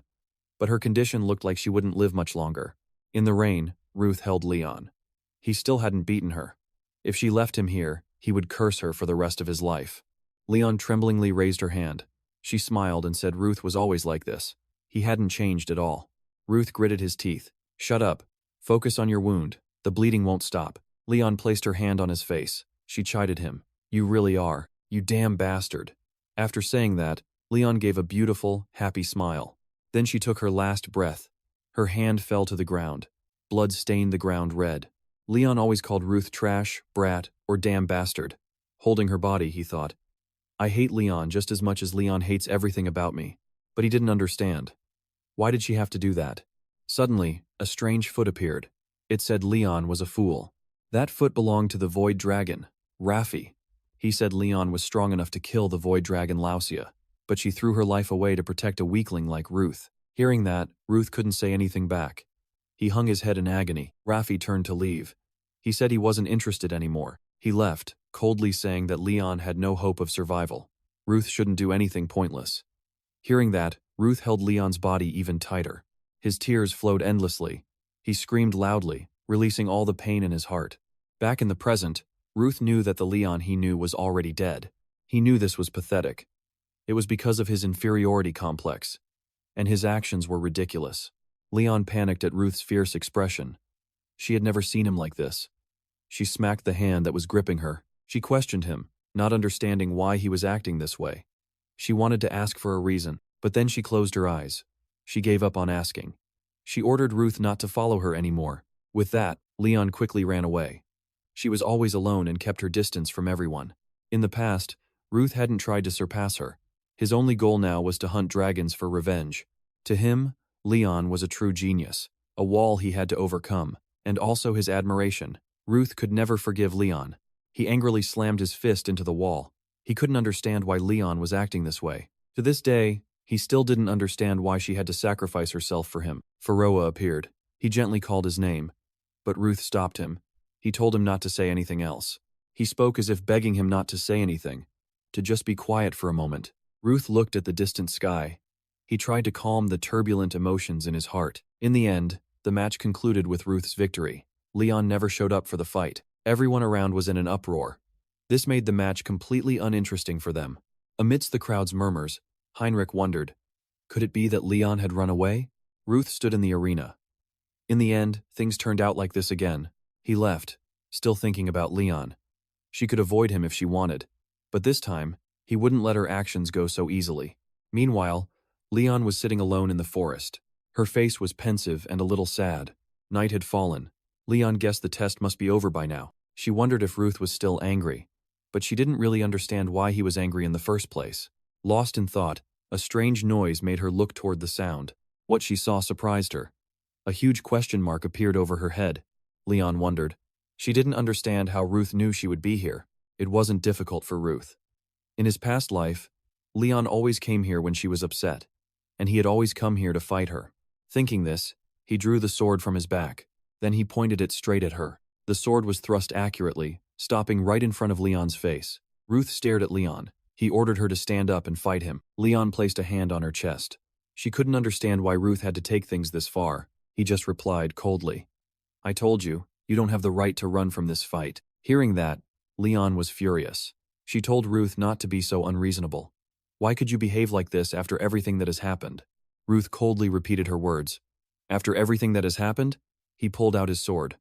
but her condition looked like she wouldn't live much longer. In the rain, Ruth held Leon. He still hadn't beaten her. If she left him here, he would curse her for the rest of his life. Leon tremblingly raised her hand. She smiled and said Ruth was always like this. He hadn't changed at all. Ruth gritted his teeth. "Shut up. Focus on your wound. The bleeding won't stop." Leon placed her hand on his face. She chided him. "You really are. You damn bastard." After saying that, Leon gave a beautiful, happy smile. Then she took her last breath. Her hand fell to the ground. Blood stained the ground red. Leon always called Ruth trash, brat, or damn bastard. Holding her body, he thought, "I hate Leon just as much as Leon hates everything about me." But he didn't understand. Why did she have to do that? Suddenly, a strange foot appeared. It said Leon was a fool. That foot belonged to the Void Dragon, Raffi. He said Leon was strong enough to kill the Void Dragon Lausia, but she threw her life away to protect a weakling like Ruth. Hearing that, Ruth couldn't say anything back. He hung his head in agony. Raffi turned to leave. He said he wasn't interested anymore. He left, coldly saying that Leon had no hope of survival. Ruth shouldn't do anything pointless. Hearing that, Ruth held Leon's body even tighter. His tears flowed endlessly. He screamed loudly, releasing all the pain in his heart. Back in the present, Ruth knew that the Leon he knew was already dead. He knew this was pathetic. It was because of his inferiority complex, and his actions were ridiculous. Leon panicked at Ruth's fierce expression. She had never seen him like this. She smacked the hand that was gripping her. She questioned him, not understanding why he was acting this way. She wanted to ask for a reason, but then she closed her eyes. She gave up on asking. She ordered Ruth not to follow her anymore. With that, Leon quickly ran away. She was always alone and kept her distance from everyone. In the past, Ruth hadn't tried to surpass her. His only goal now was to hunt dragons for revenge. To him, Leon was a true genius, a wall he had to overcome, and also his admiration. Ruth could never forgive Leon. He angrily slammed his fist into the wall. He couldn't understand why Leon was acting this way. To this day, he still didn't understand why she had to sacrifice herself for him. Pharaoh appeared. He gently called his name, but Ruth stopped him. He told him not to say anything else. He spoke as if begging him not to say anything, to just be quiet for a moment. Ruth looked at the distant sky. He tried to calm the turbulent emotions in his heart. In the end, the match concluded with Ruth's victory. Leon never showed up for the fight. Everyone around was in an uproar. This made the match completely uninteresting for them. Amidst the crowd's murmurs, Heinrich wondered, could it be that Leon had run away? Ruth stood in the arena. In the end, things turned out like this again. He left, still thinking about Leon. She could avoid him if she wanted, but this time, he wouldn't let her actions go so easily. Meanwhile, Leon was sitting alone in the forest. Her face was pensive and a little sad. Night had fallen. Leon guessed the test must be over by now. She wondered if Ruth was still angry, but she didn't really understand why he was angry in the first place. Lost in thought, a strange noise made her look toward the sound. What she saw surprised her. A huge question mark appeared over her head. Leon wondered. She didn't understand how Ruth knew she would be here. It wasn't difficult for Ruth. In his past life, Leon always came here when she was upset, and he had always come here to fight her. Thinking this, he drew the sword from his back. Then he pointed it straight at her. The sword was thrust accurately, stopping right in front of Leon's face. Ruth stared at Leon. He ordered her to stand up and fight him. Leon placed a hand on her chest. She couldn't understand why Ruth had to take things this far. He just replied coldly, "I told you, you don't have the right to run from this fight." Hearing that, Leon was furious. She told Ruth not to be so unreasonable. "Why could you behave like this after everything that has happened?" Ruth coldly repeated her words. "After everything that has happened?" He pulled out his sword.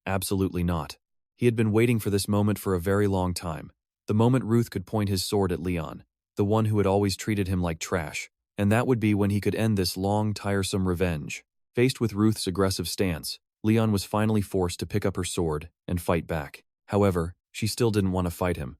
Absolutely not. He had been waiting for this moment for a very long time. The moment Ruth could point his sword at Leon, the one who had always treated him like trash, and that would be when he could end this long, tiresome revenge. Faced with Ruth's aggressive stance, Leon was finally forced to pick up her sword and fight back. However, she still didn't want to fight him.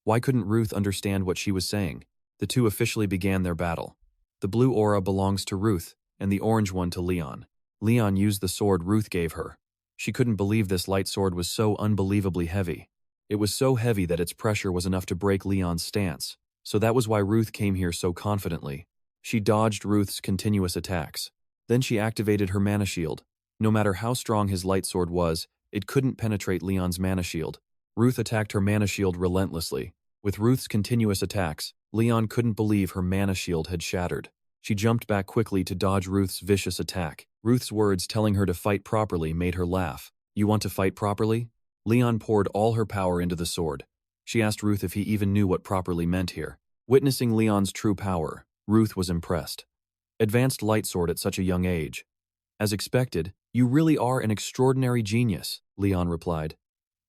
Why couldn't Ruth understand what she was saying? The two officially began their battle. The blue aura belongs to Ruth, and the orange one to Leon. Leon used the sword Ruth gave her. She couldn't believe this light sword was so unbelievably heavy. It was so heavy that its pressure was enough to break Leon's stance, so that was why Ruth came here so confidently. She dodged Ruth's continuous attacks. Then she activated her mana shield. No matter how strong his light sword was, it couldn't penetrate Leon's mana shield. Ruth attacked her mana shield relentlessly. With Ruth's continuous attacks, Leon couldn't believe her mana shield had shattered. She jumped back quickly to dodge Ruth's vicious attack. Ruth's words telling her to fight properly made her laugh. "You want to fight properly?" Leon poured all her power into the sword. She asked Ruth if he even knew what properly meant here. Witnessing Leon's true power, Ruth was impressed. Advanced light sword at such a young age. "As expected, you really are an extraordinary genius," Leon replied.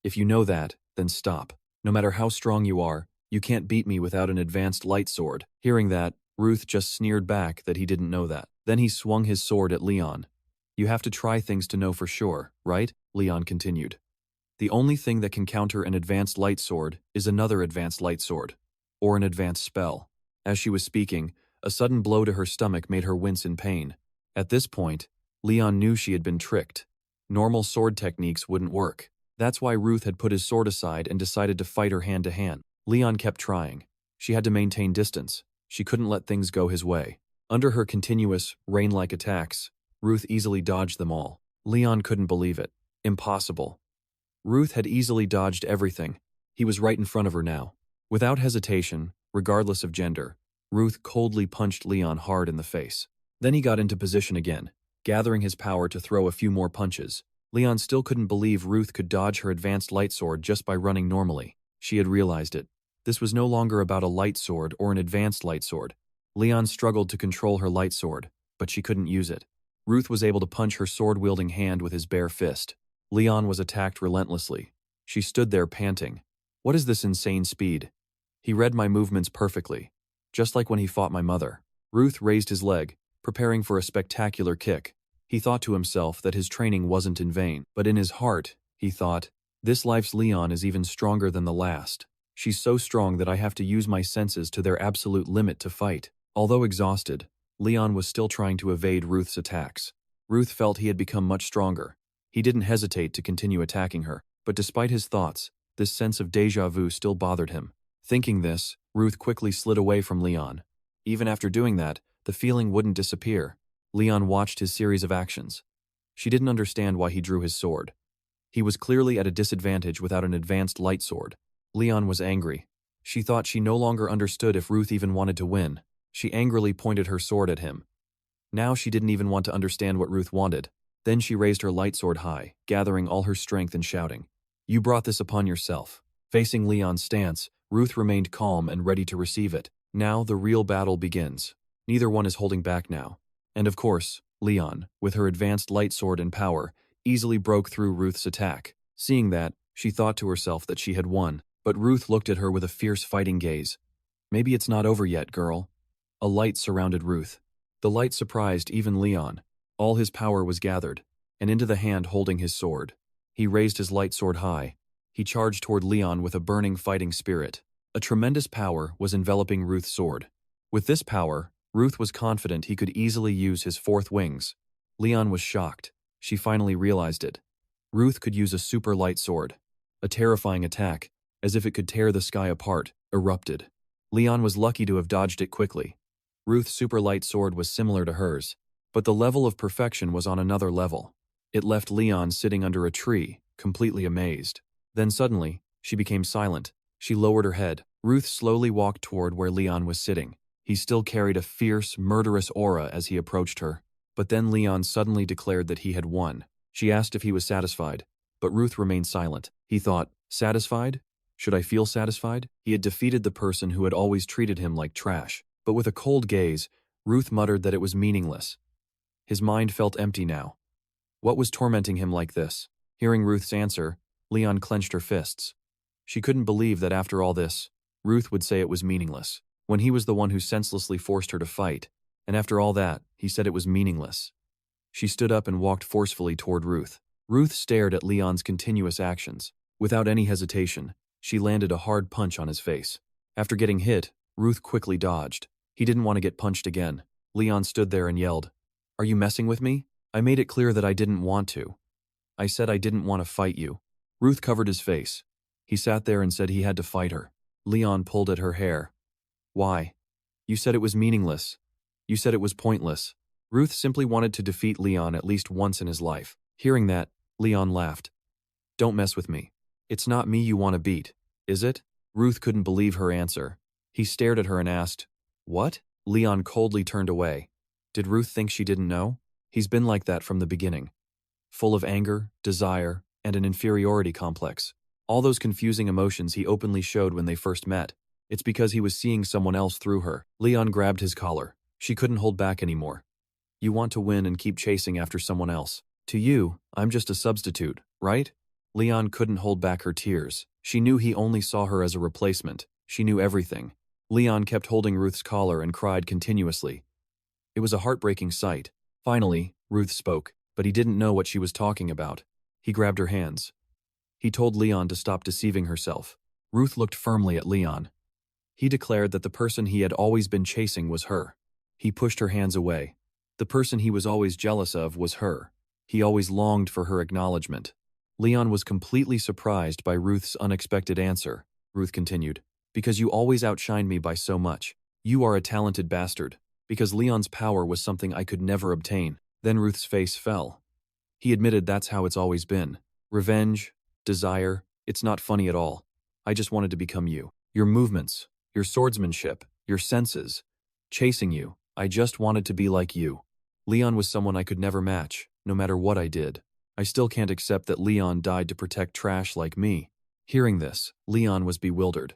"If you know that, then stop. No matter how strong you are, you can't beat me without an advanced light sword." Hearing that, Ruth just sneered back that he didn't know that. Then he swung his sword at Leon. "You have to try things to know for sure, right?" Leon continued. "The only thing that can counter an advanced light sword is another advanced light sword, or an advanced spell." As she was speaking, a sudden blow to her stomach made her wince in pain. At this point, Leon knew she had been tricked. Normal sword techniques wouldn't work. That's why Ruth had put his sword aside and decided to fight her hand to hand. Leon kept trying. She had to maintain distance. She couldn't let things go his way. Under her continuous, rain-like attacks, Ruth easily dodged them all. Leon couldn't believe it. Impossible. Ruth had easily dodged everything. He was right in front of her now. Without hesitation, regardless of gender, Ruth coldly punched Leon hard in the face. Then he got into position again, gathering his power to throw a few more punches. Leon still couldn't believe Ruth could dodge her advanced light sword just by running normally. She had realized it. This was no longer about a light sword or an advanced light sword. Leon struggled to control her light sword, but she couldn't use it. Ruth was able to punch her sword-wielding hand with his bare fist. Leon was attacked relentlessly. She stood there panting. What is this insane speed? He read my movements perfectly, just like when he fought my mother. Ruth raised his leg, preparing for a spectacular kick. He thought to himself that his training wasn't in vain, but in his heart, he thought, this life's Leon is even stronger than the last. She's so strong that I have to use my senses to their absolute limit to fight. Although exhausted, Leon was still trying to evade Ruth's attacks. Ruth felt he had become much stronger. He didn't hesitate to continue attacking her, but despite his thoughts, this sense of déjà vu still bothered him. Thinking this, Ruth quickly slid away from Leon. Even after doing that, the feeling wouldn't disappear. Leon watched his series of actions. She didn't understand why he drew his sword. He was clearly at a disadvantage without an advanced light sword. Leon was angry. She thought she no longer understood if Ruth even wanted to win. She angrily pointed her sword at him. Now she didn't even want to understand what Ruth wanted. Then she raised her light sword high, gathering all her strength and shouting, "You brought this upon yourself." Facing Leon's stance, Ruth remained calm and ready to receive it. Now the real battle begins. Neither one is holding back now. And of course, Leon, with her advanced light sword and power, easily broke through Ruth's attack. Seeing that, she thought to herself that she had won, but Ruth looked at her with a fierce fighting gaze. "Maybe it's not over yet, girl." A light surrounded Ruth. The light surprised even Leon. All his power was gathered, and into the hand holding his sword. He raised his light sword high. He charged toward Leon with a burning fighting spirit. A tremendous power was enveloping Ruth's sword. With this power, Ruth was confident he could easily use his fourth wings. Leon was shocked. She finally realized it. Ruth could use a super light sword. A terrifying attack, as if it could tear the sky apart, erupted. Leon was lucky to have dodged it quickly. Ruth's super light sword was similar to hers, but the level of perfection was on another level. It left Leon sitting under a tree, completely amazed. Then suddenly, she became silent. She lowered her head. Ruth slowly walked toward where Leon was sitting. He still carried a fierce, murderous aura as he approached her. But then Leon suddenly declared that he had won. She asked if he was satisfied, but Ruth remained silent. He thought, satisfied? Should I feel satisfied? He had defeated the person who had always treated him like trash. But with a cold gaze, Ruth muttered that it was meaningless. His mind felt empty now. What was tormenting him like this? Hearing Ruth's answer, Leon clenched her fists. She couldn't believe that after all this, Ruth would say it was meaningless, when he was the one who senselessly forced her to fight, and after all that, he said it was meaningless. She stood up and walked forcefully toward Ruth. Ruth stared at Leon's continuous actions. Without any hesitation, she landed a hard punch on his face. After getting hit, Ruth quickly dodged. He didn't want to get punched again. Leon stood there and yelled, "Are you messing with me? I made it clear that I didn't want to. I said I didn't want to fight you." Ruth covered his face. He sat there and said he had to fight her. Leon pulled at her hair. "Why? You said it was meaningless. You said it was pointless." Ruth simply wanted to defeat Leon at least once in his life. Hearing that, Leon laughed. "Don't mess with me. It's not me you want to beat, is it?" Ruth couldn't believe her answer. He stared at her and asked, "What?" Leon coldly turned away. Did Ruth think she didn't know? He's been like that from the beginning. Full of anger, desire, and an inferiority complex. All those confusing emotions he openly showed when they first met. It's because he was seeing someone else through her. Leon grabbed his collar. She couldn't hold back anymore. "You want to win and keep chasing after someone else. To you, I'm just a substitute, right?" Leon couldn't hold back her tears. She knew he only saw her as a replacement. She knew everything. Leon kept holding Ruth's collar and cried continuously. It was a heartbreaking sight. Finally, Ruth spoke, but he didn't know what she was talking about. He grabbed her hands. He told Leon to stop deceiving herself. Ruth looked firmly at Leon. He declared that the person he had always been chasing was her. He pushed her hands away. The person he was always jealous of was her. He always longed for her acknowledgement. Leon was completely surprised by Ruth's unexpected answer. Ruth continued, "Because you always outshined me by so much. You are a talented bastard." Because Leon's power was something I could never obtain. Then Ruth's face fell. He admitted that's how it's always been. Revenge, desire, it's not funny at all. I just wanted to become you. Your movements, your swordsmanship, your senses, Chasing you. I just wanted to be like you. Leon was someone I could never match, no matter what I did. I still can't accept that Leon died to protect trash like me. Hearing this, Leon was bewildered.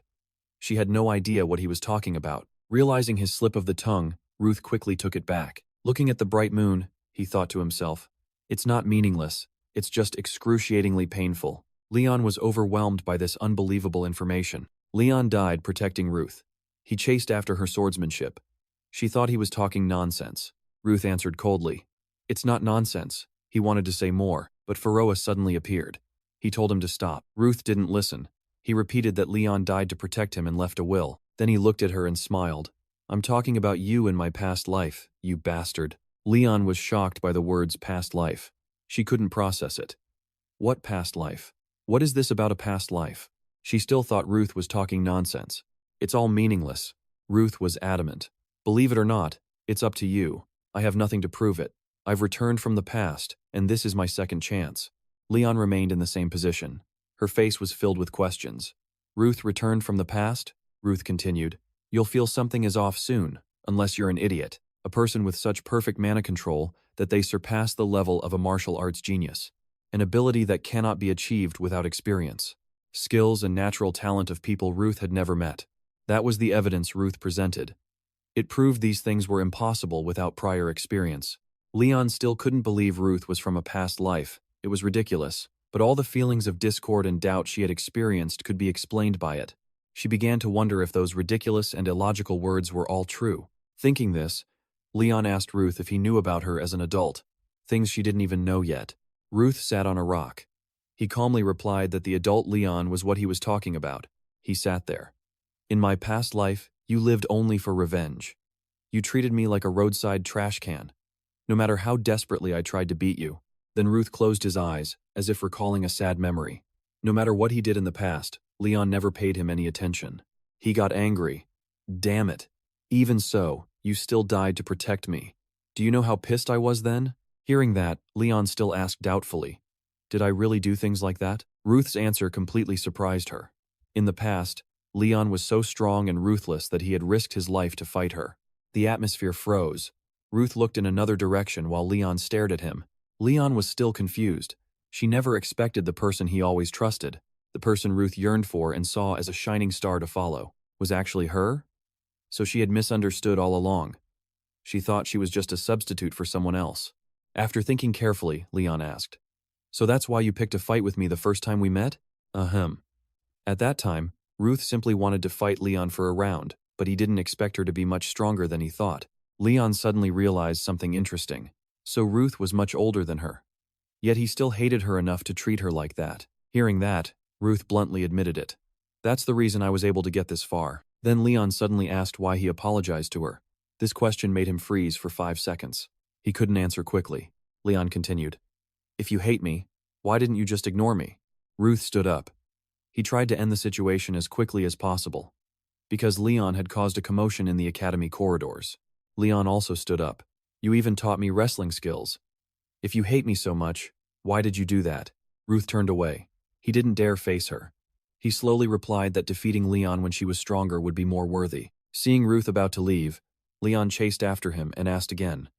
She had no idea what he was talking about. Realizing his slip of the tongue, Ruth quickly took it back. Looking at the bright moon, he thought to himself, it's not meaningless, it's just excruciatingly painful. Leon was overwhelmed by this unbelievable information. Leon died protecting Ruth. He chased after her swordsmanship. She thought he was talking nonsense. Ruth answered coldly, it's not nonsense. He wanted to say more, but Pharoah suddenly appeared. He told him to stop. Ruth didn't listen. He repeated that Leon died to protect him and left a will. Then he looked at her and smiled. I'm talking about you in my past life, you bastard. Leon was shocked by the words past life. She couldn't process it. What past life? What is this about a past life? She still thought Ruth was talking nonsense. It's all meaningless. Ruth was adamant. Believe it or not, it's up to you. I have nothing to prove it. I've returned from the past, and this is my second chance. Leon remained in the same position. Her face was filled with questions. Ruth returned from the past? Ruth continued. You'll feel something is off soon, unless you're an idiot, a person with such perfect mana control that they surpass the level of a martial arts genius, an ability that cannot be achieved without experience, skills and natural talent of people Ruth had never met. That was the evidence Ruth presented. It proved these things were impossible without prior experience. Leon still couldn't believe Ruth was from a past life. It was ridiculous, but all the feelings of discord and doubt she had experienced could be explained by it. She began to wonder if those ridiculous and illogical words were all true. Thinking this, Leon asked Ruth if he knew about her as an adult, things she didn't even know yet. Ruth sat on a rock. He calmly replied that the adult Leon was what he was talking about. He sat there. In my past life, you lived only for revenge. You treated me like a roadside trash can, no matter how desperately I tried to beat you. Then Ruth closed his eyes, as if recalling a sad memory. No matter what he did in the past, Leon never paid him any attention. He got angry. Damn it. Even so, you still died to protect me. Do you know how pissed I was then? Hearing that, Leon still asked doubtfully, did I really do things like that? Ruth's answer completely surprised her. In the past, Leon was so strong and ruthless that he had risked his life to fight her. The atmosphere froze. Ruth looked in another direction while Leon stared at him. Leon was still confused. She never expected the person he always trusted, the person Ruth yearned for and saw as a shining star to follow, was actually her? So she had misunderstood all along. She thought she was just a substitute for someone else. After thinking carefully, Leon asked, so that's why you picked a fight with me the first time we met? Ahem. At that time, Ruth simply wanted to fight Leon for a round, but he didn't expect her to be much stronger than he thought. Leon suddenly realized something interesting. So Ruth was much older than her. Yet he still hated her enough to treat her like that. Hearing that, Ruth bluntly admitted it. That's the reason I was able to get this far. Then Leon suddenly asked why he apologized to her. This question made him freeze for 5 seconds. He couldn't answer quickly. Leon continued, if you hate me, why didn't you just ignore me? Ruth stood up. He tried to end the situation as quickly as possible. Because Leon had caused a commotion in the academy corridors. Leon also stood up. You even taught me wrestling skills. If you hate me so much, why did you do that? Ruth turned away. He didn't dare face her. He slowly replied that defeating Leon when she was stronger would be more worthy. Seeing Ruth about to leave, Leon chased after him and asked again,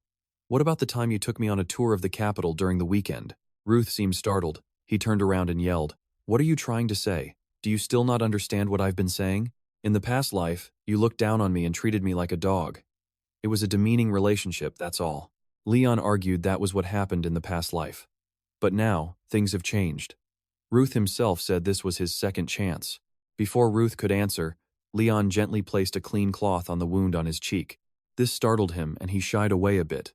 what about the time you took me on a tour of the capital during the weekend? Ruth seemed startled. He turned around and yelled, what are you trying to say? Do you still not understand what I've been saying? In the past life, you looked down on me and treated me like a dog. It was a demeaning relationship, that's all. Leon argued that was what happened in the past life. But now, things have changed. Ruth himself said this was his second chance. Before Ruth could answer, Leon gently placed a clean cloth on the wound on his cheek. This startled him and he shied away a bit.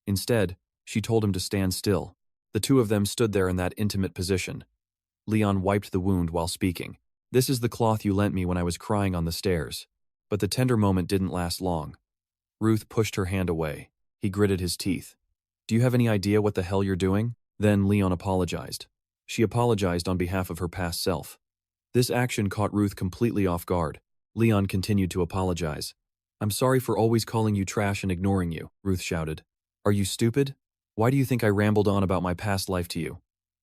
Instead, she told him to stand still. The two of them stood there in that intimate position. Leon wiped the wound while speaking. This is the cloth you lent me when I was crying on the stairs. But the tender moment didn't last long. Ruth pushed her hand away. He gritted his teeth. Do you have any idea what the hell you're doing? Then Leon apologized. She apologized on behalf of her past self. This action caught Ruth completely off guard. Leon continued to apologize. I'm sorry for always calling you trash and ignoring you, Ruth shouted. Are you stupid? Why do you think I rambled on about my past life to you?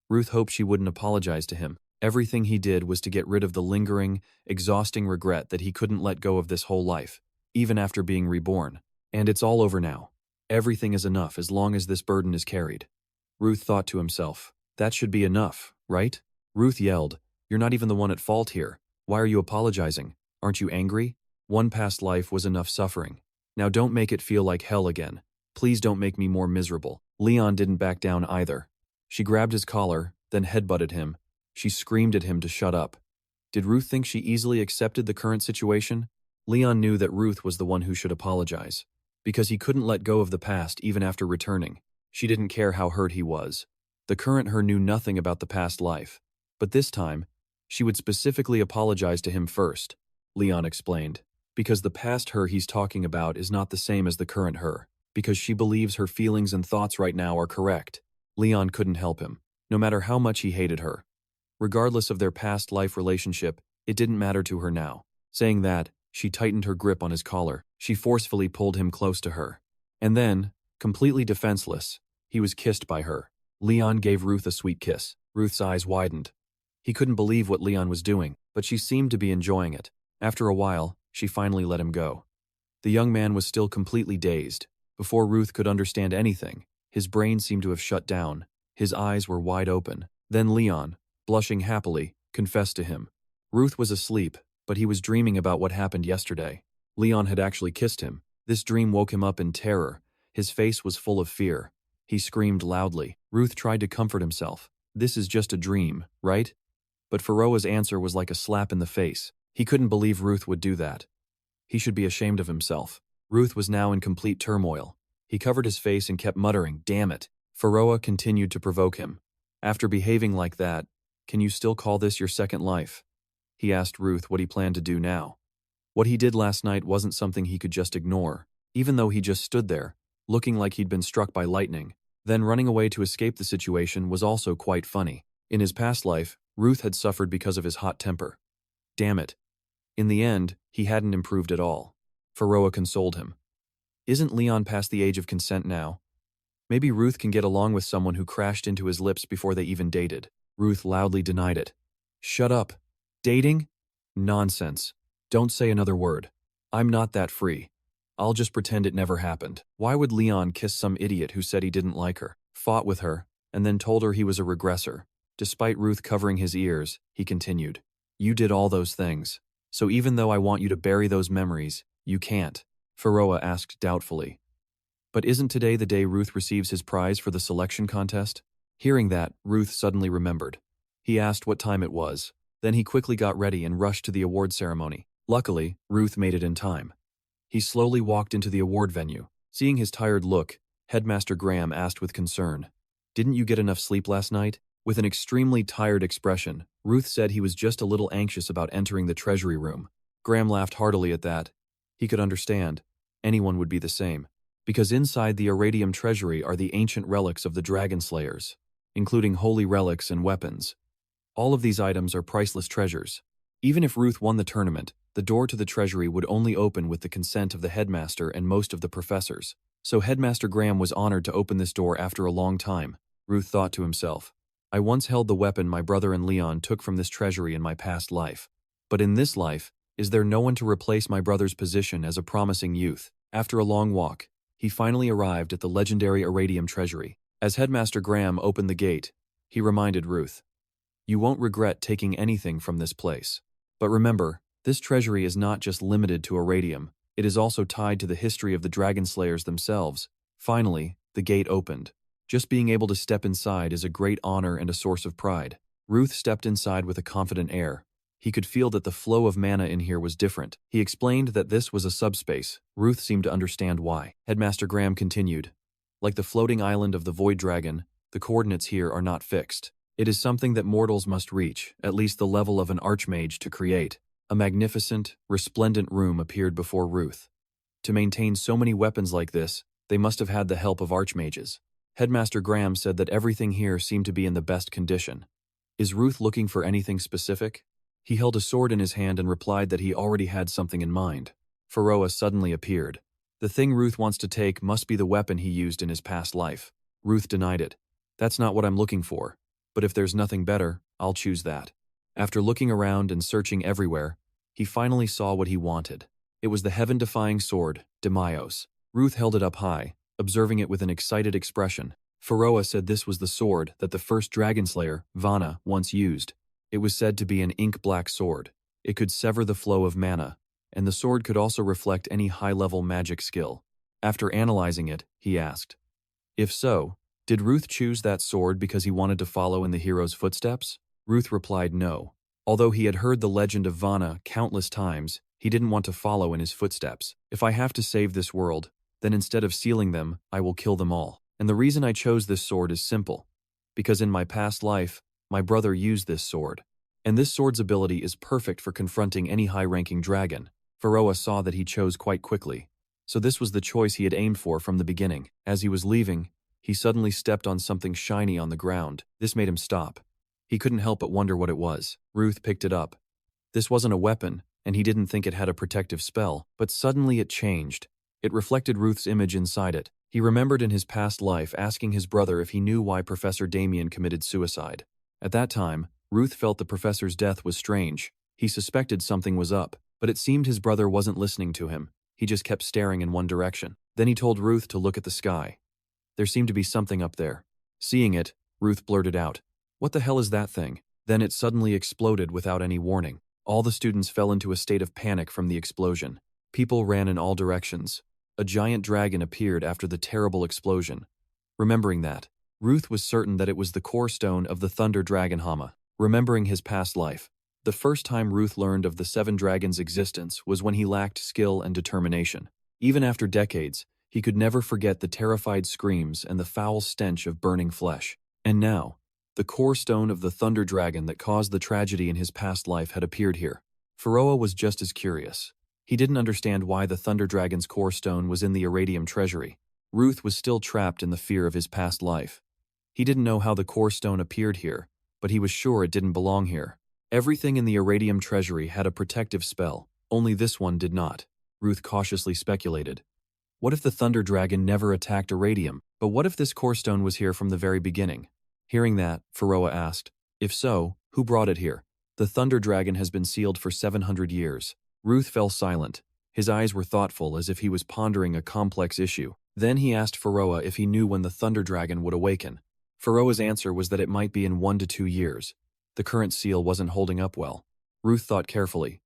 Ruth hoped she wouldn't apologize to him. Everything he did was to get rid of the lingering, exhausting regret that he couldn't let go of this whole life. even after being reborn. And it's all over now. Everything is enough as long as this burden is carried. Ruth thought to himself, that should be enough, right? Ruth yelled, you're not even the one at fault here. Why are you apologizing? Aren't you angry? One past life was enough suffering. Now don't make it feel like hell again. Please don't make me more miserable. Leon didn't back down either. She grabbed his collar, then headbutted him. She screamed at him to shut up. Did Ruth think she easily accepted the current situation? Leon knew that Ruth was the one who should apologize, because he couldn't let go of the past even after returning. She didn't care how hurt he was. The current her knew nothing about the past life. But this time, she would specifically apologize to him first, Leon explained, because the past her he's talking about is not the same as the current her, because she believes her feelings and thoughts right now are correct. Leon couldn't help him, no matter how much he hated her. Regardless of their past life relationship, it didn't matter to her now. Saying that, she tightened her grip on his collar. She forcefully pulled him close to her. And then, completely defenseless, he was kissed by her. Leon gave Ruth a sweet kiss. Ruth's eyes widened. He couldn't believe what Leon was doing, but she seemed to be enjoying it. After a while, she finally let him go. The young man was still completely dazed. Before Ruth could understand anything, his brain seemed to have shut down. His eyes were wide open. Then Leon, blushing happily, confessed to him. Ruth was asleep, but he was dreaming about what happened yesterday. Leon had actually kissed him. This dream woke him up in terror. His face was full of fear. He screamed loudly. Ruth tried to comfort himself. This is just a dream, right? But Faroa's answer was like a slap in the face. He couldn't believe Ruth would do that. He should be ashamed of himself. Ruth was now in complete turmoil. He covered his face and kept muttering, damn it. Faroa continued to provoke him. After behaving like that, can you still call this your second life? He asked Ruth what he planned to do now. What he did last night wasn't something he could just ignore, even though he just stood there, looking like he'd been struck by lightning. Then running away to escape the situation was also quite funny. In his past life, Ruth had suffered because of his hot temper. Damn it. In the end, he hadn't improved at all. Faroa consoled him. Isn't Leon past the age of consent now? Maybe Ruth can get along with someone who crashed into his lips before they even dated. Ruth loudly denied it. Shut up. Dating? Nonsense. Don't say another word. I'm not that free. I'll just pretend it never happened. Why would Leon kiss some idiot who said he didn't like her, fought with her, and then told her he was a regressor? Despite Ruth covering his ears, he continued. You did all those things. So even though I want you to bury those memories, you can't. Faroa asked doubtfully. But isn't today the day Ruth receives his prize for the selection contest? Hearing that, Ruth suddenly remembered. He asked what time it was. Then he quickly got ready and rushed to the award ceremony. Luckily, Ruth made it in time. He slowly walked into the award venue. Seeing his tired look, Headmaster Graham asked with concern, Didn't you get enough sleep last night? With an extremely tired expression, Ruth said he was just a little anxious about entering the treasury room. Graham laughed heartily at that. He could understand. Anyone would be the same. Because inside the Iradium treasury are the ancient relics of the Dragon Slayers, including holy relics and weapons. All of these items are priceless treasures. Even if Ruth won the tournament, the door to the treasury would only open with the consent of the headmaster and most of the professors. So Headmaster Graham was honored to open this door after a long time. Ruth thought to himself, I once held the weapon my brother and Leon took from this treasury in my past life. But in this life, is there no one to replace my brother's position as a promising youth? After a long walk, he finally arrived at the legendary Iradium treasury. As Headmaster Graham opened the gate, he reminded Ruth, You won't regret taking anything from this place. But remember, this treasury is not just limited to Iradium, it is also tied to the history of the Dragon Slayers themselves. Finally, the gate opened. Just being able to step inside is a great honor and a source of pride. Ruth stepped inside with a confident air. He could feel that the flow of mana in here was different. He explained that this was a subspace. Ruth seemed to understand why. Headmaster Graham continued, Like the floating island of the Void Dragon, the coordinates here are not fixed. It is something that mortals must reach, at least the level of an archmage to create. A magnificent, resplendent room appeared before Ruth. To maintain so many weapons like this, they must have had the help of archmages. Headmaster Graham said that everything here seemed to be in the best condition. Is Ruth looking for anything specific? He held a sword in his hand and replied that he already had something in mind. Faroa suddenly appeared. The thing Ruth wants to take must be the weapon he used in his past life. Ruth denied it. That's not what I'm looking for. But if there's nothing better, I'll choose that. After looking around and searching everywhere, he finally saw what he wanted. It was the heaven-defying sword, Demaios. Ruth held it up high, observing it with an excited expression. Pharoah said this was the sword that the first dragon slayer, Vana, once used. It was said to be an ink-black sword. It could sever the flow of mana, and the sword could also reflect any high-level magic skill. After analyzing it, he asked, "If so, did Ruth choose that sword because he wanted to follow in the hero's footsteps?" Ruth replied no. Although he had heard the legend of Vana countless times, he didn't want to follow in his footsteps. "If I have to save this world, then instead of sealing them, I will kill them all. And the reason I chose this sword is simple. Because in my past life, my brother used this sword. And this sword's ability is perfect for confronting any high-ranking dragon." Pharoah saw that he chose quite quickly. So this was the choice he had aimed for from the beginning. As he was leaving, he suddenly stepped on something shiny on the ground. This made him stop. He couldn't help but wonder what it was. Ruth picked it up. This wasn't a weapon, and he didn't think it had a protective spell, but suddenly it changed. It reflected Ruth's image inside it. He remembered in his past life asking his brother if he knew why Professor Damien committed suicide. At that time, Ruth felt the professor's death was strange. He suspected something was up, but it seemed his brother wasn't listening to him. He just kept staring in one direction. Then he told Ruth to look at the sky. There seemed to be something up there. Seeing it, Ruth blurted out, "What the hell is that thing?" Then it suddenly exploded without any warning. All the students fell into a state of panic from the explosion. People ran in all directions. A giant dragon appeared after the terrible explosion. Remembering that, Ruth was certain that it was the core stone of the Thunder Dragon Hama. Remembering his past life, the first time Ruth learned of the seven dragons' existence was when he lacked skill and determination. Even after decades, he could never forget the terrified screams and the foul stench of burning flesh. And now, the core stone of the Thunder Dragon that caused the tragedy in his past life had appeared here. Pharoah was just as curious. He didn't understand why the Thunder Dragon's core stone was in the Irradium treasury. Ruth was still trapped in the fear of his past life. He didn't know how the core stone appeared here, but he was sure it didn't belong here. Everything in the Irradium treasury had a protective spell, only this one did not. Ruth cautiously speculated. What if the Thunder Dragon never attacked Irradium? But what if this core stone was here from the very beginning? Hearing that, Pharoah asked, "If so, who brought it here?" "The Thunder Dragon has been sealed for 700 years. Ruth fell silent. His eyes were thoughtful as if he was pondering a complex issue. Then he asked Pharoah if he knew when the Thunder Dragon would awaken. Pharoah's answer was that it might be in 1 to 2 years. The current seal wasn't holding up well. Ruth thought carefully.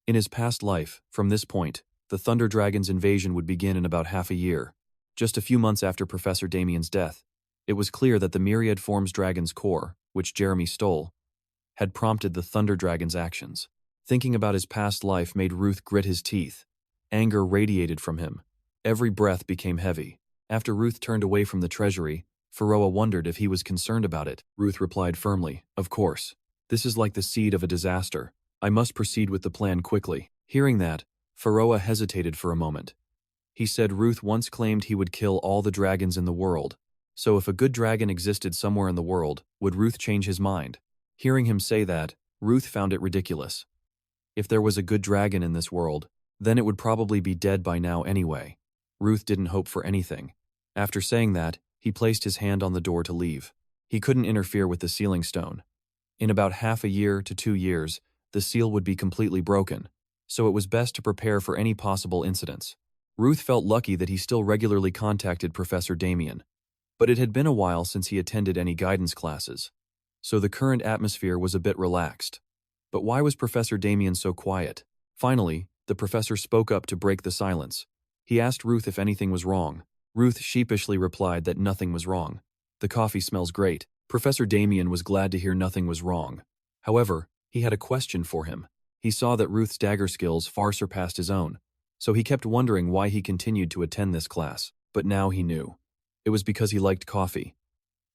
In his past life, from this point, the Thunder Dragon's invasion would begin in about half a year. Just a few months after Professor Damien's death, it was clear that the Myriad Forms Dragon's core, which Jeremy stole, had prompted the Thunder Dragon's actions. Thinking about his past life made Ruth grit his teeth. Anger radiated from him. Every breath became heavy. After Ruth turned away from the treasury, Pharoah wondered if he was concerned about it. Ruth replied firmly, "Of course. This is like the seed of a disaster. I must proceed with the plan quickly." Hearing that, Pharoah hesitated for a moment. He said Ruth once claimed he would kill all the dragons in the world. So if a good dragon existed somewhere in the world, would Ruth change his mind? Hearing him say that, Ruth found it ridiculous. If there was a good dragon in this world, then it would probably be dead by now anyway. Ruth didn't hope for anything. After saying that, he placed his hand on the door to leave. He couldn't interfere with the sealing stone. In about half a year to 2 years, the seal would be completely broken, so it was best to prepare for any possible incidents. Ruth felt lucky that he still regularly contacted Professor Damien, but it had been a while since he attended any guidance classes, so the current atmosphere was a bit relaxed. But why was Professor Damien so quiet? Finally, the professor spoke up to break the silence. He asked Ruth if anything was wrong. Ruth sheepishly replied that nothing was wrong. "The coffee smells great." Professor Damien was glad to hear nothing was wrong. However, he had a question for him. He saw that Ruth's dagger skills far surpassed his own, so he kept wondering why he continued to attend this class. But now he knew. It was because he liked coffee.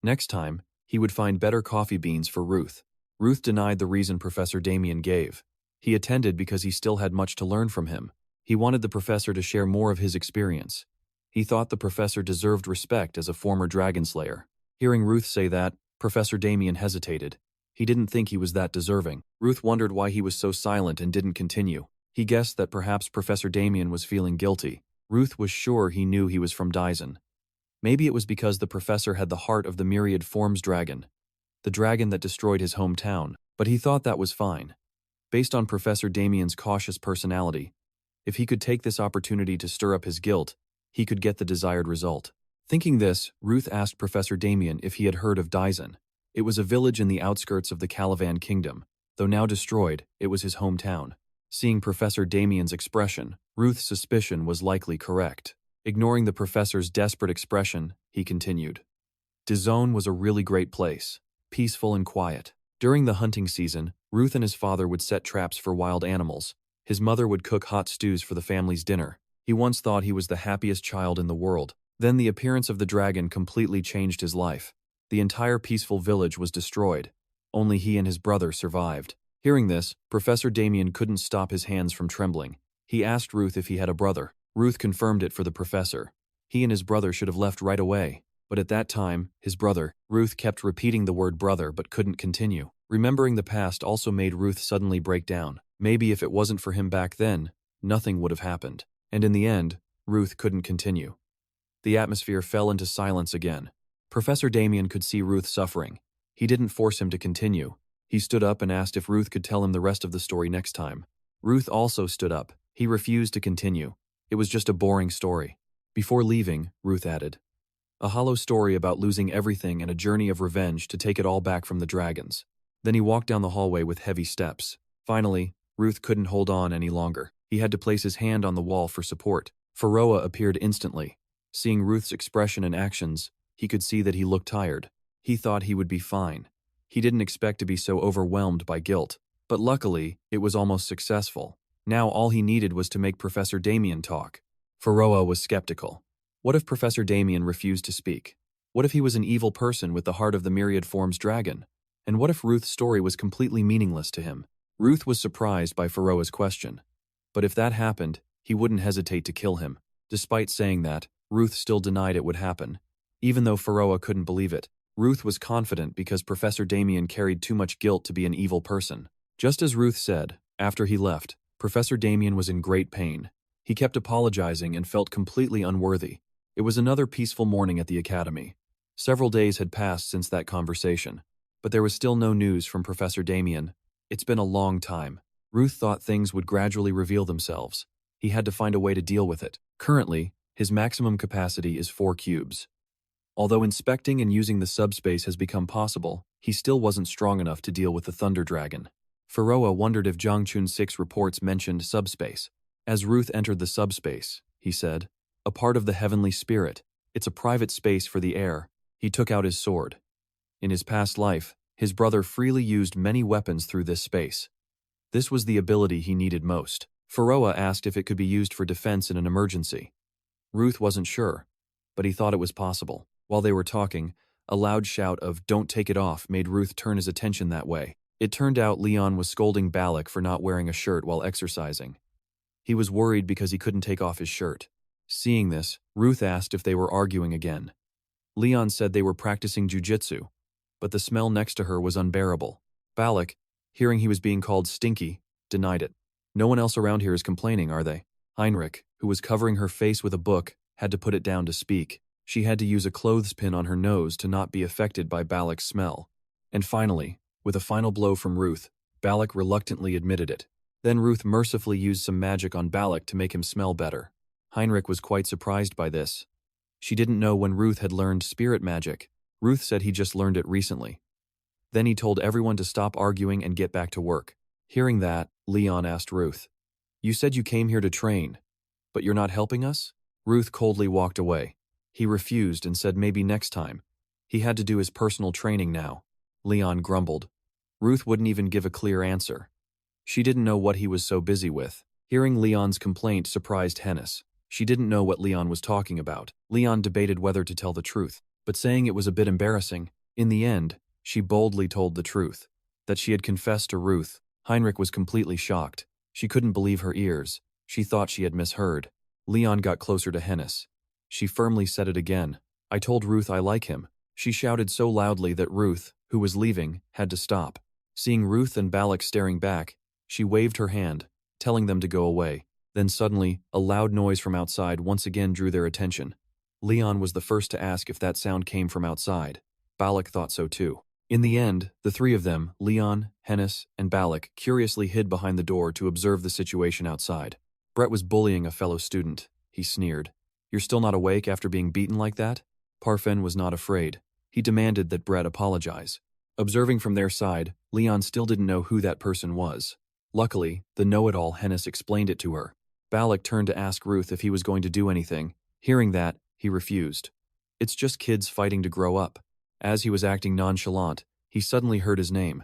Next time, he would find better coffee beans for Ruth. Ruth denied the reason Professor Damien gave. He attended because he still had much to learn from him. He wanted the professor to share more of his experience. He thought the professor deserved respect as a former dragon slayer. Hearing Ruth say that, Professor Damien hesitated. He didn't think he was that deserving. Ruth wondered why he was so silent and didn't continue. He guessed that perhaps Professor Damien was feeling guilty. Ruth was sure he knew he was from Dyson. Maybe it was because the professor had the heart of the Myriad Forms dragon, the dragon that destroyed his hometown, but he thought that was fine. Based on Professor Damien's cautious personality, If he could take this opportunity to stir up his guilt, he could get the desired result. Thinking this, Ruth asked Professor Damien if he had heard of Daisen. It was a village in the outskirts of the Calavan kingdom. Though now destroyed, it was his hometown. Seeing Professor Damien's expression, Ruth's suspicion was likely correct. Ignoring the professor's desperate expression, he continued. Daisen was a really great place, peaceful and quiet. During the hunting season, Ruth and his father would set traps for wild animals. His mother would cook hot stews for the family's dinner. He once thought he was the happiest child in the world. Then the appearance of the dragon completely changed his life. The entire peaceful village was destroyed. Only he and his brother survived. Hearing this, Professor Damien couldn't stop his hands from trembling. He asked Ruth if he had a brother. Ruth confirmed it for the professor. He and his brother should have left right away. But at that time, his brother, Ruth kept repeating the word brother but couldn't continue. Remembering the past also made Ruth suddenly break down. Maybe if it wasn't for him back then, nothing would have happened. And in the end, Ruth couldn't continue. The atmosphere fell into silence again. Professor Damien could see Ruth suffering. He didn't force him to continue. He stood up and asked if Ruth could tell him the rest of the story next time. Ruth also stood up. He refused to continue. It was just a boring story. Before leaving, Ruth added, a hollow story about losing everything and a journey of revenge to take it all back from the dragons. Then he walked down the hallway with heavy steps. Finally, Ruth couldn't hold on any longer. He had to place his hand on the wall for support. Pharaoh appeared instantly. Seeing Ruth's expression and actions, he could see that he looked tired. He thought he would be fine. He didn't expect to be so overwhelmed by guilt. But luckily, it was almost successful. Now all he needed was to make Professor Damien talk. Pharaoh was skeptical. What if Professor Damien refused to speak? What if he was an evil person with the heart of the myriad forms dragon? And what if Ruth's story was completely meaningless to him? Ruth was surprised by Pharaoh's question. But if that happened, he wouldn't hesitate to kill him. Despite saying that, Ruth still denied it would happen. Even though Pharaoh couldn't believe it, Ruth was confident because Professor Damien carried too much guilt to be an evil person. Just as Ruth said, after he left, Professor Damien was in great pain. He kept apologizing and felt completely unworthy. It was another peaceful morning at the academy. Several days had passed since that conversation, but there was still no news from Professor Damien. It's been a long time. Ruth thought things would gradually reveal themselves. He had to find a way to deal with it. Currently, his maximum capacity is 4 cubes. Although inspecting and using the subspace has become possible, he still wasn't strong enough to deal with the Thunder Dragon. Pharaoh wondered if Zhangchun 6 reports mentioned subspace. As Ruth entered the subspace, he said, a part of the heavenly spirit. It's a private space for the air. He took out his sword. In his past life, his brother freely used many weapons through this space. This was the ability he needed most. Pharaoh asked if it could be used for defense in an emergency. Ruth wasn't sure, but he thought it was possible. While they were talking, a loud shout of "Don't take it off" made Ruth turn his attention that way. It turned out Leon was scolding Balak for not wearing a shirt while exercising. He was worried because he couldn't take off his shirt. Seeing this, Ruth asked if they were arguing again. Leon said they were practicing jujitsu, but the smell next to her was unbearable. Balak, hearing he was being called stinky, denied it. No one else around here is complaining, are they? Heinrich, who was covering her face with a book, had to put it down to speak. She had to use a clothespin on her nose to not be affected by Balak's smell. And finally, with a final blow from Ruth, Balak reluctantly admitted it. Then Ruth mercifully used some magic on Balak to make him smell better. Heinrich was quite surprised by this. She didn't know when Ruth had learned spirit magic. Ruth said he just learned it recently. Then he told everyone to stop arguing and get back to work. Hearing that, Leon asked Ruth, "You said you came here to train, but you're not helping us?" Ruth coldly walked away. He refused and said maybe next time. He had to do his personal training now. Leon grumbled. Ruth wouldn't even give a clear answer. She didn't know what he was so busy with. Hearing Leon's complaint surprised Hennis. She didn't know what Leon was talking about. Leon debated whether to tell the truth, but saying it was a bit embarrassing. In the end, she boldly told the truth, that she had confessed to Ruth. Heinrich was completely shocked. She couldn't believe her ears. She thought she had misheard. Leon got closer to Hennis. She firmly said it again. "I told Ruth I like him." She shouted so loudly that Ruth, who was leaving, had to stop. Seeing Ruth and Balak staring back, she waved her hand, telling them to go away. Then suddenly, a loud noise from outside once again drew their attention. Leon was the first to ask if that sound came from outside. Balak thought so too. In the end, the three of them, Leon, Hennis, and Balak, curiously hid behind the door to observe the situation outside. Brett was bullying a fellow student. He sneered. You're still not awake after being beaten like that? Parfen was not afraid. He demanded that Brett apologize. Observing from their side, Leon still didn't know who that person was. Luckily, the know-it-all Hennis explained it to her. Balak turned to ask Ruth if he was going to do anything. Hearing that, he refused. It's just kids fighting to grow up. As he was acting nonchalant, he suddenly heard his name.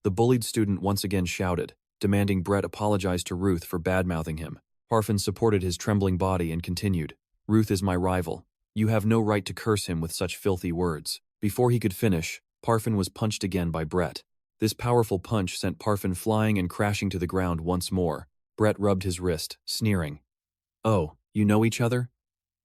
The bullied student once again shouted, demanding Brett apologize to Ruth for bad-mouthing him. Parfen supported his trembling body and continued, Ruth is my rival. You have no right to curse him with such filthy words. Before he could finish, Parfen was punched again by Brett. This powerful punch sent Parfen flying and crashing to the ground once more. Brett rubbed his wrist, sneering. Oh, you know each other?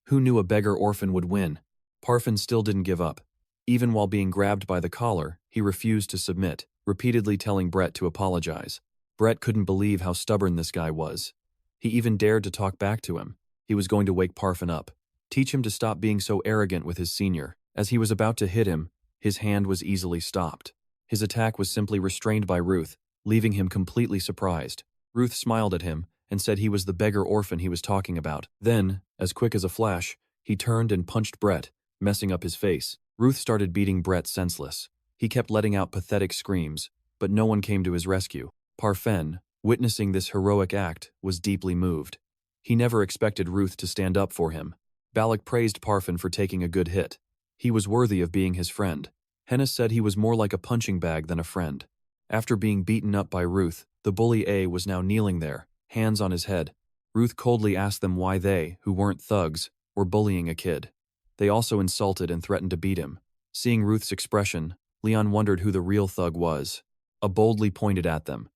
Who knew a beggar orphan would win? Parfen still didn't give up. Even while being grabbed by the collar, he refused to submit, repeatedly telling Brett to apologize. Brett couldn't believe how stubborn this guy was. He even dared to talk back to him. He was going to wake Parfen up, teach him to stop being so arrogant with his senior. As he was about to hit him, his hand was easily stopped. His attack was simply restrained by Ruth, leaving him completely surprised. Ruth smiled at him and said he was the beggar orphan he was talking about. Then, as quick as a flash, he turned and punched Brett, messing up his face. Ruth started beating Brett senseless. He kept letting out pathetic screams, but no one came to his rescue. Parfen, witnessing this heroic act, was deeply moved. He never expected Ruth to stand up for him. Balak praised Parfen for taking a good hit. He was worthy of being his friend. Hennis said he was more like a punching bag than a friend. After being beaten up by Ruth, the bully A was now kneeling there, hands on his head. Ruth coldly asked them why they, who weren't thugs, were bullying a kid. They also insulted and threatened to beat him. Seeing Ruth's expression, Leon wondered who the real thug was. A boldly pointed at them.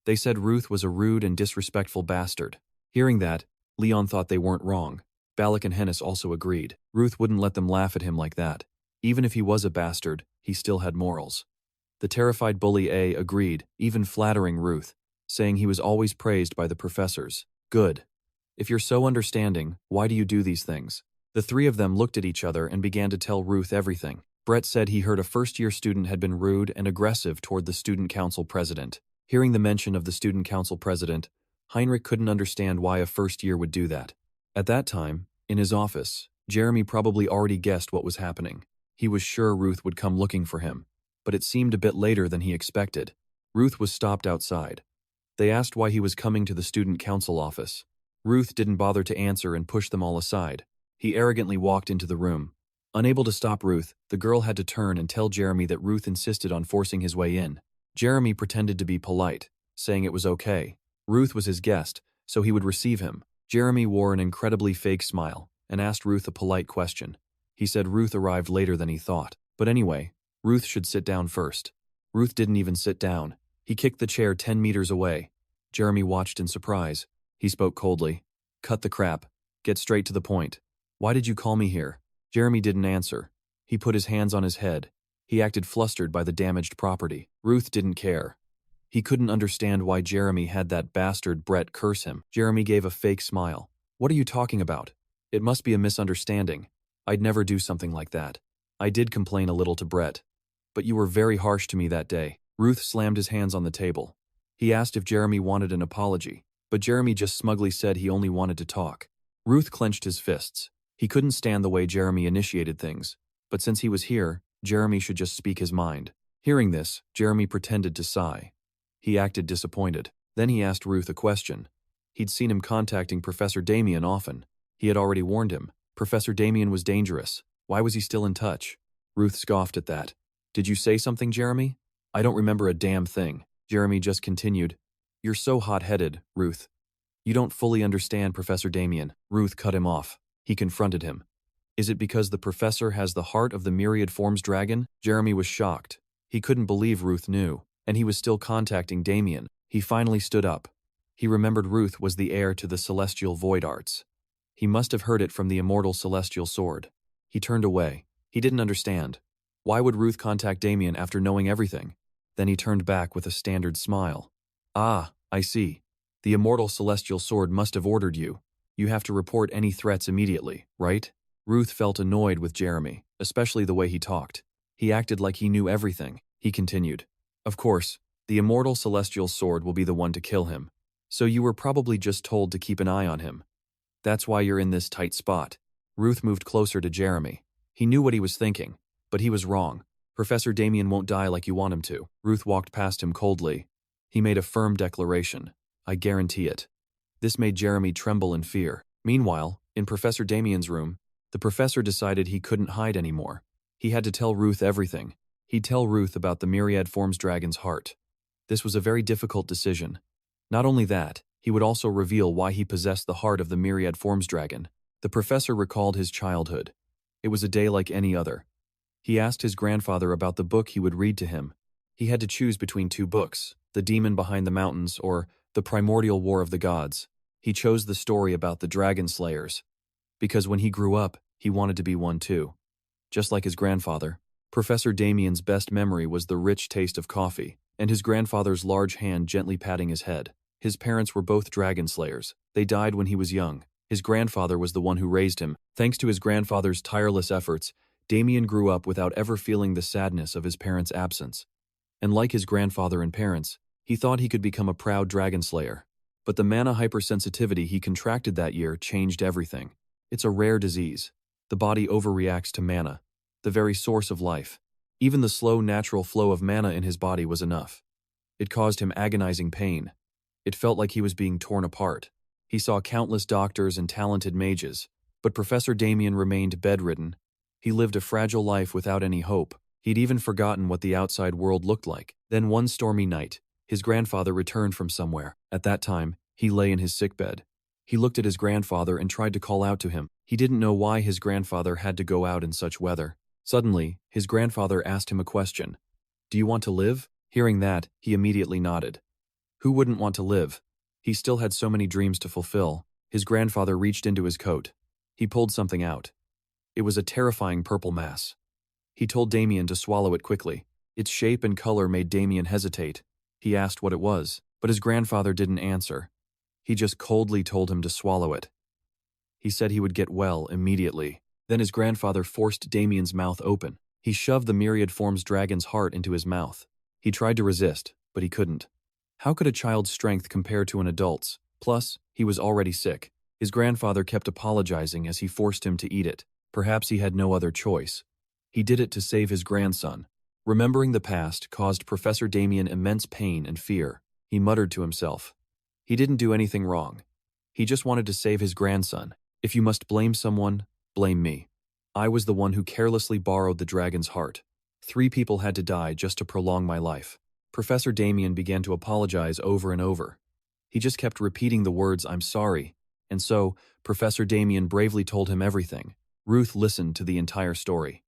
They said Ruth was a rude and disrespectful bastard. Hearing that, Leon thought they weren't wrong. Balak and Hennis also agreed. Ruth wouldn't let them laugh at him like that. Even if he was a bastard, he still had morals. The terrified bully A agreed, even flattering Ruth, saying he was always praised by the professors. Good. If you're so understanding, why do you do these things? The three of them looked at each other and began to tell Ruth everything. Brett said he heard a first-year student had been rude and aggressive toward the student council president. Hearing the mention of the student council president, Heinrich couldn't understand why a first-year would do that. At that time, in his office, Jeremy probably already guessed what was happening. He was sure Ruth would come looking for him, but it seemed a bit later than he expected. Ruth was stopped outside. They asked why he was coming to the student council office. Ruth didn't bother to answer and pushed them all aside. He arrogantly walked into the room. Unable to stop Ruth, the girl had to turn and tell Jeremy that Ruth insisted on forcing his way in. Jeremy pretended to be polite, saying it was okay. Ruth was his guest, so he would receive him. Jeremy wore an incredibly fake smile and asked Ruth a polite question. He said Ruth arrived later than he thought. But anyway, Ruth should sit down first. Ruth didn't even sit down. He kicked the chair 10 meters away. Jeremy watched in surprise. He spoke coldly. Cut the crap. Get straight to the point. Why did you call me here? Jeremy didn't answer. He put his hands on his head. He acted flustered by the damaged property. Ruth didn't care. He couldn't understand why Jeremy had that bastard Brett curse him. Jeremy gave a fake smile. What are you talking about? It must be a misunderstanding. I'd never do something like that. I did complain a little to Brett. But you were very harsh to me that day. Ruth slammed his hands on the table. He asked if Jeremy wanted an apology, but Jeremy just smugly said he only wanted to talk. Ruth clenched his fists. He couldn't stand the way Jeremy initiated things, but since he was here, Jeremy should just speak his mind. Hearing this, Jeremy pretended to sigh. He acted disappointed. Then he asked Ruth a question. He'd seen him contacting Professor Damien often. He had already warned him. Professor Damien was dangerous. Why was he still in touch? Ruth scoffed at that. Did you say something, Jeremy? I don't remember a damn thing. Jeremy just continued. You're so hot-headed, Ruth. You don't fully understand Professor Damien. Ruth cut him off. He confronted him. Is it because the professor has the heart of the myriad forms dragon? Jeremy was shocked. He couldn't believe Ruth knew, and he was still contacting Damien. He finally stood up. He remembered Ruth was the heir to the celestial void arts. He must have heard it from the immortal celestial sword. He turned away. He didn't understand. Why would Ruth contact Damien after knowing everything? Then he turned back with a standard smile. Ah, I see. The immortal celestial sword must have ordered you. You have to report any threats immediately, right? Ruth felt annoyed with Jeremy, especially the way he talked. He acted like he knew everything. He continued. Of course, the immortal celestial sword will be the one to kill him. So you were probably just told to keep an eye on him. That's why you're in this tight spot. Ruth moved closer to Jeremy. He knew what he was thinking, but he was wrong. Professor Damien won't die like you want him to. Ruth walked past him coldly. He made a firm declaration. I guarantee it. This made Jeremy tremble in fear. Meanwhile, in Professor Damien's room, the professor decided he couldn't hide anymore. He had to tell Ruth everything. He'd tell Ruth about the Myriad Forms dragon's heart. This was a very difficult decision. Not only that, he would also reveal why he possessed the heart of the Myriad Forms dragon. The professor recalled his childhood. It was a day like any other. He asked his grandfather about the book he would read to him. He had to choose between two books, The Demon Behind the Mountains or The Primordial War of the Gods. He chose the story about the dragon slayers. Because when he grew up, he wanted to be one too. Just like his grandfather, Professor Damien's best memory was the rich taste of coffee, and his grandfather's large hand gently patting his head. His parents were both dragon slayers. They died when he was young. His grandfather was the one who raised him. Thanks to his grandfather's tireless efforts, Damien grew up without ever feeling the sadness of his parents' absence. And like his grandfather and parents, he thought he could become a proud dragon slayer. But the mana hypersensitivity he contracted that year changed everything. It's a rare disease. The body overreacts to mana, the very source of life. Even the slow natural flow of mana in his body was enough. It caused him agonizing pain. It felt like he was being torn apart. He saw countless doctors and talented mages, but Professor Damien remained bedridden. He lived a fragile life without any hope. He'd even forgotten what the outside world looked like. Then one stormy night, his grandfather returned from somewhere. At that time, he lay in his sickbed. He looked at his grandfather and tried to call out to him. He didn't know why his grandfather had to go out in such weather. Suddenly, his grandfather asked him a question. Do you want to live? Hearing that, he immediately nodded. Who wouldn't want to live? He still had so many dreams to fulfill. His grandfather reached into his coat. He pulled something out. It was a terrifying purple mass. He told Damien to swallow it quickly. Its shape and color made Damien hesitate. He asked what it was, but his grandfather didn't answer. He just coldly told him to swallow it. He said he would get well immediately. Then his grandfather forced Damien's mouth open. He shoved the Myriad Forms dragon's heart into his mouth. He tried to resist, but he couldn't. How could a child's strength compare to an adult's? Plus, he was already sick. His grandfather kept apologizing as he forced him to eat it. Perhaps he had no other choice. He did it to save his grandson. Remembering the past caused Professor Damien immense pain and fear. He muttered to himself. He didn't do anything wrong. He just wanted to save his grandson. If you must blame someone, blame me. I was the one who carelessly borrowed the dragon's heart. 3 people had to die just to prolong my life. Professor Damien began to apologize over and over. He just kept repeating the words, I'm sorry. And so, Professor Damien bravely told him everything. Ruth listened to the entire story.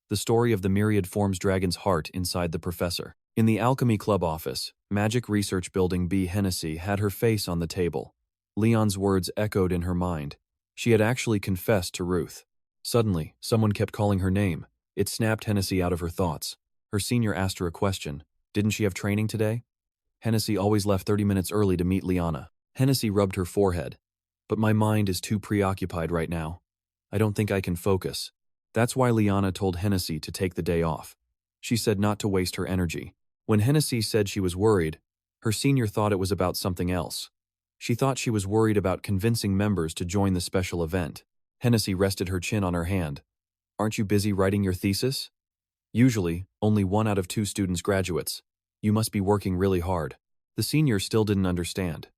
The story of the Myriad Forms dragon's heart inside the professor. In the Alchemy Club office, Magic Research Building B. Hennessy had her face on the table. Leon's words echoed in her mind. She had actually confessed to Ruth. Suddenly, someone kept calling her name. It snapped Hennessy out of her thoughts. Her senior asked her a question. Didn't she have training today? Hennessy always left 30 minutes early to meet Liana. Hennessy rubbed her forehead. But my mind is too preoccupied right now. I don't think I can focus. That's why Liana told Hennessy to take the day off. She said not to waste her energy. When Hennessy said she was worried, her senior thought it was about something else. She thought she was worried about convincing members to join the special event. Hennessy rested her chin on her hand. Aren't you busy writing your thesis? Usually, only 1 out of 2 students graduates. You must be working really hard. The senior still didn't understand.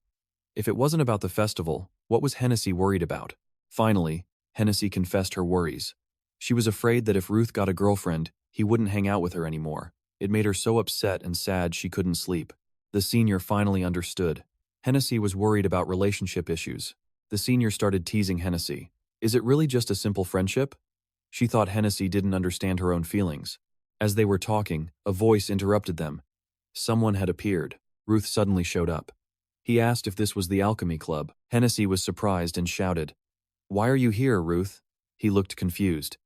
If it wasn't about the festival, what was Hennessy worried about? Finally, Hennessy confessed her worries. She was afraid that if Ruth got a girlfriend, he wouldn't hang out with her anymore. It made her so upset and sad she couldn't sleep. The senior finally understood. Hennessy was worried about relationship issues. The senior started teasing Hennessy. Is it really just a simple friendship? She thought Hennessy didn't understand her own feelings. As they were talking, a voice interrupted them. Someone had appeared. Ruth suddenly showed up. He asked if this was the Alchemy Club. Hennessy was surprised and shouted, "Why are you here, Ruth?" He looked confused.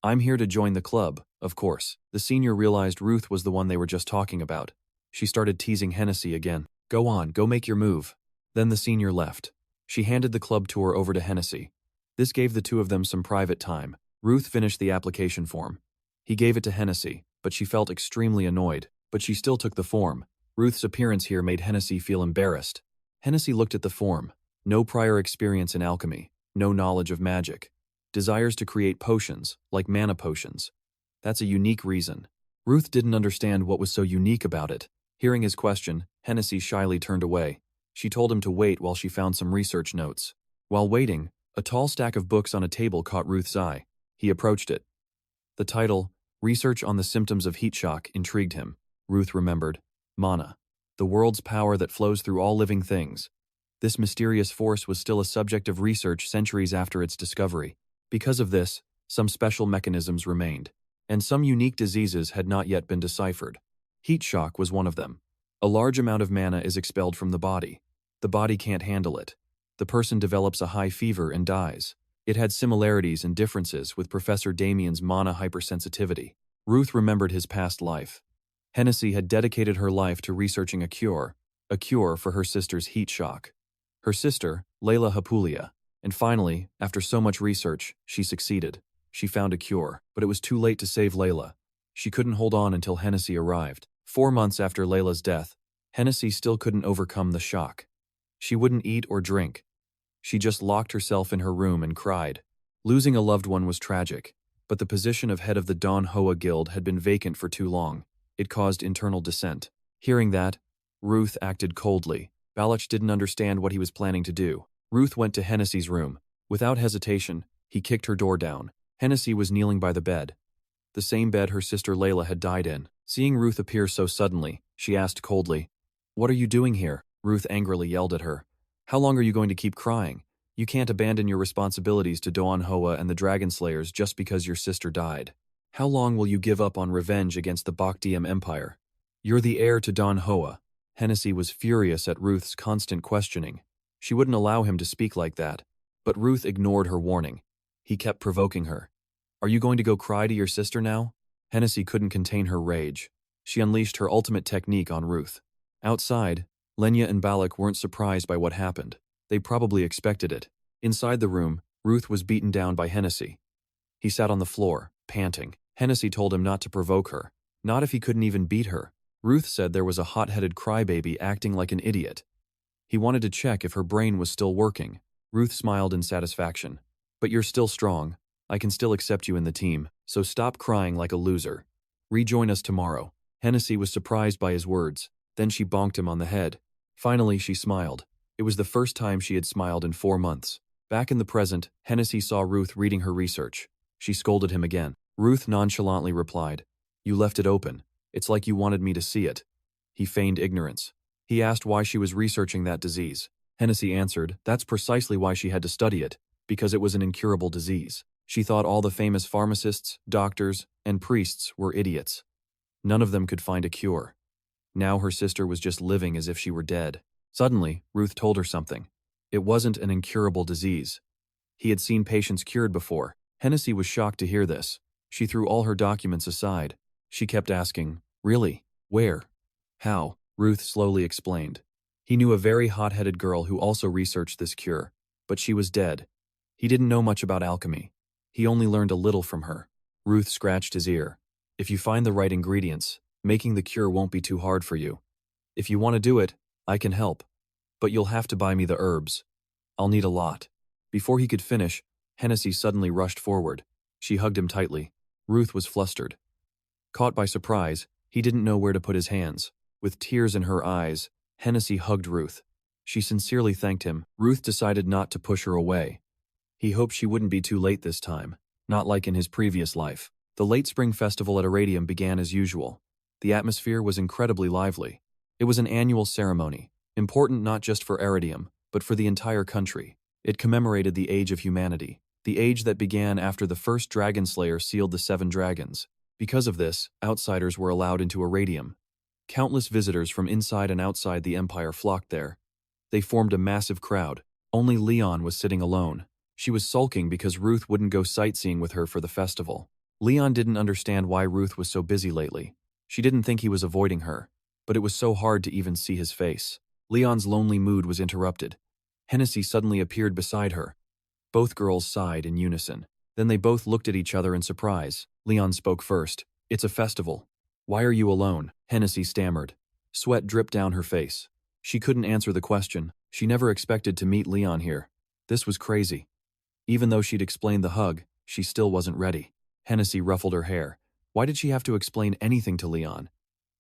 "I'm here to join the club, of course." The senior realized Ruth was the one they were just talking about. She started teasing Hennessy again. "Go on, go make your move." Then the senior left. She handed the club tour over to Hennessy. This gave the two of them some private time. Ruth finished the application form. He gave it to Hennessy, but she felt extremely annoyed. But she still took the form. Ruth's appearance here made Hennessy feel embarrassed. Hennessy looked at the form. No prior experience in alchemy, no knowledge of magic. Desires to create potions, like mana potions. That's a unique reason. Ruth didn't understand what was so unique about it. Hearing his question, Hennessy shyly turned away. She told him to wait while she found some research notes. While waiting, a tall stack of books on a table caught Ruth's eye. He approached it. The title, Research on the Symptoms of Heat Shock, intrigued him. Ruth remembered. Mana. The world's power that flows through all living things. This mysterious force was still a subject of research centuries after its discovery. Because of this, some special mechanisms remained, and some unique diseases had not yet been deciphered. Heat shock was one of them. A large amount of mana is expelled from the body. The body can't handle it. The person develops a high fever and dies. It had similarities and differences with Professor Damien's mana hypersensitivity. Ruth remembered his past life. Hennessy had dedicated her life to researching a cure for her sister's heat shock. Her sister, Layla Hapulia. And finally, after so much research, she succeeded. She found a cure, but it was too late to save Layla. She couldn't hold on until Hennessy arrived. 4 months after Layla's death, Hennessy still couldn't overcome the shock. She wouldn't eat or drink. She just locked herself in her room and cried. Losing a loved one was tragic, but the position of head of the Don Hoa Guild had been vacant for too long. It caused internal dissent. Hearing that, Ruth acted coldly. Balach didn't understand what he was planning to do. Ruth went to Hennessy's room. Without hesitation, he kicked her door down. Hennessy was kneeling by the bed. The same bed her sister Layla had died in. Seeing Ruth appear so suddenly, she asked coldly, "What are you doing here?" Ruth angrily yelled at her. "How long are you going to keep crying? You can't abandon your responsibilities to Doan Hoa and the Dragon Slayers just because your sister died. How long will you give up on revenge against the Bakhtiam Empire? You're the heir to Don Hoa." Hennessy was furious at Ruth's constant questioning. She wouldn't allow him to speak like that, but Ruth ignored her warning. He kept provoking her. "Are you going to go cry to your sister now?" Hennessy couldn't contain her rage. She unleashed her ultimate technique on Ruth. Outside, Lenya and Balak weren't surprised by what happened. They probably expected it. Inside the room, Ruth was beaten down by Hennessy. He sat on the floor, panting. Hennessy told him not to provoke her, not if he couldn't even beat her. Ruth said there was a hot-headed crybaby acting like an idiot. He wanted to check if her brain was still working. Ruth smiled in satisfaction. "But you're still strong. I can still accept you in the team, so stop crying like a loser. Rejoin us tomorrow." Hennessy was surprised by his words. Then she bonked him on the head. Finally, she smiled. It was the first time she had smiled in 4 months. Back in the present, Hennessy saw Ruth reading her research. She scolded him again. Ruth nonchalantly replied, "You left it open. It's like you wanted me to see it." He feigned ignorance. He asked why she was researching that disease. Hennessy answered, that's precisely why she had to study it, because it was an incurable disease. She thought all the famous pharmacists, doctors, and priests were idiots. None of them could find a cure. Now her sister was just living as if she were dead. Suddenly, Ruth told her something. It wasn't an incurable disease. He had seen patients cured before. Hennessy was shocked to hear this. She threw all her documents aside. She kept asking, "Really? Where? How?" Ruth slowly explained. He knew a very hot-headed girl who also researched this cure, but she was dead. He didn't know much about alchemy. He only learned a little from her. Ruth scratched his ear. "If you find the right ingredients, making the cure won't be too hard for you. If you want to do it, I can help. But you'll have to buy me the herbs. I'll need a lot." Before he could finish, Hennessy suddenly rushed forward. She hugged him tightly. Ruth was flustered. Caught by surprise, he didn't know where to put his hands. With tears in her eyes, Hennessy hugged Ruth. She sincerely thanked him. Ruth decided not to push her away. He hoped she wouldn't be too late this time, not like in his previous life. The late spring festival at Iradium began as usual. The atmosphere was incredibly lively. It was an annual ceremony, important not just for Iridium, but for the entire country. It commemorated the age of humanity, the age that began after the first dragon slayer sealed the 7 dragons. Because of this, outsiders were allowed into Iradium. Countless visitors from inside and outside the empire flocked there. They formed a massive crowd. Only Leon was sitting alone. She was sulking because Ruth wouldn't go sightseeing with her for the festival. Leon didn't understand why Ruth was so busy lately. She didn't think he was avoiding her, but it was so hard to even see his face. Leon's lonely mood was interrupted. Hennessy suddenly appeared beside her. Both girls sighed in unison. Then they both looked at each other in surprise. Leon spoke first. "It's a festival. Why are you alone?" Hennessy stammered. Sweat dripped down her face. She couldn't answer the question. She never expected to meet Leon here. This was crazy. Even though she'd explained the hug, she still wasn't ready. Hennessy ruffled her hair. Why did she have to explain anything to Leon?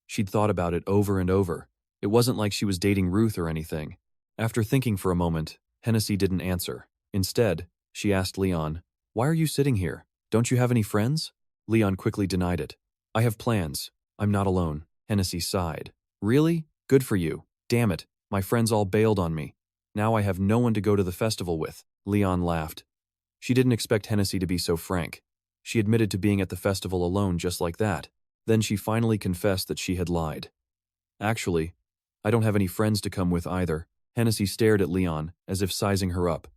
She'd thought about it over and over. It wasn't like she was dating Ruth or anything. After thinking for a moment, Hennessy didn't answer. Instead, she asked Leon, "Why are you sitting here? Don't you have any friends?" Leon quickly denied it. "I have plans. I'm not alone." Hennessy sighed. "Really? Good for you. Damn it, my friends all bailed on me. Now I have no one to go to the festival with." Leon laughed. She didn't expect Hennessy to be so frank. She admitted to being at the festival alone just like that. Then she finally confessed that she had lied. "Actually, I don't have any friends to come with either." Hennessy stared at Leon, as if sizing her up.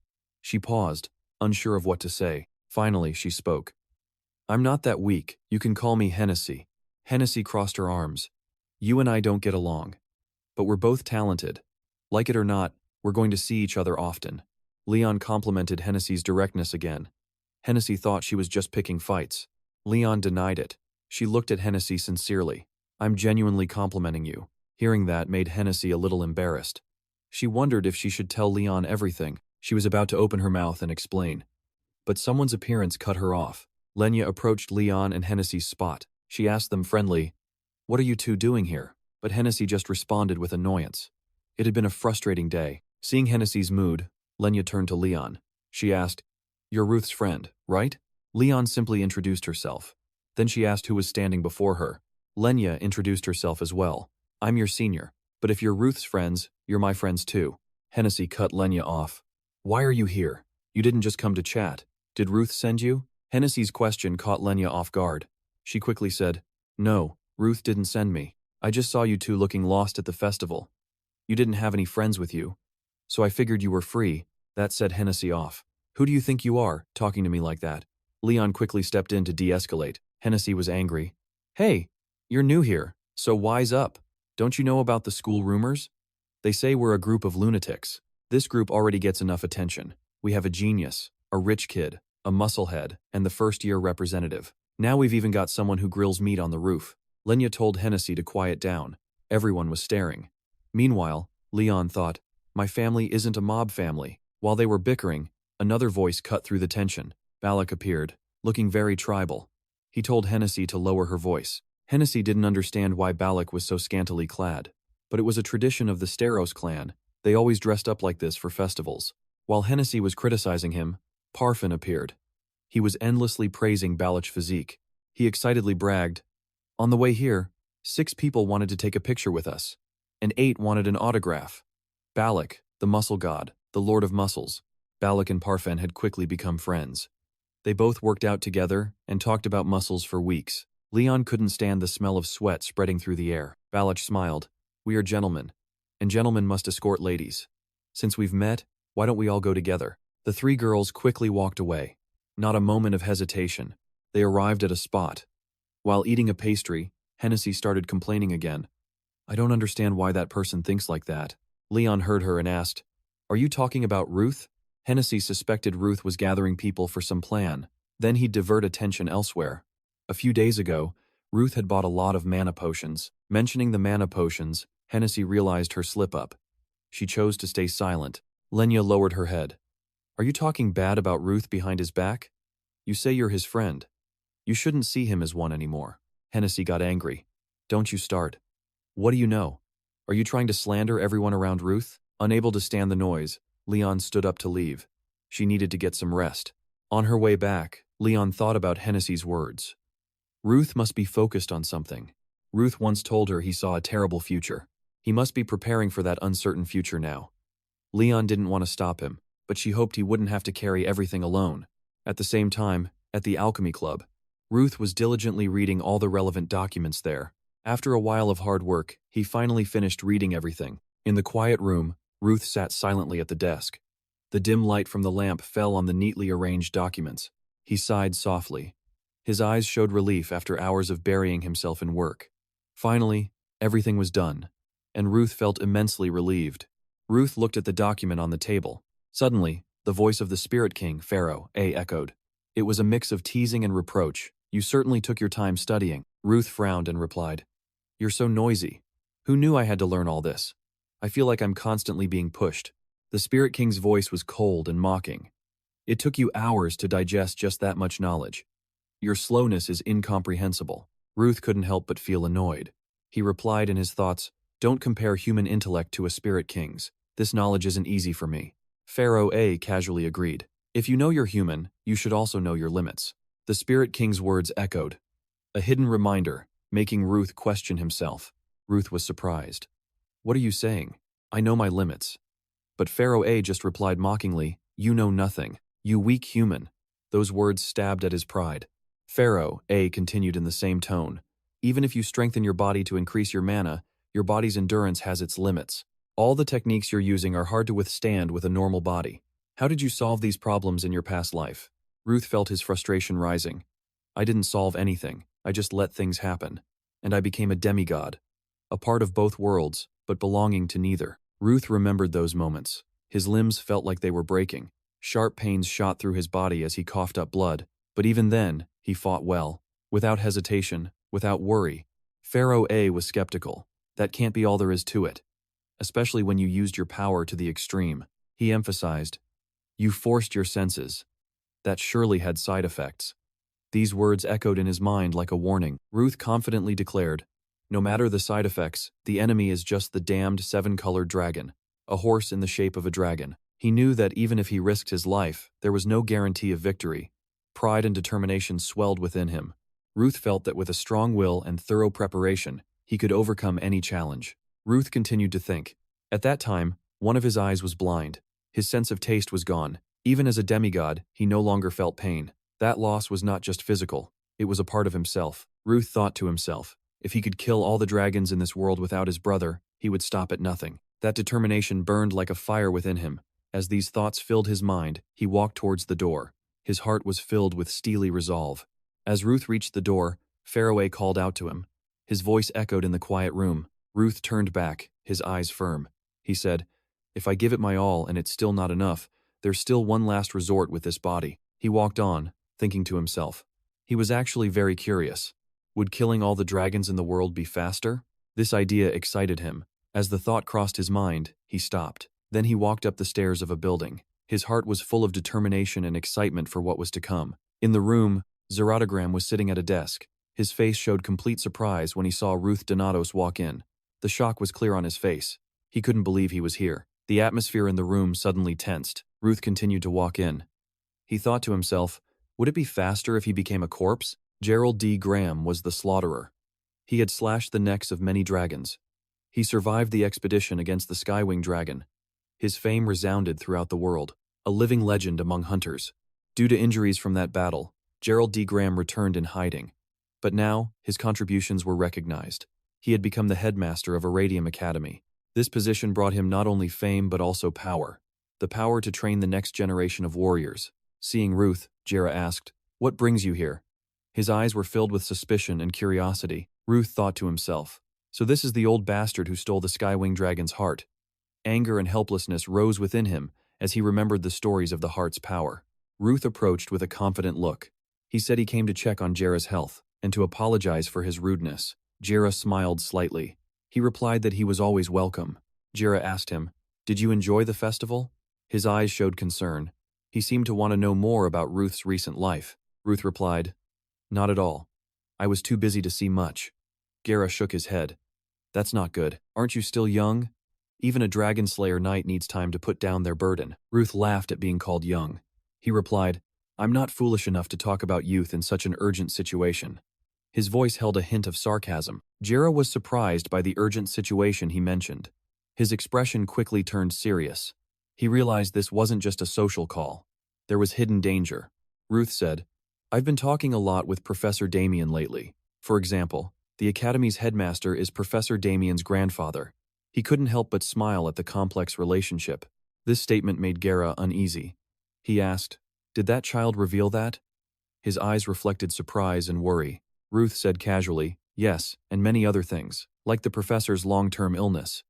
She paused, unsure of what to say. Finally, she spoke. "I'm not that weak. You can call me Hennessy." Hennessy crossed her arms. "You and I don't get along. But we're both talented. Like it or not, we're going to see each other often." Leon complimented Hennessy's directness again. Hennessy thought she was just picking fights. Leon denied it. She looked at Hennessy sincerely. "I'm genuinely complimenting you." Hearing that made Hennessy a little embarrassed. She wondered if she should tell Leon everything. She was about to open her mouth and explain. But someone's appearance cut her off. Lenya approached Leon and Hennessy's spot. She asked them friendly, "What are you two doing here?" But Hennessy just responded with annoyance. It had been a frustrating day. Seeing Hennessy's mood, Lenya turned to Leon. She asked, "You're Ruth's friend, right?" Leon simply introduced herself. Then she asked who was standing before her. Lenya introduced herself as well. "I'm your senior, but if you're Ruth's friends, you're my friends too." Hennessy cut Lenya off. "Why are you here? You didn't just come to chat. Did Ruth send you?" Hennessy's question caught Lenya off guard. She quickly said, "No, Ruth didn't send me. I just saw you two looking lost at the festival. You didn't have any friends with you. So I figured you were free." That set Hennessy off. "Who do you think you are, talking to me like that?" Leon quickly stepped in to de-escalate. Hennessy was angry. "Hey, you're new here, so wise up. Don't you know about the school rumors? They say we're a group of lunatics. This group already gets enough attention. We have a genius, a rich kid, a musclehead, and the first-year representative. Now we've even got someone who grills meat on the roof." Lenya told Hennessy to quiet down. Everyone was staring. Meanwhile, Leon thought, "My family isn't a mob family." While they were bickering, another voice cut through the tension. Balak appeared, looking very tribal. He told Hennessy to lower her voice. Hennessy didn't understand why Balak was so scantily clad. But it was a tradition of the Steros clan. They always dressed up like this for festivals. While Hennessy was criticizing him, Parfin appeared. He was endlessly praising Balak's physique. He excitedly bragged, "On the way here, 6 people wanted to take a picture with us, and 8 wanted an autograph." Balak, the muscle god, the lord of muscles. Balak and Parfin had quickly become friends. They both worked out together and talked about muscles for weeks. Leon couldn't stand the smell of sweat spreading through the air. Balak smiled. "We are gentlemen, and gentlemen must escort ladies. Since we've met, why don't we all go together?" The 3 girls quickly walked away. Not a moment of hesitation. They arrived at a spot. While eating a pastry, Hennessy started complaining again. "I don't understand why that person thinks like that." Leon heard her and asked, "Are you talking about Ruth?" Hennessy suspected Ruth was gathering people for some plan. Then he'd divert attention elsewhere. A few days ago, Ruth had bought a lot of mana potions. Mentioning the mana potions, Hennessy realized her slip-up. She chose to stay silent. Lenya lowered her head. "Are you talking bad about Ruth behind his back? You say you're his friend. You shouldn't see him as one anymore." Hennessy got angry. "Don't you start. What do you know? Are you trying to slander everyone around Ruth?" Unable to stand the noise, Leon stood up to leave. She needed to get some rest. On her way back, Leon thought about Hennessy's words. Ruth must be focused on something. Ruth once told her he saw a terrible future. He must be preparing for that uncertain future now. Leon didn't want to stop him, but she hoped he wouldn't have to carry everything alone. At the same time, at the Alchemy Club, Ruth was diligently reading all the relevant documents there. After a while of hard work, he finally finished reading everything. In the quiet room, Ruth sat silently at the desk. The dim light from the lamp fell on the neatly arranged documents. He sighed softly. His eyes showed relief after hours of burying himself in work. Finally, everything was done, and Ruth felt immensely relieved. Ruth looked at the document on the table. Suddenly, the voice of the Spirit King, Pharaoh, echoed. It was a mix of teasing and reproach. "You certainly took your time studying." Ruth frowned and replied, "You're so noisy. Who knew I had to learn all this? I feel like I'm constantly being pushed." The Spirit King's voice was cold and mocking. It took you hours to digest just that much knowledge. Your slowness is incomprehensible. Ruth couldn't help but feel annoyed. He replied in his thoughts, "Don't compare human intellect to a Spirit King's. This knowledge isn't easy for me." Pharaoh A casually agreed. "If you know you're human, you should also know your limits." The Spirit King's words echoed. A hidden reminder, making Ruth question himself. Ruth was surprised. "What are you saying? I know my limits." But Pharaoh A just replied mockingly, "You know nothing. You weak human." Those words stabbed at his pride. Pharaoh A continued in the same tone. "Even if you strengthen your body to increase your mana, your body's endurance has its limits. All the techniques you're using are hard to withstand with a normal body. How did you solve these problems in your past life?" Ruth felt his frustration rising. "I didn't solve anything. I just let things happen. And I became a demigod. A part of both worlds, but belonging to neither." Ruth remembered those moments. His limbs felt like they were breaking. Sharp pains shot through his body as he coughed up blood. But even then, he fought well. Without hesitation, without worry. Pharaoh A was skeptical. "That can't be all there is to it. Especially when you used your power to the extreme." He emphasized, "You forced your senses. That surely had side effects." These words echoed in his mind like a warning. Ruth confidently declared, "No matter the side effects, the enemy is just the damned seven-colored dragon, a horse in the shape of a dragon." He knew that even if he risked his life, there was no guarantee of victory. Pride and determination swelled within him. Ruth felt that with a strong will and thorough preparation, he could overcome any challenge. Ruth continued to think. At that time, one of his eyes was blind. His sense of taste was gone. Even as a demigod, he no longer felt pain. That loss was not just physical, it was a part of himself. Ruth thought to himself, if he could kill all the dragons in this world without his brother, he would stop at nothing. That determination burned like a fire within him. As these thoughts filled his mind, he walked towards the door. His heart was filled with steely resolve. As Ruth reached the door, Pharaoh A called out to him. His voice echoed in the quiet room. Ruth turned back, his eyes firm. He said, "If I give it my all and it's still not enough, there's still one last resort with this body." He walked on, thinking to himself. He was actually very curious. Would killing all the dragons in the world be faster? This idea excited him. As the thought crossed his mind, he stopped. Then he walked up the stairs of a building. His heart was full of determination and excitement for what was to come. In the room, Zeratogram was sitting at a desk. His face showed complete surprise when he saw Ruth Donatos walk in. The shock was clear on his face. He couldn't believe he was here. The atmosphere in the room suddenly tensed. Ruth continued to walk in. He thought to himself, would it be faster if he became a corpse? Gerald D. Graham was the slaughterer. He had slashed the necks of many dragons. He survived the expedition against the Skywing Dragon. His fame resounded throughout the world, a living legend among hunters. Due to injuries from that battle, Gerald D. Graham returned in hiding. But now, his contributions were recognized. He had become the headmaster of Iradium Academy. This position brought him not only fame but also power. The power to train the next generation of warriors. Seeing Ruth, Jera asked, "What brings you here?" His eyes were filled with suspicion and curiosity. Ruth thought to himself, "So this is the old bastard who stole the Skywing Dragon's heart." Anger and helplessness rose within him as he remembered the stories of the heart's power. Ruth approached with a confident look. He said he came to check on Jera's health and to apologize for his rudeness. Jera smiled slightly. He replied that he was always welcome. Jera asked him, "Did you enjoy the festival?" His eyes showed concern. He seemed to want to know more about Ruth's recent life. Ruth replied, "Not at all. I was too busy to see much." Jera shook his head. "That's not good. Aren't you still young? Even a Dragon Slayer knight needs time to put down their burden." Ruth laughed at being called young. He replied, "I'm not foolish enough to talk about youth in such an urgent situation." His voice held a hint of sarcasm. Jera was surprised by the urgent situation he mentioned. His expression quickly turned serious. He realized this wasn't just a social call. There was hidden danger. Ruth said, "I've been talking a lot with Professor Damien lately. For example, the Academy's headmaster is Professor Damien's grandfather." He couldn't help but smile at the complex relationship. This statement made Jera uneasy. He asked, "Did that child reveal that?" His eyes reflected surprise and worry. Ruth said casually, "Yes, and many other things, like the professor's long-term illness.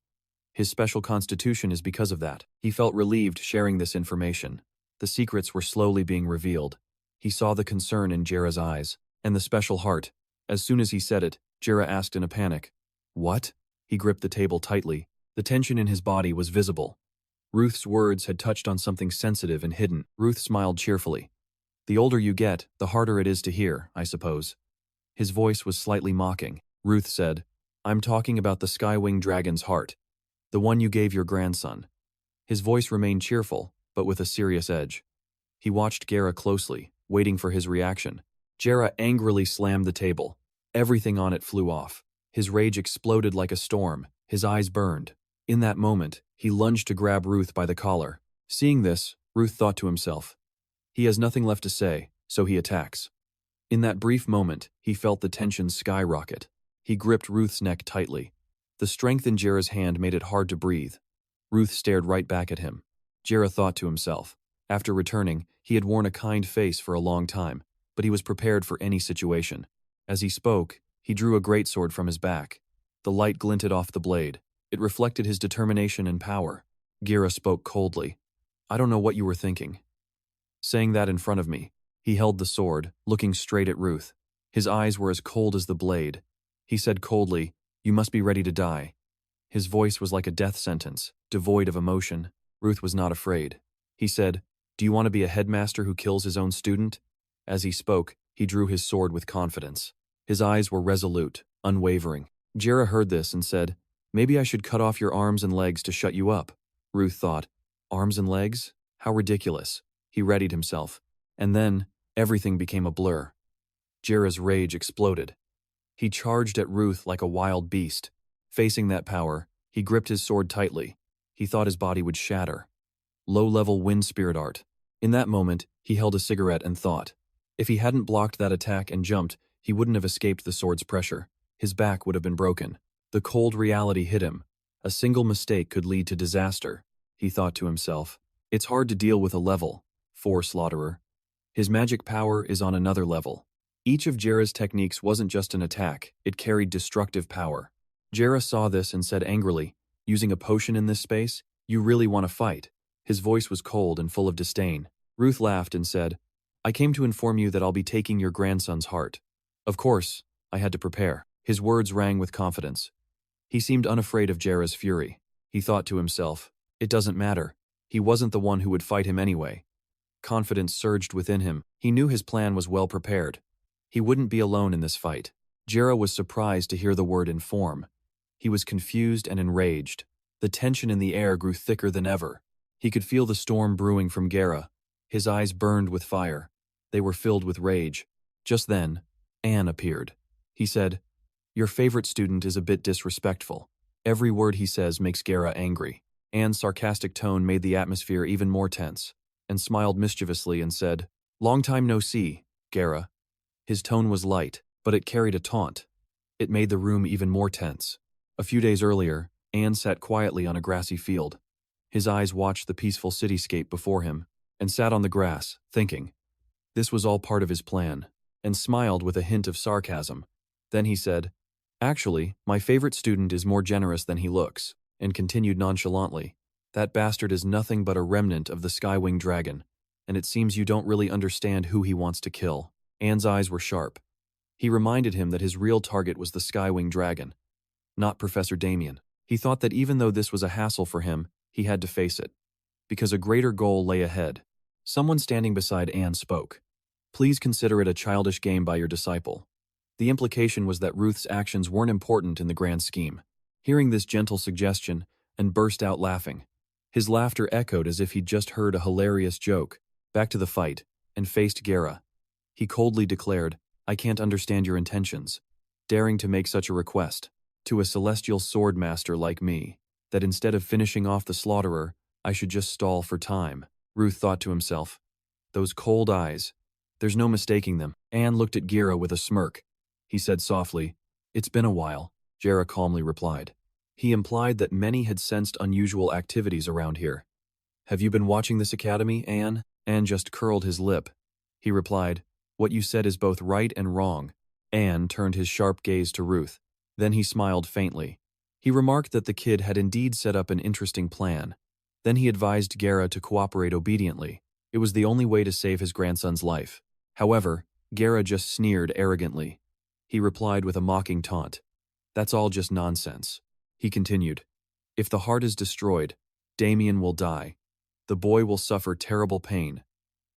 His special constitution is because of that." He felt relieved sharing this information. The secrets were slowly being revealed. He saw the concern in Jera's eyes, and the special heart. As soon as he said it, Jera asked in a panic, "What?" He gripped the table tightly. The tension in his body was visible. Ruth's words had touched on something sensitive and hidden. Ruth smiled cheerfully. The older you get, the harder it is to hear, I suppose. His voice was slightly mocking. Ruth said, I'm talking about the Skywing Dragon's heart, the one you gave your grandson. His voice remained cheerful, but with a serious edge. He watched Gera closely, waiting for his reaction. Gera angrily slammed the table. Everything on it flew off. His rage exploded like a storm. His eyes burned. In that moment, he lunged to grab Ruth by the collar. Seeing this, Ruth thought to himself, he has nothing left to say, so he attacks. In that brief moment, he felt the tension skyrocket. He gripped Ruth's neck tightly. The strength in Gera's hand made it hard to breathe. Ruth stared right back at him. Gera thought to himself. After returning, he had worn a kind face for a long time, but he was prepared for any situation. As he spoke, he drew a greatsword from his back. The light glinted off the blade. It reflected his determination and power. Gera spoke coldly. I don't know what you were thinking. Saying that in front of me, he held the sword, looking straight at Ruth. His eyes were as cold as the blade. He said coldly, you must be ready to die. His voice was like a death sentence, devoid of emotion. Ruth was not afraid. He said, do you want to be a headmaster who kills his own student? As he spoke, he drew his sword with confidence. His eyes were resolute, unwavering. Gera heard this and said, maybe I should cut off your arms and legs to shut you up. Ruth thought, arms and legs? How ridiculous. He readied himself. And then, everything became a blur. Gera's rage exploded. He charged at Ruth like a wild beast. Facing that power, he gripped his sword tightly. He thought his body would shatter. Low-level wind spirit art. In that moment, he held a cigarette and thought. If he hadn't blocked that attack and jumped, he wouldn't have escaped the sword's pressure. His back would have been broken. The cold reality hit him. A single mistake could lead to disaster. He thought to himself, it's hard to deal with a level 4 slaughterer. His magic power is on another level. Each of Gera's techniques wasn't just an attack, it carried destructive power. Gera saw this and said angrily, using a potion in this space, you really want to fight. His voice was cold and full of disdain. Ruth laughed and said, I came to inform you that I'll be taking your grandson's heart. Of course, I had to prepare. His words rang with confidence. He seemed unafraid of Gera's fury. He thought to himself, it doesn't matter. He wasn't the one who would fight him anyway. Confidence surged within him. He knew his plan was well prepared. He wouldn't be alone in this fight. Gera was surprised to hear the word inform. He was confused and enraged. The tension in the air grew thicker than ever. He could feel the storm brewing from Gera. His eyes burned with fire. They were filled with rage. Just then, Anne appeared. He said, your favorite student is a bit disrespectful. Every word he says makes Gera angry. Anne's sarcastic tone made the atmosphere even more tense, and smiled mischievously and said, long time no see, Gera. His tone was light, but it carried a taunt. It made the room even more tense. A few days earlier, Anne sat quietly on a grassy field. His eyes watched the peaceful cityscape before him, and sat on the grass, thinking. This was all part of his plan, and smiled with a hint of sarcasm. Then he said, actually, my favorite student is more generous than he looks, and continued nonchalantly, that bastard is nothing but a remnant of the Skywing Dragon, and it seems you don't really understand who he wants to kill. Anne's eyes were sharp. He reminded him that his real target was the Skywing Dragon, not Professor Damien. He thought that even though this was a hassle for him, he had to face it, because a greater goal lay ahead. Someone standing beside Anne spoke. Please consider it a childish game by your disciple. The implication was that Ruth's actions weren't important in the grand scheme. Hearing this gentle suggestion, Anne burst out laughing. His laughter echoed as if he'd just heard a hilarious joke. Back to the fight, and faced Gera. He coldly declared, I can't understand your intentions. Daring to make such a request, to a celestial sword master like me, that instead of finishing off the slaughterer, I should just stall for time. Ruth thought to himself. Those cold eyes. There's no mistaking them. Anne looked at Gera with a smirk. He said softly, it's been a while. Gera calmly replied. He implied that many had sensed unusual activities around here. Have you been watching this academy, Anne? Anne just curled his lip. He replied, what you said is both right and wrong. Anne turned his sharp gaze to Ruth. Then he smiled faintly. He remarked that the kid had indeed set up an interesting plan. Then he advised Gera to cooperate obediently. It was the only way to save his grandson's life. However, Gera just sneered arrogantly. He replied with a mocking taunt. That's all just nonsense. He continued. If the heart is destroyed, Damien will die. The boy will suffer terrible pain.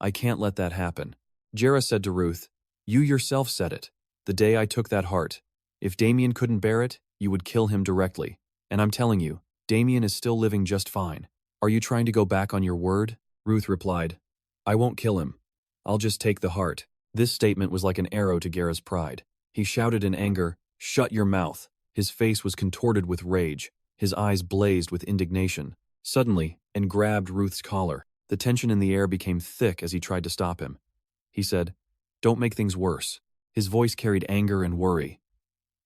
I can't let that happen. Jera said to Ruth, you yourself said it. The day I took that heart. If Damien couldn't bear it, you would kill him directly. And I'm telling you, Damien is still living just fine. Are you trying to go back on your word? Ruth replied, I won't kill him. I'll just take the heart. This statement was like an arrow to Gera's pride. He shouted in anger, shut your mouth. His face was contorted with rage. His eyes blazed with indignation. Suddenly, and grabbed Ruth's collar. The tension in the air became thick as he tried to stop him. He said, don't make things worse. His voice carried anger and worry.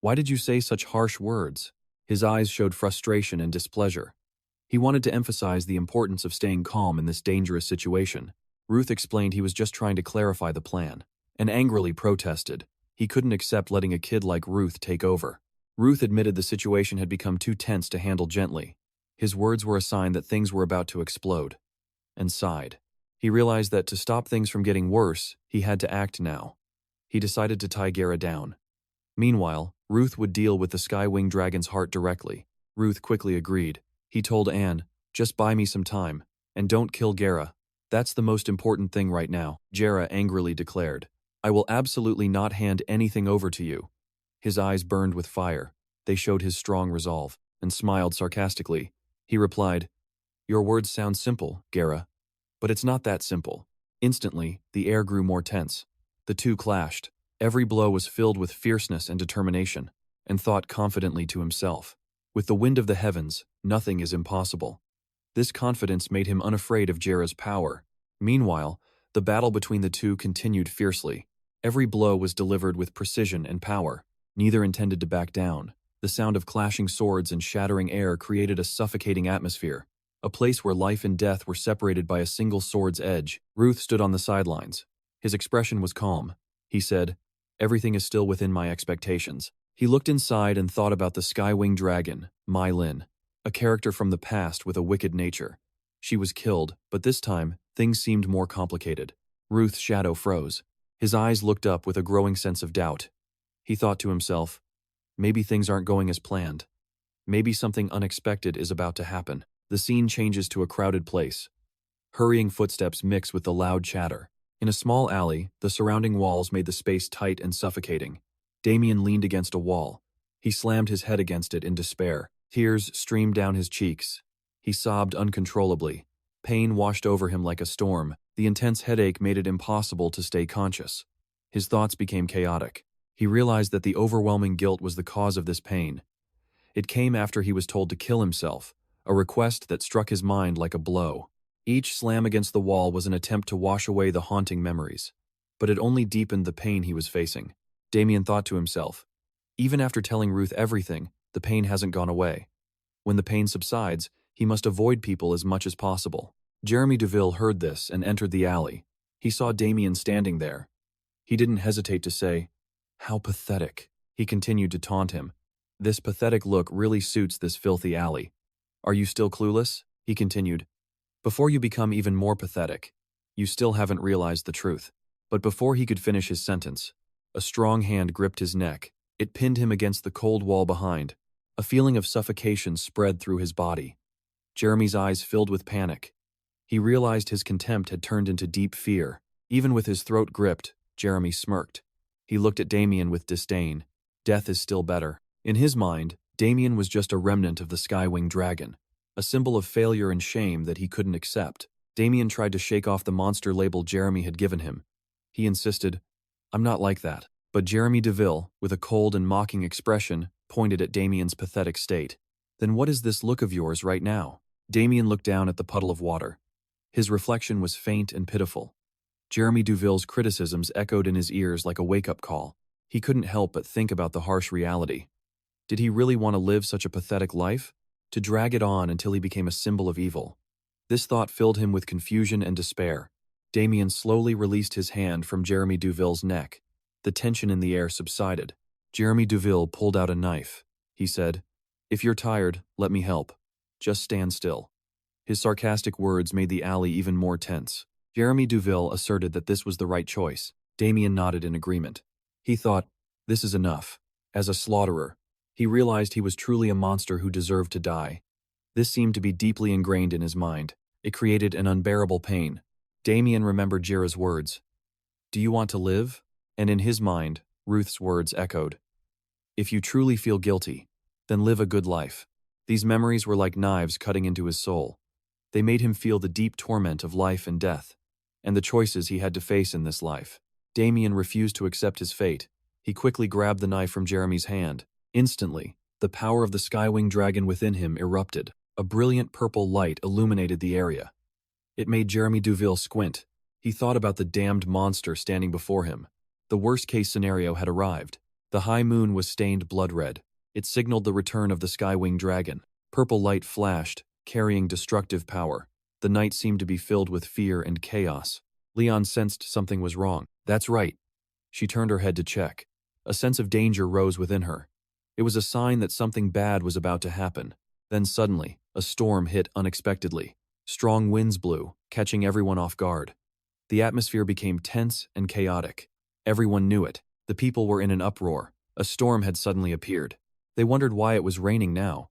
Why did you say such harsh words? His eyes showed frustration and displeasure. He wanted to emphasize the importance of staying calm in this dangerous situation. Ruth explained he was just trying to clarify the plan, and angrily protested. He couldn't accept letting a kid like Ruth take over. Ruth admitted the situation had become too tense to handle gently. His words were a sign that things were about to explode. And sighed. He realized that to stop things from getting worse, he had to act now. He decided to tie Gera down. Meanwhile, Ruth would deal with the Skywing Dragon's heart directly. Ruth quickly agreed. He told Anne, just buy me some time, and don't kill Gera. That's the most important thing right now, Jera angrily declared. I will absolutely not hand anything over to you. His eyes burned with fire. They showed his strong resolve, and smiled sarcastically. He replied, your words sound simple, Gera, but it's not that simple. Instantly, the air grew more tense. The two clashed. Every blow was filled with fierceness and determination, and thought confidently to himself, with the wind of the heavens, nothing is impossible. This confidence made him unafraid of Jera's power. Meanwhile, the battle between the two continued fiercely. Every blow was delivered with precision and power. Neither intended to back down. The sound of clashing swords and shattering air created a suffocating atmosphere, a place where life and death were separated by a single sword's edge. Ruth stood on the sidelines. His expression was calm. He said, everything is still within my expectations. He looked inside and thought about the Skywing Dragon, Mai Lin, a character from the past with a wicked nature. She was killed, but this time, things seemed more complicated. Ruth's shadow froze. His eyes looked up with a growing sense of doubt. He thought to himself, maybe things aren't going as planned. Maybe something unexpected is about to happen. The scene changes to a crowded place. Hurrying footsteps mix with the loud chatter. In a small alley, the surrounding walls made the space tight and suffocating. Damien leaned against a wall. He slammed his head against it in despair. Tears streamed down his cheeks. He sobbed uncontrollably. Pain washed over him like a storm. The intense headache made it impossible to stay conscious. His thoughts became chaotic. He realized that the overwhelming guilt was the cause of this pain. It came after he was told to kill himself, a request that struck his mind like a blow. Each slam against the wall was an attempt to wash away the haunting memories, but it only deepened the pain he was facing. Damien thought to himself, even after telling Ruth everything, the pain hasn't gone away. When the pain subsides, he must avoid people as much as possible. Jeremy Deville heard this and entered the alley. He saw Damien standing there. He didn't hesitate to say, how pathetic. He continued to taunt him. This pathetic look really suits this filthy alley. Are you still clueless? He continued. Before you become even more pathetic, you still haven't realized the truth. But before he could finish his sentence, a strong hand gripped his neck. It pinned him against the cold wall behind. A feeling of suffocation spread through his body. Jeremy's eyes filled with panic. He realized his contempt had turned into deep fear. Even with his throat gripped, Jeremy smirked. He looked at Damien with disdain. Death is still better. In his mind, Damien was just a remnant of the Skywing Dragon, a symbol of failure and shame that he couldn't accept. Damien tried to shake off the monster label Jeremy had given him. He insisted, I'm not like that. But Jeremy Deville, with a cold and mocking expression, pointed at Damien's pathetic state. Then what is this look of yours right now? Damien looked down at the puddle of water. His reflection was faint and pitiful. Jeremy Deville's criticisms echoed in his ears like a wake-up call. He couldn't help but think about the harsh reality. Did he really want to live such a pathetic life? To drag it on until he became a symbol of evil? This thought filled him with confusion and despair. Damien slowly released his hand from Jeremy Deville's neck. The tension in the air subsided. Jeremy Deville pulled out a knife. He said, if you're tired, let me help. Just stand still. His sarcastic words made the alley even more tense. Jeremy Deville asserted that this was the right choice. Damien nodded in agreement. He thought, this is enough. As a slaughterer, he realized he was truly a monster who deserved to die. This seemed to be deeply ingrained in his mind. It created an unbearable pain. Damien remembered Jira's words. "Do you want to live?" And in his mind, Ruth's words echoed. "If you truly feel guilty, then live a good life." These memories were like knives cutting into his soul. They made him feel the deep torment of life and death, and the choices he had to face in this life. Damien refused to accept his fate. He quickly grabbed the knife from Jeremy's hand. Instantly, the power of the Skywing dragon within him erupted. A brilliant purple light illuminated the area. It made Jeremy Duville squint. He thought about the damned monster standing before him. The worst-case scenario had arrived. The high moon was stained blood-red. It signaled the return of the Skywing dragon. Purple light flashed, carrying destructive power. The night seemed to be filled with fear and chaos. Leon sensed something was wrong. "That's right." She turned her head to check. A sense of danger rose within her. It was a sign that something bad was about to happen. Then suddenly, a storm hit unexpectedly. Strong winds blew, catching everyone off guard. The atmosphere became tense and chaotic. Everyone knew it. The people were in an uproar. A storm had suddenly appeared. They wondered why it was raining now.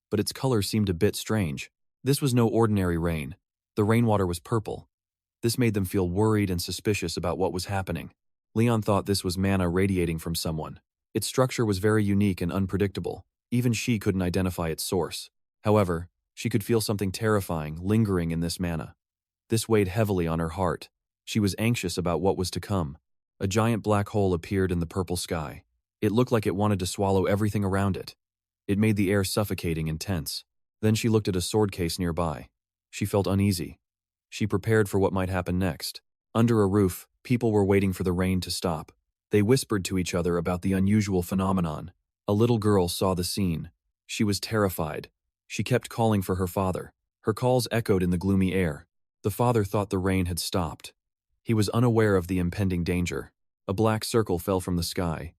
But its color seemed a bit strange. This was no ordinary rain. The rainwater was purple. This made them feel worried and suspicious about what was happening. Leon thought this was mana radiating from someone. Its structure was very unique and unpredictable. Even she couldn't identify its source. However, she could feel something terrifying lingering in this mana. This weighed heavily on her heart. She was anxious about what was to come. A giant black hole appeared in the purple sky. It looked like it wanted to swallow everything around it. It made the air suffocating and tense. Then she looked at a sword case nearby. She felt uneasy. She prepared for what might happen next. Under a roof, people were waiting for the rain to stop. They whispered to each other about the unusual phenomenon. A little girl saw the scene. She was terrified. She kept calling for her father. Her calls echoed in the gloomy air. The father thought the rain had stopped. He was unaware of the impending danger. A black circle fell from the sky.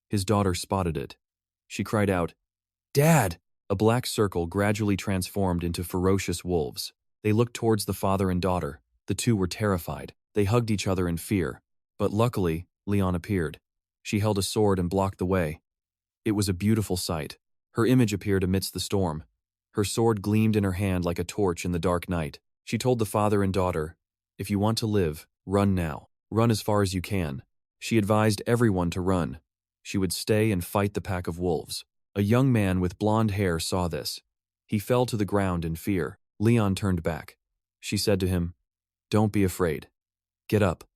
His daughter spotted it. She cried out, "Dad!" A black circle gradually transformed into ferocious wolves. They looked towards the father and daughter. The two were terrified. They hugged each other in fear. But luckily, Leon appeared. She held a sword and blocked the way. It was a beautiful sight. Her image appeared amidst the storm. Her sword gleamed in her hand like a torch in the dark night. She told the father and daughter, "If you want to live, run now. Run as far as you can." She advised everyone to run. She would stay and fight the pack of wolves. A young man with blonde hair saw this. He fell to the ground in fear. Leon turned back. She said to him, "Don't be afraid. Get up.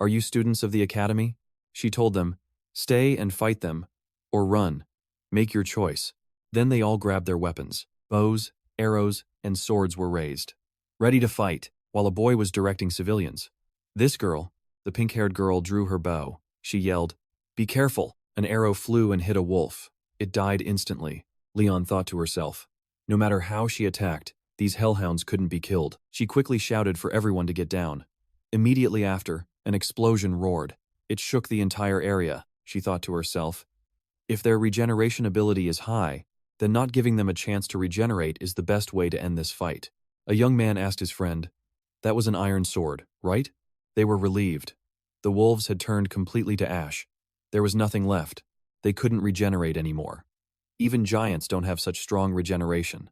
Are you students of the academy?" She told them, "Stay and fight them, or run. Make your choice." Then they all grabbed their weapons. Bows, arrows, and swords were raised, ready to fight, while a boy was directing civilians. This girl, the pink-haired girl, drew her bow. She yelled, "Be careful!" An arrow flew and hit a wolf. It died instantly. Leon thought to herself, no matter how she attacked, these hellhounds couldn't be killed. She quickly shouted for everyone to get down. Immediately after, an explosion roared. It shook the entire area. She thought to herself, if their regeneration ability is high, then not giving them a chance to regenerate is the best way to end this fight. A young man asked his friend, "That was an iron sword, right?" They were relieved. The wolves had turned completely to ash. There was nothing left. They couldn't regenerate anymore. Even giants don't have such strong regeneration.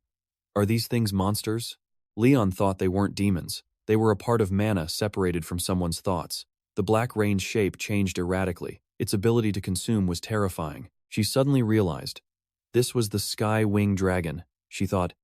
Are these things monsters? Leon thought they weren't demons. They were a part of mana separated from someone's thoughts. The black rain's shape changed erratically. Its ability to consume was terrifying. She suddenly realized, this was the Sky-Wing Dragon. She thought,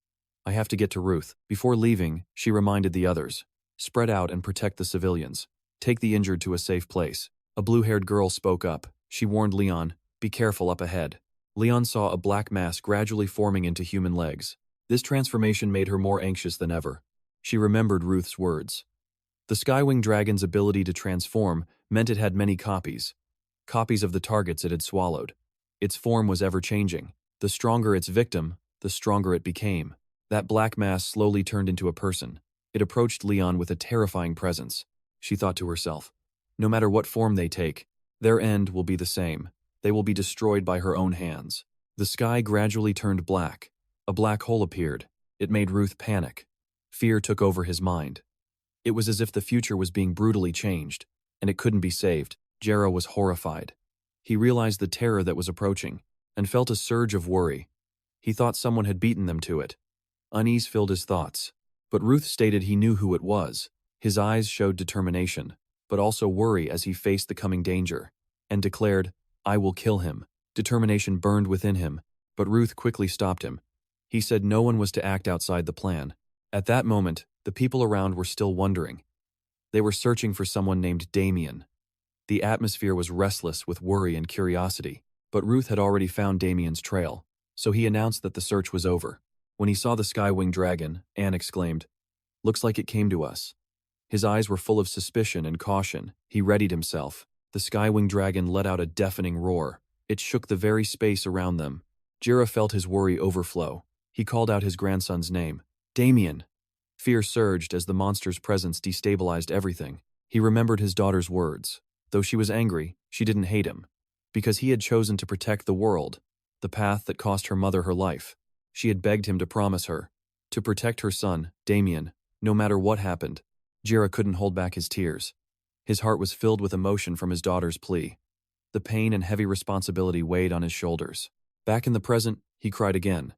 I have to get to Ruth. Before leaving, she reminded the others, spread out and protect the civilians. Take the injured to a safe place. A blue-haired girl spoke up. She warned Leon, be careful up ahead. Leon saw a black mass gradually forming into human legs. This transformation made her more anxious than ever. She remembered Ruth's words. The Skywing Dragon's ability to transform meant it had many copies of the targets it had swallowed. Its form was ever-changing. The stronger its victim, the stronger it became. That black mass slowly turned into a person. It approached Leon with a terrifying presence. She thought to herself, no matter what form they take, their end will be the same. They will be destroyed by her own hands. The sky gradually turned black. A black hole appeared. It made Ruth panic. Fear took over his mind. It was as if the future was being brutally changed, and it couldn't be saved. Jero was horrified. He realized the terror that was approaching, and felt a surge of worry. He thought someone had beaten them to it. Unease filled his thoughts. But Ruth stated he knew who it was. His eyes showed determination, but also worry as he faced the coming danger, and declared, "I will kill him." Determination burned within him, but Ruth quickly stopped him. He said no one was to act outside the plan. At that moment, the people around were still wondering. They were searching for someone named Damien. The atmosphere was restless with worry and curiosity, but Ruth had already found Damien's trail, so he announced that the search was over. When he saw the sky-winged dragon, Anne exclaimed, "Looks like it came to us." His eyes were full of suspicion and caution. He readied himself. The sky-winged dragon let out a deafening roar. It shook the very space around them. Jira felt his worry overflow. He called out his grandson's name. "Damien!" Fear surged as the monster's presence destabilized everything. He remembered his daughter's words. Though she was angry, she didn't hate him. Because he had chosen to protect the world, the path that cost her mother her life. She had begged him to promise her, to protect her son, Damien, no matter what happened. Jira couldn't hold back his tears. His heart was filled with emotion from his daughter's plea. The pain and heavy responsibility weighed on his shoulders. Back in the present, he cried again.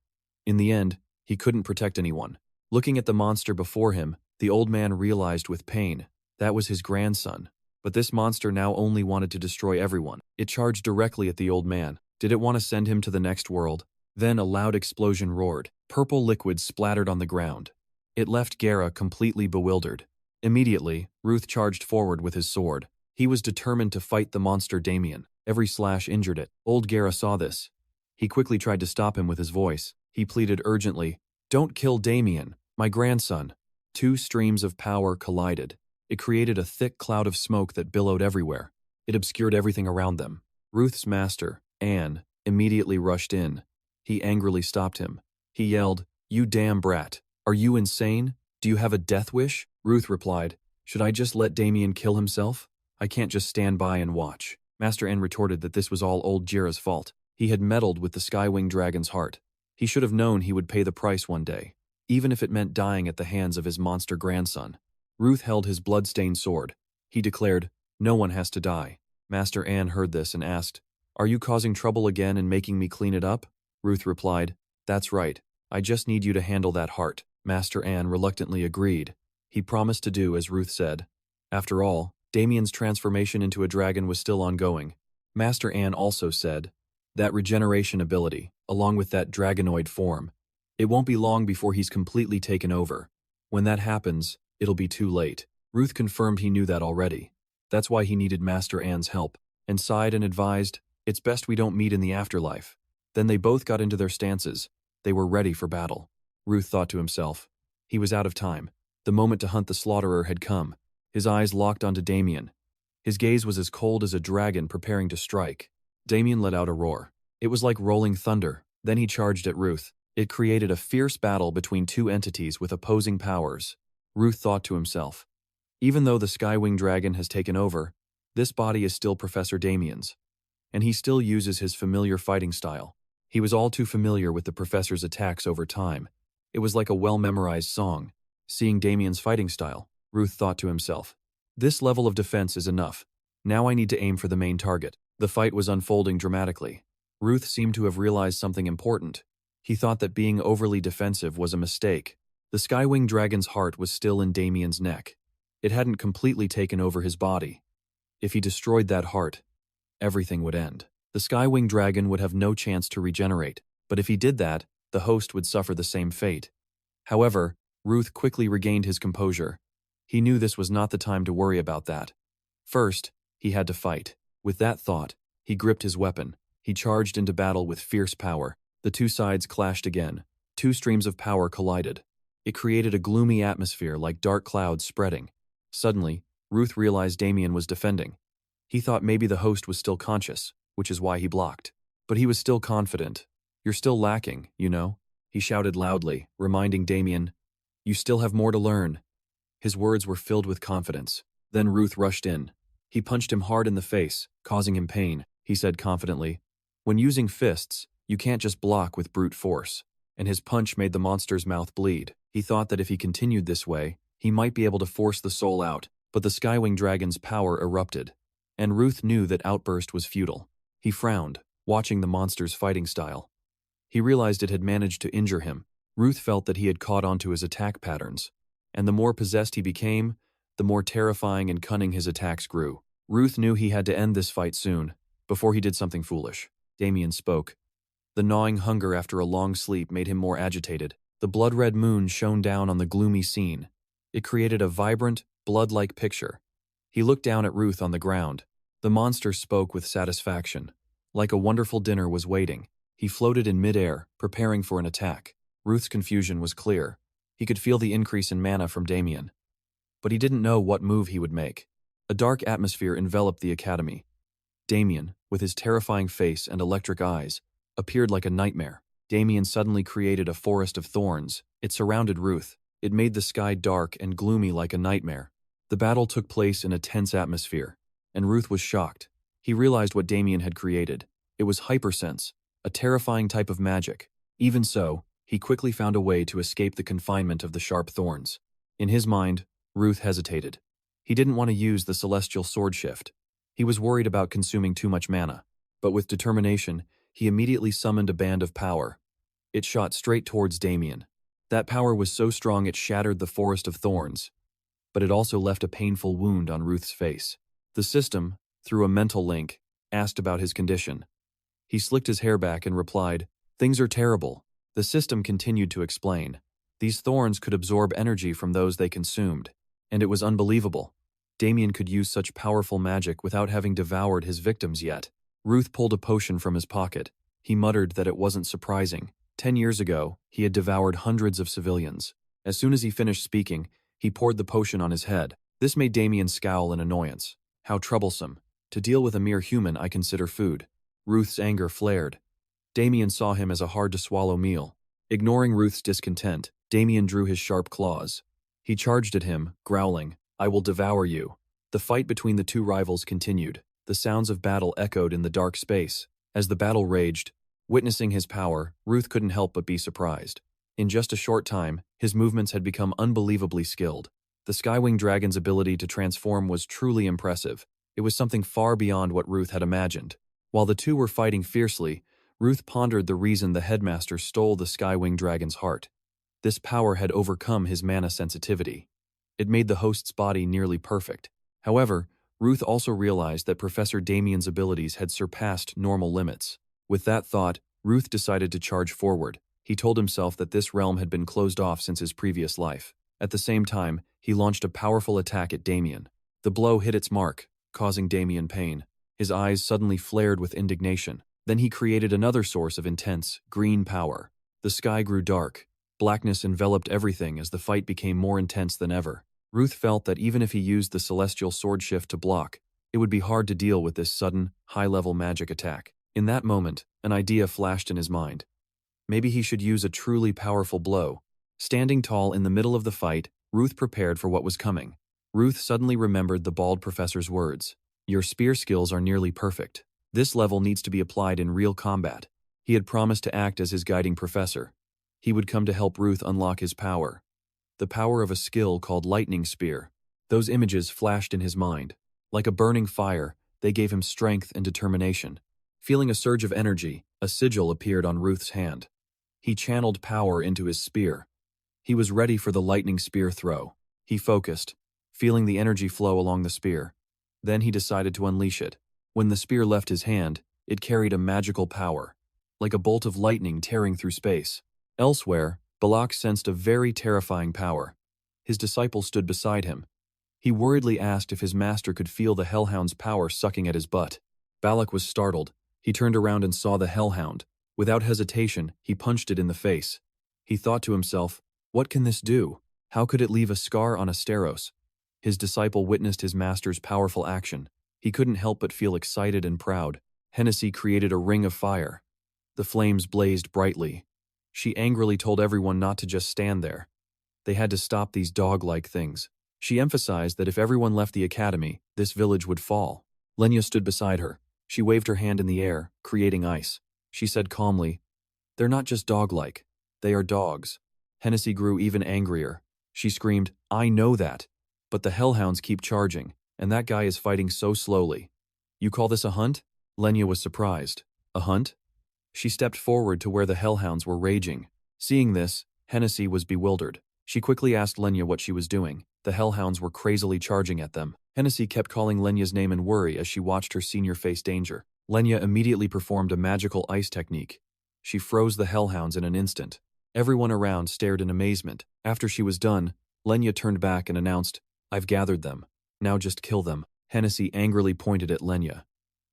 In the end, he couldn't protect anyone. Looking at the monster before him, the old man realized with pain that was his grandson. But this monster now only wanted to destroy everyone. It charged directly at the old man. Did it want to send him to the next world? Then a loud explosion roared. Purple liquid splattered on the ground. It left Gera completely bewildered. Immediately, Ruth charged forward with his sword. He was determined to fight the monster Damien. Every slash injured it. Old Gera saw this. He quickly tried to stop him with his voice. He pleaded urgently, "Don't kill Damien, my grandson." Two streams of power collided. It created a thick cloud of smoke that billowed everywhere. It obscured everything around them. Ruth's master, Anne, immediately rushed in. He angrily stopped him. He yelled, "You damn brat. Are you insane? Do you have a death wish?" Ruth replied, "Should I just let Damien kill himself? I can't just stand by and watch." Master Anne retorted that this was all old Jira's fault. He had meddled with the sky-winged dragon's heart. He should have known he would pay the price one day, even if it meant dying at the hands of his monster grandson. Ruth held his blood-stained sword. He declared, "No one has to die." Master Anne heard this and asked, "Are you causing trouble again and making me clean it up?" Ruth replied, "That's right. I just need you to handle that heart." Master Anne reluctantly agreed. He promised to do as Ruth said. After all, Damien's transformation into a dragon was still ongoing. Master Anne also said, "That regeneration ability, along with that dragonoid form, it won't be long before he's completely taken over. When that happens, it'll be too late." Ruth confirmed he knew that already. That's why he needed Master Anne's help, and sighed and advised, "It's best we don't meet in the afterlife." Then they both got into their stances. They were ready for battle. Ruth thought to himself. He was out of time. The moment to hunt the slaughterer had come. His eyes locked onto Damien. His gaze was as cold as a dragon preparing to strike. Damien let out a roar. It was like rolling thunder. Then he charged at Ruth. It created a fierce battle between two entities with opposing powers. Ruth thought to himself, even though the sky-winged dragon has taken over, this body is still Professor Damien's, and he still uses his familiar fighting style. He was all too familiar with the professor's attacks over time. It was like a well-memorized song. Seeing Damien's fighting style, Ruth thought to himself, "This level of defense is enough. Now I need to aim for the main target." The fight was unfolding dramatically. Ruth seemed to have realized something important. He thought that being overly defensive was a mistake. The sky-winged dragon's heart was still in Damien's neck. It hadn't completely taken over his body. If he destroyed that heart, everything would end. The sky-winged dragon would have no chance to regenerate, but if he did that, the host would suffer the same fate. However, Ruth quickly regained his composure. He knew this was not the time to worry about that. First, he had to fight. With that thought, he gripped his weapon. He charged into battle with fierce power. The two sides clashed again. Two streams of power collided. It created a gloomy atmosphere like dark clouds spreading. Suddenly, Ruth realized Damien was defending. He thought maybe the host was still conscious, which is why he blocked. But he was still confident. "You're still lacking, you know," he shouted loudly, reminding Damien, "You still have more to learn." His words were filled with confidence. Then Ruth rushed in. He punched him hard in the face, causing him pain. He said confidently, "When using fists, you can't just block with brute force." And his punch made the monster's mouth bleed. He thought that if he continued this way, he might be able to force the soul out, but the skywing dragon's power erupted. And Ruth knew that outburst was futile. He frowned, watching the monster's fighting style. He realized it had managed to injure him. Ruth felt that he had caught on to his attack patterns, and the more possessed he became, the more terrifying and cunning his attacks grew. Ruth knew he had to end this fight soon, before he did something foolish. Damien spoke. The gnawing hunger after a long sleep made him more agitated. The blood-red moon shone down on the gloomy scene. It created a vibrant, blood-like picture. He looked down at Ruth on the ground. The monster spoke with satisfaction. Like a wonderful dinner was waiting. He floated in midair, preparing for an attack. Ruth's confusion was clear. He could feel the increase in mana from Damien. But he didn't know what move he would make. A dark atmosphere enveloped the academy. Damien, with his terrifying face and electric eyes, appeared like a nightmare. Damien suddenly created a forest of thorns. It surrounded Ruth. It made the sky dark and gloomy like a nightmare. The battle took place in a tense atmosphere, and Ruth was shocked. He realized what Damien had created. It was hypersense, a terrifying type of magic. Even so, he quickly found a way to escape the confinement of the sharp thorns. In his mind, Ruth hesitated. He didn't want to use the celestial sword shift. He was worried about consuming too much mana. But with determination, he immediately summoned a band of power. It shot straight towards Damien. That power was so strong it shattered the forest of thorns, but it also left a painful wound on Ruth's face. The system, through a mental link, asked about his condition. He slicked his hair back and replied, "Things are terrible." The system continued to explain. These thorns could absorb energy from those they consumed, and it was unbelievable. Damien could use such powerful magic without having devoured his victims yet. Ruth pulled a potion from his pocket. He muttered that it wasn't surprising. 10 years ago, he had devoured hundreds of civilians. As soon as he finished speaking, he poured the potion on his head. This made Damien scowl in annoyance. How troublesome. To deal with a mere human I consider food. Ruth's anger flared. Damien saw him as a hard-to-swallow meal. Ignoring Ruth's discontent, Damien drew his sharp claws. He charged at him, growling, "I will devour you." The fight between the two rivals continued. The sounds of battle echoed in the dark space. As the battle raged, witnessing his power, Ruth couldn't help but be surprised. In just a short time, his movements had become unbelievably skilled. The Skywing Dragon's ability to transform was truly impressive. It was something far beyond what Ruth had imagined. While the two were fighting fiercely, Ruth pondered the reason the headmaster stole the Skywing Dragon's heart. This power had overcome his mana sensitivity. It made the host's body nearly perfect. However, Ruth also realized that Professor Damien's abilities had surpassed normal limits. With that thought, Ruth decided to charge forward. He told himself that this realm had been closed off since his previous life. At the same time, he launched a powerful attack at Damien. The blow hit its mark, causing Damien pain. His eyes suddenly flared with indignation. Then he created another source of intense, green power. The sky grew dark. Blackness enveloped everything as the fight became more intense than ever. Ruth felt that even if he used the celestial sword shift to block, it would be hard to deal with this sudden, high-level magic attack. In that moment, an idea flashed in his mind. Maybe he should use a truly powerful blow. Standing tall in the middle of the fight, Ruth prepared for what was coming. Ruth suddenly remembered the bald professor's words. "Your spear skills are nearly perfect. This level needs to be applied in real combat." He had promised to act as his guiding professor. He would come to help Ruth unlock his power. The power of a skill called Lightning Spear. Those images flashed in his mind. Like a burning fire, they gave him strength and determination. Feeling a surge of energy, a sigil appeared on Ruth's hand. He channeled power into his spear. He was ready for the lightning spear throw. He focused, feeling the energy flow along the spear. Then he decided to unleash it. When the spear left his hand, it carried a magical power, like a bolt of lightning tearing through space. Elsewhere, Balak sensed a very terrifying power. His disciple stood beside him. He worriedly asked if his master could feel the hellhound's power sucking at his butt. Balak was startled. He turned around and saw the hellhound. Without hesitation, he punched it in the face. He thought to himself, "What can this do? How could it leave a scar on Asteros?" His disciple witnessed his master's powerful action. He couldn't help but feel excited and proud. Hennessy created a ring of fire. The flames blazed brightly. She angrily told everyone not to just stand there. They had to stop these dog-like things. She emphasized that if everyone left the academy, this village would fall. Lenya stood beside her. She waved her hand in the air, creating ice. She said calmly, "They're not just dog-like. They are dogs." Hennessy grew even angrier. She screamed, "I know that. But the hellhounds keep charging, and that guy is fighting so slowly. You call this a hunt?" Lenya was surprised. "A hunt?" She stepped forward to where the hellhounds were raging. Seeing this, Hennessy was bewildered. She quickly asked Lenya what she was doing. The hellhounds were crazily charging at them. Hennessy kept calling Lenya's name in worry as she watched her senior face danger. Lenya immediately performed a magical ice technique. She froze the hellhounds in an instant. Everyone around stared in amazement. After she was done, Lenya turned back and announced, "I've gathered them. Now just kill them." Hennessy angrily pointed at Lenya.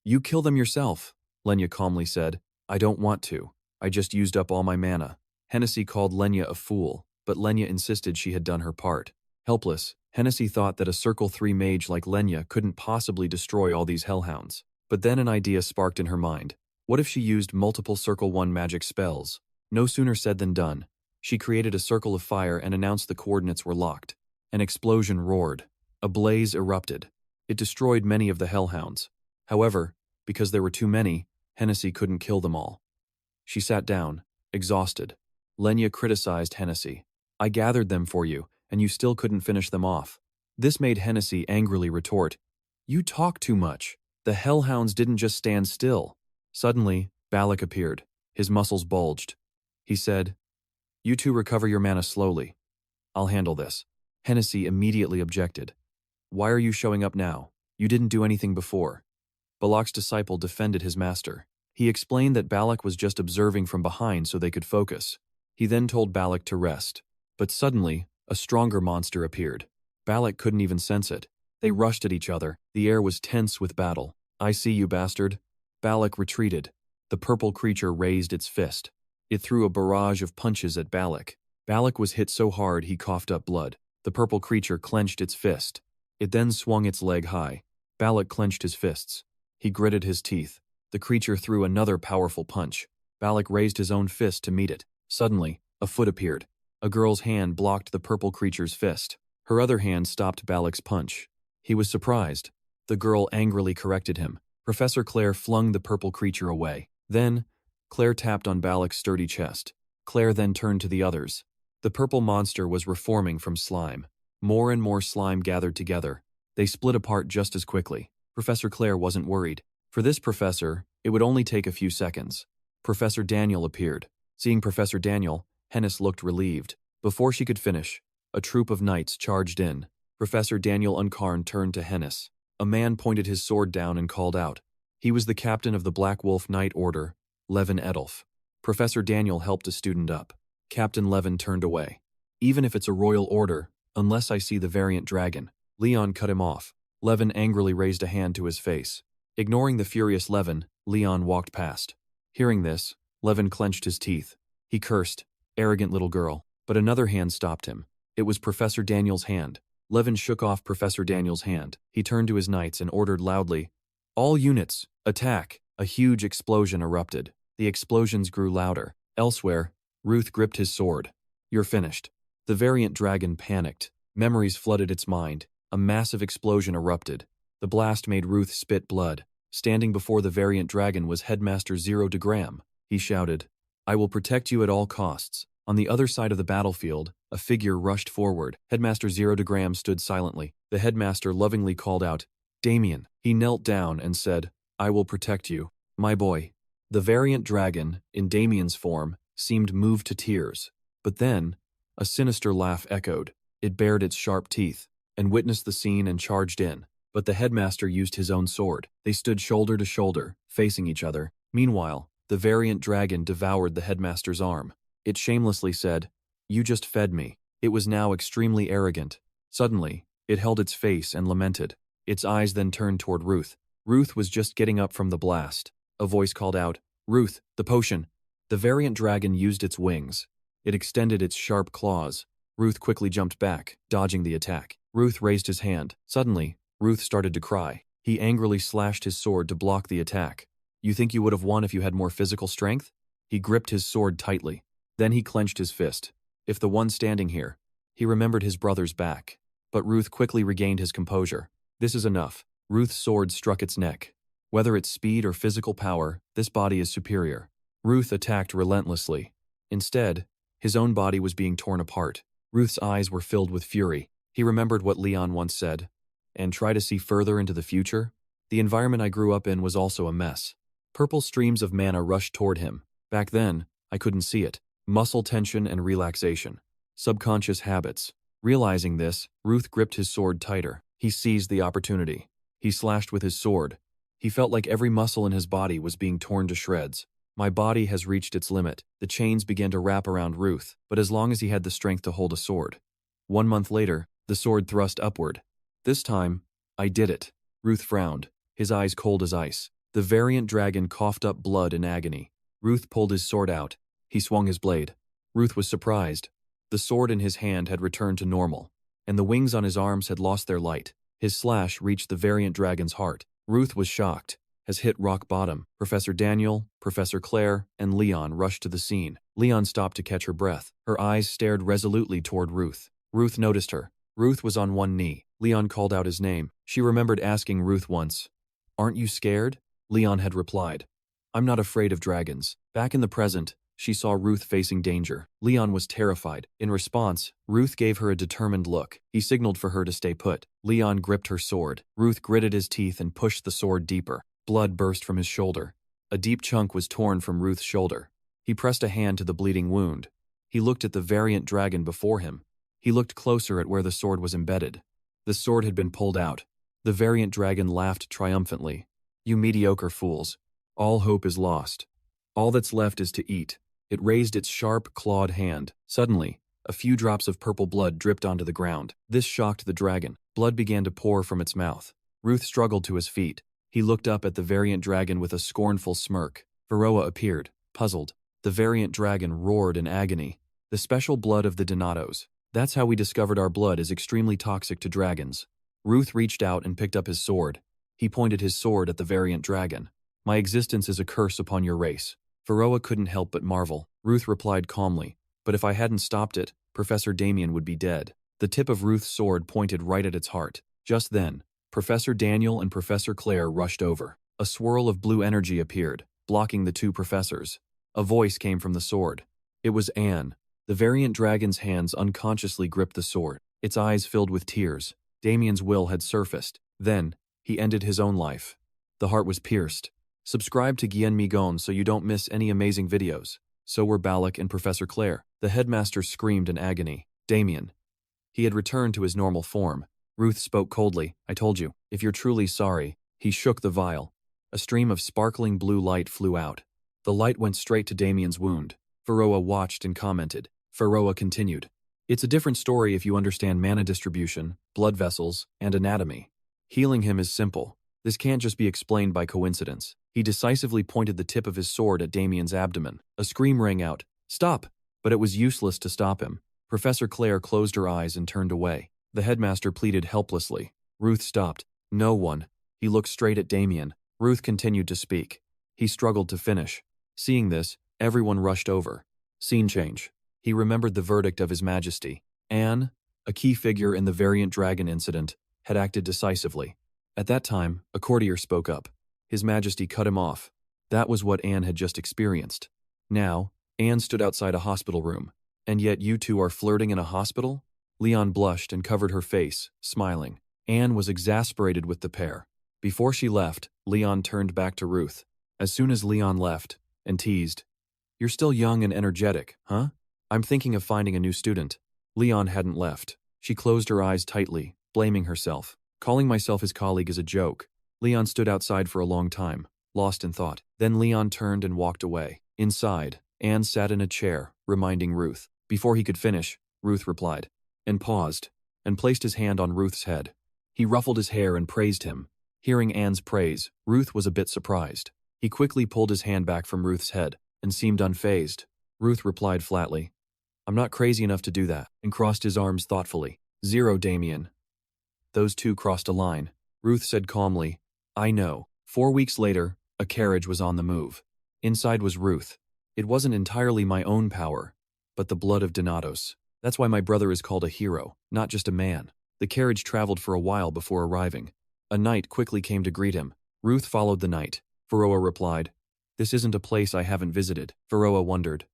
"You kill them yourself," Lenya calmly said. "I don't want to. I just used up all my mana." Hennessy called Lenya a fool, but Lenya insisted she had done her part. Helpless, Hennessy thought that a Circle 3 mage like Lenya couldn't possibly destroy all these hellhounds. But then an idea sparked in her mind. What if she used multiple Circle 1 magic spells? No sooner said than done. She created a circle of fire and announced the coordinates were locked. An explosion roared. A blaze erupted. It destroyed many of the hellhounds. However, because there were too many, Hennessy couldn't kill them all. She sat down, exhausted. Lenya criticized Hennessy. "I gathered them for you, and you still couldn't finish them off." This made Hennessy angrily retort, "You talk too much. The hellhounds didn't just stand still." Suddenly, Balak appeared. His muscles bulged. He said, "You two recover your mana slowly. I'll handle this." Hennessy immediately objected. "Why are you showing up now? You didn't do anything before." Balak's disciple defended his master. He explained that Balak was just observing from behind so they could focus. He then told Balak to rest. But suddenly, a stronger monster appeared. Balak couldn't even sense it. They rushed at each other. The air was tense with battle. "I see you, bastard." Balak retreated. The purple creature raised its fist. It threw a barrage of punches at Balak. Balak was hit so hard he coughed up blood. The purple creature clenched its fist. It then swung its leg high. Balak clenched his fists. He gritted his teeth. The creature threw another powerful punch. Balak raised his own fist to meet it. Suddenly, a foot appeared. A girl's hand blocked the purple creature's fist. Her other hand stopped Balak's punch. He was surprised. The girl angrily corrected him. Professor Claire flung the purple creature away. Then, Claire tapped on Balak's sturdy chest. Claire then turned to the others. The purple monster was reforming from slime. More and more slime gathered together. They split apart just as quickly. Professor Claire wasn't worried. For this professor, it would only take a few seconds. Professor Daniel appeared. Seeing Professor Daniel, Hennis looked relieved. Before she could finish, a troop of knights charged in. Professor Daniel Unkarn turned to Hennis. A man pointed his sword down and called out. He was the captain of the Black Wolf Knight Order, Levin Edolf. Professor Daniel helped a student up. Captain Levin turned away. "Even if it's a royal order, unless I see the variant dragon." Leon cut him off. Levin angrily raised a hand to his face. Ignoring the furious Levin, Leon walked past. Hearing this, Levin clenched his teeth. He cursed, "Arrogant little girl." But another hand stopped him. It was Professor Daniel's hand. Levin shook off Professor Daniel's hand. He turned to his knights and ordered loudly, "All units, attack!" A huge explosion erupted. The explosions grew louder. Elsewhere, Ruth gripped his sword. "You're finished." The variant dragon panicked. Memories flooded its mind. A massive explosion erupted. The blast made Ruth spit blood. Standing before the variant dragon was Headmaster Zero Degram. He shouted, "I will protect you at all costs." On the other side of the battlefield, a figure rushed forward. Headmaster Zero Degram stood silently. The headmaster lovingly called out, "Damien." He knelt down and said, "I will protect you, my boy." The variant dragon, in Damien's form, seemed moved to tears. But then, a sinister laugh echoed. It bared its sharp teeth, and witnessed the scene and charged in. But the headmaster used his own sword. They stood shoulder to shoulder, facing each other. Meanwhile, the variant dragon devoured the headmaster's arm. It shamelessly said, "You just fed me." It was now extremely arrogant. Suddenly, it held its face and lamented. Its eyes then turned toward Ruth. Ruth was just getting up from the blast. A voice called out, "Ruth, the potion." The variant dragon used its wings. It extended its sharp claws. Ruth quickly jumped back, dodging the attack. Ruth raised his hand. Suddenly, Ruth started to cry. He angrily slashed his sword to block the attack. "You think you would have won if you had more physical strength?" He gripped his sword tightly. Then he clenched his fist. If the one standing here. He remembered his brother's back. But Ruth quickly regained his composure. "This is enough." Ruth's sword struck its neck. Whether it's speed or physical power, this body is superior. Ruth attacked relentlessly. Instead, his own body was being torn apart. Ruth's eyes were filled with fury. He remembered what Leon once said, "And try to see further into the future?" The environment I grew up in was also a mess. Purple streams of mana rushed toward him. Back then, I couldn't see it. Muscle tension and relaxation. Subconscious habits. Realizing this, Ruth gripped his sword tighter. He seized the opportunity. He slashed with his sword. He felt like every muscle in his body was being torn to shreds. My body has reached its limit. The chains began to wrap around Ruth, but as long as he had the strength to hold a sword. 1 month later, the sword thrust upward. This time, I did it. Ruth frowned, his eyes cold as ice. The variant dragon coughed up blood in agony. Ruth pulled his sword out. He swung his blade. Ruth was surprised. The sword in his hand had returned to normal, and the wings on his arms had lost their light. His slash reached the variant dragon's heart. Ruth was shocked. Has hit rock bottom. Professor Daniel, Professor Claire, and Leon rushed to the scene. Leon stopped to catch her breath. Her eyes stared resolutely toward Ruth. Ruth noticed her. Ruth was on one knee. Leon called out his name. She remembered asking Ruth once, "Aren't you scared?" Leon had replied, "I'm not afraid of dragons." Back in the present, she saw Ruth facing danger. Leon was terrified. In response, Ruth gave her a determined look. He signaled for her to stay put. Leon gripped her sword. Ruth gritted his teeth and pushed the sword deeper. Blood burst from his shoulder. A deep chunk was torn from Ruth's shoulder. He pressed a hand to the bleeding wound. He looked at the variant dragon before him. He looked closer at where the sword was embedded. The sword had been pulled out. The variant dragon laughed triumphantly. "You mediocre fools. All hope is lost. All that's left is to eat." It raised its sharp, clawed hand. Suddenly, a few drops of purple blood dripped onto the ground. This shocked the dragon. Blood began to pour from its mouth. Ruth struggled to his feet. He looked up at the variant dragon with a scornful smirk. Varroa appeared, puzzled. The variant dragon roared in agony. "The special blood of the Donatos. That's how we discovered our blood is extremely toxic to dragons." Ruth reached out and picked up his sword. He pointed his sword at the variant dragon. "My existence is a curse upon your race." Varroa couldn't help but marvel. Ruth replied calmly, "But if I hadn't stopped it, Professor Damien would be dead." The tip of Ruth's sword pointed right at its heart. Just then, Professor Daniel and Professor Claire rushed over. A swirl of blue energy appeared, blocking the two professors. A voice came from the sword. It was Anne. The variant dragon's hands unconsciously gripped the sword. Its eyes filled with tears. Damien's will had surfaced. Then, he ended his own life. The heart was pierced. Subscribe to Guillen Migon so you don't miss any amazing videos. So were Balak and Professor Claire. The headmaster screamed in agony. Damien. He had returned to his normal form. Ruth spoke coldly. "I told you, if you're truly sorry." He shook the vial. A stream of sparkling blue light flew out. The light went straight to Damien's wound. Varroa watched and commented. Varroa continued. "It's a different story if you understand mana distribution, blood vessels, and anatomy. Healing him is simple. This can't just be explained by coincidence." He decisively pointed the tip of his sword at Damien's abdomen. A scream rang out. "Stop!" But it was useless to stop him. Professor Claire closed her eyes and turned away. The headmaster pleaded helplessly. Ruth stopped. "No one." He looked straight at Damien. Ruth continued to speak. He struggled to finish. Seeing this, everyone rushed over. Scene change. He remembered the verdict of His Majesty. Anne, a key figure in the variant dragon incident, had acted decisively. At that time, a courtier spoke up. His Majesty cut him off. That was what Anne had just experienced. Now, Anne stood outside a hospital room. "And yet you two are flirting in a hospital?" Leon blushed and covered her face, smiling. Anne was exasperated with the pair. Before she left, Leon turned back to Ruth. As soon as Leon left, and teased, "You're still young and energetic, huh? I'm thinking of finding a new student." Leon hadn't left. She closed her eyes tightly, blaming herself. "Calling myself his colleague is a joke." Leon stood outside for a long time, lost in thought. Then Leon turned and walked away. Inside, Anne sat in a chair, reminding Ruth. Before he could finish, Ruth replied, and paused, and placed his hand on Ruth's head. He ruffled his hair and praised him. Hearing Anne's praise, Ruth was a bit surprised. He quickly pulled his hand back from Ruth's head, and seemed unfazed. Ruth replied flatly, "I'm not crazy enough to do that," and crossed his arms thoughtfully. "Zero, Damien." Those two crossed a line. Ruth said calmly, "I know." 4 weeks later, a carriage was on the move. Inside was Ruth. It wasn't entirely my own power, but the blood of Donatos. That's why my brother is called a hero, not just a man. The carriage traveled for a while before arriving. A knight quickly came to greet him. Ruth followed the knight. Varroa replied, "This isn't a place I haven't visited." Varroa wondered,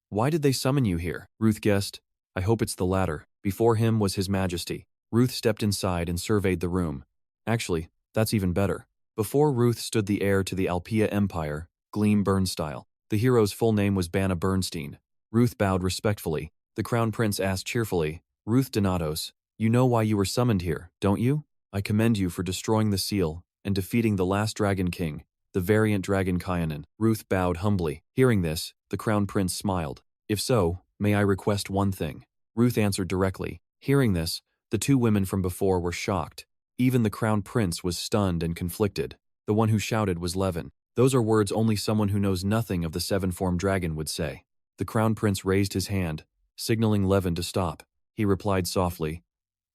"Why did they summon you here?" Ruth guessed, "I hope it's the latter." Before him was His Majesty. Ruth stepped inside and surveyed the room. Actually, that's even better. Before Ruth stood the heir to the Alpia Empire, Gleam Bernstyle. The hero's full name was Banna Bernstein. Ruth bowed respectfully. The Crown Prince asked cheerfully, Ruth Donatos, you know why you were summoned here, don't you? I commend you for destroying the seal and defeating the last Dragon King, the variant Dragon Kyanin. Ruth bowed humbly. Hearing this, the Crown Prince smiled. If so, may I request one thing? Ruth answered directly. Hearing this, the two women from before were shocked. Even the Crown Prince was stunned and conflicted. The one who shouted was Levin. Those are words only someone who knows nothing of the seven-formed dragon would say. The Crown Prince raised his hand, signaling Levin to stop. He replied softly,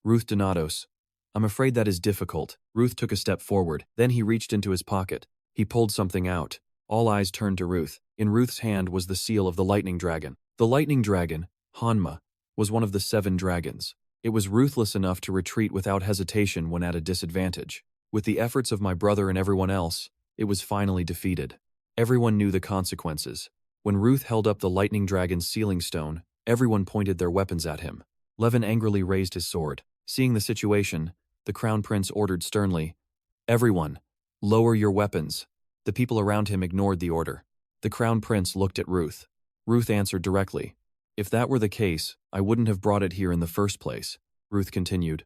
Ruth Donatos, I'm afraid that is difficult. Ruth took a step forward. Then he reached into his pocket. He pulled something out. All eyes turned to Ruth. In Ruth's hand was the seal of the lightning dragon. The lightning dragon, Hanma, was one of the 7 dragons. It was ruthless enough to retreat without hesitation when at a disadvantage. With the efforts of my brother and everyone else, it was finally defeated. Everyone knew the consequences. When Ruth held up the lightning dragon's sealing stone, everyone pointed their weapons at him. Levin angrily raised his sword. Seeing the situation, the Crown Prince ordered sternly, Everyone, lower your weapons. The people around him ignored the order. The Crown Prince looked at Ruth. Ruth answered directly, If that were the case, I wouldn't have brought it here in the first place. Ruth continued,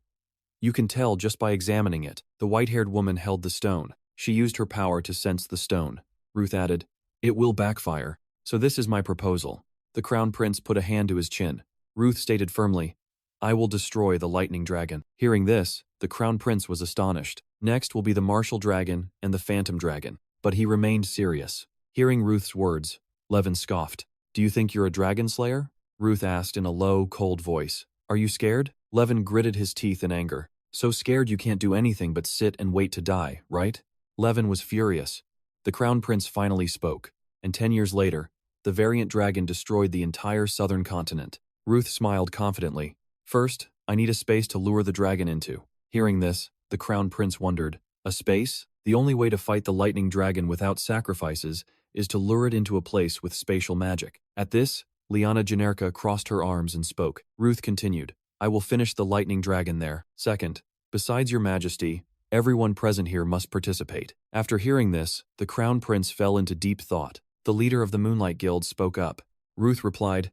You can tell just by examining it. The white-haired woman held the stone. She used her power to sense the stone. Ruth added, It will backfire. So this is my proposal. The Crown Prince put a hand to his chin. Ruth stated firmly, I will destroy the lightning dragon. Hearing this, the Crown Prince was astonished. Next will be the martial dragon and the phantom dragon. But he remained serious. Hearing Ruth's words, Levin scoffed. Do you think you're a dragon slayer? Ruth asked in a low, cold voice. Are you scared? Levin gritted his teeth in anger. So scared you can't do anything but sit and wait to die, right? Levin was furious. The Crown Prince finally spoke. And 10 years later, the variant dragon destroyed the entire southern continent. Ruth smiled confidently. First, I need a space to lure the dragon into. Hearing this, the Crown Prince wondered, a space? The only way to fight the lightning dragon without sacrifices is to lure it into a place with spatial magic. At this, Liana Generka crossed her arms and spoke. Ruth continued, I will finish the lightning dragon there. Second, besides your majesty, everyone present here must participate. After hearing this, the Crown Prince fell into deep thought. The leader of the Moonlight Guild spoke up. Ruth replied,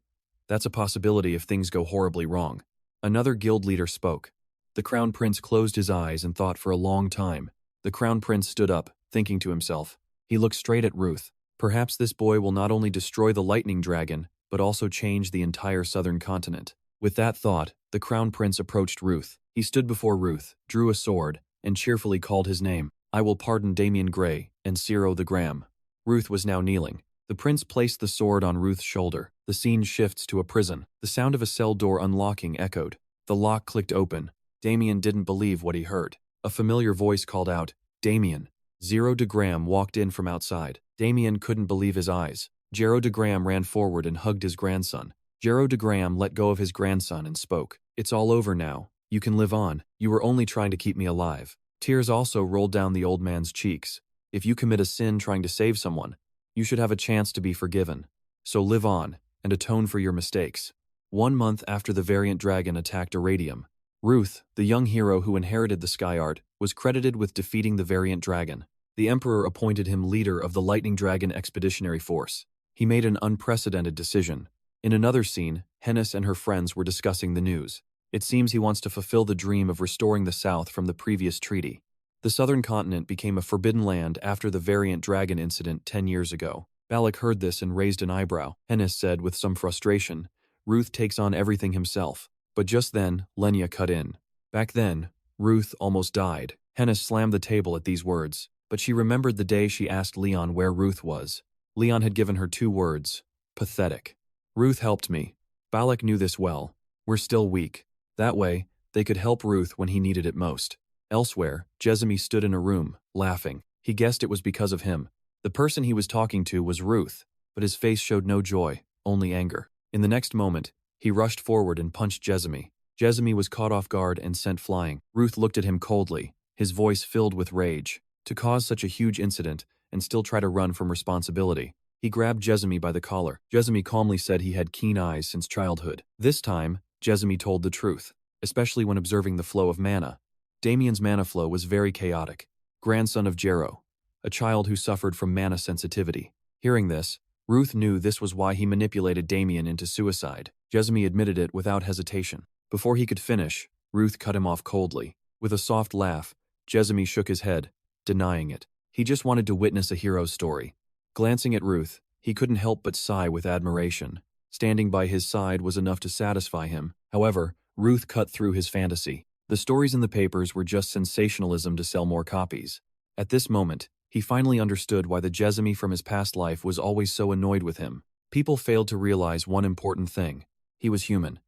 That's a possibility if things go horribly wrong. Another guild leader spoke. The Crown Prince closed his eyes and thought for a long time. The Crown Prince stood up, thinking to himself. He looked straight at Ruth. Perhaps this boy will not only destroy the lightning dragon, but also change the entire southern continent. With that thought, the Crown Prince approached Ruth. He stood before Ruth, drew a sword, and cheerfully called his name. I will pardon Damien Gray and Ciro the Gram. Ruth was now kneeling. The prince placed the sword on Ruth's shoulder. The scene shifts to a prison. The sound of a cell door unlocking echoed. The lock clicked open. Damien didn't believe what he heard. A familiar voice called out, Damien. Zero de Gram walked in from outside. Damien couldn't believe his eyes. Jero de Gram ran forward and hugged his grandson. Jero de Gram let go of his grandson and spoke. It's all over now. You can live on. You were only trying to keep me alive. Tears also rolled down the old man's cheeks. If you commit a sin trying to save someone, you should have a chance to be forgiven. So live on, and atone for your mistakes. 1 month after the variant dragon attacked Iradium, Ruth, the young hero who inherited the Sky Art, was credited with defeating the variant dragon. The Emperor appointed him leader of the Lightning Dragon Expeditionary Force. He made an unprecedented decision. In another scene, Hennis and her friends were discussing the news. It seems he wants to fulfill the dream of restoring the South from the previous treaty. The southern continent became a forbidden land after the variant dragon incident 10 years ago. Balak heard this and raised an eyebrow. Hennis said with some frustration, Ruth takes on everything himself. But just then, Lenya cut in. Back then, Ruth almost died. Hennis slammed the table at these words, but she remembered the day she asked Leon where Ruth was. Leon had given her 2 words, pathetic. Ruth helped me. Balak knew this well. We're still weak. That way, they could help Ruth when he needed it most. Elsewhere, Jezemy stood in a room, laughing. He guessed it was because of him. The person he was talking to was Ruth, but his face showed no joy, only anger. In the next moment, he rushed forward and punched Jezemy. Jezemy was caught off guard and sent flying. Ruth looked at him coldly, his voice filled with rage. To cause such a huge incident and still try to run from responsibility, he grabbed Jezemy by the collar. Jezemy calmly said he had keen eyes since childhood. This time, Jezemy told the truth, especially when observing the flow of mana. Damien's mana flow was very chaotic. Grandson of Jero, a child who suffered from mana sensitivity. Hearing this, Ruth knew this was why he manipulated Damien into suicide. Jezmi admitted it without hesitation. Before he could finish, Ruth cut him off coldly. With a soft laugh, Jezmi shook his head, denying it. He just wanted to witness a hero's story. Glancing at Ruth, he couldn't help but sigh with admiration. Standing by his side was enough to satisfy him. However, Ruth cut through his fantasy. The stories in the papers were just sensationalism to sell more copies. At this moment, he finally understood why the Jezmi from his past life was always so annoyed with him. People failed to realize one important thing. He was human.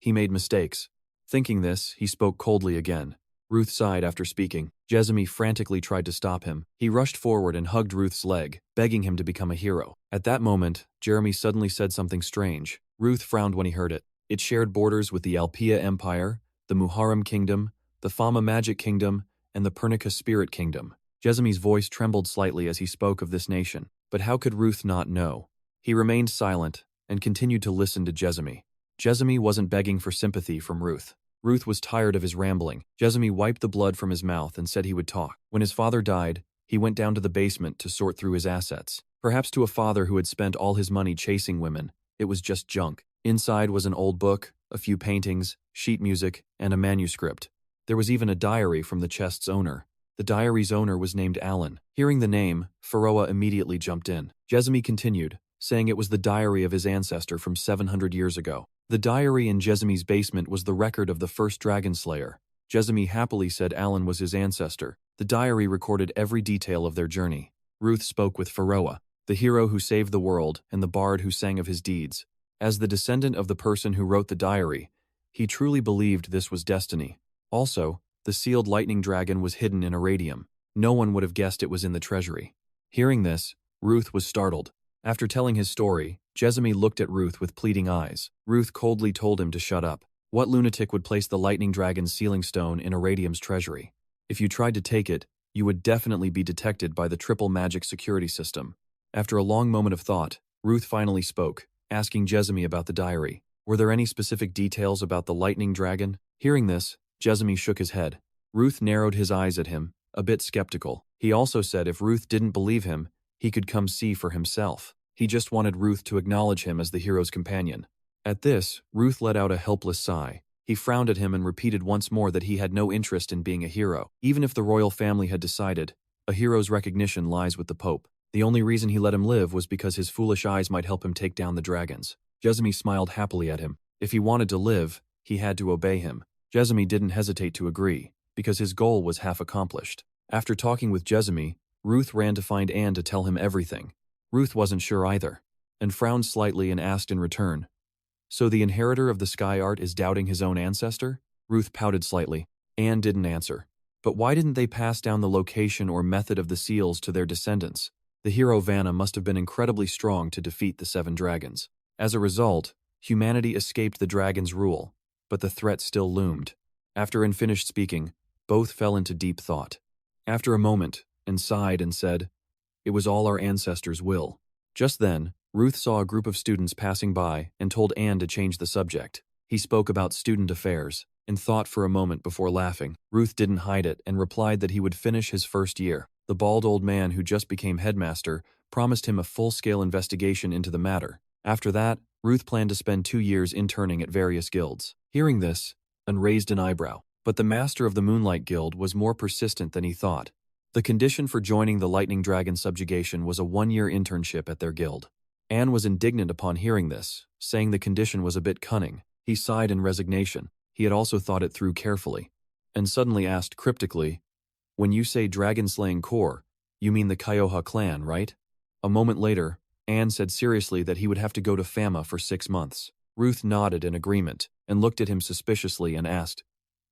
He made mistakes. Thinking this, he spoke coldly again. Ruth sighed after speaking. Jezmi frantically tried to stop him. He rushed forward and hugged Ruth's leg, begging him to become a hero. At that moment, Jeremy suddenly said something strange. Ruth frowned when he heard it. It shared borders with the Alpia Empire, the Muharrem Kingdom, the Fama Magic Kingdom, and the Pernica Spirit Kingdom. Jezmi's voice trembled slightly as he spoke of this nation. But how could Ruth not know? He remained silent and continued to listen to Jezmi. Jezmi wasn't begging for sympathy from Ruth. Ruth was tired of his rambling. Jezmi wiped the blood from his mouth and said he would talk. When his father died, he went down to the basement to sort through his assets. Perhaps to a father who had spent all his money chasing women, it was just junk. Inside was an old book, a few paintings, sheet music, and a manuscript. There was even a diary from the chest's owner. The diary's owner was named Alan. Hearing the name, Pharaoh immediately jumped in. Jezmi continued, saying it was the diary of his ancestor from 700 years ago. The diary in Jezmi's basement was the record of the first dragon slayer. Jezmi happily said Alan was his ancestor. The diary recorded every detail of their journey. Ruth spoke with Pharaoh, the hero who saved the world and the bard who sang of his deeds. As the descendant of the person who wrote the diary, he truly believed this was destiny. Also, the sealed lightning dragon was hidden in Iradium. No one would have guessed it was in the treasury. Hearing this, Ruth was startled. After telling his story, Jezmi looked at Ruth with pleading eyes. Ruth coldly told him to shut up. What lunatic would place the lightning dragon's sealing stone in Iradium's treasury? If you tried to take it, you would definitely be detected by the triple magic security system. After a long moment of thought, Ruth finally spoke, asking Jezmi about the diary. Were there any specific details about the lightning dragon? Hearing this, Jezmi shook his head. Ruth narrowed his eyes at him, a bit skeptical. He also said if Ruth didn't believe him, he could come see for himself. He just wanted Ruth to acknowledge him as the hero's companion. At this, Ruth let out a helpless sigh. He frowned at him and repeated once more that he had no interest in being a hero. Even if the royal family had decided, a hero's recognition lies with the Pope. The only reason he let him live was because his foolish eyes might help him take down the dragons. Jezmi smiled happily at him. If he wanted to live, he had to obey him. Jezmi didn't hesitate to agree, because his goal was half accomplished. After talking with Jezmi, Ruth ran to find Anne to tell him everything. Ruth wasn't sure either, and frowned slightly and asked in return, "So the inheritor of the sky art is doubting his own ancestor?" Ruth pouted slightly. Anne didn't answer. But why didn't they pass down the location or method of the seals to their descendants? The hero Vanna must have been incredibly strong to defeat the 7 dragons. As a result, humanity escaped the dragon's rule, but the threat still loomed. After Anne finished speaking, both fell into deep thought. After a moment, Anne sighed and said, "It was all our ancestors' will." Just then, Ruth saw a group of students passing by and told Anne to change the subject. He spoke about student affairs and thought for a moment before laughing. Ruth didn't hide it and replied that he would finish his first year. The bald old man who just became headmaster promised him a full-scale investigation into the matter. After that, Ruth planned to spend 2 years interning at various guilds. Hearing this, Anne raised an eyebrow. But the master of the Moonlight Guild was more persistent than he thought. The condition for joining the Lightning Dragon subjugation was a 1-year internship at their guild. Anne was indignant upon hearing this, saying the condition was a bit cunning. He sighed in resignation. He had also thought it through carefully, and suddenly asked cryptically, "When you say dragon-slaying corps, you mean the Kyoha clan, right?" A moment later, Anne said seriously that he would have to go to Fama for 6 months. Ruth nodded in agreement, and looked at him suspiciously and asked,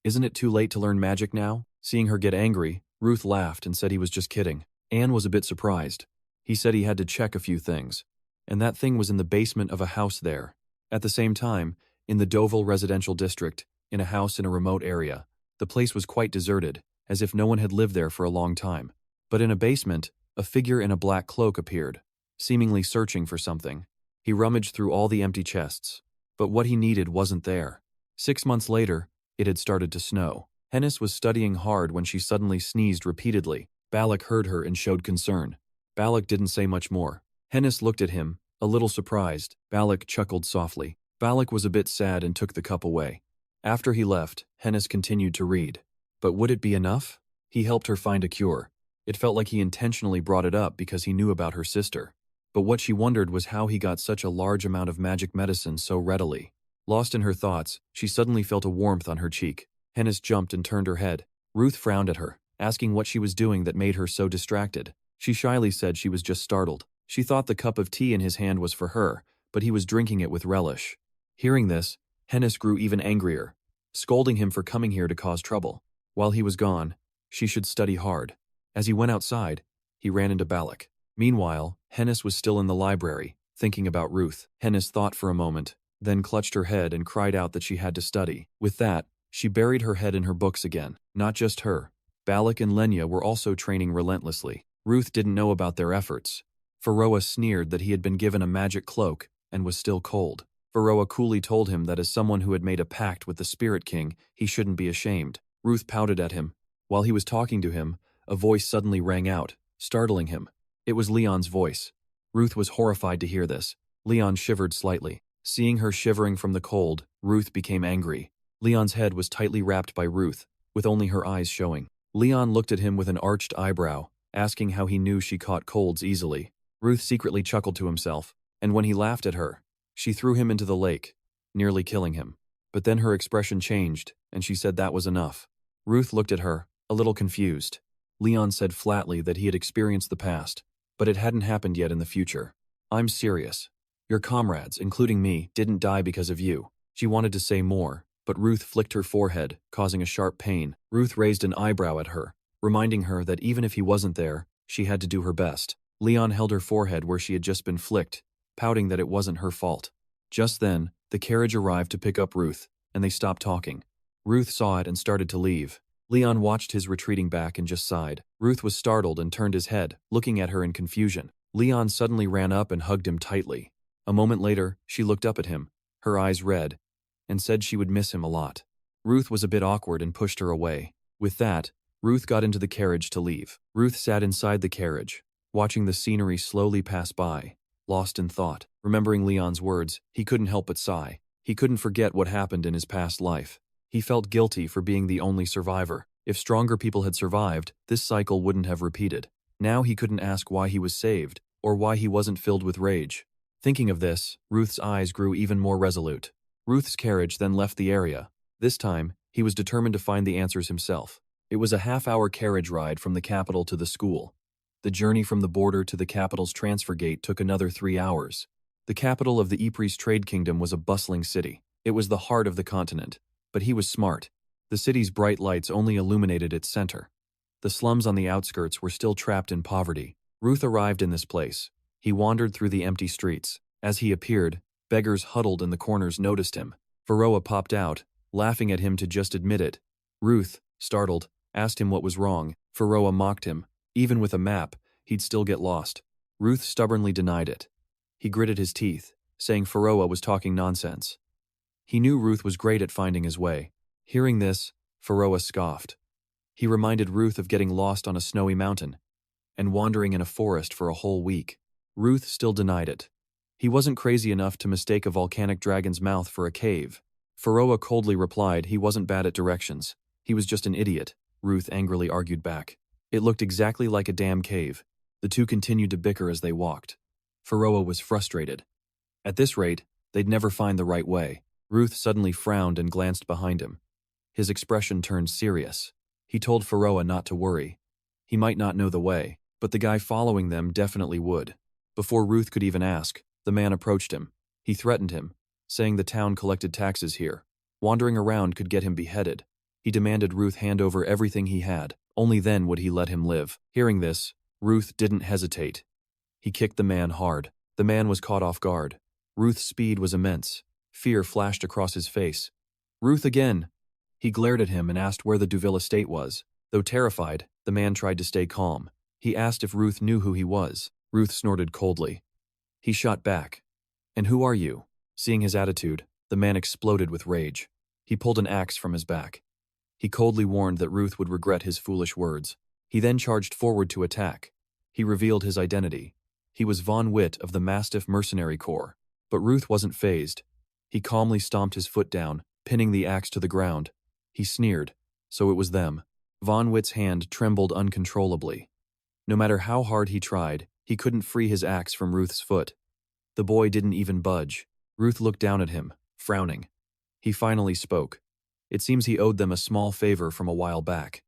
"Isn't it too late to learn magic now?" Seeing her get angry, Ruth laughed and said he was just kidding. Anne was a bit surprised. He said he had to check a few things, and that thing was in the basement of a house there. At the same time, in the Deauville residential district, in a house in a remote area, the place was quite deserted, as if no one had lived there for a long time. But in a basement, a figure in a black cloak appeared, seemingly searching for something. He rummaged through all the empty chests, but what he needed wasn't there. 6 months later, it had started to snow. Hennis was studying hard when she suddenly sneezed repeatedly. Balak heard her and showed concern. Balak didn't say much more. Hennis looked at him, a little surprised. Balak chuckled softly. Balak was a bit sad and took the cup away. After he left, Hennis continued to read. But would it be enough? He helped her find a cure. It felt like he intentionally brought it up because he knew about her sister. But what she wondered was how he got such a large amount of magic medicine so readily. Lost in her thoughts, she suddenly felt a warmth on her cheek. Hennis jumped and turned her head. Ruth frowned at her, asking what she was doing that made her so distracted. She shyly said she was just startled. She thought the cup of tea in his hand was for her, but he was drinking it with relish. Hearing this, Hennis grew even angrier, scolding him for coming here to cause trouble. While he was gone, she should study hard. As he went outside, he ran into Balak. Meanwhile, Hennis was still in the library, thinking about Ruth. Hennis thought for a moment, then clutched her head and cried out that she had to study. With that, she buried her head in her books again. Not just her. Balak and Lenya were also training relentlessly. Ruth didn't know about their efforts. Pharaoh sneered that he had been given a magic cloak and was still cold. Pharaoh coolly told him that as someone who had made a pact with the Spirit King, he shouldn't be ashamed. Ruth pouted at him. While he was talking to him, a voice suddenly rang out, startling him. It was Leon's voice. Ruth was horrified to hear this. Leon shivered slightly. Seeing her shivering from the cold, Ruth became angry. Leon's head was tightly wrapped by Ruth, with only her eyes showing. Leon looked at him with an arched eyebrow, asking how he knew she caught colds easily. Ruth secretly chuckled to himself, and when he laughed at her, she threw him into the lake, nearly killing him. But then her expression changed, and she said that was enough. Ruth looked at her, a little confused. Leon said flatly that he had experienced the past, but it hadn't happened yet in the future. I'm serious. Your comrades, including me, didn't die because of you. She wanted to say more, but Ruth flicked her forehead, causing a sharp pain. Ruth raised an eyebrow at her, reminding her that even if he wasn't there, she had to do her best. Leon held her forehead where she had just been flicked, pouting that it wasn't her fault. Just then, the carriage arrived to pick up Ruth, and they stopped talking. Ruth saw it and started to leave. Leon watched his retreating back and just sighed. Ruth was startled and turned his head, looking at her in confusion. Leon suddenly ran up and hugged him tightly. A moment later, she looked up at him, her eyes red, and said she would miss him a lot. Ruth was a bit awkward and pushed her away. With that, Ruth got into the carriage to leave. Ruth sat inside the carriage, watching the scenery slowly pass by, lost in thought. Remembering Leon's words, he couldn't help but sigh. He couldn't forget what happened in his past life. He felt guilty for being the only survivor. If stronger people had survived, this cycle wouldn't have repeated. Now he couldn't ask why he was saved, or why he wasn't filled with rage. Thinking of this, Ruth's eyes grew even more resolute. Ruth's carriage then left the area. This time, he was determined to find the answers himself. It was a half-hour carriage ride from the capital to the school. The journey from the border to the capital's transfer gate took another 3 hours. The capital of the Ypres trade kingdom was a bustling city. It was the heart of the continent. But he was smart. The city's bright lights only illuminated its center. The slums on the outskirts were still trapped in poverty. Ruth arrived in this place. He wandered through the empty streets. As he appeared, beggars huddled in the corners noticed him. Pharaoh popped out, laughing at him to just admit it. Ruth, startled, asked him what was wrong. Pharaoh mocked him. Even with a map, he'd still get lost. Ruth stubbornly denied it. He gritted his teeth, saying Pharaoh was talking nonsense. He knew Ruth was great at finding his way. Hearing this, Pharaoh scoffed. He reminded Ruth of getting lost on a snowy mountain and wandering in a forest for a whole week. Ruth still denied it. He wasn't crazy enough to mistake a volcanic dragon's mouth for a cave. Pharaoh coldly replied he wasn't bad at directions. He was just an idiot, Ruth angrily argued back. It looked exactly like a damn cave. The two continued to bicker as they walked. Pharaoh was frustrated. At this rate, they'd never find the right way. Ruth suddenly frowned and glanced behind him. His expression turned serious. He told Pharaoh not to worry. He might not know the way, but the guy following them definitely would. Before Ruth could even ask, the man approached him. He threatened him, saying the town collected taxes here. Wandering around could get him beheaded. He demanded Ruth hand over everything he had. Only then would he let him live. Hearing this, Ruth didn't hesitate. He kicked the man hard. The man was caught off guard. Ruth's speed was immense. Fear flashed across his face. Ruth again! He glared at him and asked where the Duville estate was. Though terrified, the man tried to stay calm. He asked if Ruth knew who he was. Ruth snorted coldly. He shot back. And who are you? Seeing his attitude, the man exploded with rage. He pulled an axe from his back. He coldly warned that Ruth would regret his foolish words. He then charged forward to attack. He revealed his identity. He was Von Witt of the Mastiff Mercenary Corps. But Ruth wasn't fazed. He calmly stomped his foot down, pinning the axe to the ground. He sneered. So it was them. Von Witt's hand trembled uncontrollably. No matter how hard he tried, he couldn't free his axe from Ruth's foot. The boy didn't even budge. Ruth looked down at him, frowning. He finally spoke. It seems he owed them a small favor from a while back.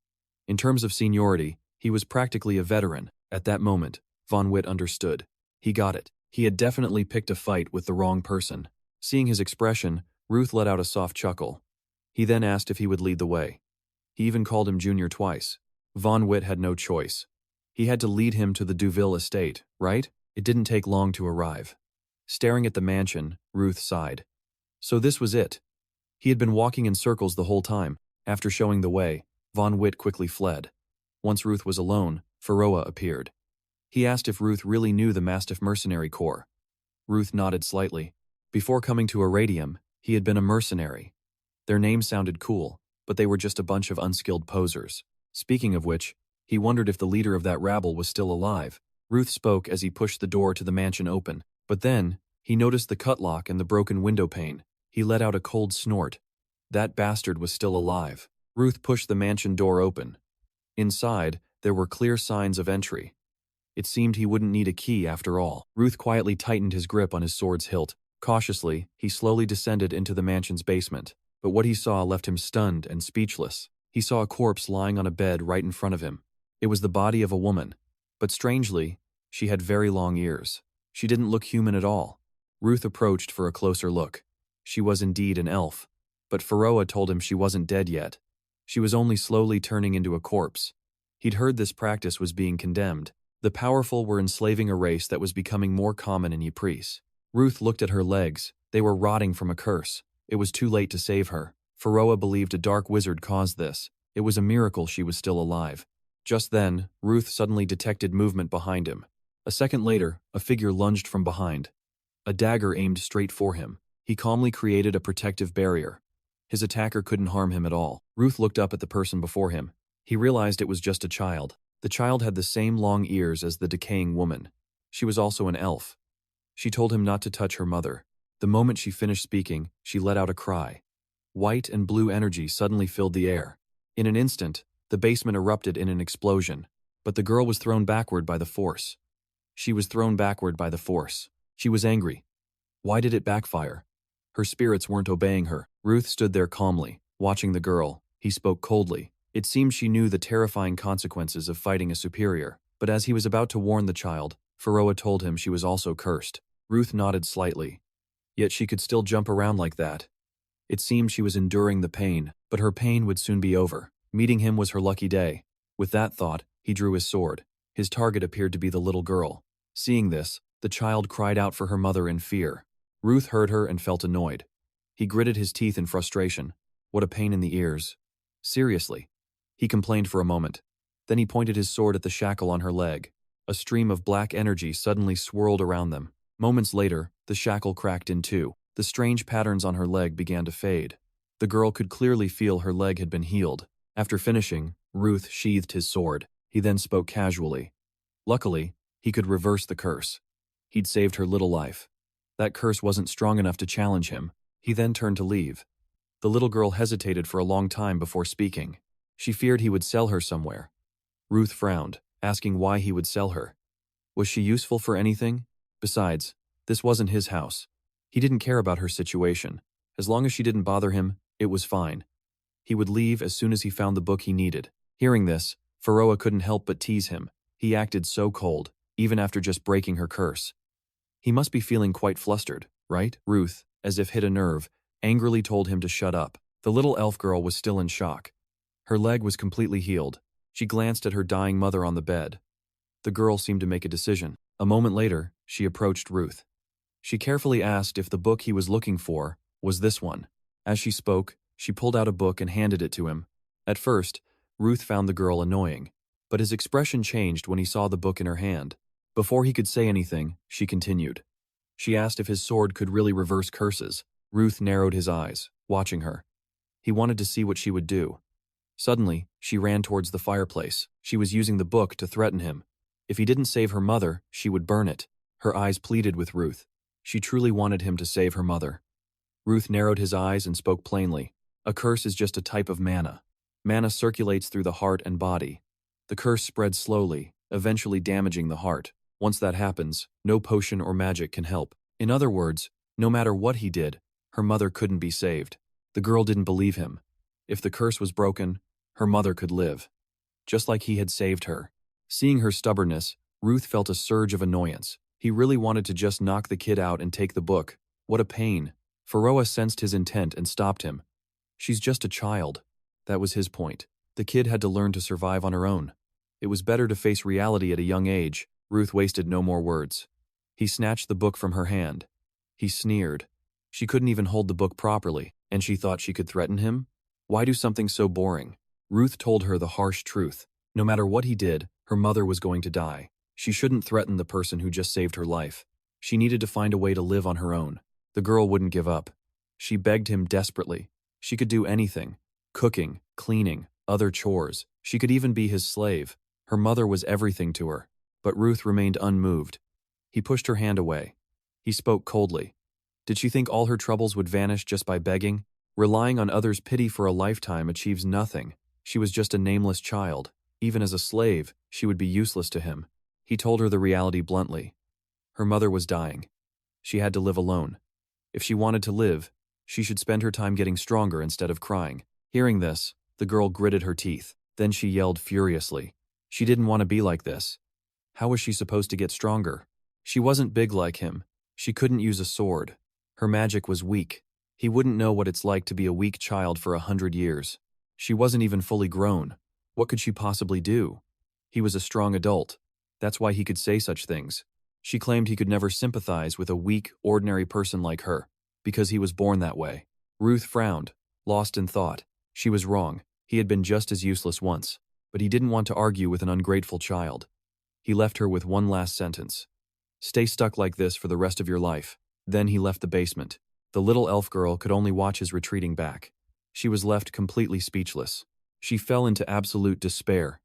In terms of seniority, he was practically a veteran. At that moment, Von Witt understood. He got it. He had definitely picked a fight with the wrong person. Seeing his expression, Ruth let out a soft chuckle. He then asked if he would lead the way. He even called him Junior twice. Von Witt had no choice. He had to lead him to the Duville estate, right? It didn't take long to arrive. Staring at the mansion, Ruth sighed. So this was it. He had been walking in circles the whole time. After showing the way, Von Witt quickly fled. Once Ruth was alone, Pharoah appeared. He asked if Ruth really knew the Mastiff Mercenary Corps. Ruth nodded slightly. Before coming to Aradium, he had been a mercenary. Their names sounded cool, but they were just a bunch of unskilled posers. Speaking of which, he wondered if the leader of that rabble was still alive. Ruth spoke as he pushed the door to the mansion open. But then, he noticed the cutlock and the broken window pane. He let out a cold snort. That bastard was still alive. Ruth pushed the mansion door open. Inside, there were clear signs of entry. It seemed he wouldn't need a key after all. Ruth quietly tightened his grip on his sword's hilt. Cautiously, he slowly descended into the mansion's basement. But what he saw left him stunned and speechless. He saw a corpse lying on a bed right in front of him. It was the body of a woman. But strangely, she had very long ears. She didn't look human at all. Ruth approached for a closer look. She was indeed an elf. But Pharoah told him she wasn't dead yet. She was only slowly turning into a corpse. He'd heard this practice was being condemned. The powerful were enslaving a race that was becoming more common in Ypres. Ruth looked at her legs. They were rotting from a curse. It was too late to save her. Pharoah believed a dark wizard caused this. It was a miracle she was still alive. Just then, Ruth suddenly detected movement behind him. A second later, a figure lunged from behind. A dagger aimed straight for him. He calmly created a protective barrier. His attacker couldn't harm him at all. Ruth looked up at the person before him. He realized it was just a child. The child had the same long ears as the decaying woman. She was also an elf. She told him not to touch her mother. The moment she finished speaking, she let out a cry. White and blue energy suddenly filled the air. In an instant, the basement erupted in an explosion. But the girl was thrown backward by the force. She was thrown backward by the force. She was angry. Why did it backfire? Her spirits weren't obeying her. Ruth stood there calmly, watching the girl. He spoke coldly. It seemed she knew the terrifying consequences of fighting a superior. But as he was about to warn the child, Pharoah told him she was also cursed. Ruth nodded slightly. Yet she could still jump around like that. It seemed she was enduring the pain, but her pain would soon be over. Meeting him was her lucky day. With that thought, he drew his sword. His target appeared to be the little girl. Seeing this, the child cried out for her mother in fear. Ruth heard her and felt annoyed. He gritted his teeth in frustration. What a pain in the ears. Seriously. He complained for a moment. Then he pointed his sword at the shackle on her leg. A stream of black energy suddenly swirled around them. Moments later, the shackle cracked in two. The strange patterns on her leg began to fade. The girl could clearly feel her leg had been healed. After finishing, Ruth sheathed his sword. He then spoke casually. Luckily, he could reverse the curse. He'd saved her little life. That curse wasn't strong enough to challenge him. He then turned to leave. The little girl hesitated for a long time before speaking. She feared he would sell her somewhere. Ruth frowned, asking why he would sell her. Was she useful for anything? Besides, this wasn't his house. He didn't care about her situation. As long as she didn't bother him, it was fine. He would leave as soon as he found the book he needed. Hearing this, Pharoah couldn't help but tease him. He acted so cold, even after just breaking her curse. He must be feeling quite flustered, right? Ruth, as if hit a nerve, angrily told him to shut up. The little elf girl was still in shock. Her leg was completely healed. She glanced at her dying mother on the bed. The girl seemed to make a decision. A moment later, she approached Ruth. She carefully asked if the book he was looking for was this one. As she spoke, she pulled out a book and handed it to him. At first, Ruth found the girl annoying, but his expression changed when he saw the book in her hand. Before he could say anything, she continued. She asked if his sword could really reverse curses. Ruth narrowed his eyes, watching her. He wanted to see what she would do. Suddenly, she ran towards the fireplace. She was using the book to threaten him. If he didn't save her mother, she would burn it. Her eyes pleaded with Ruth. She truly wanted him to save her mother. Ruth narrowed his eyes and spoke plainly. A curse is just a type of mana. Mana circulates through the heart and body. The curse spreads slowly, eventually damaging the heart. Once that happens, no potion or magic can help. In other words, no matter what he did, her mother couldn't be saved. The girl didn't believe him. If the curse was broken, her mother could live. Just like he had saved her. Seeing her stubbornness, Ruth felt a surge of annoyance. He really wanted to just knock the kid out and take the book. What a pain. Pharoah sensed his intent and stopped him. She's just a child. That was his point. The kid had to learn to survive on her own. It was better to face reality at a young age. Ruth wasted no more words. He snatched the book from her hand. He sneered. She couldn't even hold the book properly, and she thought she could threaten him? Why do something so boring? Ruth told her the harsh truth. No matter what he did, her mother was going to die. She shouldn't threaten the person who just saved her life. She needed to find a way to live on her own. The girl wouldn't give up. She begged him desperately. She could do anything. Cooking, cleaning, other chores. She could even be his slave. Her mother was everything to her. But Ruth remained unmoved. He pushed her hand away. He spoke coldly. Did she think all her troubles would vanish just by begging? Relying on others' pity for a lifetime achieves nothing. She was just a nameless child. Even as a slave, she would be useless to him. He told her the reality bluntly. Her mother was dying. She had to live alone. If she wanted to live, she should spend her time getting stronger instead of crying. Hearing this, the girl gritted her teeth. Then she yelled furiously. She didn't want to be like this. How was she supposed to get stronger? She wasn't big like him. She couldn't use a sword. Her magic was weak. He wouldn't know what it's like to be a weak child for 100 years. She wasn't even fully grown. What could she possibly do? He was a strong adult. That's why he could say such things. She claimed he could never sympathize with a weak, ordinary person like her, because he was born that way. Ruth frowned, lost in thought. She was wrong. He had been just as useless once, but he didn't want to argue with an ungrateful child. He left her with one last sentence. Stay stuck like this for the rest of your life. Then he left the basement. The little elf girl could only watch his retreating back. She was left completely speechless. She fell into absolute despair.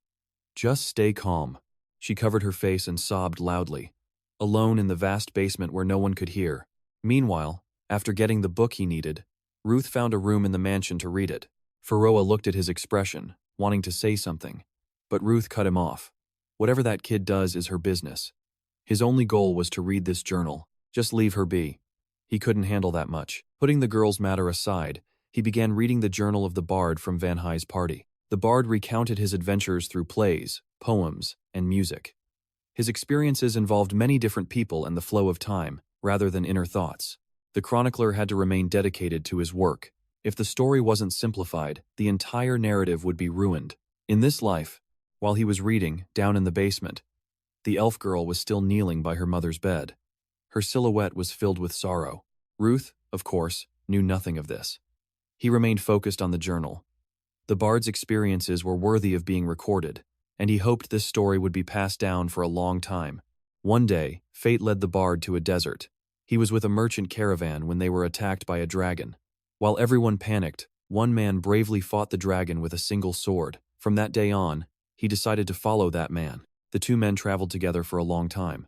Just stay calm. She covered her face and sobbed loudly. Alone in the vast basement where no one could hear. Meanwhile, after getting the book he needed, Ruth found a room in the mansion to read it. Pharoah looked at his expression, wanting to say something. But Ruth cut him off. Whatever that kid does is her business. His only goal was to read this journal. Just leave her be. He couldn't handle that much. Putting the girl's matter aside, he began reading the journal of the bard from Van Huy's party. The bard recounted his adventures through plays, poems, and music. His experiences involved many different people and the flow of time, rather than inner thoughts. The chronicler had to remain dedicated to his work. If the story wasn't simplified, the entire narrative would be ruined. In this life, while he was reading, down in the basement, the elf girl was still kneeling by her mother's bed. Her silhouette was filled with sorrow. Ruth, of course, knew nothing of this. He remained focused on the journal. The bard's experiences were worthy of being recorded, and he hoped this story would be passed down for a long time. One day, fate led the bard to a desert. He was with a merchant caravan when they were attacked by a dragon. While everyone panicked, one man bravely fought the dragon with a single sword. From that day on, he decided to follow that man. The two men traveled together for a long time.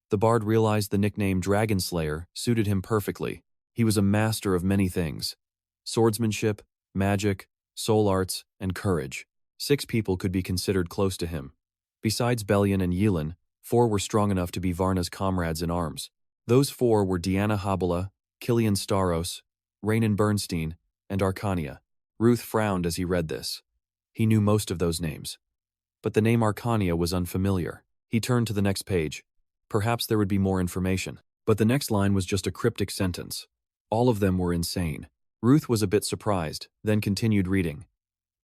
The bard realized the nickname Dragon Slayer suited him perfectly. He was a master of many things: swordsmanship, magic, soul arts, and courage. 6 people could be considered close to him. Besides Belian and Yelin, 4 were strong enough to be Varna's comrades in arms. Those 4 were Diana Habala, Killian Staros, Rainan Bernstein, and Arcania. Ruth frowned as he read this. He knew most of those names. But the name Arcania was unfamiliar. He turned to the next page. Perhaps there would be more information. But the next line was just a cryptic sentence. All of them were insane. Ruth was a bit surprised, then continued reading.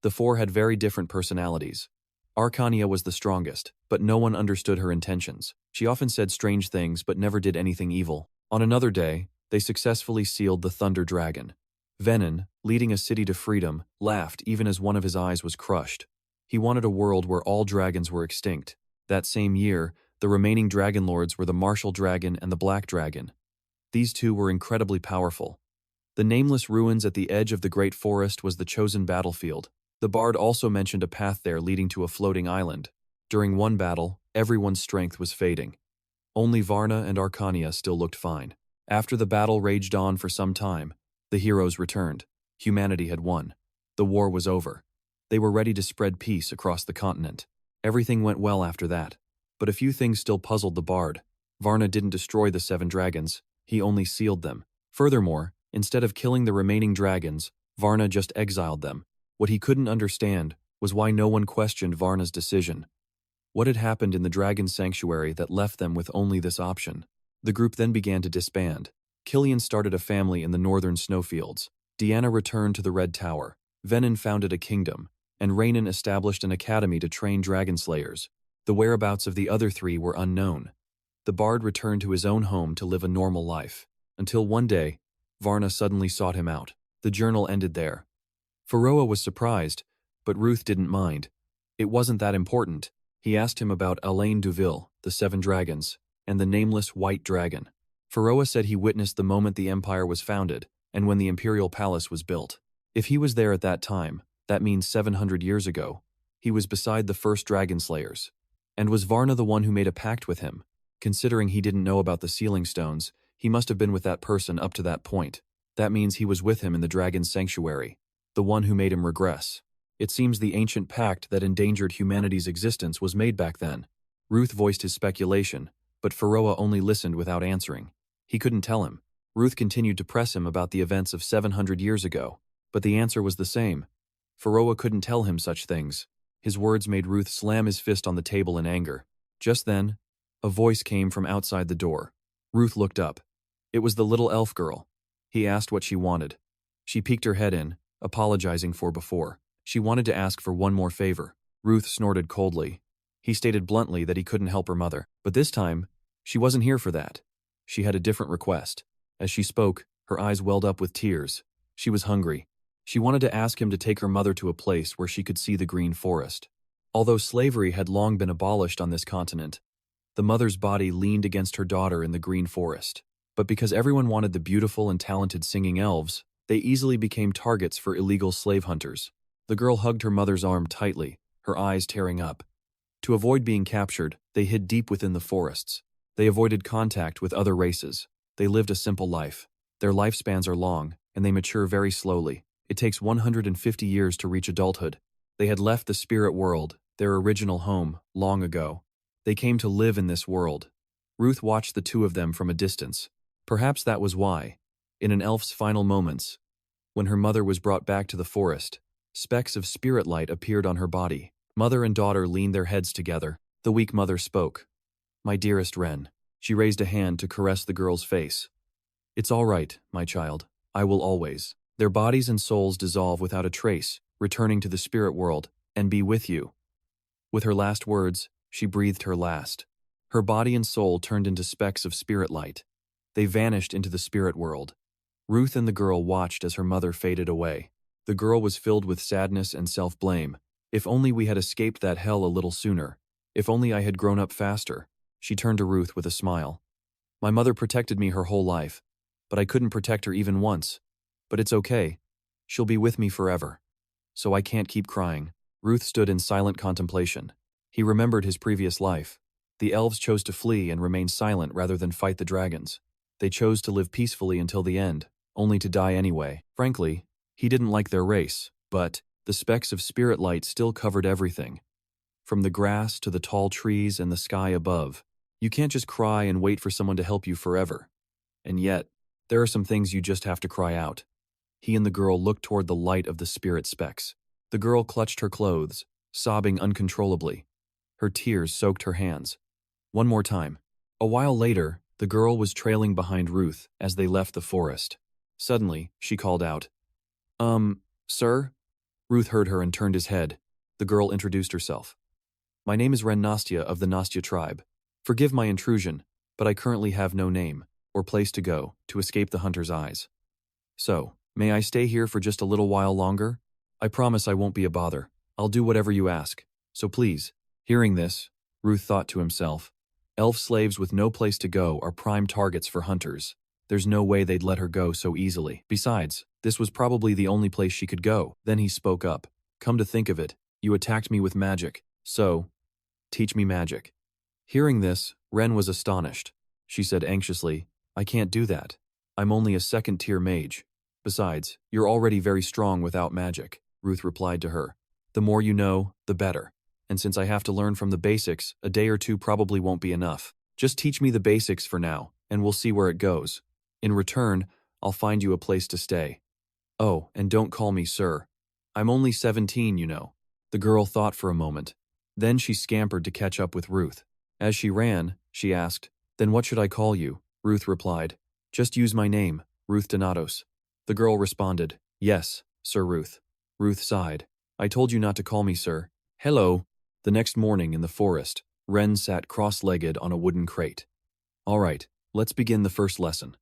The 4 had very different personalities. Arcania was the strongest, but no one understood her intentions. She often said strange things but never did anything evil. On another day, they successfully sealed the Thunder Dragon. Venin, leading a city to freedom, laughed even as one of his eyes was crushed. He wanted a world where all dragons were extinct. That same year, the remaining dragon lords were the Martial Dragon and the Black Dragon. These 2 were incredibly powerful. The nameless ruins at the edge of the Great Forest was the chosen battlefield. The bard also mentioned a path there leading to a floating island. During one battle, everyone's strength was fading. Only Varna and Arcania still looked fine. After the battle raged on for some time, the heroes returned. Humanity had won. The war was over. They were ready to spread peace across the continent. Everything went well after that. But a few things still puzzled the bard. Varna didn't destroy the 7 dragons, he only sealed them. Furthermore, instead of killing the remaining dragons, Varna just exiled them. What he couldn't understand was why no one questioned Varna's decision. What had happened in the dragon sanctuary that left them with only this option? The group then began to disband. Killian started a family in the northern snowfields. Deanna returned to the Red Tower. Venin founded a kingdom, and Rainan established an academy to train dragon slayers. The whereabouts of the other 3 were unknown. The bard returned to his own home to live a normal life, until one day, Varna suddenly sought him out. The journal ended there. Faroa was surprised, but Ruth didn't mind. It wasn't that important. He asked him about Alain Duville, the 7 dragons, and the nameless white dragon. Faroa said he witnessed the moment the empire was founded, and when the imperial palace was built. If he was there at that time, that means 700 years ago. He was beside the first dragon slayers. And was Varna the one who made a pact with him? Considering he didn't know about the sealing stones, he must have been with that person up to that point. That means he was with him in the dragon's sanctuary, the one who made him regress. It seems the ancient pact that endangered humanity's existence was made back then. Ruth voiced his speculation, but Faroa only listened without answering. He couldn't tell him. Ruth continued to press him about the events of 700 years ago, but the answer was the same. Faroa couldn't tell him such things. His words made Ruth slam his fist on the table in anger. Just then, a voice came from outside the door. Ruth looked up. It was the little elf girl. He asked what she wanted. She peeked her head in, apologizing for before. She wanted to ask for one more favor. Ruth snorted coldly. He stated bluntly that he couldn't help her mother, but this time, she wasn't here for that. She had a different request. As she spoke, her eyes welled up with tears. She was hungry. She wanted to ask him to take her mother to a place where she could see the green forest. Although slavery had long been abolished on this continent, the mother's body leaned against her daughter in the green forest. But because everyone wanted the beautiful and talented singing elves, they easily became targets for illegal slave hunters. The girl hugged her mother's arm tightly, her eyes tearing up. To avoid being captured, they hid deep within the forests. They avoided contact with other races. They lived a simple life. Their lifespans are long, and they mature very slowly. It takes 150 years to reach adulthood. They had left the spirit world, their original home, long ago. They came to live in this world. Ruth watched the 2 of them from a distance. Perhaps that was why, in an elf's final moments, when her mother was brought back to the forest, specks of spirit light appeared on her body. Mother and daughter leaned their heads together. The weak mother spoke. "My dearest Ren." She raised a hand to caress the girl's face. "It's all right, my child. I will always." Their bodies and souls dissolve without a trace, returning to the spirit world, and be with you. With her last words, she breathed her last. Her body and soul turned into specks of spirit light. They vanished into the spirit world. Ruth and the girl watched as her mother faded away. The girl was filled with sadness and self-blame. If only we had escaped that hell a little sooner. If only I had grown up faster. She turned to Ruth with a smile. My mother protected me her whole life, but I couldn't protect her even once. But it's okay. She'll be with me forever. So I can't keep crying. Ruth stood in silent contemplation. He remembered his previous life. The elves chose to flee and remain silent rather than fight the dragons. They chose to live peacefully until the end, only to die anyway. Frankly, he didn't like their race, but the specks of spirit light still covered everything. From the grass to the tall trees and the sky above. You can't just cry and wait for someone to help you forever. And yet, there are some things you just have to cry out. He and the girl looked toward the light of the spirit specks. The girl clutched her clothes, sobbing uncontrollably. Her tears soaked her hands. One more time. A while later, the girl was trailing behind Ruth as they left the forest. Suddenly, she called out, Sir?" Ruth heard her and turned his head. The girl introduced herself. "My name is Ren Nastia of the Nastia tribe. Forgive my intrusion, but I currently have no name or place to go to escape the hunter's eyes. So, may I stay here for just a little while longer? I promise I won't be a bother. I'll do whatever you ask. So please." Hearing this, Ruth thought to himself, elf slaves with no place to go are prime targets for hunters. There's no way they'd let her go so easily. Besides, this was probably the only place she could go. Then he spoke up. "Come to think of it, you attacked me with magic. So, teach me magic." Hearing this, Ren was astonished. She said anxiously, I can't do that. I'm only a second-tier mage. Besides, you're already very strong without magic, Ruth replied to her. The more you know, the better. And since I have to learn from the basics, a day or two probably won't be enough. Just teach me the basics for now, and we'll see where it goes. In return, I'll find you a place to stay. Oh, and don't call me sir. I'm only 17, you know. The girl thought for a moment. Then she scampered to catch up with Ruth. As she ran, she asked, Then what should I call you? Ruth replied, Just use my name, Ruth Donatos. The girl responded, Yes, Sir Ruth. Ruth sighed. I told you not to call me sir. Hello. The next morning in the forest, Ren sat cross-legged on a wooden crate. All right, let's begin the first lesson.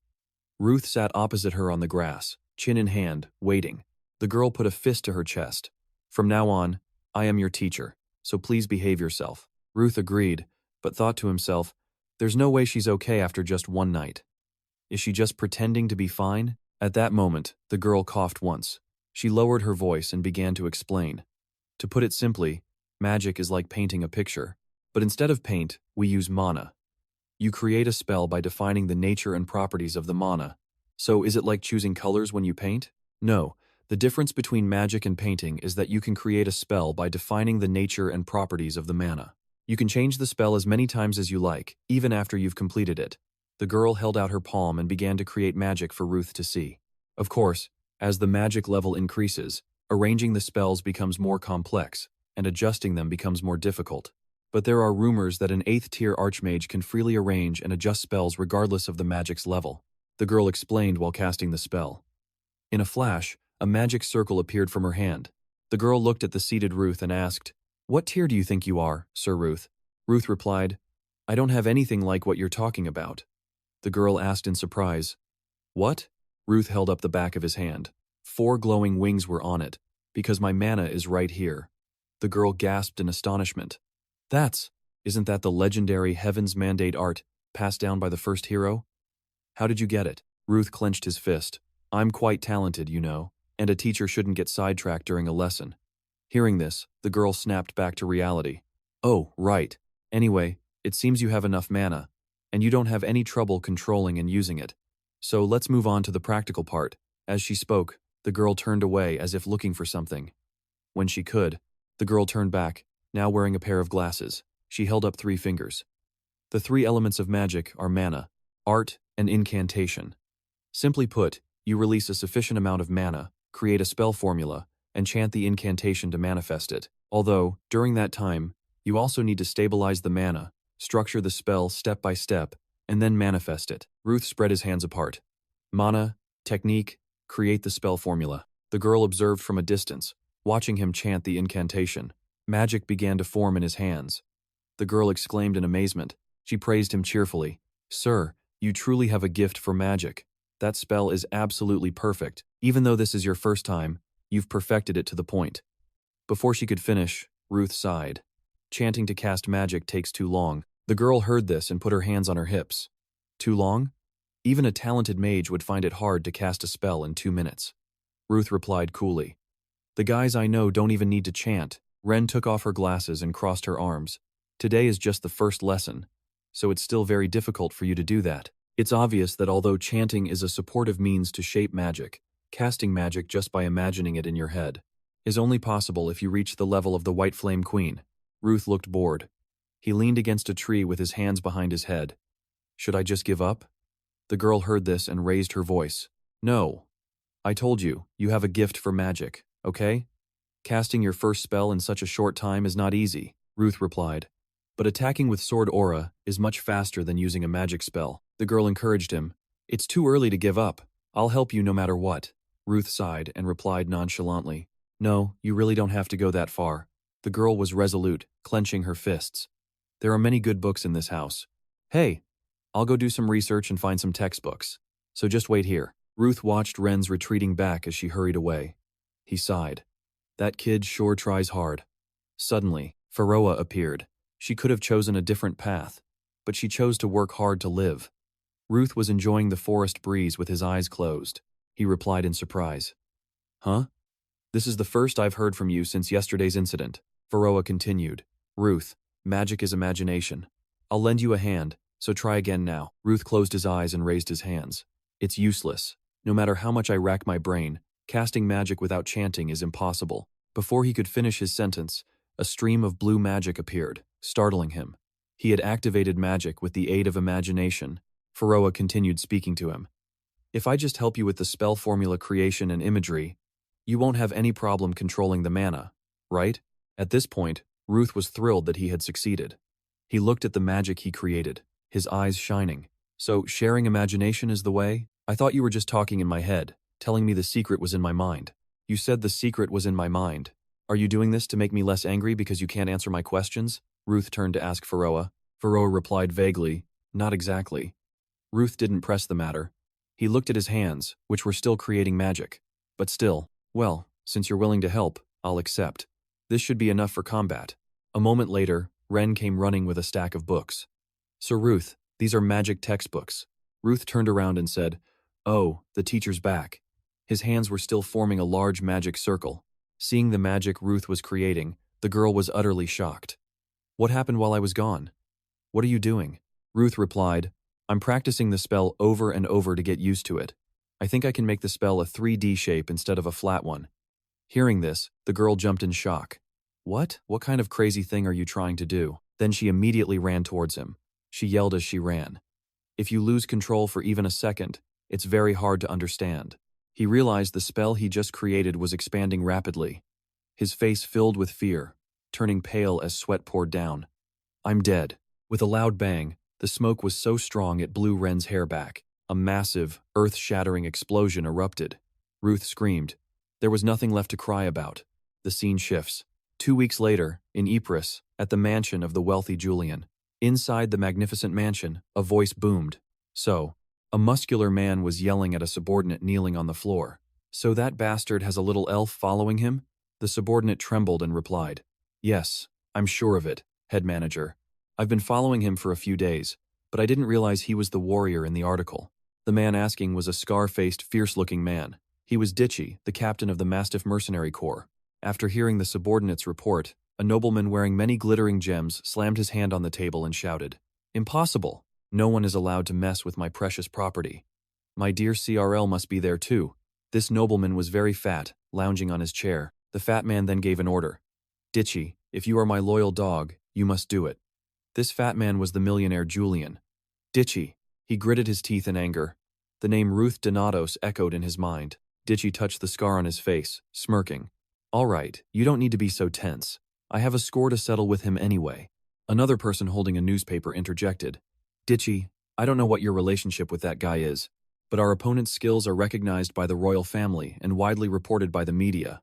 Ruth sat opposite her on the grass, chin in hand, waiting. The girl put a fist to her chest. From now on, I am your teacher, so please behave yourself. Ruth agreed, but thought to himself, there's no way she's okay after just one night. Is she just pretending to be fine? At that moment, the girl coughed once. She lowered her voice and began to explain. To put it simply, magic is like painting a picture, but instead of paint, we use mana. You create a spell by defining the nature and properties of the mana. So is it like choosing colors when you paint? No, the difference between magic and painting is that you can create a spell by defining the nature and properties of the mana. You can change the spell as many times as you like, even after you've completed it. The girl held out her palm and began to create magic for Ruth to see. Of course, as the magic level increases, arranging the spells becomes more complex, and adjusting them becomes more difficult. But there are rumors that an 8th-tier archmage can freely arrange and adjust spells regardless of the magic's level. The girl explained while casting the spell. In a flash, a magic circle appeared from her hand. The girl looked at the seated Ruth and asked, What tier do you think you are, Sir Ruth? Ruth replied, I don't have anything like what you're talking about. The girl asked in surprise, What? Ruth held up the back of his hand. 4 glowing wings were on it, because my mana is right here. The girl gasped in astonishment. Isn't that the legendary Heaven's Mandate art passed down by the first hero? How did you get it? Ruth clenched his fist. I'm quite talented, you know, and a teacher shouldn't get sidetracked during a lesson. Hearing this, the girl snapped back to reality. Oh, right. Anyway, it seems you have enough mana, and you don't have any trouble controlling and using it. So let's move on to the practical part. As she spoke, the girl turned away as if looking for something. When she could, the girl turned back, now wearing a pair of glasses. She held up 3 fingers. The 3 elements of magic are mana, art, and incantation. Simply put, you release a sufficient amount of mana, create a spell formula, and chant the incantation to manifest it. Although, during that time, you also need to stabilize the mana, structure the spell step by step, and then manifest it. Ruth spread his hands apart. Mana, technique, create the spell formula. The girl observed from a distance, watching him chant the incantation. Magic began to form in his hands. The girl exclaimed in amazement. She praised him cheerfully. Sir, you truly have a gift for magic. That spell is absolutely perfect. Even though this is your first time, you've perfected it to the point. Before she could finish, Ruth sighed. Chanting to cast magic takes too long. The girl heard this and put her hands on her hips. Too long? Even a talented mage would find it hard to cast a spell in 2 minutes. Ruth replied coolly. The guys I know don't even need to chant. Ren took off her glasses and crossed her arms. Today is just the first lesson, so it's still very difficult for you to do that. It's obvious that although chanting is a supportive means to shape magic, casting magic just by imagining it in your head is only possible if you reach the level of the White Flame Queen. Ruth looked bored. He leaned against a tree with his hands behind his head. Should I just give up? The girl heard this and raised her voice. No. I told you, you have a gift for magic, okay? Casting your first spell in such a short time is not easy, Ruth replied. But attacking with sword aura is much faster than using a magic spell. The girl encouraged him. It's too early to give up. I'll help you no matter what. Ruth sighed and replied nonchalantly. No, you really don't have to go that far. The girl was resolute, clenching her fists. There are many good books in this house. Hey, I'll go do some research and find some textbooks. So just wait here. Ruth watched Ren's retreating back as she hurried away. He sighed. That kid sure tries hard. Suddenly, Pharoah appeared. She could have chosen a different path, but she chose to work hard to live. Ruth was enjoying the forest breeze with his eyes closed. He replied in surprise. Huh? This is the first I've heard from you since yesterday's incident. Pharoah continued. Ruth, magic is imagination. I'll lend you a hand, so try again now. Ruth closed his eyes and raised his hands. It's useless. No matter how much I rack my brain, casting magic without chanting is impossible. Before he could finish his sentence, a stream of blue magic appeared, startling him. He had activated magic with the aid of imagination. Pharaoh continued speaking to him. If I just help you with the spell formula creation and imagery, you won't have any problem controlling the mana, right? At this point, Ruth was thrilled that he had succeeded. He looked at the magic he created, his eyes shining. So, sharing imagination is the way? I thought you were just talking in my head, telling me the secret was in my mind. You said the secret was in my mind. Are you doing this to make me less angry because you can't answer my questions? Ruth turned to ask Pharaoh. Pharaoh replied vaguely, not exactly. Ruth didn't press the matter. He looked at his hands, which were still creating magic. But still, well, since you're willing to help, I'll accept. This should be enough for combat. A moment later, Ren came running with a stack of books. Sir Ruth, these are magic textbooks. Ruth turned around and said, Oh, the teacher's back. His hands were still forming a large magic circle. Seeing the magic Ruth was creating, the girl was utterly shocked. What happened while I was gone? What are you doing? Ruth replied, I'm practicing the spell over and over to get used to it. I think I can make the spell a 3D shape instead of a flat one. Hearing this, the girl jumped in shock. What? What kind of crazy thing are you trying to do? Then she immediately ran towards him. She yelled as she ran. If you lose control for even a second, it's very hard to understand. He realized the spell he just created was expanding rapidly. His face filled with fear, turning pale as sweat poured down. I'm dead. With a loud bang, the smoke was so strong it blew Ren's hair back. A massive, earth-shattering explosion erupted. Ruth screamed. There was nothing left to cry about. The scene shifts. 2 weeks later, in Ypres, at the mansion of the wealthy Julian. Inside the magnificent mansion, a voice boomed. So, a muscular man was yelling at a subordinate kneeling on the floor. So that bastard has a little elf following him? The subordinate trembled and replied. Yes, I'm sure of it, head manager. I've been following him for a few days, but I didn't realize he was the warrior in the article. The man asking was a scar-faced, fierce-looking man. He was Ditchy, the captain of the Mastiff Mercenary Corps. After hearing the subordinate's report, a nobleman wearing many glittering gems slammed his hand on the table and shouted, Impossible! No one is allowed to mess with my precious property. My dear CRL must be there too. This nobleman was very fat, lounging on his chair. The fat man then gave an order. Ditchy, if you are my loyal dog, you must do it. This fat man was the millionaire Julian. Ditchy. He gritted his teeth in anger. The name Ruth Donatos echoed in his mind. Ditchy touched the scar on his face, smirking. All right, you don't need to be so tense. I have a score to settle with him anyway. Another person holding a newspaper interjected. Ditchy, I don't know what your relationship with that guy is, but our opponent's skills are recognized by the royal family and widely reported by the media.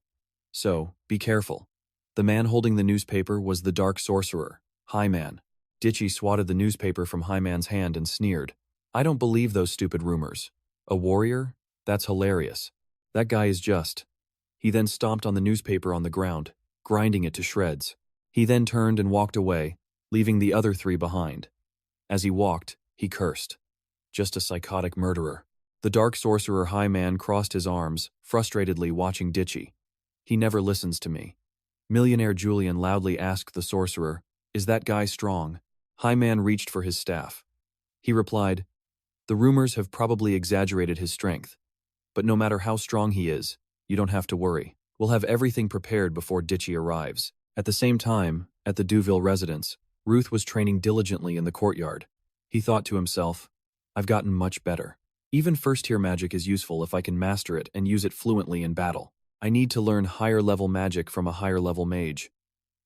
So, be careful. The man holding the newspaper was the Dark Sorcerer, High Man. Ditchy swatted the newspaper from High Man's hand and sneered. I don't believe those stupid rumors. A warrior? That's hilarious. That guy is just. He then stomped on the newspaper on the ground, grinding it to shreds. He then turned and walked away, leaving the other three behind. As he walked, he cursed. Just a psychotic murderer. The Dark Sorcerer High Man crossed his arms, frustratedly watching Ditchy. He never listens to me. Millionaire Julian loudly asked the sorcerer, Is that guy strong? High Man reached for his staff. He replied, The rumors have probably exaggerated his strength. But no matter how strong he is, you don't have to worry. We'll have everything prepared before Ditchy arrives. At the same time, at the Duville residence, Ruth was training diligently in the courtyard. He thought to himself, I've gotten much better. Even first-tier magic is useful if I can master it and use it fluently in battle. I need to learn higher-level magic from a higher-level mage.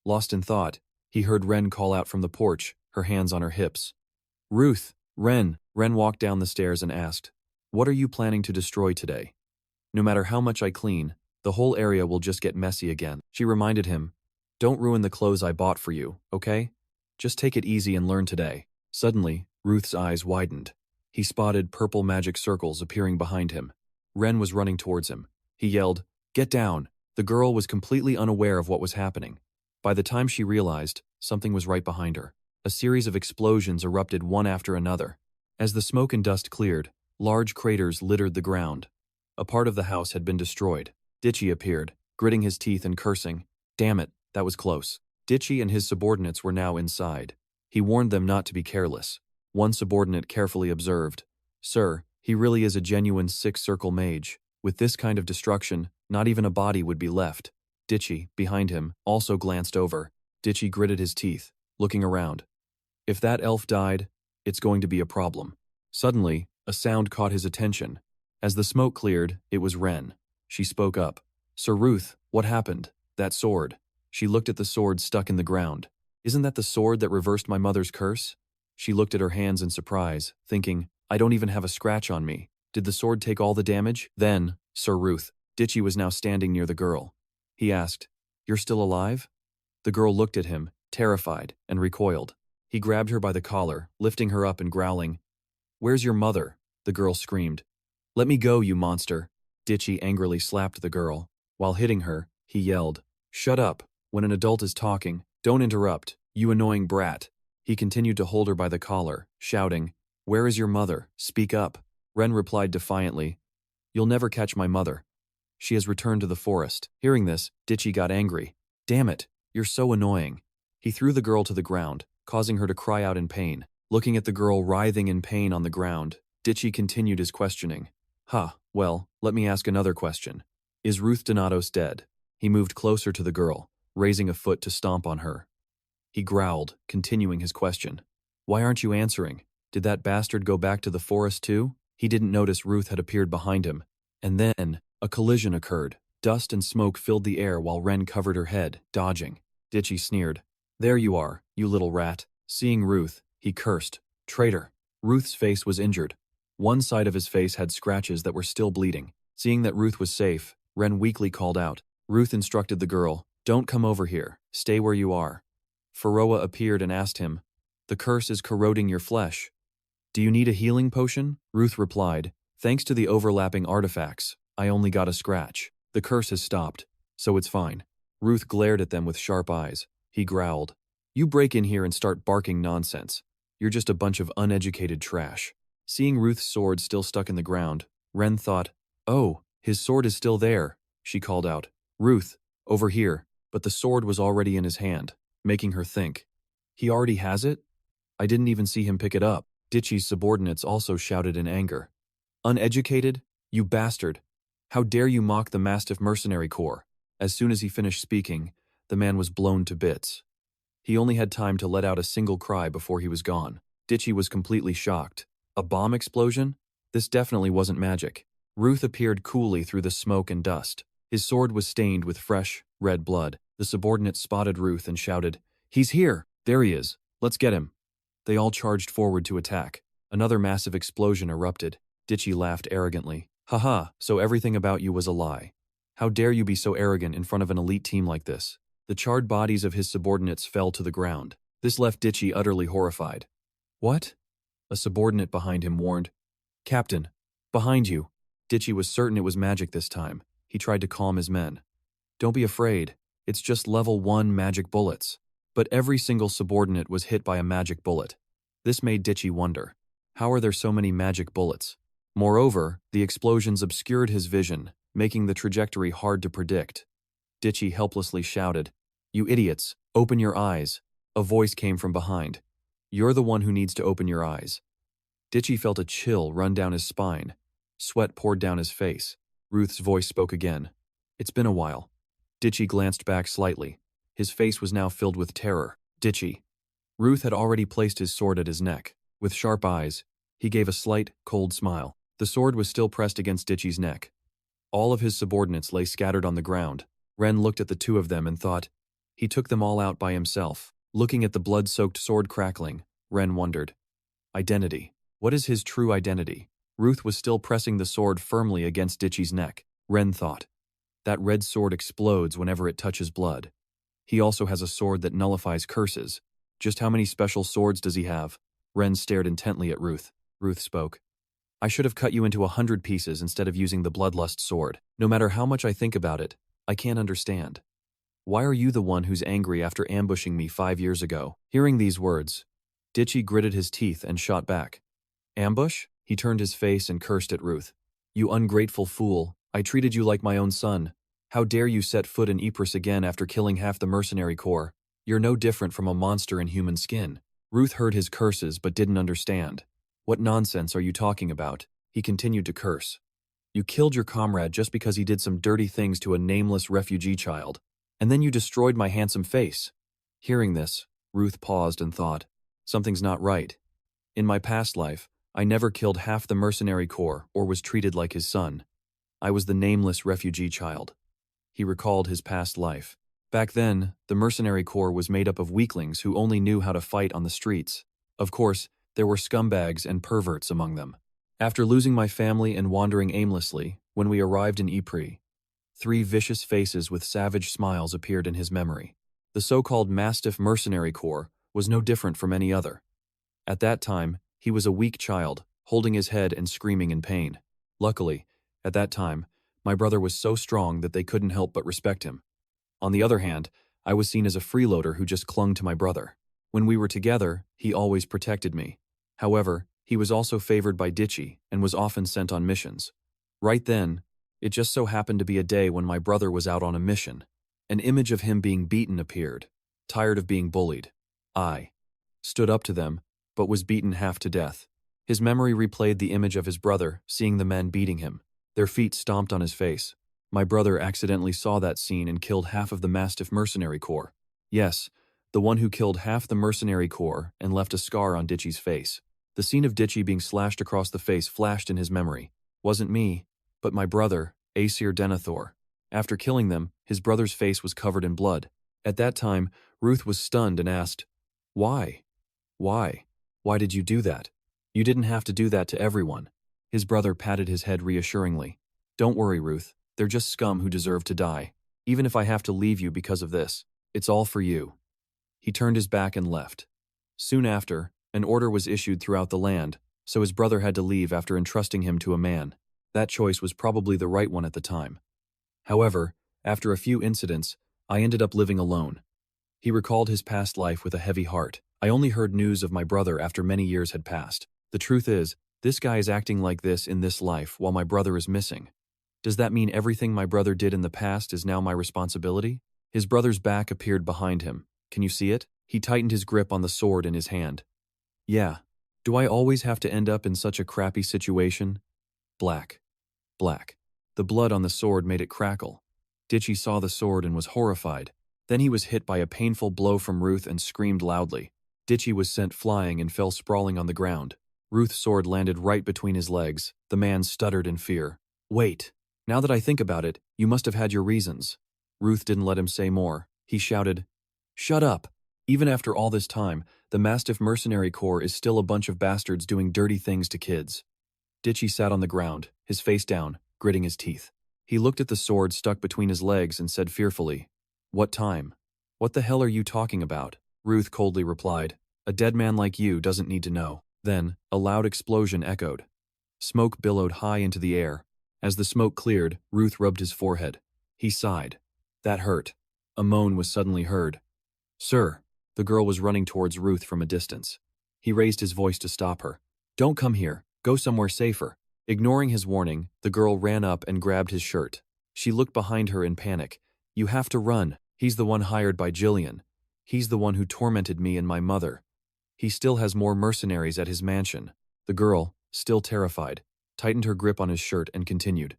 Lost in thought, he heard Ren call out from the porch, her hands on her hips. Ruth, Ren. Ren walked down the stairs and asked, What are you planning to destroy today? No matter how much I clean, the whole area will just get messy again. She reminded him, Don't ruin the clothes I bought for you, okay? Just take it easy and learn today. Suddenly, Ruth's eyes widened. He spotted purple magic circles appearing behind him. Ren was running towards him. He yelled, Get down! The girl was completely unaware of what was happening. By the time she realized, something was right behind her. A series of explosions erupted one after another. As the smoke and dust cleared, large craters littered the ground. A part of the house had been destroyed. Ditchy appeared, gritting his teeth and cursing. Damn it, that was close. Ditchy and his subordinates were now inside. He warned them not to be careless. One subordinate carefully observed, "Sir, he really is a genuine six-circle mage. With this kind of destruction, not even a body would be left." Ditchy, behind him, also glanced over. Ditchy gritted his teeth, looking around. If that elf died, it's going to be a problem. Suddenly, a sound caught his attention. As the smoke cleared, it was Ren. She spoke up. "Sir Ruth, what happened? That sword." She looked at the sword stuck in the ground. "Isn't that the sword that reversed my mother's curse?" She looked at her hands in surprise, thinking, "I don't even have a scratch on me. Did the sword take all the damage?" Then, Sir Ruth, Ditchy was now standing near the girl. He asked, "You're still alive?" The girl looked at him, terrified, and recoiled. He grabbed her by the collar, lifting her up and growling, "Where's your mother?" The girl screamed. "Let me go, you monster." Ditchy angrily slapped the girl. While hitting her, he yelled, "Shut up. When an adult is talking, don't interrupt, you annoying brat." He continued to hold her by the collar, shouting, "Where is your mother? Speak up." Ren replied defiantly, "You'll never catch my mother. She has returned to the forest." Hearing this, Ditchy got angry. "Damn it, you're so annoying." He threw the girl to the ground, causing her to cry out in pain. Looking at the girl writhing in pain on the ground, Ditchy continued his questioning. Well, let me ask another question. Is Ruth Donatos dead?" He moved closer to the girl, raising a foot to stomp on her. He growled, continuing his question. "Why aren't you answering? Did that bastard go back to the forest too?" He didn't notice Ruth had appeared behind him. And then, a collision occurred. Dust and smoke filled the air while Ren covered her head, dodging. Ditchy sneered. "There you are, you little rat." Seeing Ruth, he cursed. "Traitor." Ruth's face was injured. One side of his face had scratches that were still bleeding. Seeing that Ruth was safe, Ren weakly called out. Ruth instructed the girl, "Don't come over here, stay where you are." Pharaoh appeared and asked him, "The curse is corroding your flesh. Do you need a healing potion?" Ruth replied, "Thanks to the overlapping artifacts, I only got a scratch. The curse has stopped, so it's fine." Ruth glared at them with sharp eyes. He growled, "You break in here and start barking nonsense. You're just a bunch of uneducated trash." Seeing Ruth's sword still stuck in the ground, Ren thought, "Oh, his sword is still there." She called out, "Ruth, over here," but the sword was already in his hand, making her think, "He already has it? I didn't even see him pick it up." Ditchy's subordinates also shouted in anger. "Uneducated? You bastard! How dare you mock the Mastiff Mercenary Corps?" As soon as he finished speaking, the man was blown to bits. He only had time to let out a single cry before he was gone. Ditchy was completely shocked. A bomb explosion? This definitely wasn't magic. Ruth appeared coolly through the smoke and dust. His sword was stained with fresh, red blood. The subordinate spotted Ruth and shouted, "He's here! There he is! Let's get him!" They all charged forward to attack. Another massive explosion erupted. Ditchy laughed arrogantly. "Haha, so everything about you was a lie. How dare you be so arrogant in front of an elite team like this?" The charred bodies of his subordinates fell to the ground. This left Ditchy utterly horrified. "What?" A subordinate behind him warned. "Captain, behind you." Ditchy was certain it was magic this time. He tried to calm his men. "Don't be afraid. It's just level 1 magic bullets." But every single subordinate was hit by a magic bullet. This made Ditchy wonder, how are there so many magic bullets? Moreover, the explosions obscured his vision, making the trajectory hard to predict. Ditchy helplessly shouted, "You idiots, open your eyes." A voice came from behind. "You're the one who needs to open your eyes." Ditchy felt a chill run down his spine. Sweat poured down his face. Ruth's voice spoke again. "It's been a while." Ditchy glanced back slightly. His face was now filled with terror. "Ditchy." Ruth had already placed his sword at his neck. With sharp eyes, he gave a slight, cold smile. The sword was still pressed against Ditchy's neck. All of his subordinates lay scattered on the ground. Ren looked at the two of them and thought, he took them all out by himself. Looking at the blood-soaked sword crackling, Ren wondered, identity. What is his true identity? Ruth was still pressing the sword firmly against Ditchy's neck. Ren thought, that red sword explodes whenever it touches blood. He also has a sword that nullifies curses. Just how many special swords does he have? Ren stared intently at Ruth. Ruth spoke. "I should have cut you into 100 pieces instead of using the bloodlust sword. No matter how much I think about it, I can't understand. Why are you the one who's angry after ambushing me 5 years ago?" Hearing these words, Ditchy gritted his teeth and shot back. "Ambush?" He turned his face and cursed at Ruth. "You ungrateful fool, I treated you like my own son. How dare you set foot in Ypres again after killing half the mercenary corps? You're no different from a monster in human skin." Ruth heard his curses but didn't understand. What nonsense are you talking about? He continued to curse. You killed your comrade just because he did some dirty things to a nameless refugee child. And then you destroyed my handsome face. Hearing this, Ruth paused and thought, something's not right. In my past life, I never killed half the mercenary corps or was treated like his son. I was the nameless refugee child. He recalled his past life. Back then, the mercenary corps was made up of weaklings who only knew how to fight on the streets. Of course, there were scumbags and perverts among them. After losing my family and wandering aimlessly, when we arrived in Ypres, 3 vicious faces with savage smiles appeared in his memory. The so-called Mastiff Mercenary Corps was no different from any other. At that time, he was a weak child, holding his head and screaming in pain. Luckily, at that time, my brother was so strong that they couldn't help but respect him. On the other hand, I was seen as a freeloader who just clung to my brother. When we were together, he always protected me. However, he was also favored by Ditchy and was often sent on missions. Right then, it just so happened to be a day when my brother was out on a mission. An image of him being beaten appeared. Tired of being bullied, I stood up to them, but was beaten half to death. His memory replayed the image of his brother, seeing the men beating him. Their feet stomped on his face. My brother accidentally saw that scene and killed half of the Mastiff Mercenary Corps. Yes, the one who killed half the Mercenary Corps and left a scar on Ditchy's face. The scene of Ditchy being slashed across the face flashed in his memory. Wasn't me, but my brother, Aesir Denethor. After killing them, his brother's face was covered in blood. At that time, Ruth was stunned and asked, "Why? Why? Why did you do that? You didn't have to do that to everyone." His brother patted his head reassuringly. "Don't worry, Ruth. They're just scum who deserve to die. Even if I have to leave you because of this, it's all for you." He turned his back and left. Soon after, an order was issued throughout the land, so his brother had to leave after entrusting him to a man. That choice was probably the right one at the time. However, after a few incidents, I ended up living alone. He recalled his past life with a heavy heart. I only heard news of my brother after many years had passed. The truth is, this guy is acting like this in this life while my brother is missing. Does that mean everything my brother did in the past is now my responsibility? His brother's back appeared behind him. Can you see it? He tightened his grip on the sword in his hand. Yeah. Do I always have to end up in such a crappy situation? Black. Black. The blood on the sword made it crackle. Ditchy saw the sword and was horrified. Then he was hit by a painful blow from Ruth and screamed loudly. Ditchy was sent flying and fell sprawling on the ground. Ruth's sword landed right between his legs. The man stuttered in fear. "Wait. Now that I think about it, you must have had your reasons." Ruth didn't let him say more. He shouted, "Shut up. Even after all this time, the Mastiff Mercenary Corps is still a bunch of bastards doing dirty things to kids." Ditchy sat on the ground, his face down, gritting his teeth. He looked at the sword stuck between his legs and said fearfully, "What time? What the hell are you talking about?" Ruth coldly replied, "A dead man like you doesn't need to know." Then, a loud explosion echoed. Smoke billowed high into the air. As the smoke cleared, Ruth rubbed his forehead. He sighed. That hurt. A moan was suddenly heard. "Sir." The girl was running towards Ruth from a distance. He raised his voice to stop her. "Don't come here. Go somewhere safer." Ignoring his warning, the girl ran up and grabbed his shirt. She looked behind her in panic. "You have to run. He's the one hired by Jillian. He's the one who tormented me and my mother. He still has more mercenaries at his mansion." The girl, still terrified, tightened her grip on his shirt and continued.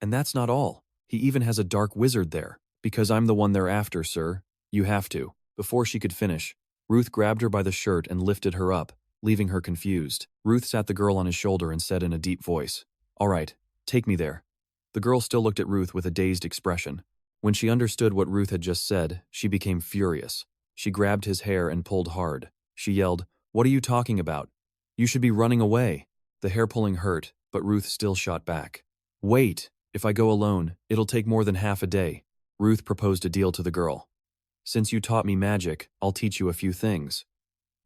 "And that's not all. He even has a dark wizard there. Because I'm the one they're after, sir. You have to." Before she could finish, Ruth grabbed her by the shirt and lifted her up, leaving her confused. Ruth sat the girl on his shoulder and said in a deep voice, "All right, take me there." The girl still looked at Ruth with a dazed expression. When she understood what Ruth had just said, she became furious. She grabbed his hair and pulled hard. She yelled, "What are you talking about? You should be running away." The hair pulling hurt, but Ruth still shot back. "Wait, if I go alone, it'll take more than half a day." Ruth proposed a deal to the girl. "Since you taught me magic, I'll teach you a few things.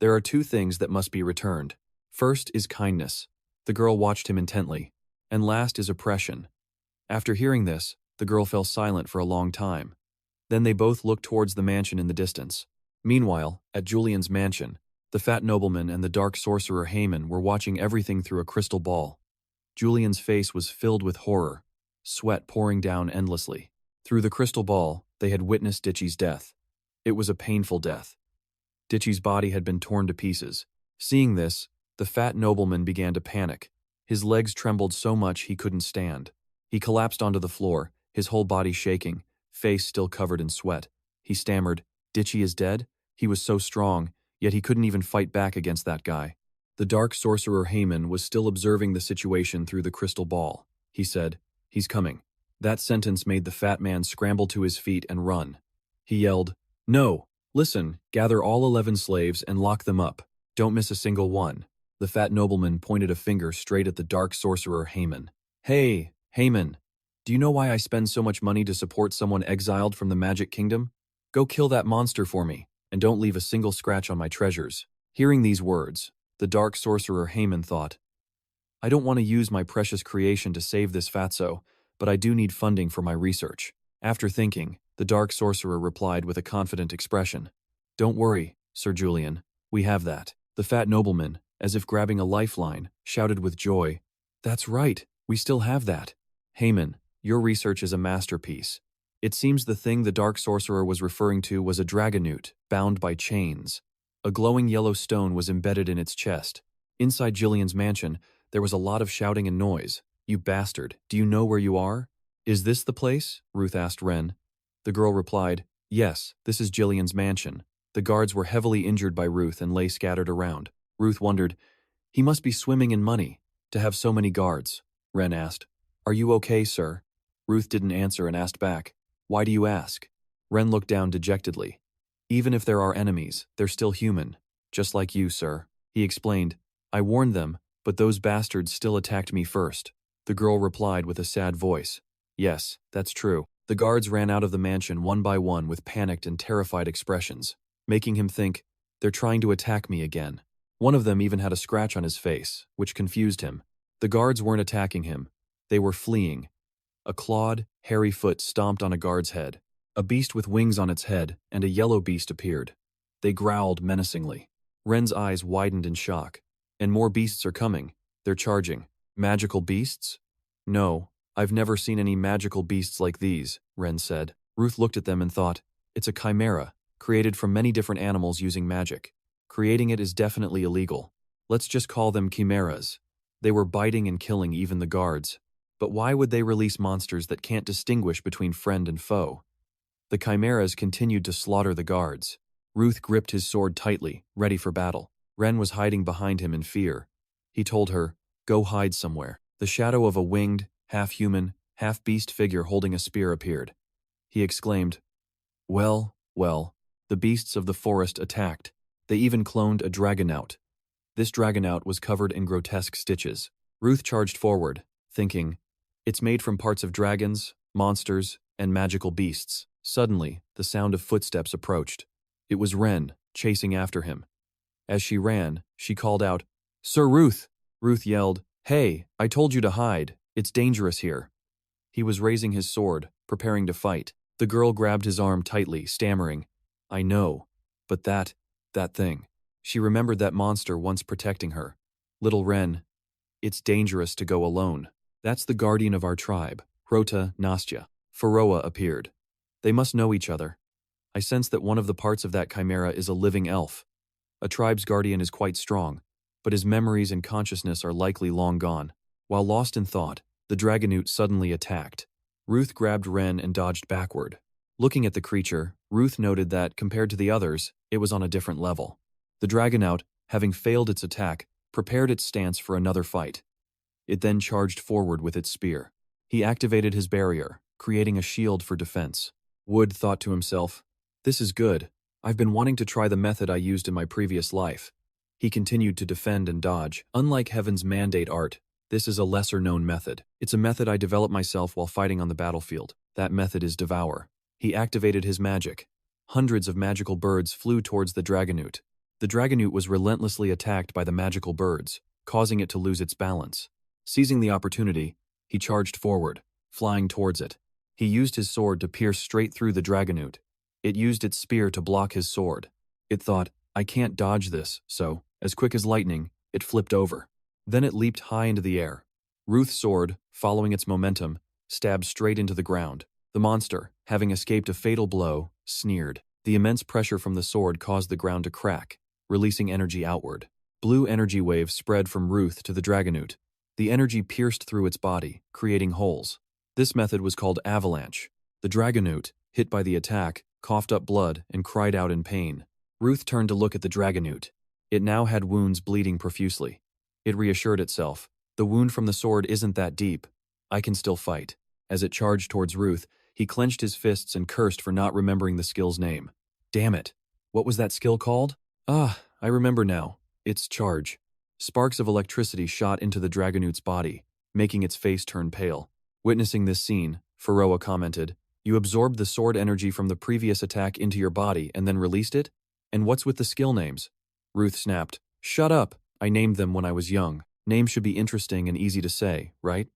There are 2 things that must be returned. First is kindness." The girl watched him intently. "And last is oppression." After hearing this, the girl fell silent for a long time. Then they both looked towards the mansion in the distance. Meanwhile, at Julian's mansion, the fat nobleman and the dark sorcerer Haman were watching everything through a crystal ball. Julian's face was filled with horror, sweat pouring down endlessly. Through the crystal ball, they had witnessed Ditchy's death. It was a painful death. Ditchy's body had been torn to pieces. Seeing this, the fat nobleman began to panic. His legs trembled so much he couldn't stand. He collapsed onto the floor, his whole body shaking, face still covered in sweat. He stammered, "Ditchy is dead?" He was so strong, yet he couldn't even fight back against that guy. The dark sorcerer Haman was still observing the situation through the crystal ball. He said, "He's coming." That sentence made the fat man scramble to his feet and run. He yelled, "No! Listen, gather all 11 slaves and lock them up. Don't miss a single one." The fat nobleman pointed a finger straight at the dark sorcerer Haman. "Hey, Haman, do you know why I spend so much money to support someone exiled from the Magic Kingdom? Go kill that monster for me, and don't leave a single scratch on my treasures." Hearing these words, the dark sorcerer Haman thought, "I don't want to use my precious creation to save this fatso, but I do need funding for my research." After thinking, the dark sorcerer replied with a confident expression, "Don't worry, Sir Julian, we have that." The fat nobleman, as if grabbing a lifeline, shouted with joy, "That's right, we still have that. Haman, your research is a masterpiece." It seems the thing the dark sorcerer was referring to was a dragonute, bound by chains. A glowing yellow stone was embedded in its chest. Inside Jillian's mansion, there was a lot of shouting and noise. "You bastard, do you know where you are?" "Is this the place?" Ruth asked Ren. The girl replied, "Yes, this is Jillian's mansion." The guards were heavily injured by Ruth and lay scattered around. Ruth wondered, "He must be swimming in money to have so many guards." Ren asked, "Are you okay, sir?" Ruth didn't answer and asked back, "Why do you ask?" Ren looked down dejectedly. "Even if there are enemies, they're still human. Just like you, sir." He explained, "I warned them, but those bastards still attacked me first." The girl replied with a sad voice, "Yes, that's true." The guards ran out of the mansion one by one with panicked and terrified expressions, making him think, "They're trying to attack me again." One of them even had a scratch on his face, which confused him. The guards weren't attacking him. They were fleeing. A clawed, hairy foot stomped on a guard's head. A beast with wings on its head and a yellow beast appeared. They growled menacingly. Ren's eyes widened in shock. "And more beasts are coming. They're charging." "Magical beasts?" "No, I've never seen any magical beasts like these," Ren said. Ruth looked at them and thought, "It's a chimera, created from many different animals using magic. Creating it is definitely illegal. Let's just call them chimeras." They were biting and killing even the guards. But why would they release monsters that can't distinguish between friend and foe? The chimeras continued to slaughter the guards. Ruth gripped his sword tightly, ready for battle. Ren was hiding behind him in fear. He told her, "Go hide somewhere." The shadow of a winged, half-human, half-beast figure holding a spear appeared. He exclaimed, Well, the beasts of the forest attacked. They even cloned a dragonaut. This dragonaut was covered in grotesque stitches. Ruth charged forward, thinking, "It's made from parts of dragons, monsters, and magical beasts." Suddenly, the sound of footsteps approached. It was Ren, chasing after him. As she ran, she called out, "Sir Ruth!" Ruth yelled, "Hey, I told you to hide. It's dangerous here." He was raising his sword, preparing to fight. The girl grabbed his arm tightly, stammering, "I know, but that thing." She remembered that monster once protecting her. "Little Ren, it's dangerous to go alone. That's the guardian of our tribe, Rota Nastya." Faroa appeared. They must know each other. I sense that one of the parts of that chimera is a living elf. A tribe's guardian is quite strong, but his memories and consciousness are likely long gone. While lost in thought, the dragonaut suddenly attacked. Ruth grabbed Ren and dodged backward. Looking at the creature, Ruth noted that, compared to the others, it was on a different level. The dragonaut, having failed its attack, prepared its stance for another fight. It then charged forward with its spear. He activated his barrier, creating a shield for defense. Wood thought to himself, "This is good. I've been wanting to try the method I used in my previous life." He continued to defend and dodge. Unlike Heaven's mandate art, this is a lesser-known method. It's a method I developed myself while fighting on the battlefield. That method is Devour. He activated his magic. Hundreds of magical birds flew towards the dragonaut. The dragonaut was relentlessly attacked by the magical birds, causing it to lose its balance. Seizing the opportunity, he charged forward, flying towards it. He used his sword to pierce straight through the dragonaut. It used its spear to block his sword. It thought, "I can't dodge this," so, as quick as lightning, it flipped over. Then it leaped high into the air. Ruth's sword, following its momentum, stabbed straight into the ground. The monster, having escaped a fatal blow, sneered. The immense pressure from the sword caused the ground to crack, releasing energy outward. Blue energy waves spread from Ruth to the Dragonute. The energy pierced through its body, creating holes. This method was called avalanche. The Dragonute, hit by the attack, coughed up blood and cried out in pain. Ruth turned to look at the Dragonute. It now had wounds bleeding profusely. It reassured itself. The wound from the sword isn't that deep. I can still fight. As it charged towards Ruth, he clenched his fists and cursed for not remembering the skill's name. Damn it. What was that skill called? Ah, I remember now. It's charge. Sparks of electricity shot into the Dragonute's body, making its face turn pale. Witnessing this scene, Pharaoh commented, "You absorbed the sword energy from the previous attack into your body and then released it? And what's with the skill names?" Ruth snapped, "Shut up. I named them when I was young. Names should be interesting and easy to say, right?"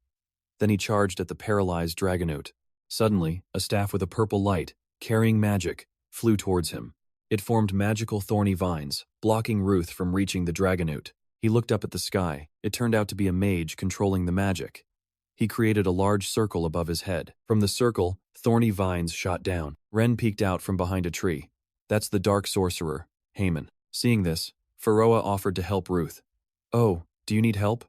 Then he charged at the paralyzed Dragonute. Suddenly, a staff with a purple light, carrying magic, flew towards him. It formed magical thorny vines, blocking Ruth from reaching the Dragonute. He looked up at the sky. It turned out to be a mage controlling the magic. He created a large circle above his head. From the circle, thorny vines shot down. Ren peeked out from behind a tree. "That's the dark sorcerer, Haman." Seeing this, Pharaoh offered to help Ruth. "Oh, do you need help?"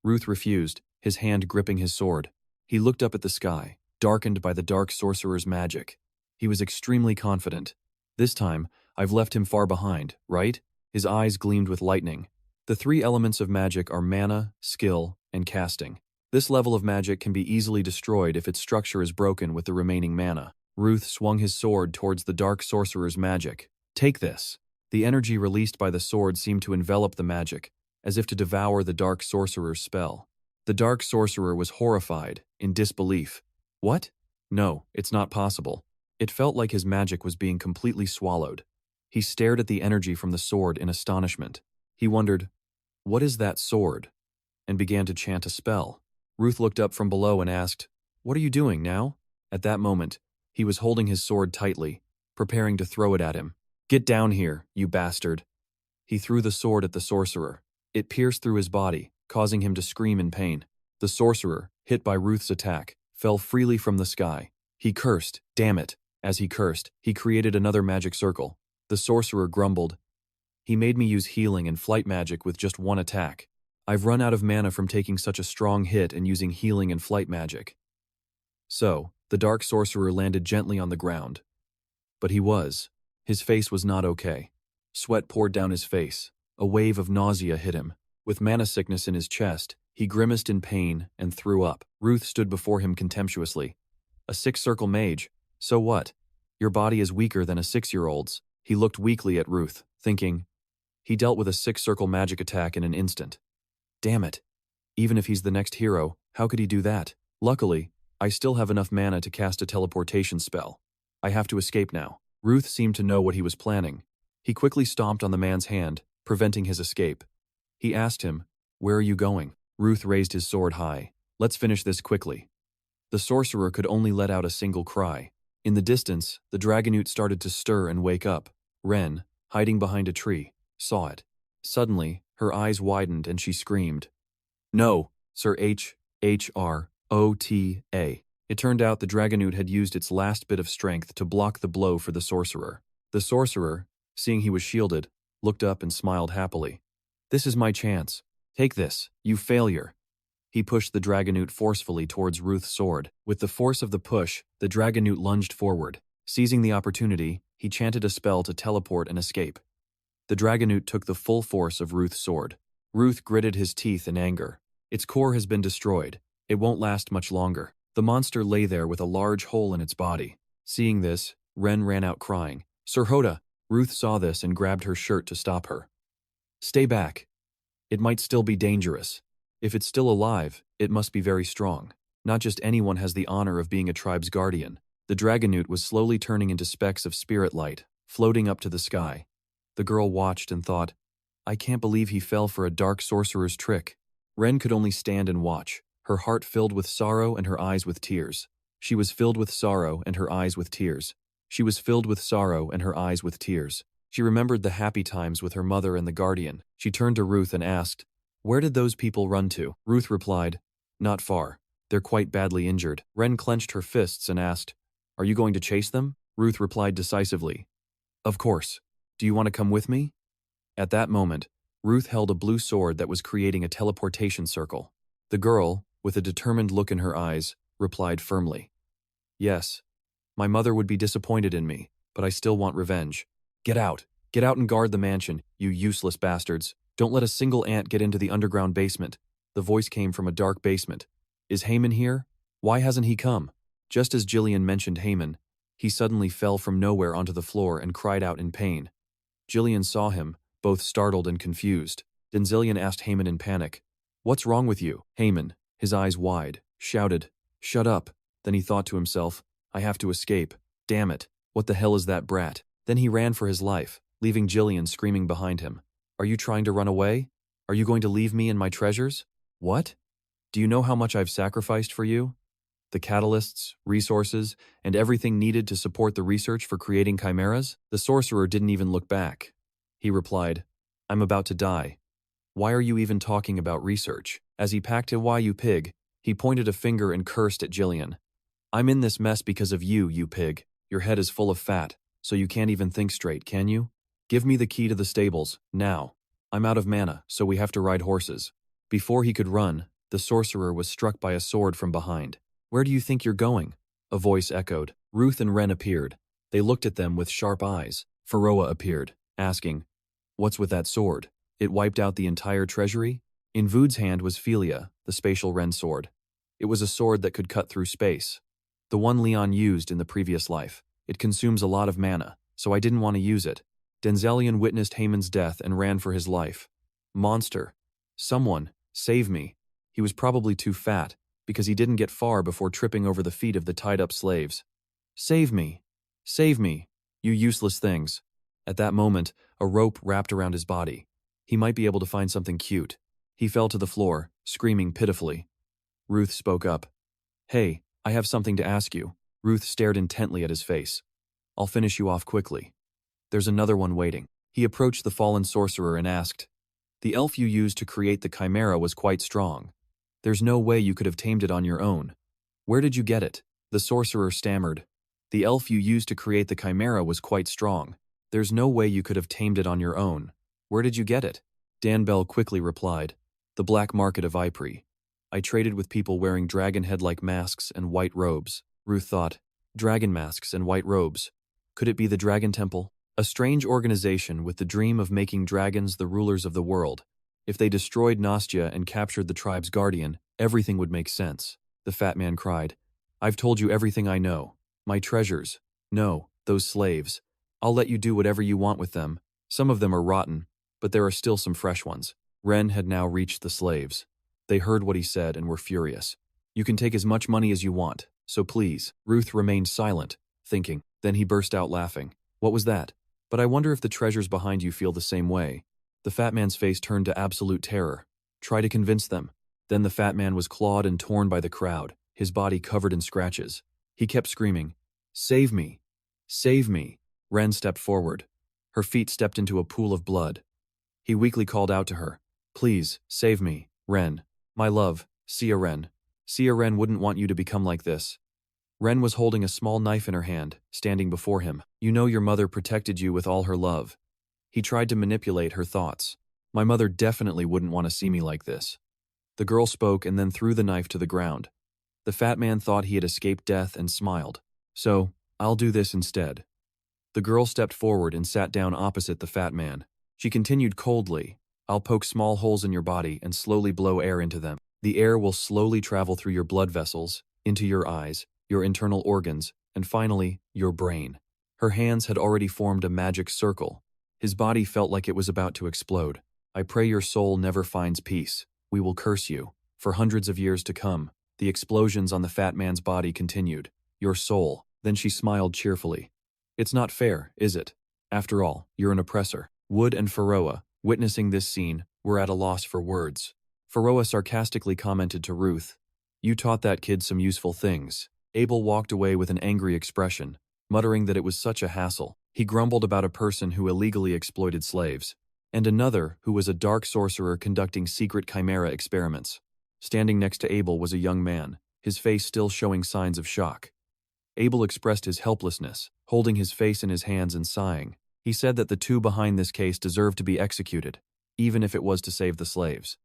Ruth refused, his hand gripping his sword. He looked up at the sky, darkened by the dark sorcerer's magic. He was extremely confident. "This time, I've left him far behind, right?" His eyes gleamed with lightning. The three elements of magic are mana, skill, and casting. This level of magic can be easily destroyed if its structure is broken with the remaining mana. Ruth swung his sword towards the dark sorcerer's magic. "Take this." The energy released by the sword seemed to envelop the magic, as if to devour the dark sorcerer's spell. The dark sorcerer was horrified, in disbelief. "What? No, it's not possible." It felt like his magic was being completely swallowed. He stared at the energy from the sword in astonishment. He wondered, "What is that sword?" and began to chant a spell. Ruth looked up from below and asked, "What are you doing now?" At that moment, he was holding his sword tightly, preparing to throw it at him. "Get down here, you bastard." He threw the sword at the sorcerer. It pierced through his body, causing him to scream in pain. The sorcerer, hit by Ruth's attack, fell freely from the sky. He cursed, "Damn it." As he cursed, he created another magic circle. The sorcerer grumbled, "He made me use healing and flight magic with just one attack. I've run out of mana from taking such a strong hit and using healing and flight magic." So, the dark sorcerer landed gently on the ground. But his face was not okay. Sweat poured down his face. A wave of nausea hit him. With mana sickness in his chest, he grimaced in pain and threw up. Ruth stood before him contemptuously. "A six-circle mage? So what? Your body is weaker than a 6-year-old's. He looked weakly at Ruth, thinking, he dealt with a 6-circle magic attack in an instant. Damn it. Even if he's the next hero, how could he do that? Luckily, I still have enough mana to cast a teleportation spell. I have to escape now. Ruth seemed to know what he was planning. He quickly stomped on the man's hand, preventing his escape. He asked him, "Where are you going?" Ruth raised his sword high. "Let's finish this quickly." The sorcerer could only let out a single cry. In the distance, the Dragonute started to stir and wake up. Ren, hiding behind a tree, saw it. Suddenly, her eyes widened and she screamed, "No, Sir Hrota." It turned out the Dragonute had used its last bit of strength to block the blow for the sorcerer. The sorcerer, seeing he was shielded, looked up and smiled happily. "This is my chance. Take this, you failure." He pushed the Dragonute forcefully towards Ruth's sword. With the force of the push, the Dragonute lunged forward. Seizing the opportunity, he chanted a spell to teleport and escape. The Dragonute took the full force of Ruth's sword. Ruth gritted his teeth in anger. Its core has been destroyed. It won't last much longer. The monster lay there with a large hole in its body. Seeing this, Ren ran out crying. "Sir Hoda!" Ruth saw this and grabbed her shirt to stop her. "Stay back. It might still be dangerous. If it's still alive, it must be very strong. Not just anyone has the honor of being a tribe's guardian." The Dragonute was slowly turning into specks of spirit light, floating up to the sky. The girl watched and thought, "I can't believe he fell for a dark sorcerer's trick." Ren could only stand and watch, her heart filled with sorrow and her eyes with tears. She was filled with sorrow and her eyes with tears. She was filled with sorrow and her eyes with tears. She remembered the happy times with her mother and the guardian. She turned to Ruth and asked, "Where did those people run to?" Ruth replied, "Not far. They're quite badly injured." Ren clenched her fists and asked, "Are you going to chase them?" Ruth replied decisively, Of course. Do you want to come with me? At that moment, Ruth held a blue sword that was creating a teleportation circle. The girl, with a determined look in her eyes, replied firmly. Yes. My mother would be disappointed in me, but I still want revenge. Get out. Get out and guard the mansion, you useless bastards. Don't let a single ant get into the underground basement. The voice came from a dark basement. Is Haman here? Why hasn't he come? Just as Jillian mentioned Haman, he suddenly fell from nowhere onto the floor and cried out in pain. Jillian saw him, both startled and confused. Denzillion asked Haman in panic, "What's wrong with you?" Haman, his eyes wide, shouted, "Shut up." Then he thought to himself, "I have to escape. Damn it, what the hell is that brat?" Then he ran for his life, leaving Jillian screaming behind him. "Are you trying to run away? Are you going to leave me and my treasures? What? Do you know how much I've sacrificed for you? The catalysts, resources, and everything needed to support the research for creating chimeras?" The sorcerer didn't even look back. He replied, "I'm about to die. Why are you even talking about research?" As he packed a "Why, you pig," he pointed a finger and cursed at Jillian. "I'm in this mess because of you, you pig. Your head is full of fat, so you can't even think straight, can you? Give me the key to the stables, now. I'm out of mana, so we have to ride horses." Before he could run, the sorcerer was struck by a sword from behind. "Where do you think you're going?" a voice echoed. Ruth and Ren appeared. They looked at them with sharp eyes. Faroa appeared, asking, "What's with that sword? It wiped out the entire treasury?" In Vood's hand was Philia, the spatial Ren sword. It was a sword that could cut through space. The one Leon used in the previous life. It consumes a lot of mana, so I didn't want to use it. Denzelian witnessed Haman's death and ran for his life. "Monster. Someone, save me." He was probably too fat, because he didn't get far before tripping over the feet of the tied-up slaves. "Save me! Save me, you useless things." At that moment, a rope wrapped around his body. He might be able to find something cute. He fell to the floor, screaming pitifully. Ruth spoke up. "Hey, I have something to ask you." Ruth stared intently at his face. "I'll finish you off quickly. There's another one waiting." He approached the fallen sorcerer and asked, "The elf you used to create the chimera was quite strong. There's no way you could have tamed it on your own. Where did you get it?" The sorcerer stammered. "The elf you used to create the chimera was quite strong. There's no way you could have tamed it on your own. Where did you get it?" Dan Bell quickly replied, "The black market of Ypres. I traded with people wearing dragon head-like masks and white robes." Ruth thought, dragon masks and white robes. Could it be the Dragon Temple? A strange organization with the dream of making dragons the rulers of the world. If they destroyed Nastia and captured the tribe's guardian, everything would make sense. The fat man cried, "I've told you everything I know. My treasures. No, those slaves. I'll let you do whatever you want with them. Some of them are rotten, but there are still some fresh ones." Ren had now reached the slaves. They heard what he said and were furious. "You can take as much money as you want, so please." Ruth remained silent, thinking. Then he burst out laughing. "What was that? But I wonder if the treasures behind you feel the same way." The fat man's face turned to absolute terror. "Try to convince them." Then the fat man was clawed and torn by the crowd, his body covered in scratches. He kept screaming, "Save me! Save me!" Ren stepped forward. Her feet stepped into a pool of blood. He weakly called out to her, "Please, save me, Ren. My love, Sia Ren. Sia Ren wouldn't want you to become like this." Ren was holding a small knife in her hand, standing before him. "You know your mother protected you with all her love." He tried to manipulate her thoughts. "My mother definitely wouldn't want to see me like this." The girl spoke and then threw the knife to the ground. The fat man thought he had escaped death and smiled. "So, I'll do this instead." The girl stepped forward and sat down opposite the fat man. She continued coldly, "I'll poke small holes in your body and slowly blow air into them. The air will slowly travel through your blood vessels, into your eyes, your internal organs, and finally, your brain." Her hands had already formed a magic circle. His body felt like it was about to explode. "I pray your soul never finds peace. We will curse you. For hundreds of years to come." The explosions on the fat man's body continued. "Your soul." Then she smiled cheerfully. "It's not fair, is it? After all, you're an oppressor." Wood and Faroa, witnessing this scene, were at a loss for words. Faroa sarcastically commented to Ruth, "You taught that kid some useful things." Abel walked away with an angry expression, muttering that it was such a hassle. He grumbled about a person who illegally exploited slaves, and another who was a dark sorcerer conducting secret chimera experiments. Standing next to Abel was a young man, his face still showing signs of shock. Abel expressed his helplessness, holding his face in his hands and sighing. He said that the two behind this case deserved to be executed, even if it was to save the slaves.